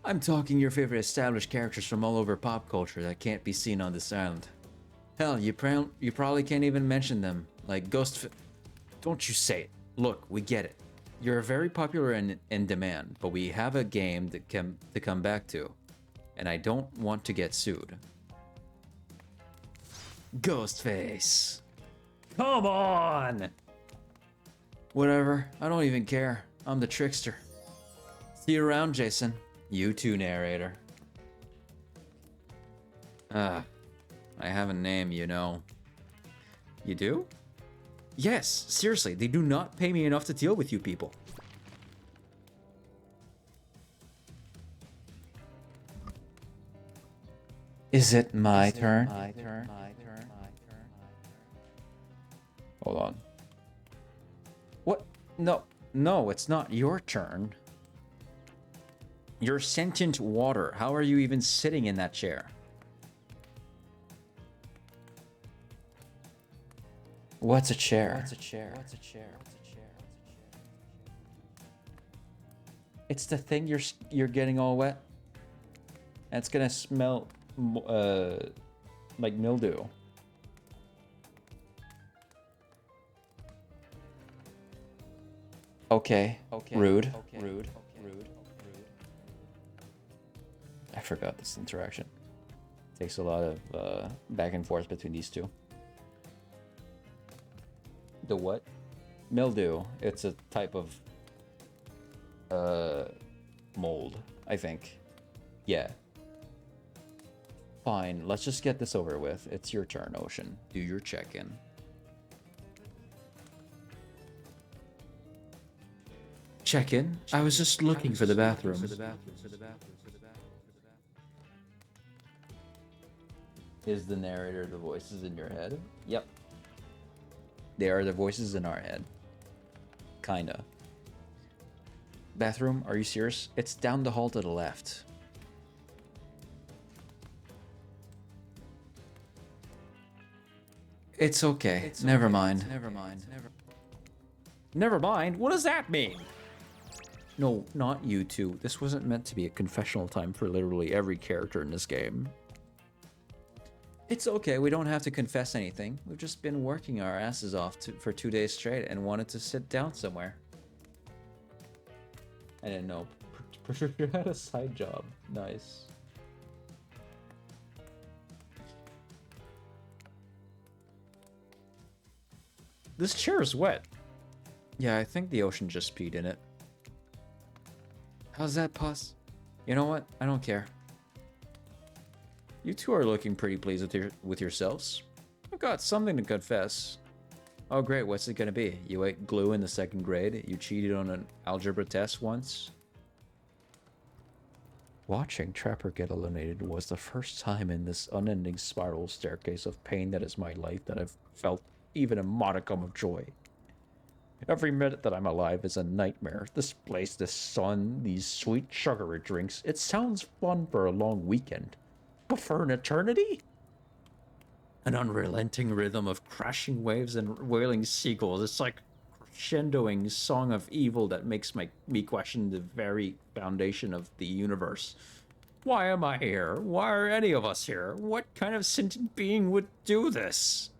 I'm talking your favorite established characters from all over pop culture that can't be seen on this island. Hell, you probably can't even mention them. Like, don't you say it. Look, we get it. You're very popular and in demand, but we have a game to come back to, and I don't want to get sued. Ghostface. Come on! Whatever, I don't even care. I'm the trickster. See you around, Jason. You too, narrator. I have a name, you know. You do? Yes, seriously, they do not pay me enough to deal with you people. Is it my turn? Hold on. What? No, it's not your turn. You're sentient water. How are you even sitting in that chair? What's a chair? It's the thing you're getting all wet. And it's gonna smell like mildew. Okay. Rude. I forgot this interaction. Takes a lot of back and forth between these two. The what? Mildew. It's a type of mold, I think. Yeah. Fine, let's just get this over with. It's your turn, Ocean. Do your check-in. Check-in? I was just looking for the bathroom. Is the narrator the voices in your head? Yep. They are the voices in our head. Kinda. Bathroom? Are you serious? It's down the hall to the left. It's okay. Never mind. Never mind? What does that mean? No, not you two. This wasn't meant to be a confessional time for literally every character in this game. It's okay, we don't have to confess anything. We've just been working our asses off for 2 days straight and wanted to sit down somewhere. I didn't know. Patricia had a side job. Nice. This chair is wet. Yeah, I think the ocean just peed in it. How's that, Puss? You know what? I don't care. You two are looking pretty pleased with yourselves. I've got something to confess. Oh great, what's it gonna be? You ate glue in the 2nd grade? You cheated on an algebra test once? Watching Trapper get eliminated was the first time in this unending spiral staircase of pain that is my life that I've felt even a modicum of joy. Every minute that I'm alive is a nightmare. This place, this sun, these sweet sugary drinks. It sounds fun for a long weekend. But for an eternity? An unrelenting rhythm of crashing waves and wailing seagulls. It's like crescendoing song of evil that makes me question the very foundation of the universe. Why am I here? Why are any of us here? What kind of sentient being would do this?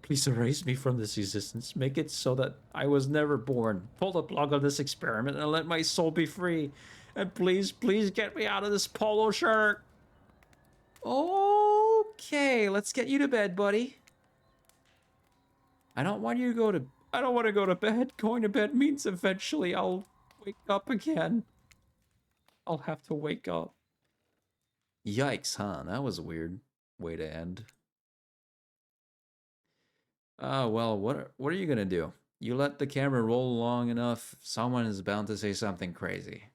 Please erase me from this existence. Make it so that I was never born. Pull the plug on this experiment and let my soul be free. And please, please get me out of this polo shirt. Okay, let's get you to bed, buddy. I don't want to go to bed. Going to bed means eventually I'll wake up again. I'll have to wake up. Yikes, huh? That was a weird way to end. Well, what are you gonna do? You let the camera roll long enough, someone is bound to say something crazy.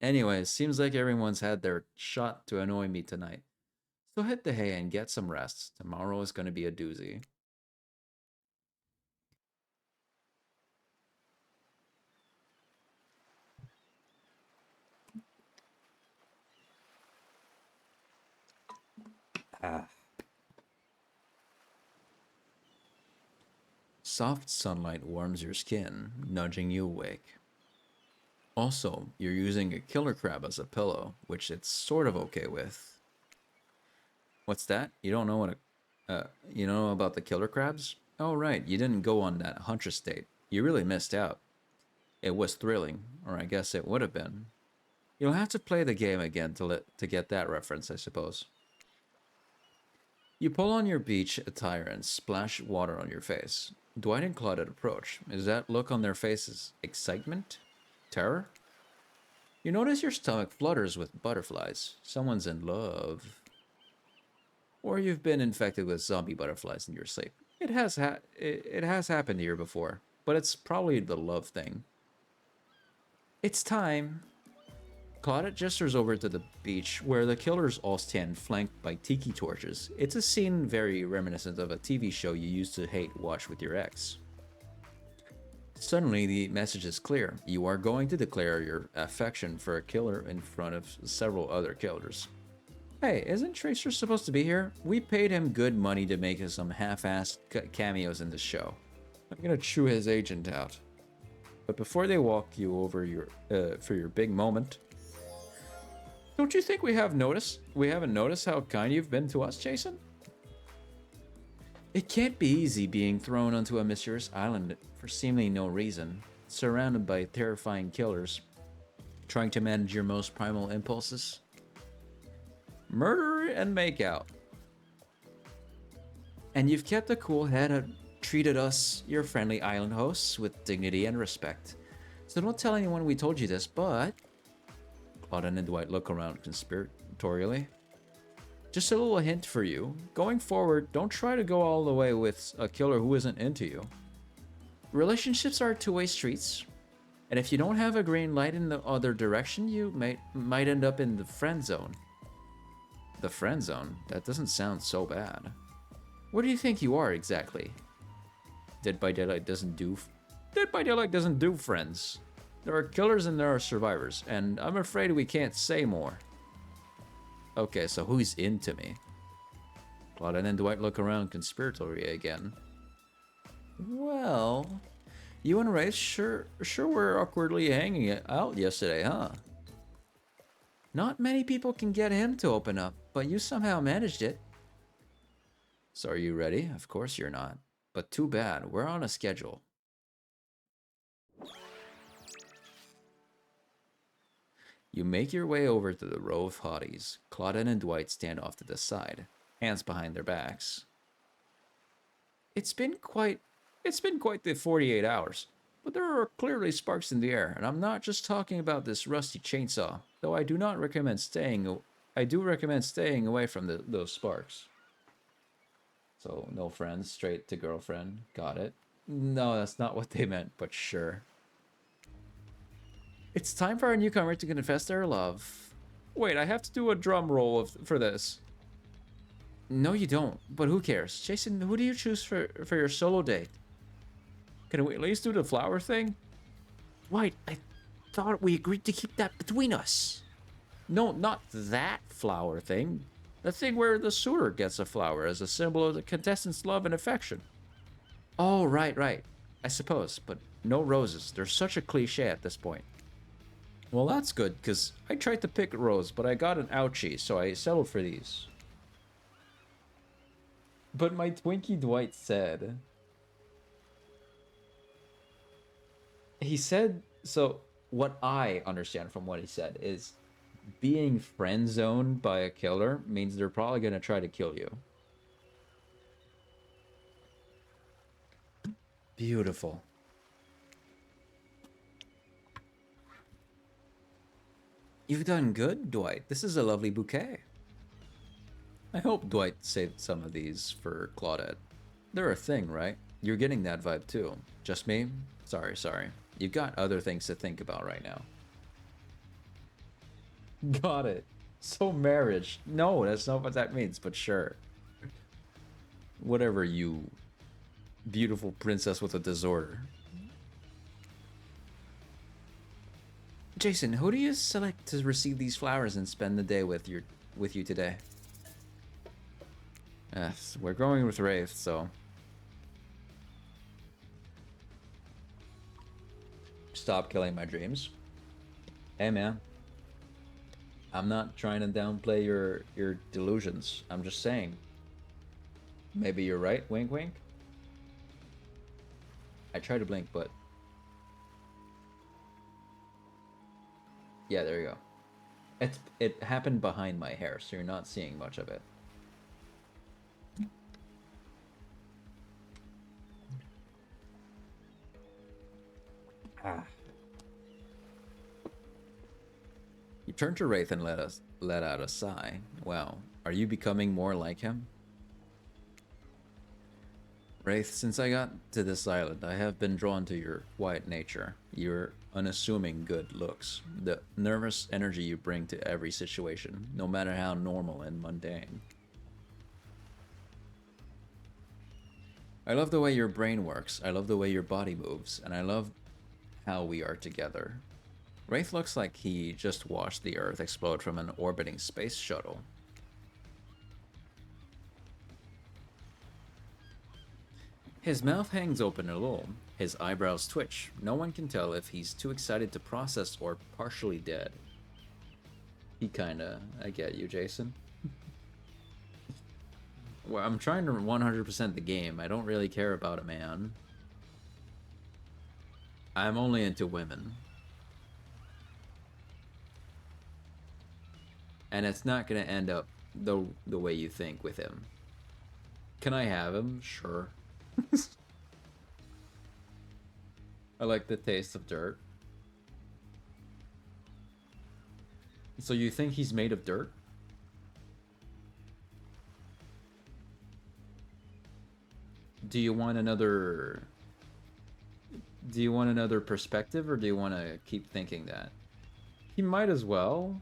Anyways, seems like everyone's had their shot to annoy me tonight. So hit the hay and get some rest. Tomorrow is gonna be a doozy. Soft sunlight warms your skin, nudging you awake. Also, you're using a killer crab as a pillow, which it's sort of okay with. What's that? You don't know what you know about the killer crabs? Oh, right, you didn't go on that Huntress date. You really missed out. It was thrilling, or I guess it would have been. You'll have to play the game again to get that reference, I suppose. You pull on your beach attire and splash water on your face. Dwight and Claudette approach. Is that look on their faces excitement? Terror? You notice your stomach flutters with butterflies. Someone's in love. Or you've been infected with zombie butterflies in your sleep. It has happened here before, but it's probably the love thing. It's time. Claudette gestures over to the beach where the killers all stand flanked by tiki torches. It's a scene very reminiscent of a TV show you used to hate watch with your ex. Suddenly, the message is clear. You are going to declare your affection for a killer in front of several other killers. Hey, isn't Tracer supposed to be here? We paid him good money to make some half-assed cameos in the show. I'm gonna chew his agent out. But before they walk you over for your big moment, don't you think we haven't noticed how kind you've been to us, Jason? It can't be easy being thrown onto a mysterious island for seemingly no reason, surrounded by terrifying killers, trying to manage your most primal impulses. Murder and make out. And you've kept a cool head and treated us, your friendly island hosts, with dignity and respect. So don't tell anyone we told you this, but... Claudette and Dwight look around conspiratorially. Just a little hint for you. Going forward, don't try to go all the way with a killer who isn't into you. Relationships are two-way streets, and if you don't have a green light in the other direction, you might end up in the friend zone. The friend zone? That doesn't sound so bad. What do you think you are exactly? Dead by Daylight doesn't do friends. There are killers and there are survivors, and I'm afraid we can't say more. Okay, so who's into me? Claudette and Dwight look around conspiratorially again. Well, you and Wraith sure were awkwardly hanging it out yesterday, huh? Not many people can get him to open up, but you somehow managed it. So are you ready? Of course you're not. But too bad, we're on a schedule. You make your way over to the row of hotties. Claudette and Dwight stand off to the side, hands behind their backs. It's been quite the 48 hours, but there are clearly sparks in the air, and I'm not just talking about this rusty chainsaw, though I do recommend staying away from those sparks. So, no friends, straight to girlfriend. Got it. No, that's not what they meant, but sure. It's time for our newcomer to confess their love. Wait, I have to do a drum roll for this. No, you don't, but who cares? Jason, who do you choose for your solo date? Can we at least do the flower thing? Wait, I thought we agreed to keep that between us. No, not that flower thing. The thing where the suitor gets a flower as a symbol of the contestant's love and affection. Oh, right. I suppose, but no roses. They're such a cliche at this point. Well, that's good, because I tried to pick a rose, but I got an ouchie, so I settled for these. But my Twinkie Dwight said... He said... So, what I understand from what he said is... Being friend-zoned by a killer means they're probably going to try to kill you. Beautiful. You've done good, Dwight. This is a lovely bouquet. I hope Dwight saved some of these for Claudette. They're a thing, right? You're getting that vibe too. Just me? Sorry. You've got other things to think about right now. Got it. So marriage. No, that's not what that means, but sure. Whatever, you beautiful princess with a disorder. Jason, who do you select to receive these flowers and spend the day with you today? Yes, we're going with Wraith, so... Stop killing my dreams. Hey, man. I'm not trying to downplay your delusions. I'm just saying. Maybe you're right, wink wink. I try to blink, but yeah, there you go. It happened behind my hair, so you're not seeing much of it. Ah. You turn to Wraith and let out a sigh. Wow, are you becoming more like him? Wraith, since I got to this island, I have been drawn to your quiet nature, your unassuming good looks, the nervous energy you bring to every situation, no matter how normal and mundane. I love the way your brain works, I love the way your body moves, and I love how we are together. Wraith looks like he just watched the Earth explode from an orbiting space shuttle. His mouth hangs open a little, his eyebrows twitch. No one can tell if he's too excited to process or partially dead. He kinda... I get you, Jason. Well, I'm trying to 100% the game. I don't really care about a man. I'm only into women. And it's not gonna end up the way you think with him. Can I have him? Sure. I like the taste of dirt. So you think he's made of dirt? Do you want another perspective, or do you want to keep thinking that? He might as well.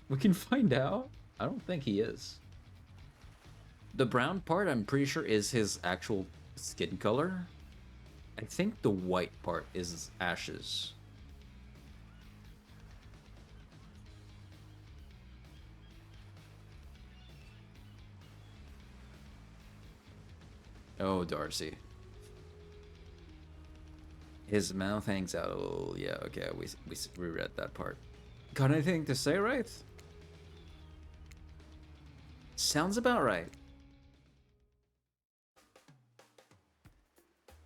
We can find out. I don't think he is. The brown part, I'm pretty sure, is his actual skin color. I think the white part is ashes. Oh, Darcy. His mouth hangs out a little. Yeah, okay, we reread that part. Got anything to say, Wraith? Sounds about right.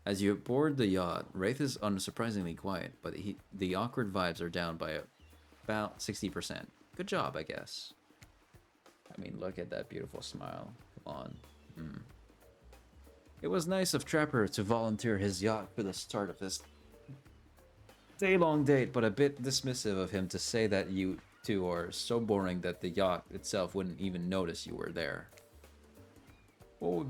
As you board the yacht, Wraith is unsurprisingly quiet, but the awkward vibes are down by about 60%. Good job, I guess. I mean, look at that beautiful smile. Come on. It was nice of Trapper to volunteer his yacht for the start of this day-long date, but a bit dismissive of him to say that you two are so boring that the yacht itself wouldn't even notice you were there. What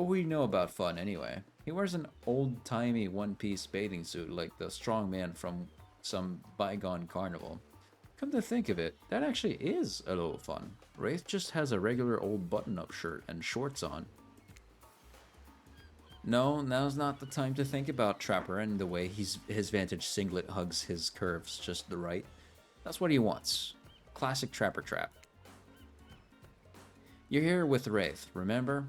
we know about fun anyway? He wears an old-timey one-piece bathing suit like the strong man from some bygone carnival. Come to think of it, that actually is a little fun. Wraith just has a regular old button-up shirt and shorts on. No, now's not the time to think about Trapper and the way his Vantage singlet hugs his curves just the right. That's what he wants. Classic Trapper trap. You're here with Wraith, remember?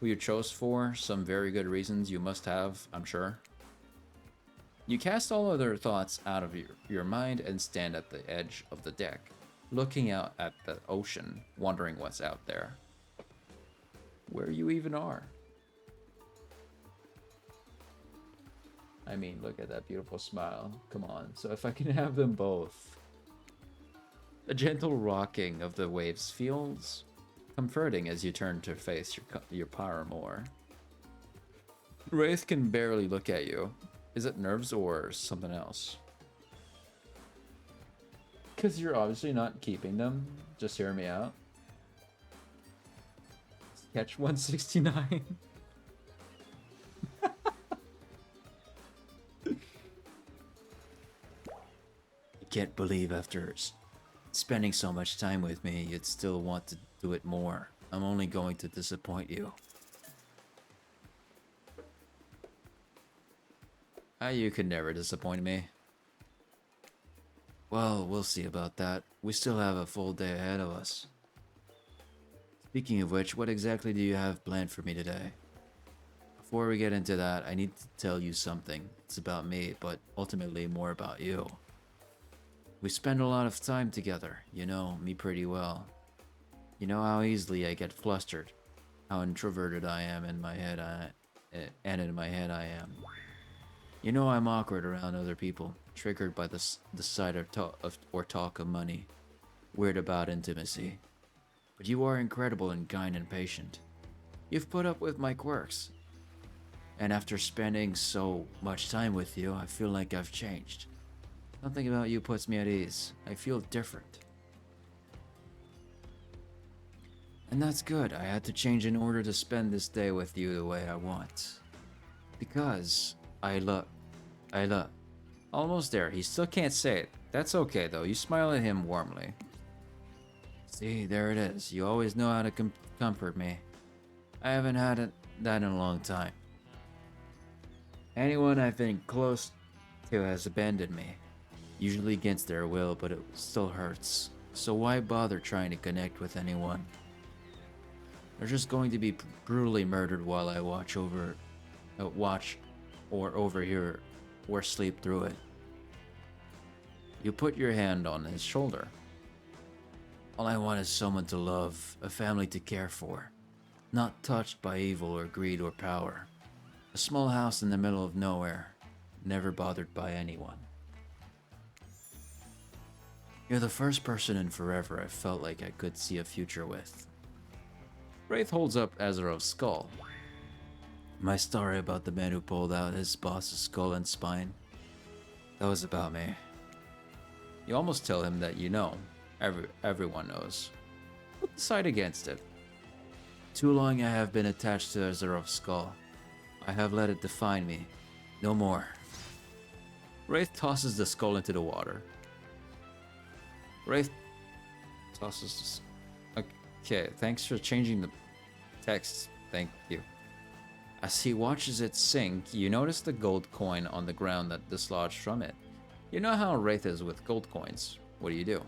Who you chose for some very good reasons you must have, I'm sure. You cast all other thoughts out of your mind and stand at the edge of the deck, looking out at the ocean, wondering what's out there. Where you even are. I mean, look at that beautiful smile. Come on. So if I can have them both. A gentle rocking of the waves feels comforting as you turn to face your paramour. Wraith can barely look at you. Is it nerves or something else? Because you're obviously not keeping them. Just hear me out. Catch 169. Can't believe after spending so much time with me, you'd still want to do it more. I'm only going to disappoint you. You could never disappoint me. Well, we'll see about that. We still have a full day ahead of us. Speaking of which, what exactly do you have planned for me today? Before we get into that, I need to tell you something. It's about me, but ultimately more about you. We spend a lot of time together. You know me pretty well. You know how easily I get flustered, how introverted I am in my head. and in my head I am. You know I'm awkward around other people, triggered by the sight or talk of money, weird about intimacy. But you are incredible and kind and patient. You've put up with my quirks. And after spending so much time with you, I feel like I've changed. Something about you puts me at ease. I feel different. And that's good. I had to change in order to spend this day with you the way I want. Because I love... Almost there. He still can't say it. That's okay though. You smile at him warmly. See, there it is. You always know how to comfort me. I haven't had that in a long time. Anyone I've been close to has abandoned me. Usually against their will, but it still hurts. So why bother trying to connect with anyone? They're just going to be brutally murdered while I watch or overhear or sleep through it. You put your hand on his shoulder. All I want is someone to love, a family to care for, not touched by evil or greed or power. A small house in the middle of nowhere, never bothered by anyone. You're the first person in forever I felt like I could see a future with. Wraith holds up Azeroth's skull. My story about the man who pulled out his boss's skull and spine, that was about me. You almost tell him that you know. Everyone knows. But decide against it. Too long I have been attached to Azeroth's skull. I have let it define me. No more. Wraith tosses the skull into the water. Wraith tosses... Okay, thanks for changing the text. Thank you. As he watches it sink, you notice the gold coin on the ground that dislodged from it. You know how Wraith is with gold coins. What do?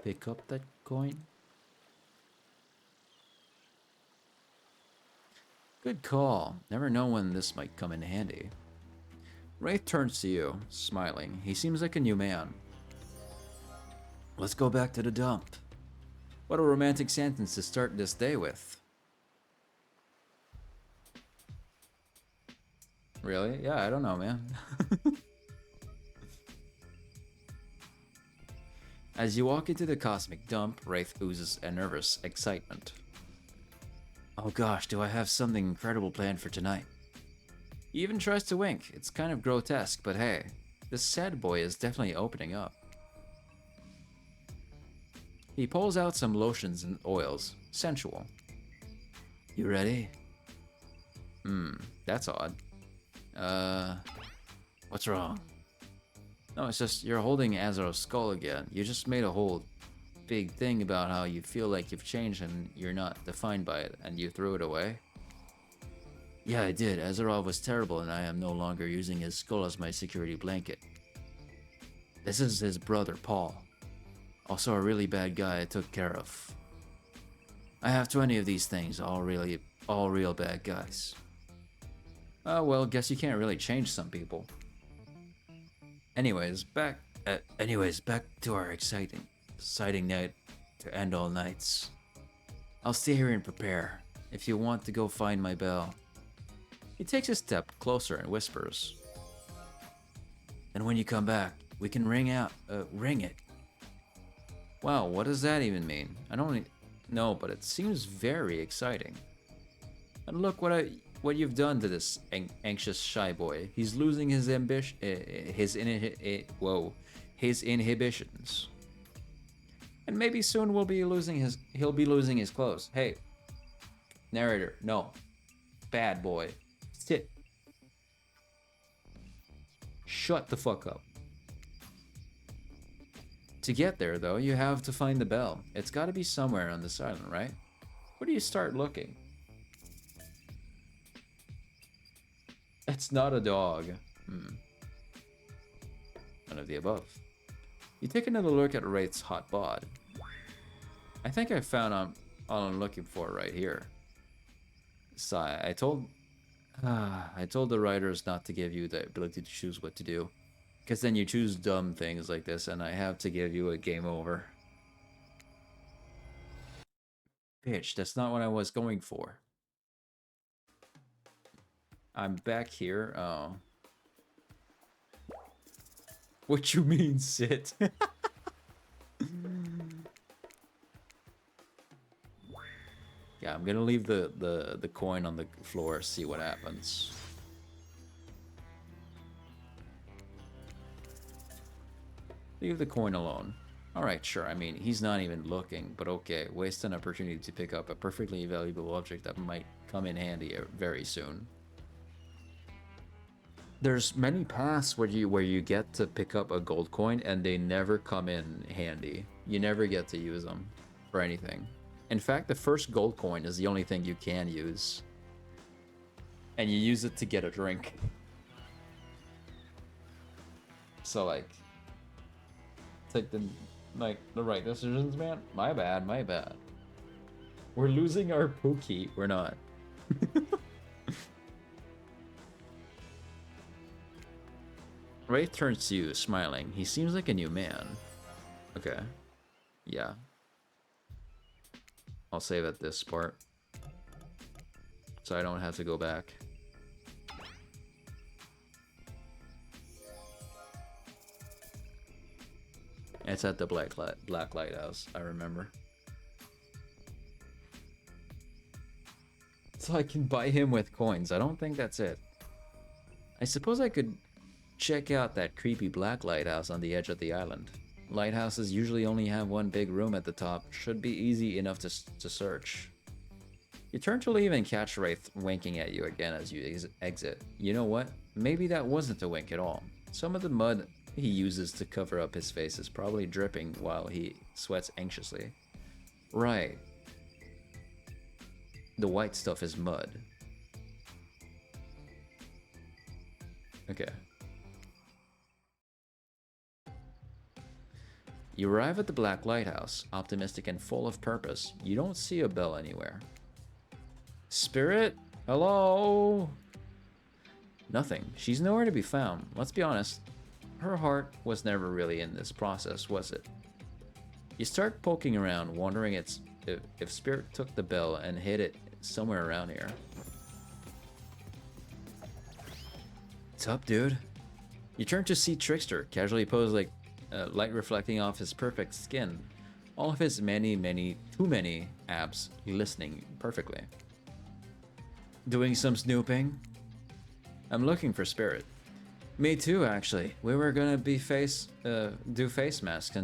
Pick up that coin? Good call. Never know when this might come in handy. Wraith turns to you, smiling. He seems like a new man. Let's go back to the dump. What a romantic sentence to start this day with. Really? Yeah, I don't know, man. As you walk into the cosmic dump, Wraith oozes a nervous excitement. Oh gosh, do I have something incredible planned for tonight? He even tries to wink. It's kind of grotesque, but hey, this sad boy is definitely opening up. He pulls out some lotions and oils. Sensual. You ready? That's odd. What's wrong? No, it's just you're holding Azeroth's skull again. You just made a whole big thing about how you feel like you've changed and you're not defined by it, and you threw it away? Yeah, I did. Azeroth was terrible and I am no longer using his skull as my security blanket. This is his brother, Paul. Also a really bad guy I took care of. I have 20 of these things, all real bad guys. Oh well, guess you can't really change some people. Anyways, back to our exciting night to end all nights. I'll stay here and prepare. If you want to go find my bell. He takes a step closer and whispers. And when you come back, we can ring it. Wow, what does that even mean? I don't know, but it seems very exciting. And look what you've done to this anxious shy boy. He's losing his ambition, his inhibitions. And maybe soon he'll be losing his clothes. Hey, narrator, no. Bad boy. Sit. Shut the fuck up. To get there, though, you have to find the bell. It's gotta be somewhere on this island, right? Where do you start looking? It's not a dog. None of the above. You take another look at Wraith's hot bod. I think I found all I'm looking for right here. Sigh. I told I told the writers not to give you the ability to choose what to do. Because then you choose dumb things like this, and I have to give you a game over. Bitch, that's not what I was going for. I'm back here. Oh. What you mean, sit? Yeah, I'm gonna leave the coin on the floor, see what happens. Leave the coin alone. Alright, sure, I mean, he's not even looking, but okay. Waste an opportunity to pick up a perfectly valuable object that might come in handy very soon. There's many paths where you get to pick up a gold coin and they never come in handy. You never get to use them for anything. In fact, the first gold coin is the only thing you can use. And you use it to get a drink. So like, take the right decisions, man. My bad, my bad. We're losing our Pokey. We're not. Wraith turns to you, smiling. He seems like a new man. Okay. Yeah. I'll save at this part. So I don't have to go back. It's at the Black Lighthouse, I remember. So I can buy him with coins. I don't think that's it. I suppose I could check out that creepy Black Lighthouse on the edge of the island. Lighthouses usually only have one big room at the top. Should be easy enough to search. You turn to leave and catch Wraith winking at you again as you exit. You know what? Maybe that wasn't a wink at all. Some of the mud he uses to cover up his face is probably dripping while he sweats anxiously. Right. The white stuff is mud. Okay. You arrive at the Black Lighthouse, optimistic and full of purpose. You don't see a bell anywhere. Spirit? Hello? Nothing. She's nowhere to be found. Let's be honest. Her heart was never really in this process, was it? You start poking around, wondering if Spirit took the bell and hid it somewhere around here. What's up, dude? You turn to see Trickster, casually posed like light reflecting off his perfect skin. All of his too many abs glistening perfectly. Doing some snooping? I'm looking for Spirit. Me too, actually. We were gonna do face masks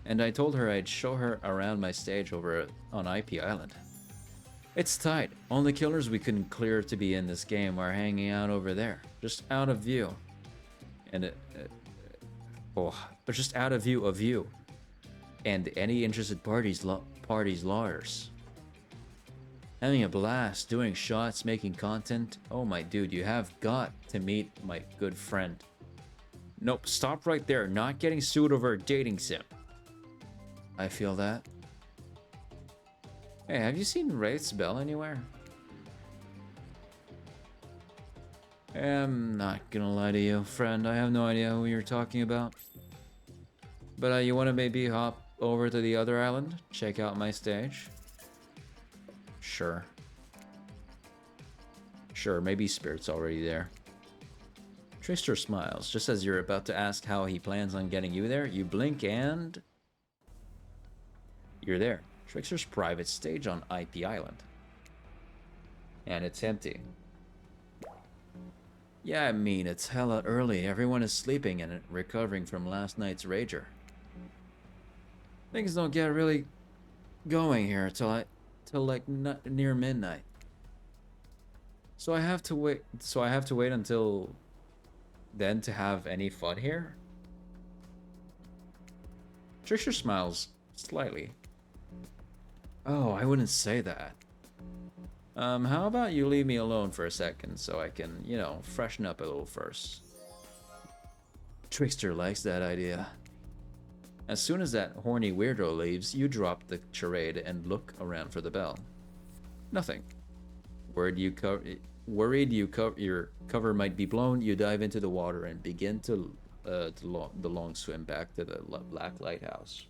and I told her I'd show her around my stage over on IP Island. It's tight. Only killers we couldn't clear to be in this game are hanging out over there, just out of view. And just out of view of you. And any interested parties lawyers. Having a blast, doing shots, making content. Oh my dude, you have got to meet my good friend. Nope, stop right there. Not getting sued over a dating sim. I feel that. Hey, have you seen Wraith's bell anywhere? I'm not gonna lie to you, friend. I have no idea who you're talking about. But you wanna maybe hop over to the other island? Check out my stage? Sure. Sure, maybe Spirit's already there. Trickster smiles. Just as you're about to ask how he plans on getting you there, you blink and... you're there. Trickster's private stage on IP Island. And it's empty. Yeah, I mean, it's hella early. Everyone is sleeping and recovering from last night's rager. Things don't get really going here till like near midnight. So I have to wait until then to have any fun here? Trickster smiles slightly. Oh, I wouldn't say that. How about you leave me alone for a second so I can, you know, freshen up a little first. Trickster likes that idea. As soon as that horny weirdo leaves, you drop the charade and look around for the bell. Nothing. Worried your cover might be blown, you dive into the water and begin the long swim back to the Black Lighthouse.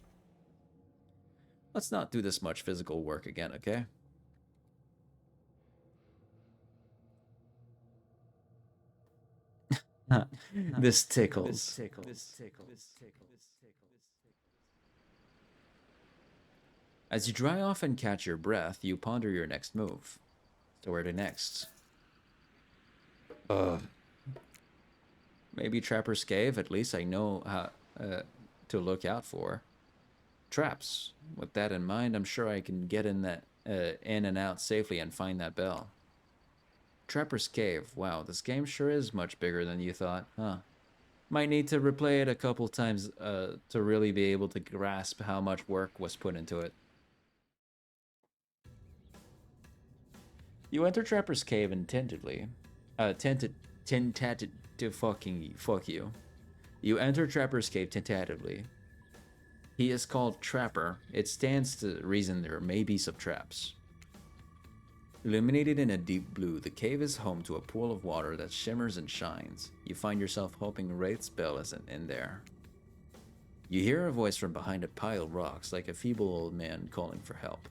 Let's not do this much physical work again, okay? This tickles. As you dry off and catch your breath, you ponder your next move. So where to next? Maybe Trapper's Cave. At least I know how to look out for traps. With that in mind, I'm sure I can get in and out safely and find that bell. Trapper's Cave. Wow, this game sure is much bigger than you thought, huh? Might need to replay it a couple times to really be able to grasp how much work was put into it. You enter Trapper's Cave intently. Tentated to fuck you. You enter Trapper's Cave tentatively. He is called Trapper. It stands to reason there may be some traps. Illuminated in a deep blue, the cave is home to a pool of water that shimmers and shines. You find yourself hoping Wraith's bell isn't in there. You hear a voice from behind a pile of rocks, like a feeble old man calling for help.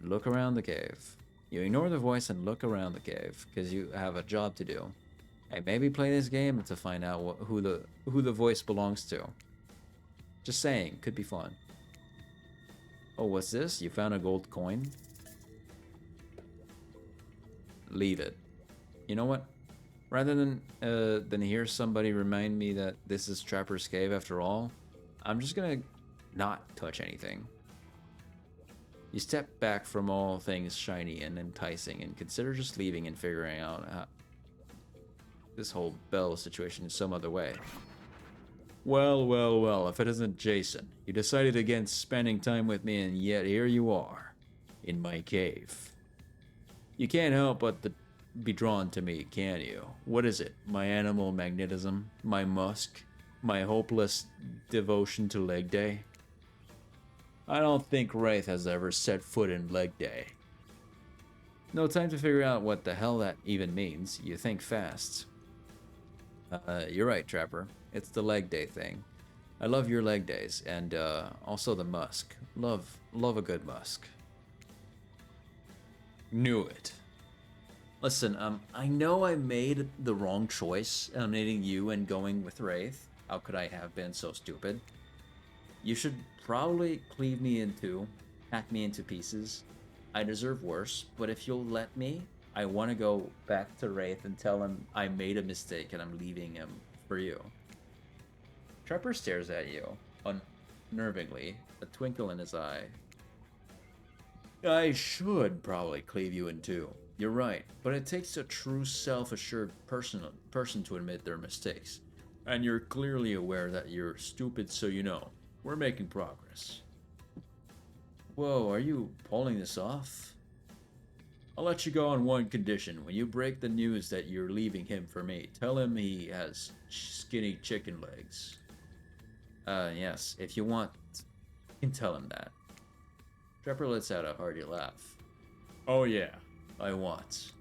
Look around the cave. You ignore the voice and look around the cave, because you have a job to do. Hey, maybe play this game to find out who the voice belongs to. Just saying, could be fun. Oh, what's this? You found a gold coin? Leave it. You know what? Rather than hear somebody remind me that this is Trapper's Cave after all, I'm just gonna not touch anything. You step back from all things shiny and enticing and consider just leaving and figuring out this whole bell situation in some other way. Well, if it isn't Jason. You decided against spending time with me, and yet here you are, in my cave. You can't help but to be drawn to me, can you? What is it? My animal magnetism? My musk? My hopeless devotion to leg day? I don't think Wraith has ever set foot in leg day. No time to figure out what the hell that even means. You think fast. You're right, Trapper. It's the leg day thing. I love your leg days, and also the musk. Love a good musk. Knew it. Listen, I know I made the wrong choice eliminating you and going with Wraith. How could I have been so stupid? You should probably cleave me in two, hack me into pieces. I deserve worse, but if you'll let me, I want to go back to Wraith and tell him I made a mistake and I'm leaving him for you. Trapper stares at you, unnervingly, a twinkle in his eye. I should probably cleave you in two. You're right, but it takes a true self-assured person to admit their mistakes. And you're clearly aware that you're stupid, so you know. We're making progress. Whoa, are you pulling this off? I'll let you go on one condition. When you break the news that you're leaving him for me, tell him he has skinny chicken legs. Yes, if you want, you can tell him that. Trapper lets out a hearty laugh. Oh yeah, I want.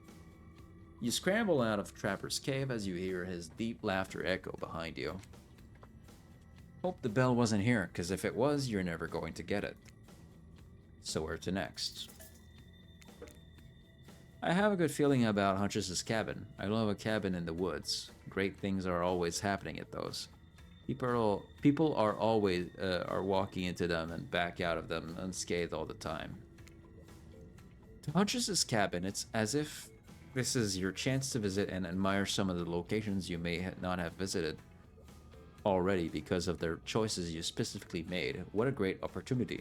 You scramble out of Trapper's Cave as you hear his deep laughter echo behind you. Hope the bell wasn't here, because if it was, you're never going to get it. So where to next? I have a good feeling about Huntress's cabin. I love a cabin in the woods. Great things are always happening at those. People are always walking into them and back out of them unscathed all the time. To Huntress's cabin, it's as if this is your chance to visit and admire some of the locations you may not have visited already because of their choices you specifically made. What a great opportunity.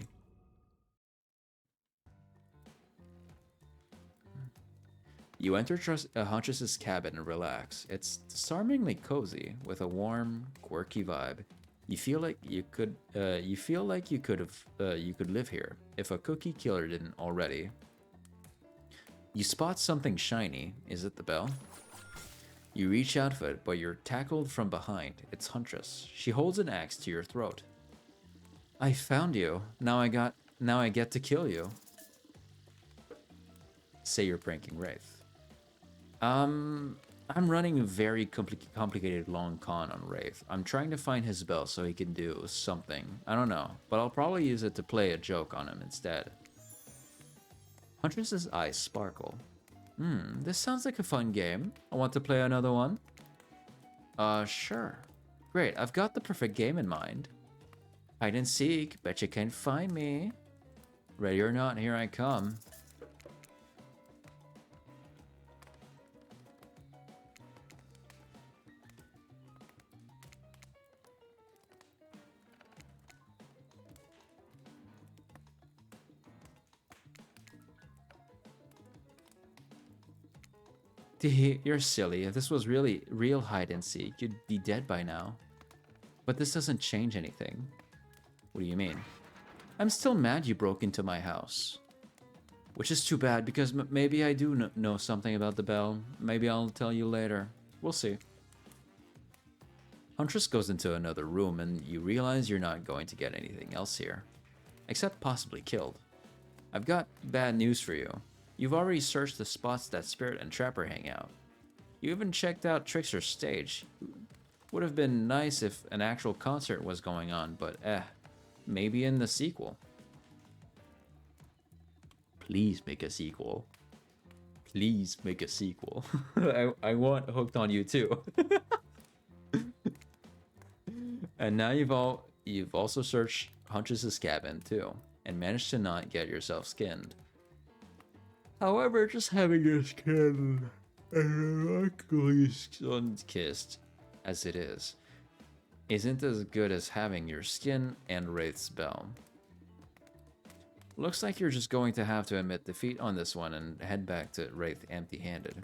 You enter Huntress's cabin and relax. It's disarmingly cozy with a warm, quirky vibe. You feel like you could live here if a cookie killer didn't already. You spot something shiny. Is it the bell? You reach out for it, but you're tackled from behind. It's Huntress. She holds an axe to your throat. I found you. Now I get to kill you. say you're pranking Wraith. I'm running a very complicated long con on Wraith. I'm trying to find his bell so he can do something. I don't know, but I'll probably use it to play a joke on him instead. Huntress's eyes sparkle. This sounds like a fun game. I want to play another one. Sure. Great, I've got the perfect game in mind. Hide and seek, bet you can't find me. Ready or not, here I come. You're silly. If this was really real hide and seek, you'd be dead by now. But this doesn't change anything. What do you mean? I'm still mad you broke into my house. Which is too bad, because maybe I do know something about the bell. Maybe I'll tell you later. We'll see. Huntress goes into another room, and you realize you're not going to get anything else here. Except possibly killed. I've got bad news for you. You've already searched the spots that Spirit and Trapper hang out. You even checked out Trickster's stage. Would have been nice if an actual concert was going on, but maybe in the sequel. Please make a sequel. Please make a sequel. I want Hooked on You too. And now you've also searched Huntress's cabin too, and managed to not get yourself skinned. However, just having your skin sun-kissed as it is, isn't as good as having your skin and Wraith's bell. Looks like you're just going to have to admit defeat on this one and head back to Wraith empty-handed.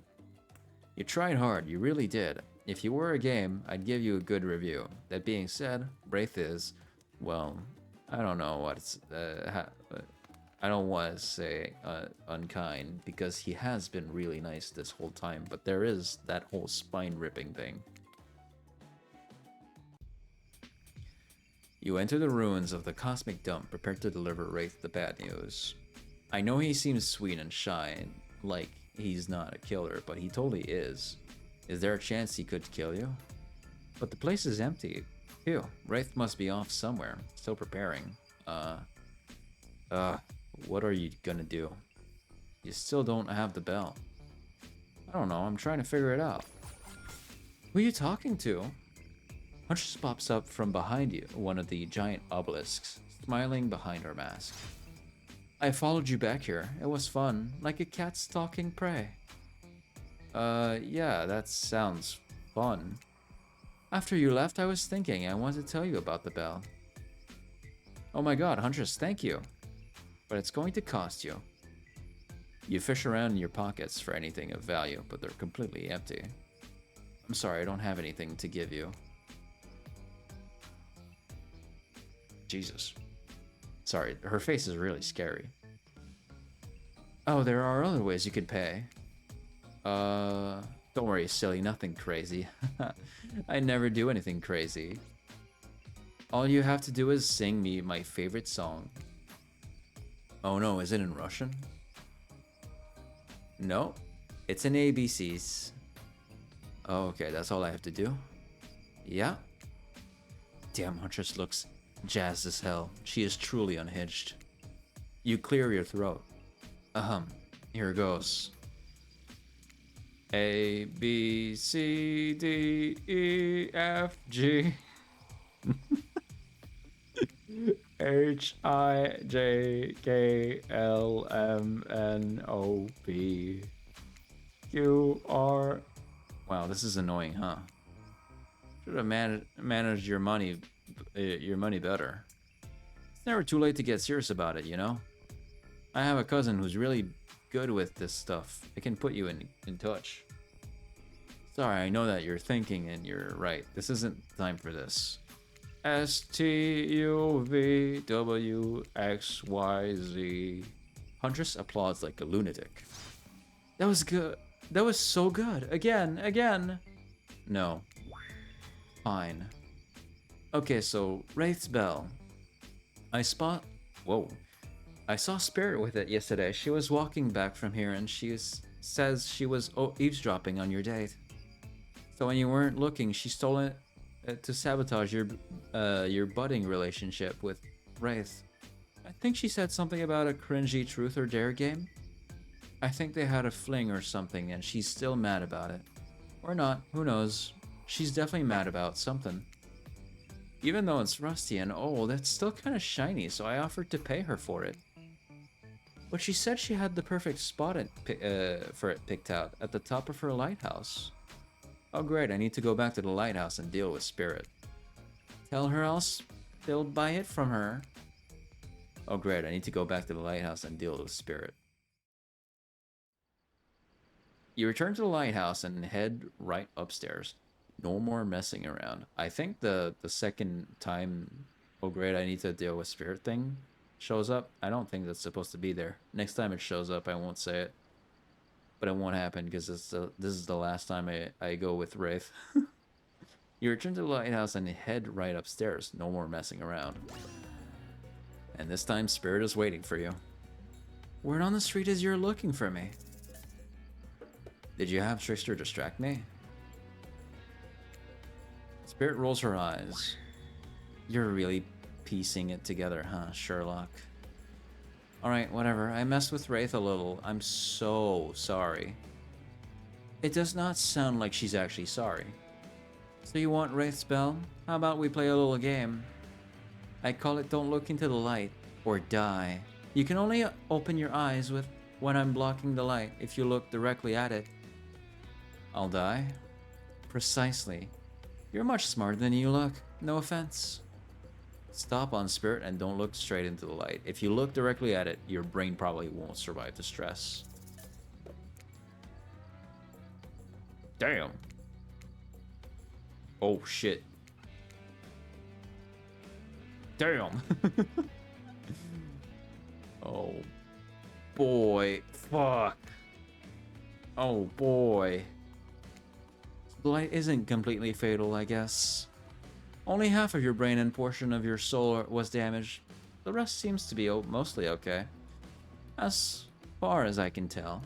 You tried hard, you really did. If you were a game, I'd give you a good review. That being said, Wraith is, well, I don't know what's, I don't want to say unkind, because he has been really nice this whole time, but there is that whole spine-ripping thing. You enter the ruins of the Cosmic Dump, prepared to deliver Wraith the bad news. I know he seems sweet and shy, like he's not a killer, but he totally is. Is there a chance he could kill you? But the place is empty. Phew, Wraith must be off somewhere, still preparing. What are you gonna do? You still don't have the bell. I don't know, I'm trying to figure it out. Who are you talking to? Huntress pops up from behind you, one of the giant obelisks, smiling behind her mask. I followed you back here. It was fun, like a cat stalking prey. Yeah, that sounds fun. After you left, I was thinking I wanted to tell you about the bell. Oh my god, Huntress, thank you. But it's going to cost you. You fish around in your pockets for anything of value, but they're completely empty. I'm sorry, I don't have anything to give you. Jesus. Sorry, her face is really scary. Oh, there are other ways you could pay. Don't worry, silly, nothing crazy. I never do anything crazy. All you have to do is sing me my favorite song. Oh no, is it in Russian? No, it's in ABCs. Oh, okay, that's all I have to do? Yeah? Damn, Huntress looks jazzed as hell. She is truly unhinged. You clear your throat. Here goes. A, B, C, D, E, F, G. H, I, J, K, L, M, N, O, P, Q, R. Wow, this is annoying, huh? Should have managed your money better. It's never too late to get serious about it, you know? I have a cousin who's really good with this stuff. I can put you in touch. Sorry, I know that you're thinking, and you're right. This isn't time for this. STUVWXYZ. Huntress applauds like a lunatic. That was good. That was so good. Again. No. Fine. Okay, so Wraith's bell. Whoa. I saw Spirit with it yesterday. She was walking back from here and says she was eavesdropping on your date. So when you weren't looking, she stole it to sabotage your budding relationship with Wraith. I think she said something about a cringy truth or dare game. I think they had a fling or something and she's still mad about it. Or not, who knows. She's definitely mad about something. Even though it's rusty and old, it's still kind of shiny, so I offered to pay her for it. But she said she had the perfect spot for it picked out, at the top of her lighthouse. Oh great, I need to go back to the lighthouse and deal with Spirit. Tell her I'll still buy it from her. Oh great, I need to go back to the lighthouse and deal with Spirit. You return to the lighthouse and head right upstairs. No more messing around. I think the second time, oh great, I need to deal with Spirit thing shows up. I don't think that's supposed to be there. Next time it shows up, I won't say it. But it won't happen because this is the last time I go with Wraith. You return to the lighthouse and head right upstairs. No more messing around. And this time Spirit is waiting for you. Word on the street is you're looking for me. Did you have Trickster distract me? Spirit rolls her eyes. You're really piecing it together, huh, Sherlock? Alright, whatever. I messed with Wraith a little. I'm so sorry. It does not sound like she's actually sorry. So you want Wraith's spell? How about we play a little game? I call it Don't Look Into the Light, or Die. You can only open your eyes when I'm blocking the light if you look directly at it. I'll die? Precisely. You're much smarter than you look. No offense. Stop on Spirit and don't look straight into the light. If you look directly at it, your brain probably won't survive the stress. Damn. Oh shit. Damn. Oh boy. Fuck. Oh boy. The light isn't completely fatal, I guess. Only half of your brain and portion of your soul was damaged. The rest seems to be mostly okay. As far as I can tell.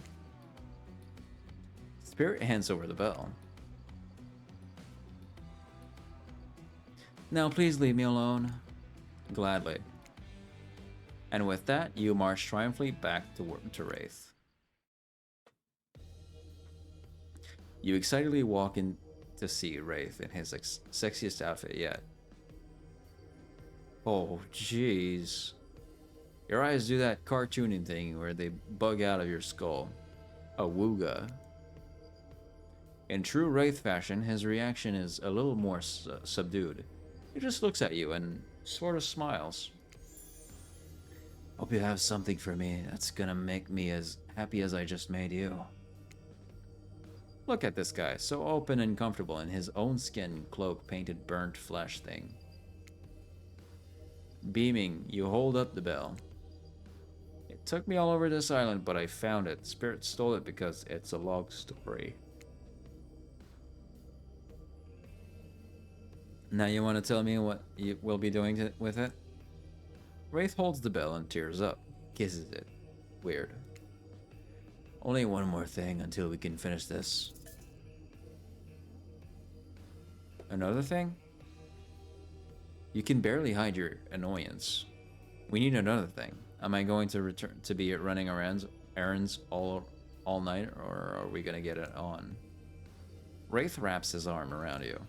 Spirit hands over the bell. Now please leave me alone. Gladly. And with that, you march triumphantly back to Wraith. You excitedly walk in to see Wraith in his sexiest outfit yet. Oh, jeez. Your eyes do that cartooning thing where they bug out of your skull. A wooga. In true Wraith fashion, his reaction is a little more subdued. He just looks at you and sort of smiles. Hope you have something for me that's gonna make me as happy as I just made you. Look at this guy, so open and comfortable in his own skin cloak painted burnt flesh thing. Beaming, you hold up the bell. It took me all over this island, but I found it. Spirit stole it because it's a log story. Now you want to tell me what you will be doing with it? Wraith holds the bell and tears up. Kisses it. Weird. Only one more thing until we can finish this. Another thing? You can barely hide your annoyance. We need another thing. Am I going to return to be running errands all night, or are we gonna get it on? Wraith wraps his arm around you.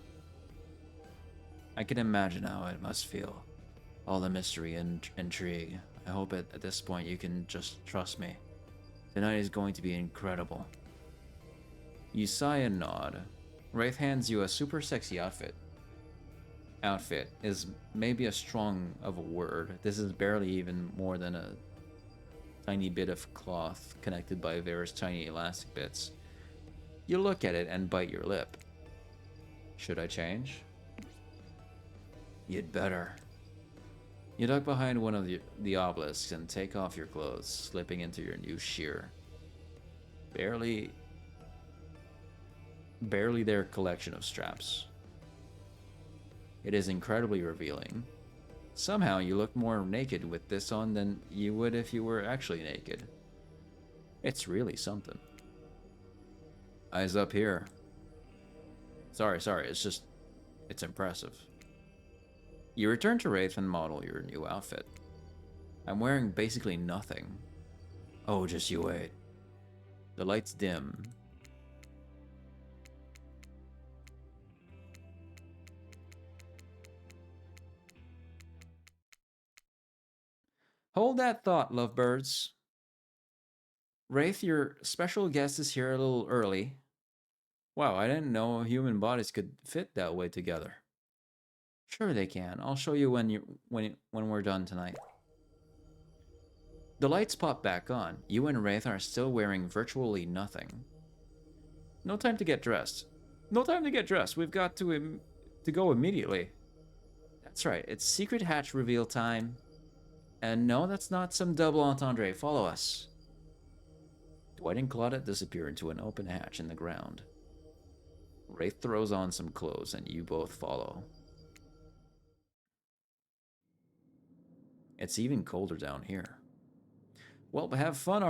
I can imagine how it must feel. All the mystery and intrigue. I hope at this point you can just trust me. Tonight is going to be incredible. You sigh and nod. Wraith hands you a super sexy outfit. Outfit is maybe a strong of a word. This is barely even more than a tiny bit of cloth connected by various tiny elastic bits. You look at it and bite your lip. Should I change? You'd better. You duck behind one of the obelisks and take off your clothes, slipping into your new sheer. Barely their collection of straps. It is incredibly revealing. Somehow you look more naked with this on than you would if you were actually naked. It's really something. Eyes up here. Sorry, it's impressive. You return to Wraith and model your new outfit. I'm wearing basically nothing. Oh, just you wait. The lights dim. Hold that thought, lovebirds. Wraith, your special guest is here a little early. Wow, I didn't know human bodies could fit that way together. Sure they can. I'll show you when we're done tonight. The lights pop back on. You and Wraith are still wearing virtually nothing. No time to get dressed. No time to get dressed. We've got to go immediately. That's right. It's secret hatch reveal time. And no, that's not some double entendre. Follow us. Dwight and Claudette disappear into an open hatch in the ground. Wraith throws on some clothes and you both follow. It's even colder down here. Well, have fun.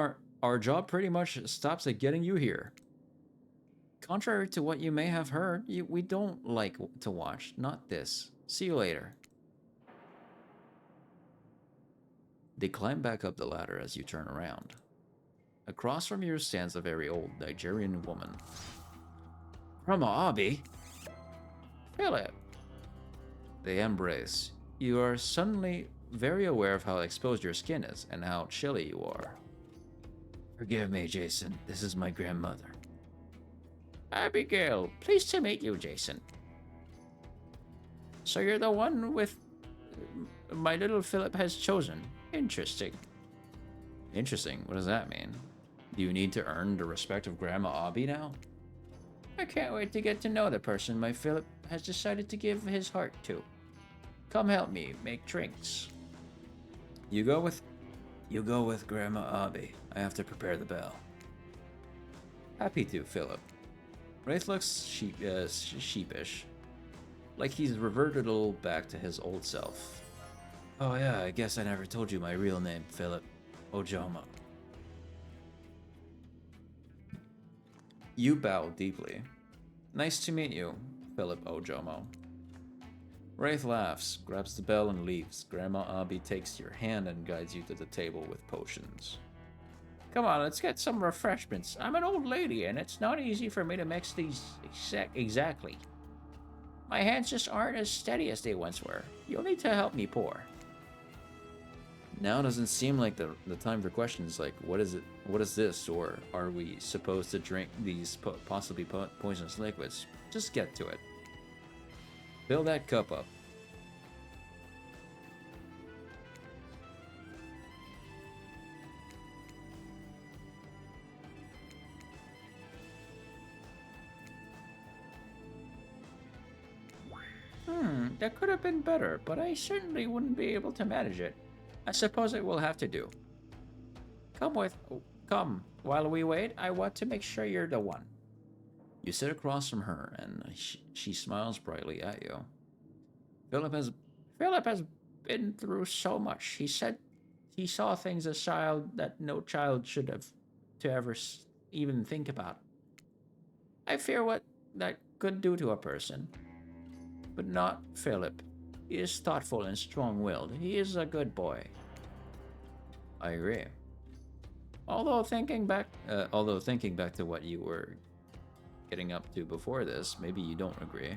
Our job pretty much stops at getting you here. Contrary to what you may have heard, we don't like to watch. Not this. See you later. They climb back up the ladder as you turn around. Across from you stands a very old Nigerian woman. Grandma Abi? Philip. They embrace. You are suddenly very aware of how exposed your skin is and how chilly you are. Forgive me, Jason. This is my grandmother. Abigail, pleased to meet you, Jason. So you're the one with my little Philip has chosen. Interesting. Interesting? What does that mean? Do you need to earn the respect of Grandma Abi now? I can't wait to get to know the person my Philip has decided to give his heart to. Come help me make drinks. You go with Grandma Abi. I have to prepare the bell. Happy to, Philip. Wraith looks sheepish, like he's reverted a little back to his old self. Oh yeah, I guess I never told you my real name, Philip Ojomo. You bow deeply. Nice to meet you, Philip Ojomo. Wraith laughs, grabs the bell and leaves. Grandma Abi takes your hand and guides you to the table with potions. Come on, let's get some refreshments. I'm an old lady, and it's not easy for me to mix these exactly. My hands just aren't as steady as they once were. You'll need to help me pour. Now doesn't seem like the time for questions like, what is it? What is this? Or are we supposed to drink these possibly poisonous liquids? Just get to it. Fill that cup up. That could have been better, but I certainly wouldn't be able to manage it. I suppose it will have to do. Come. While we wait, I want to make sure you're the one. You sit across from her, and she smiles brightly at you. Philip has been through so much. He said he saw things as a child that no child should have to ever even think about. I fear what that could do to a person. But not Philip. He is thoughtful and strong-willed. He is a good boy. I agree. Although thinking back to what you were getting up to before this, maybe you don't agree.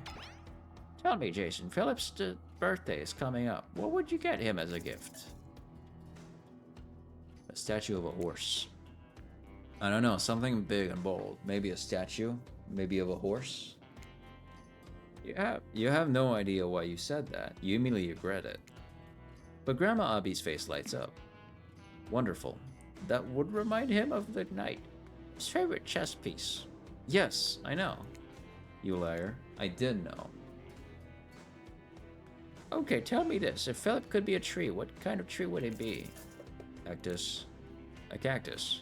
Tell me, Jason, Philip's birthday is coming up. What would you get him as a gift? A statue of a horse. I don't know, something big and bold. Maybe a statue, maybe of a horse. You have no idea why you said that. You immediately regret it. But Grandma Abi's face lights up. Wonderful. That would remind him of the knight. His favorite chess piece. Yes, I know. You liar. I did know. Okay, tell me this. If Philip could be a tree, what kind of tree would it be? Cactus. A cactus.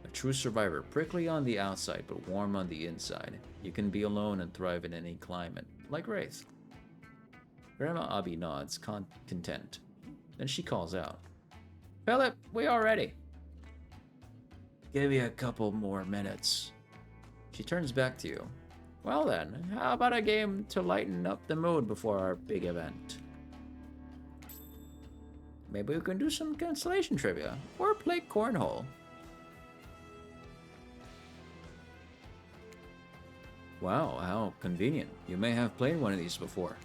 A true survivor, prickly on the outside but warm on the inside. You can be alone and thrive in any climate, like Wraith. Grandma Abi nods, content. Then she calls out, Philip, we are ready. Give you a couple more minutes. She turns back to you. Well then, how about a game to lighten up the mood before our big event? Maybe we can do some constellation trivia, or play cornhole. Wow, how convenient. You may have played one of these before.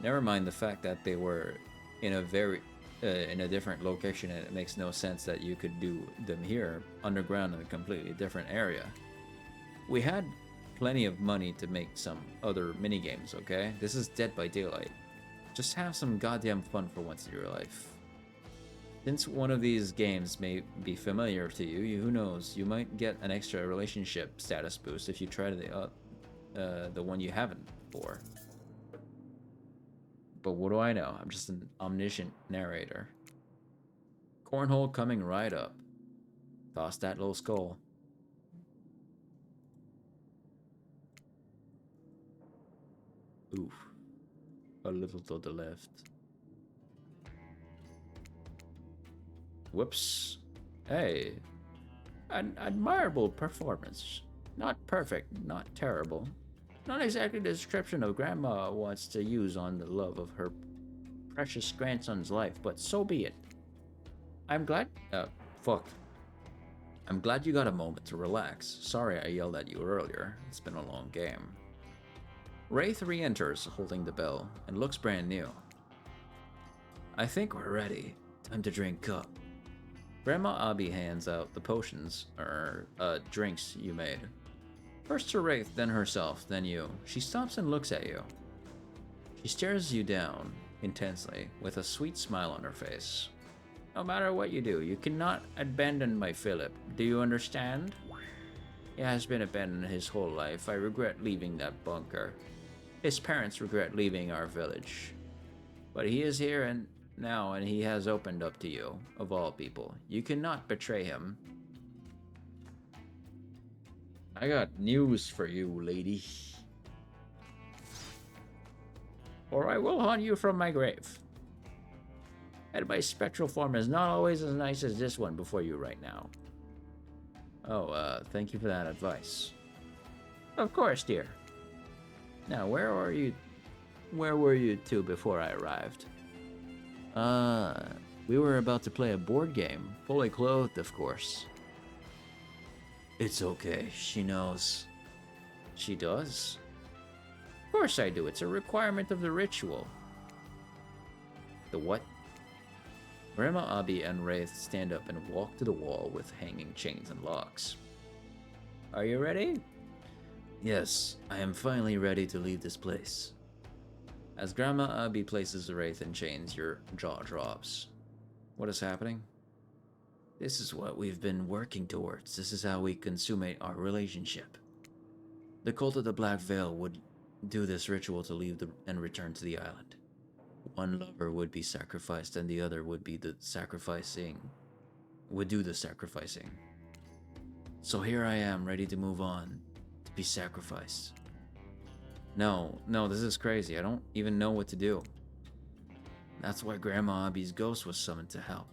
Never mind the fact that they were in a different location, and it makes no sense that you could do them here, underground in a completely different area. We had plenty of money to make some other mini games, okay? This is Dead by Daylight. Just have some goddamn fun for once in your life. Since one of these games may be familiar to you, who knows, you might get an extra relationship status boost if you try the one you haven't before. But what do I know? I'm just an omniscient narrator. Cornhole coming right up. Toss that little skull. Oof. A little to the left. Whoops. Hey. An admirable performance. Not perfect, not terrible. Not exactly the description of Grandma wants to use on the love of her precious grandson's life, but so be it. I'm glad... fuck. I'm glad you got a moment to relax. Sorry I yelled at you earlier. It's been a long game. Wraith re-enters, holding the bell, and looks brand new. I think we're ready. Time to drink up. Grandma Abby hands out the potions, or, drinks you made. First to Wraith, then herself, then you. She stops and looks at you. She stares you down, intensely, with a sweet smile on her face. No matter what you do, you cannot abandon my Philip. Do you understand? He has been abandoned his whole life. I regret leaving that bunker. His parents regret leaving our village. But he is here and now, and he has opened up to you, of all people. You cannot betray him. I got news for you, lady. Or I will haunt you from my grave. And my spectral form is not always as nice as this one before you right now. Oh, thank you for that advice. Of course, dear. Now, where were you two before I arrived? We were about to play a board game, fully clothed, of course. It's okay, she knows. She does? Of course I do, it's a requirement of the ritual. The what? Grandma Abby and Wraith stand up and walk to the wall with hanging chains and locks. Are you ready? Yes, I am finally ready to leave this place. As Grandma Abby places the Wraith in chains, your jaw drops. What is happening? This is what we've been working towards. This is how we consummate our relationship. The cult of the Black Veil would do this ritual to leave and return to the island. One lover would be sacrificed and the other would be do the sacrificing. So here I am, ready to move on, to be sacrificed. No, this is crazy. I don't even know what to do. That's why Grandma Abby's ghost was summoned to help.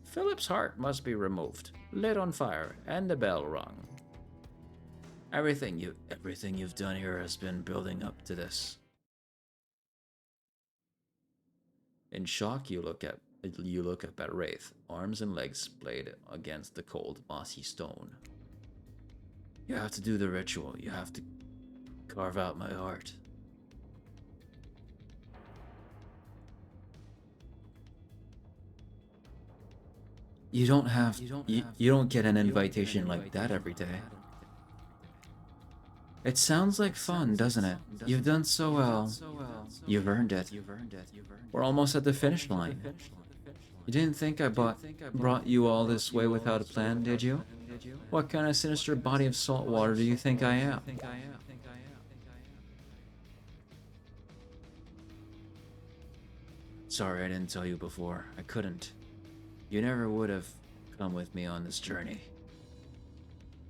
Philip's heart must be removed, lit on fire, and the bell rung. Everything you've done here has been building up to this. In shock, you look up at Wraith, arms and legs splayed against the cold, mossy stone. You have to do the ritual. You have to carve out my heart. You don't get an invitation like that every day. It sounds like fun, doesn't it? You've done so well. You've earned it. We're almost at the finish line. You didn't think I brought you all this way without a plan, did you? What kind of sinister body of salt water do you think I am? Sorry I didn't tell you before. I couldn't. You never would have come with me on this journey.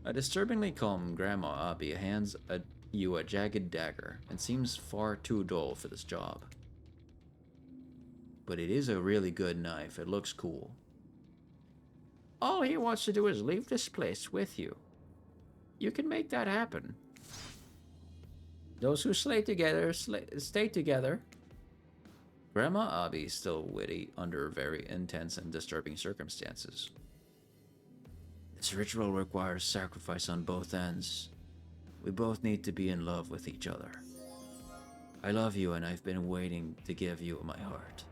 A disturbingly calm Grandma Abby hands a you a jagged dagger and seems far too dull for this job. But it is a really good knife. It looks cool. All he wants to do is leave this place with you. You can make that happen. Those who stay together, stay together. Grandma Abby is still witty under very intense and disturbing circumstances. This ritual requires sacrifice on both ends. We both need to be in love with each other. I love you and I've been waiting to give you my heart.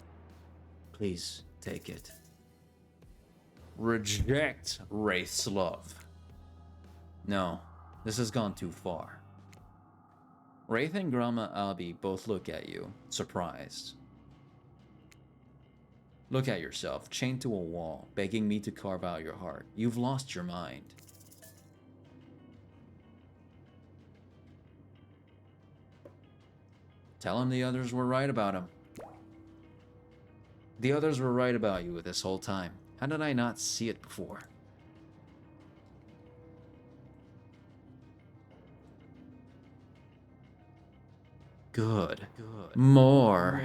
Please take it. Reject Wraith's love. No, this has gone too far. Wraith and Grandma Abby both look at you, surprised. Look at yourself, chained to a wall, begging me to carve out your heart. You've lost your mind. Tell him the others were right about him. The others were right about you this whole time. How did I not see it before? Good. More.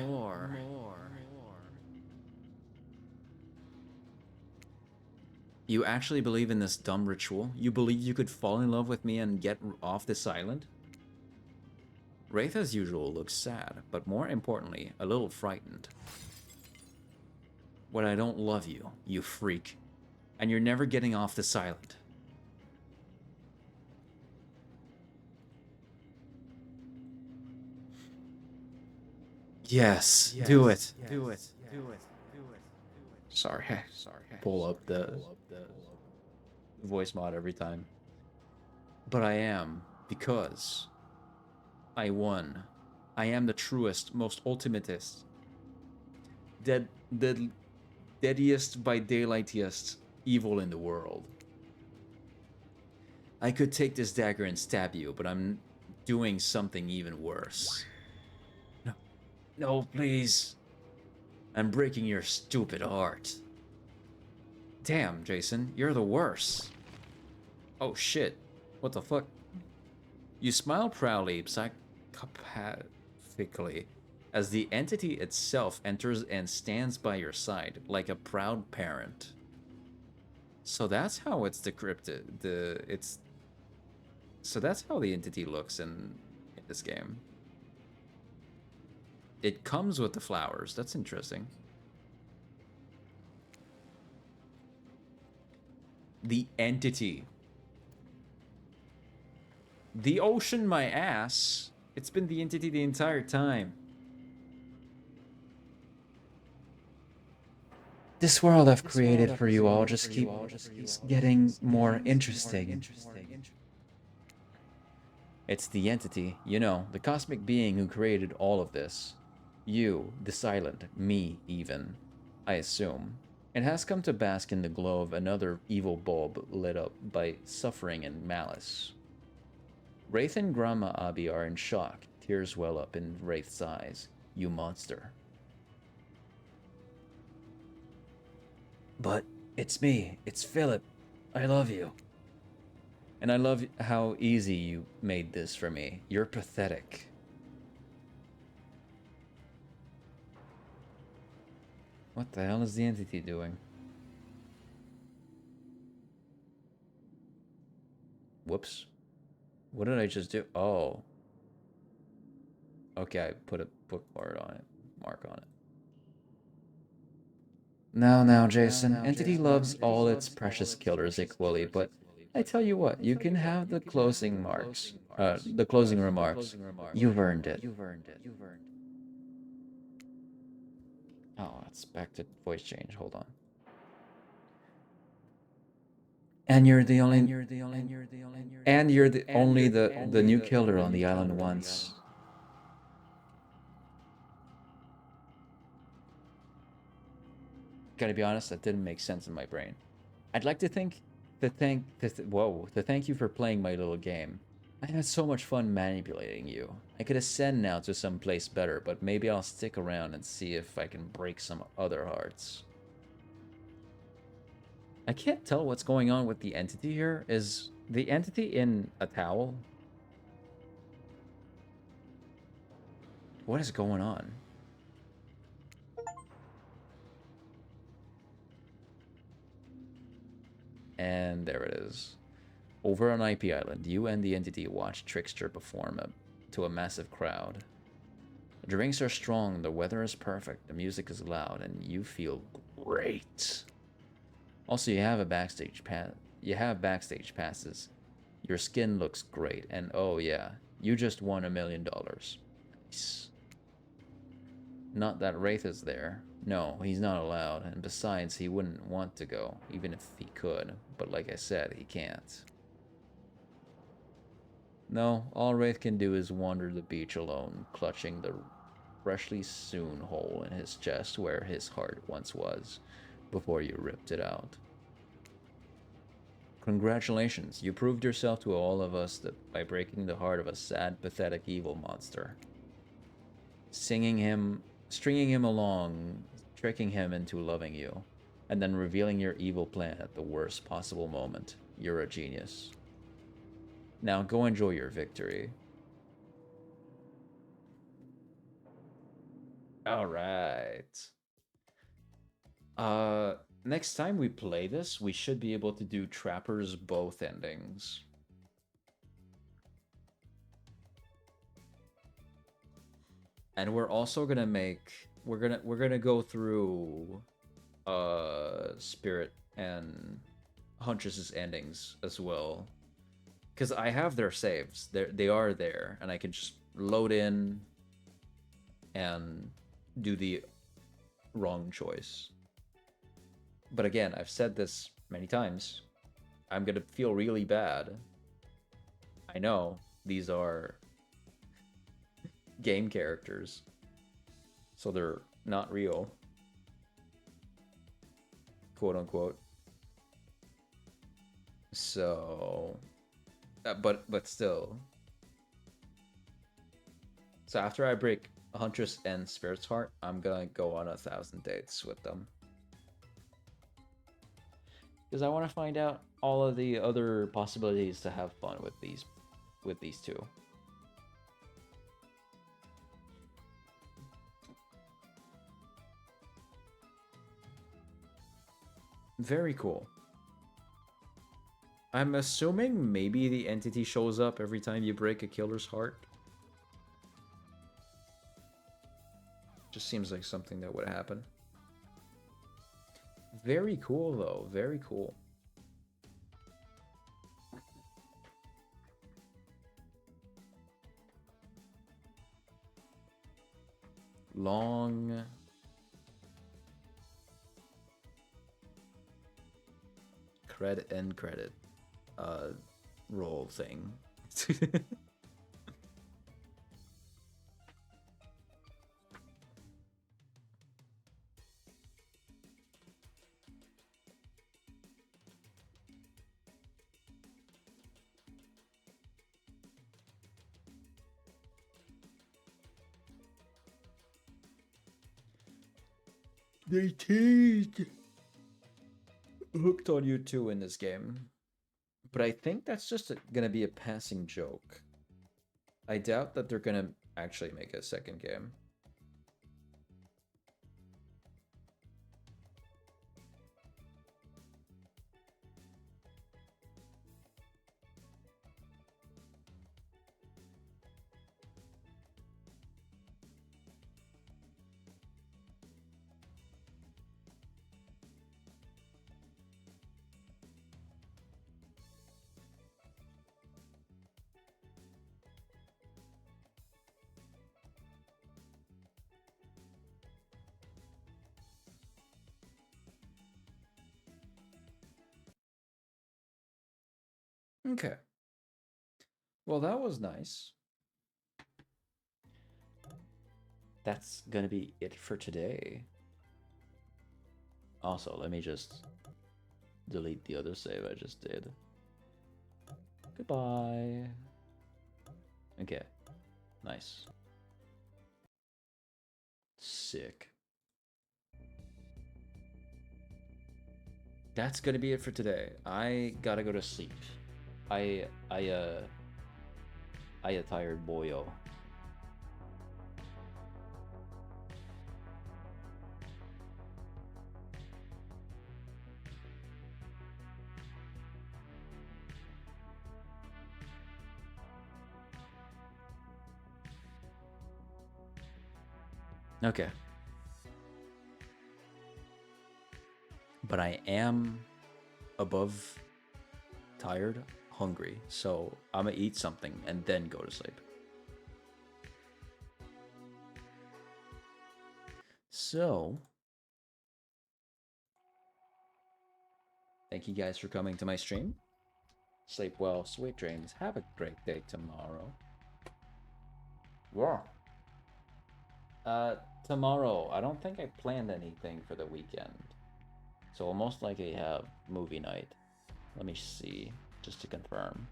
You actually believe in this dumb ritual? You believe you could fall in love with me and get off this island? Wraith, as usual, looks sad, but more importantly, a little frightened. What, I don't love you, you freak. And you're never getting off this island. Yes, do it. Do it. Sorry. Pull up the voice mod every time. But I am, because I won. I am the truest, most ultimatist, deadiest by daylightiest evil in the world. I could take this dagger and stab you, but I'm doing something even worse. No, please. I'm breaking your stupid heart. Damn, Jason, you're the worst. Oh shit. What the fuck? You smile proudly, psychopathically, as the entity itself enters and stands by your side, like a proud parent. So that's how it's decrypted. So that's how the entity looks in this game. It comes with the flowers. That's interesting. The entity. The ocean, my ass. It's been the entity the entire time. This world I've created for you all just keeps getting more interesting. It's the entity, you know, the cosmic being who created all of this. You, this island, me even, I assume. It has come to bask in the glow of another evil bulb lit up by suffering and malice. Wraith and Grandma Abby are in shock. Tears well up in Wraith's eyes. You monster. But it's me. It's Philip. I love you. And I love how easy you made this for me. You're pathetic. What the hell is the entity doing? Whoops. What did I just do? Oh. Okay, I put a bookmark on it. Now, Jason. Entity loves all its precious killers equally, but I tell you what, you can have the closing remarks. You've earned it. Oh, it's back to voice change. Hold on. And you're the only new killer on the island once. Gotta be honest, that didn't make sense in my brain. I'd like to thank you for playing my little game. I had so much fun manipulating you. I could ascend now to some place better, but maybe I'll stick around and see if I can break some other hearts. I can't tell what's going on with the entity here. Is the entity in a towel? What is going on? And there it is. Over on IP Island, you and the entity watch Trickster perform to a massive crowd. The drinks are strong, the weather is perfect, the music is loud, and you feel great. Also, you have backstage passes. Your skin looks great, and oh yeah, you just won $1 million. Nice. Not that Wraith is there. No, he's not allowed, and besides, he wouldn't want to go, even if he could. But like I said, he can't. No, all Wraith can do is wander the beach alone, clutching the freshly sewn hole in his chest where his heart once was, before you ripped it out. Congratulations, you proved yourself to all of us by breaking the heart of a sad, pathetic evil monster. Stringing him along, tricking him into loving you, and then revealing your evil plan at the worst possible moment. You're a genius. Now go enjoy your victory. Alright. Next time we play this, we should be able to do Trapper's both endings. And we're also gonna we're gonna go through Spirit and Huntress's endings as well. Because I have their saves. They are there, and I can just load in and do the wrong choice. But again, I've said this many times. I'm gonna feel really bad. I know these are game characters, so they're not real, quote unquote. So, but still. So after I break Huntress and Spirit's heart, I'm gonna go on 1,000 dates with them. Because I want to find out all of the other possibilities to have fun with these two. Very cool. I'm assuming maybe the entity shows up every time you break a killer's heart. Just seems like something that would happen. Very cool, though. Very cool. Long... end credit roll thing. They teased hooked on you too in this game, but I think that's just gonna be a passing joke. I doubt that they're gonna actually make a second game. Okay. Well, that was nice. That's gonna be it for today. Also, let me just delete the other save I just did. Goodbye. Okay. Nice. Sick. That's gonna be it for today. I gotta go to sleep. I a tired boyo. Okay. But I am above tired, hungry, so I'm gonna eat something and then go to sleep. So, thank you guys for coming to my stream. Sleep well, sweet dreams. Have a great day tomorrow. Yeah. Tomorrow, I don't think I planned anything for the weekend. So I'll most likely have movie night. Let me see, just to confirm.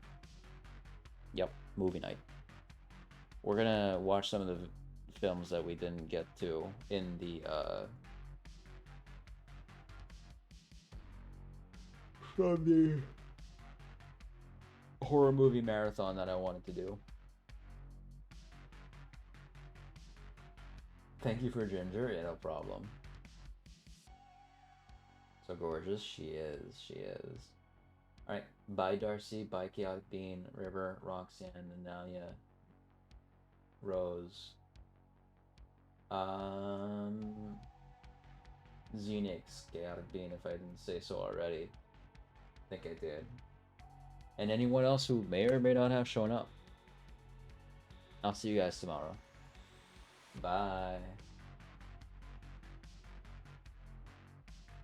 Yep, movie night. We're gonna watch some of the films that we didn't get to in the from the horror movie marathon that I wanted to do. Thank you for Ginger, yeah, no problem. So gorgeous, she is, she is. Alright, bye Darcy, bye Chaotic Bean, River, Roxanne, Analia, Rose, Xenix, Chaotic Bean, if I didn't say so already. I think I did. And anyone else who may or may not have shown up. I'll see you guys tomorrow. Bye.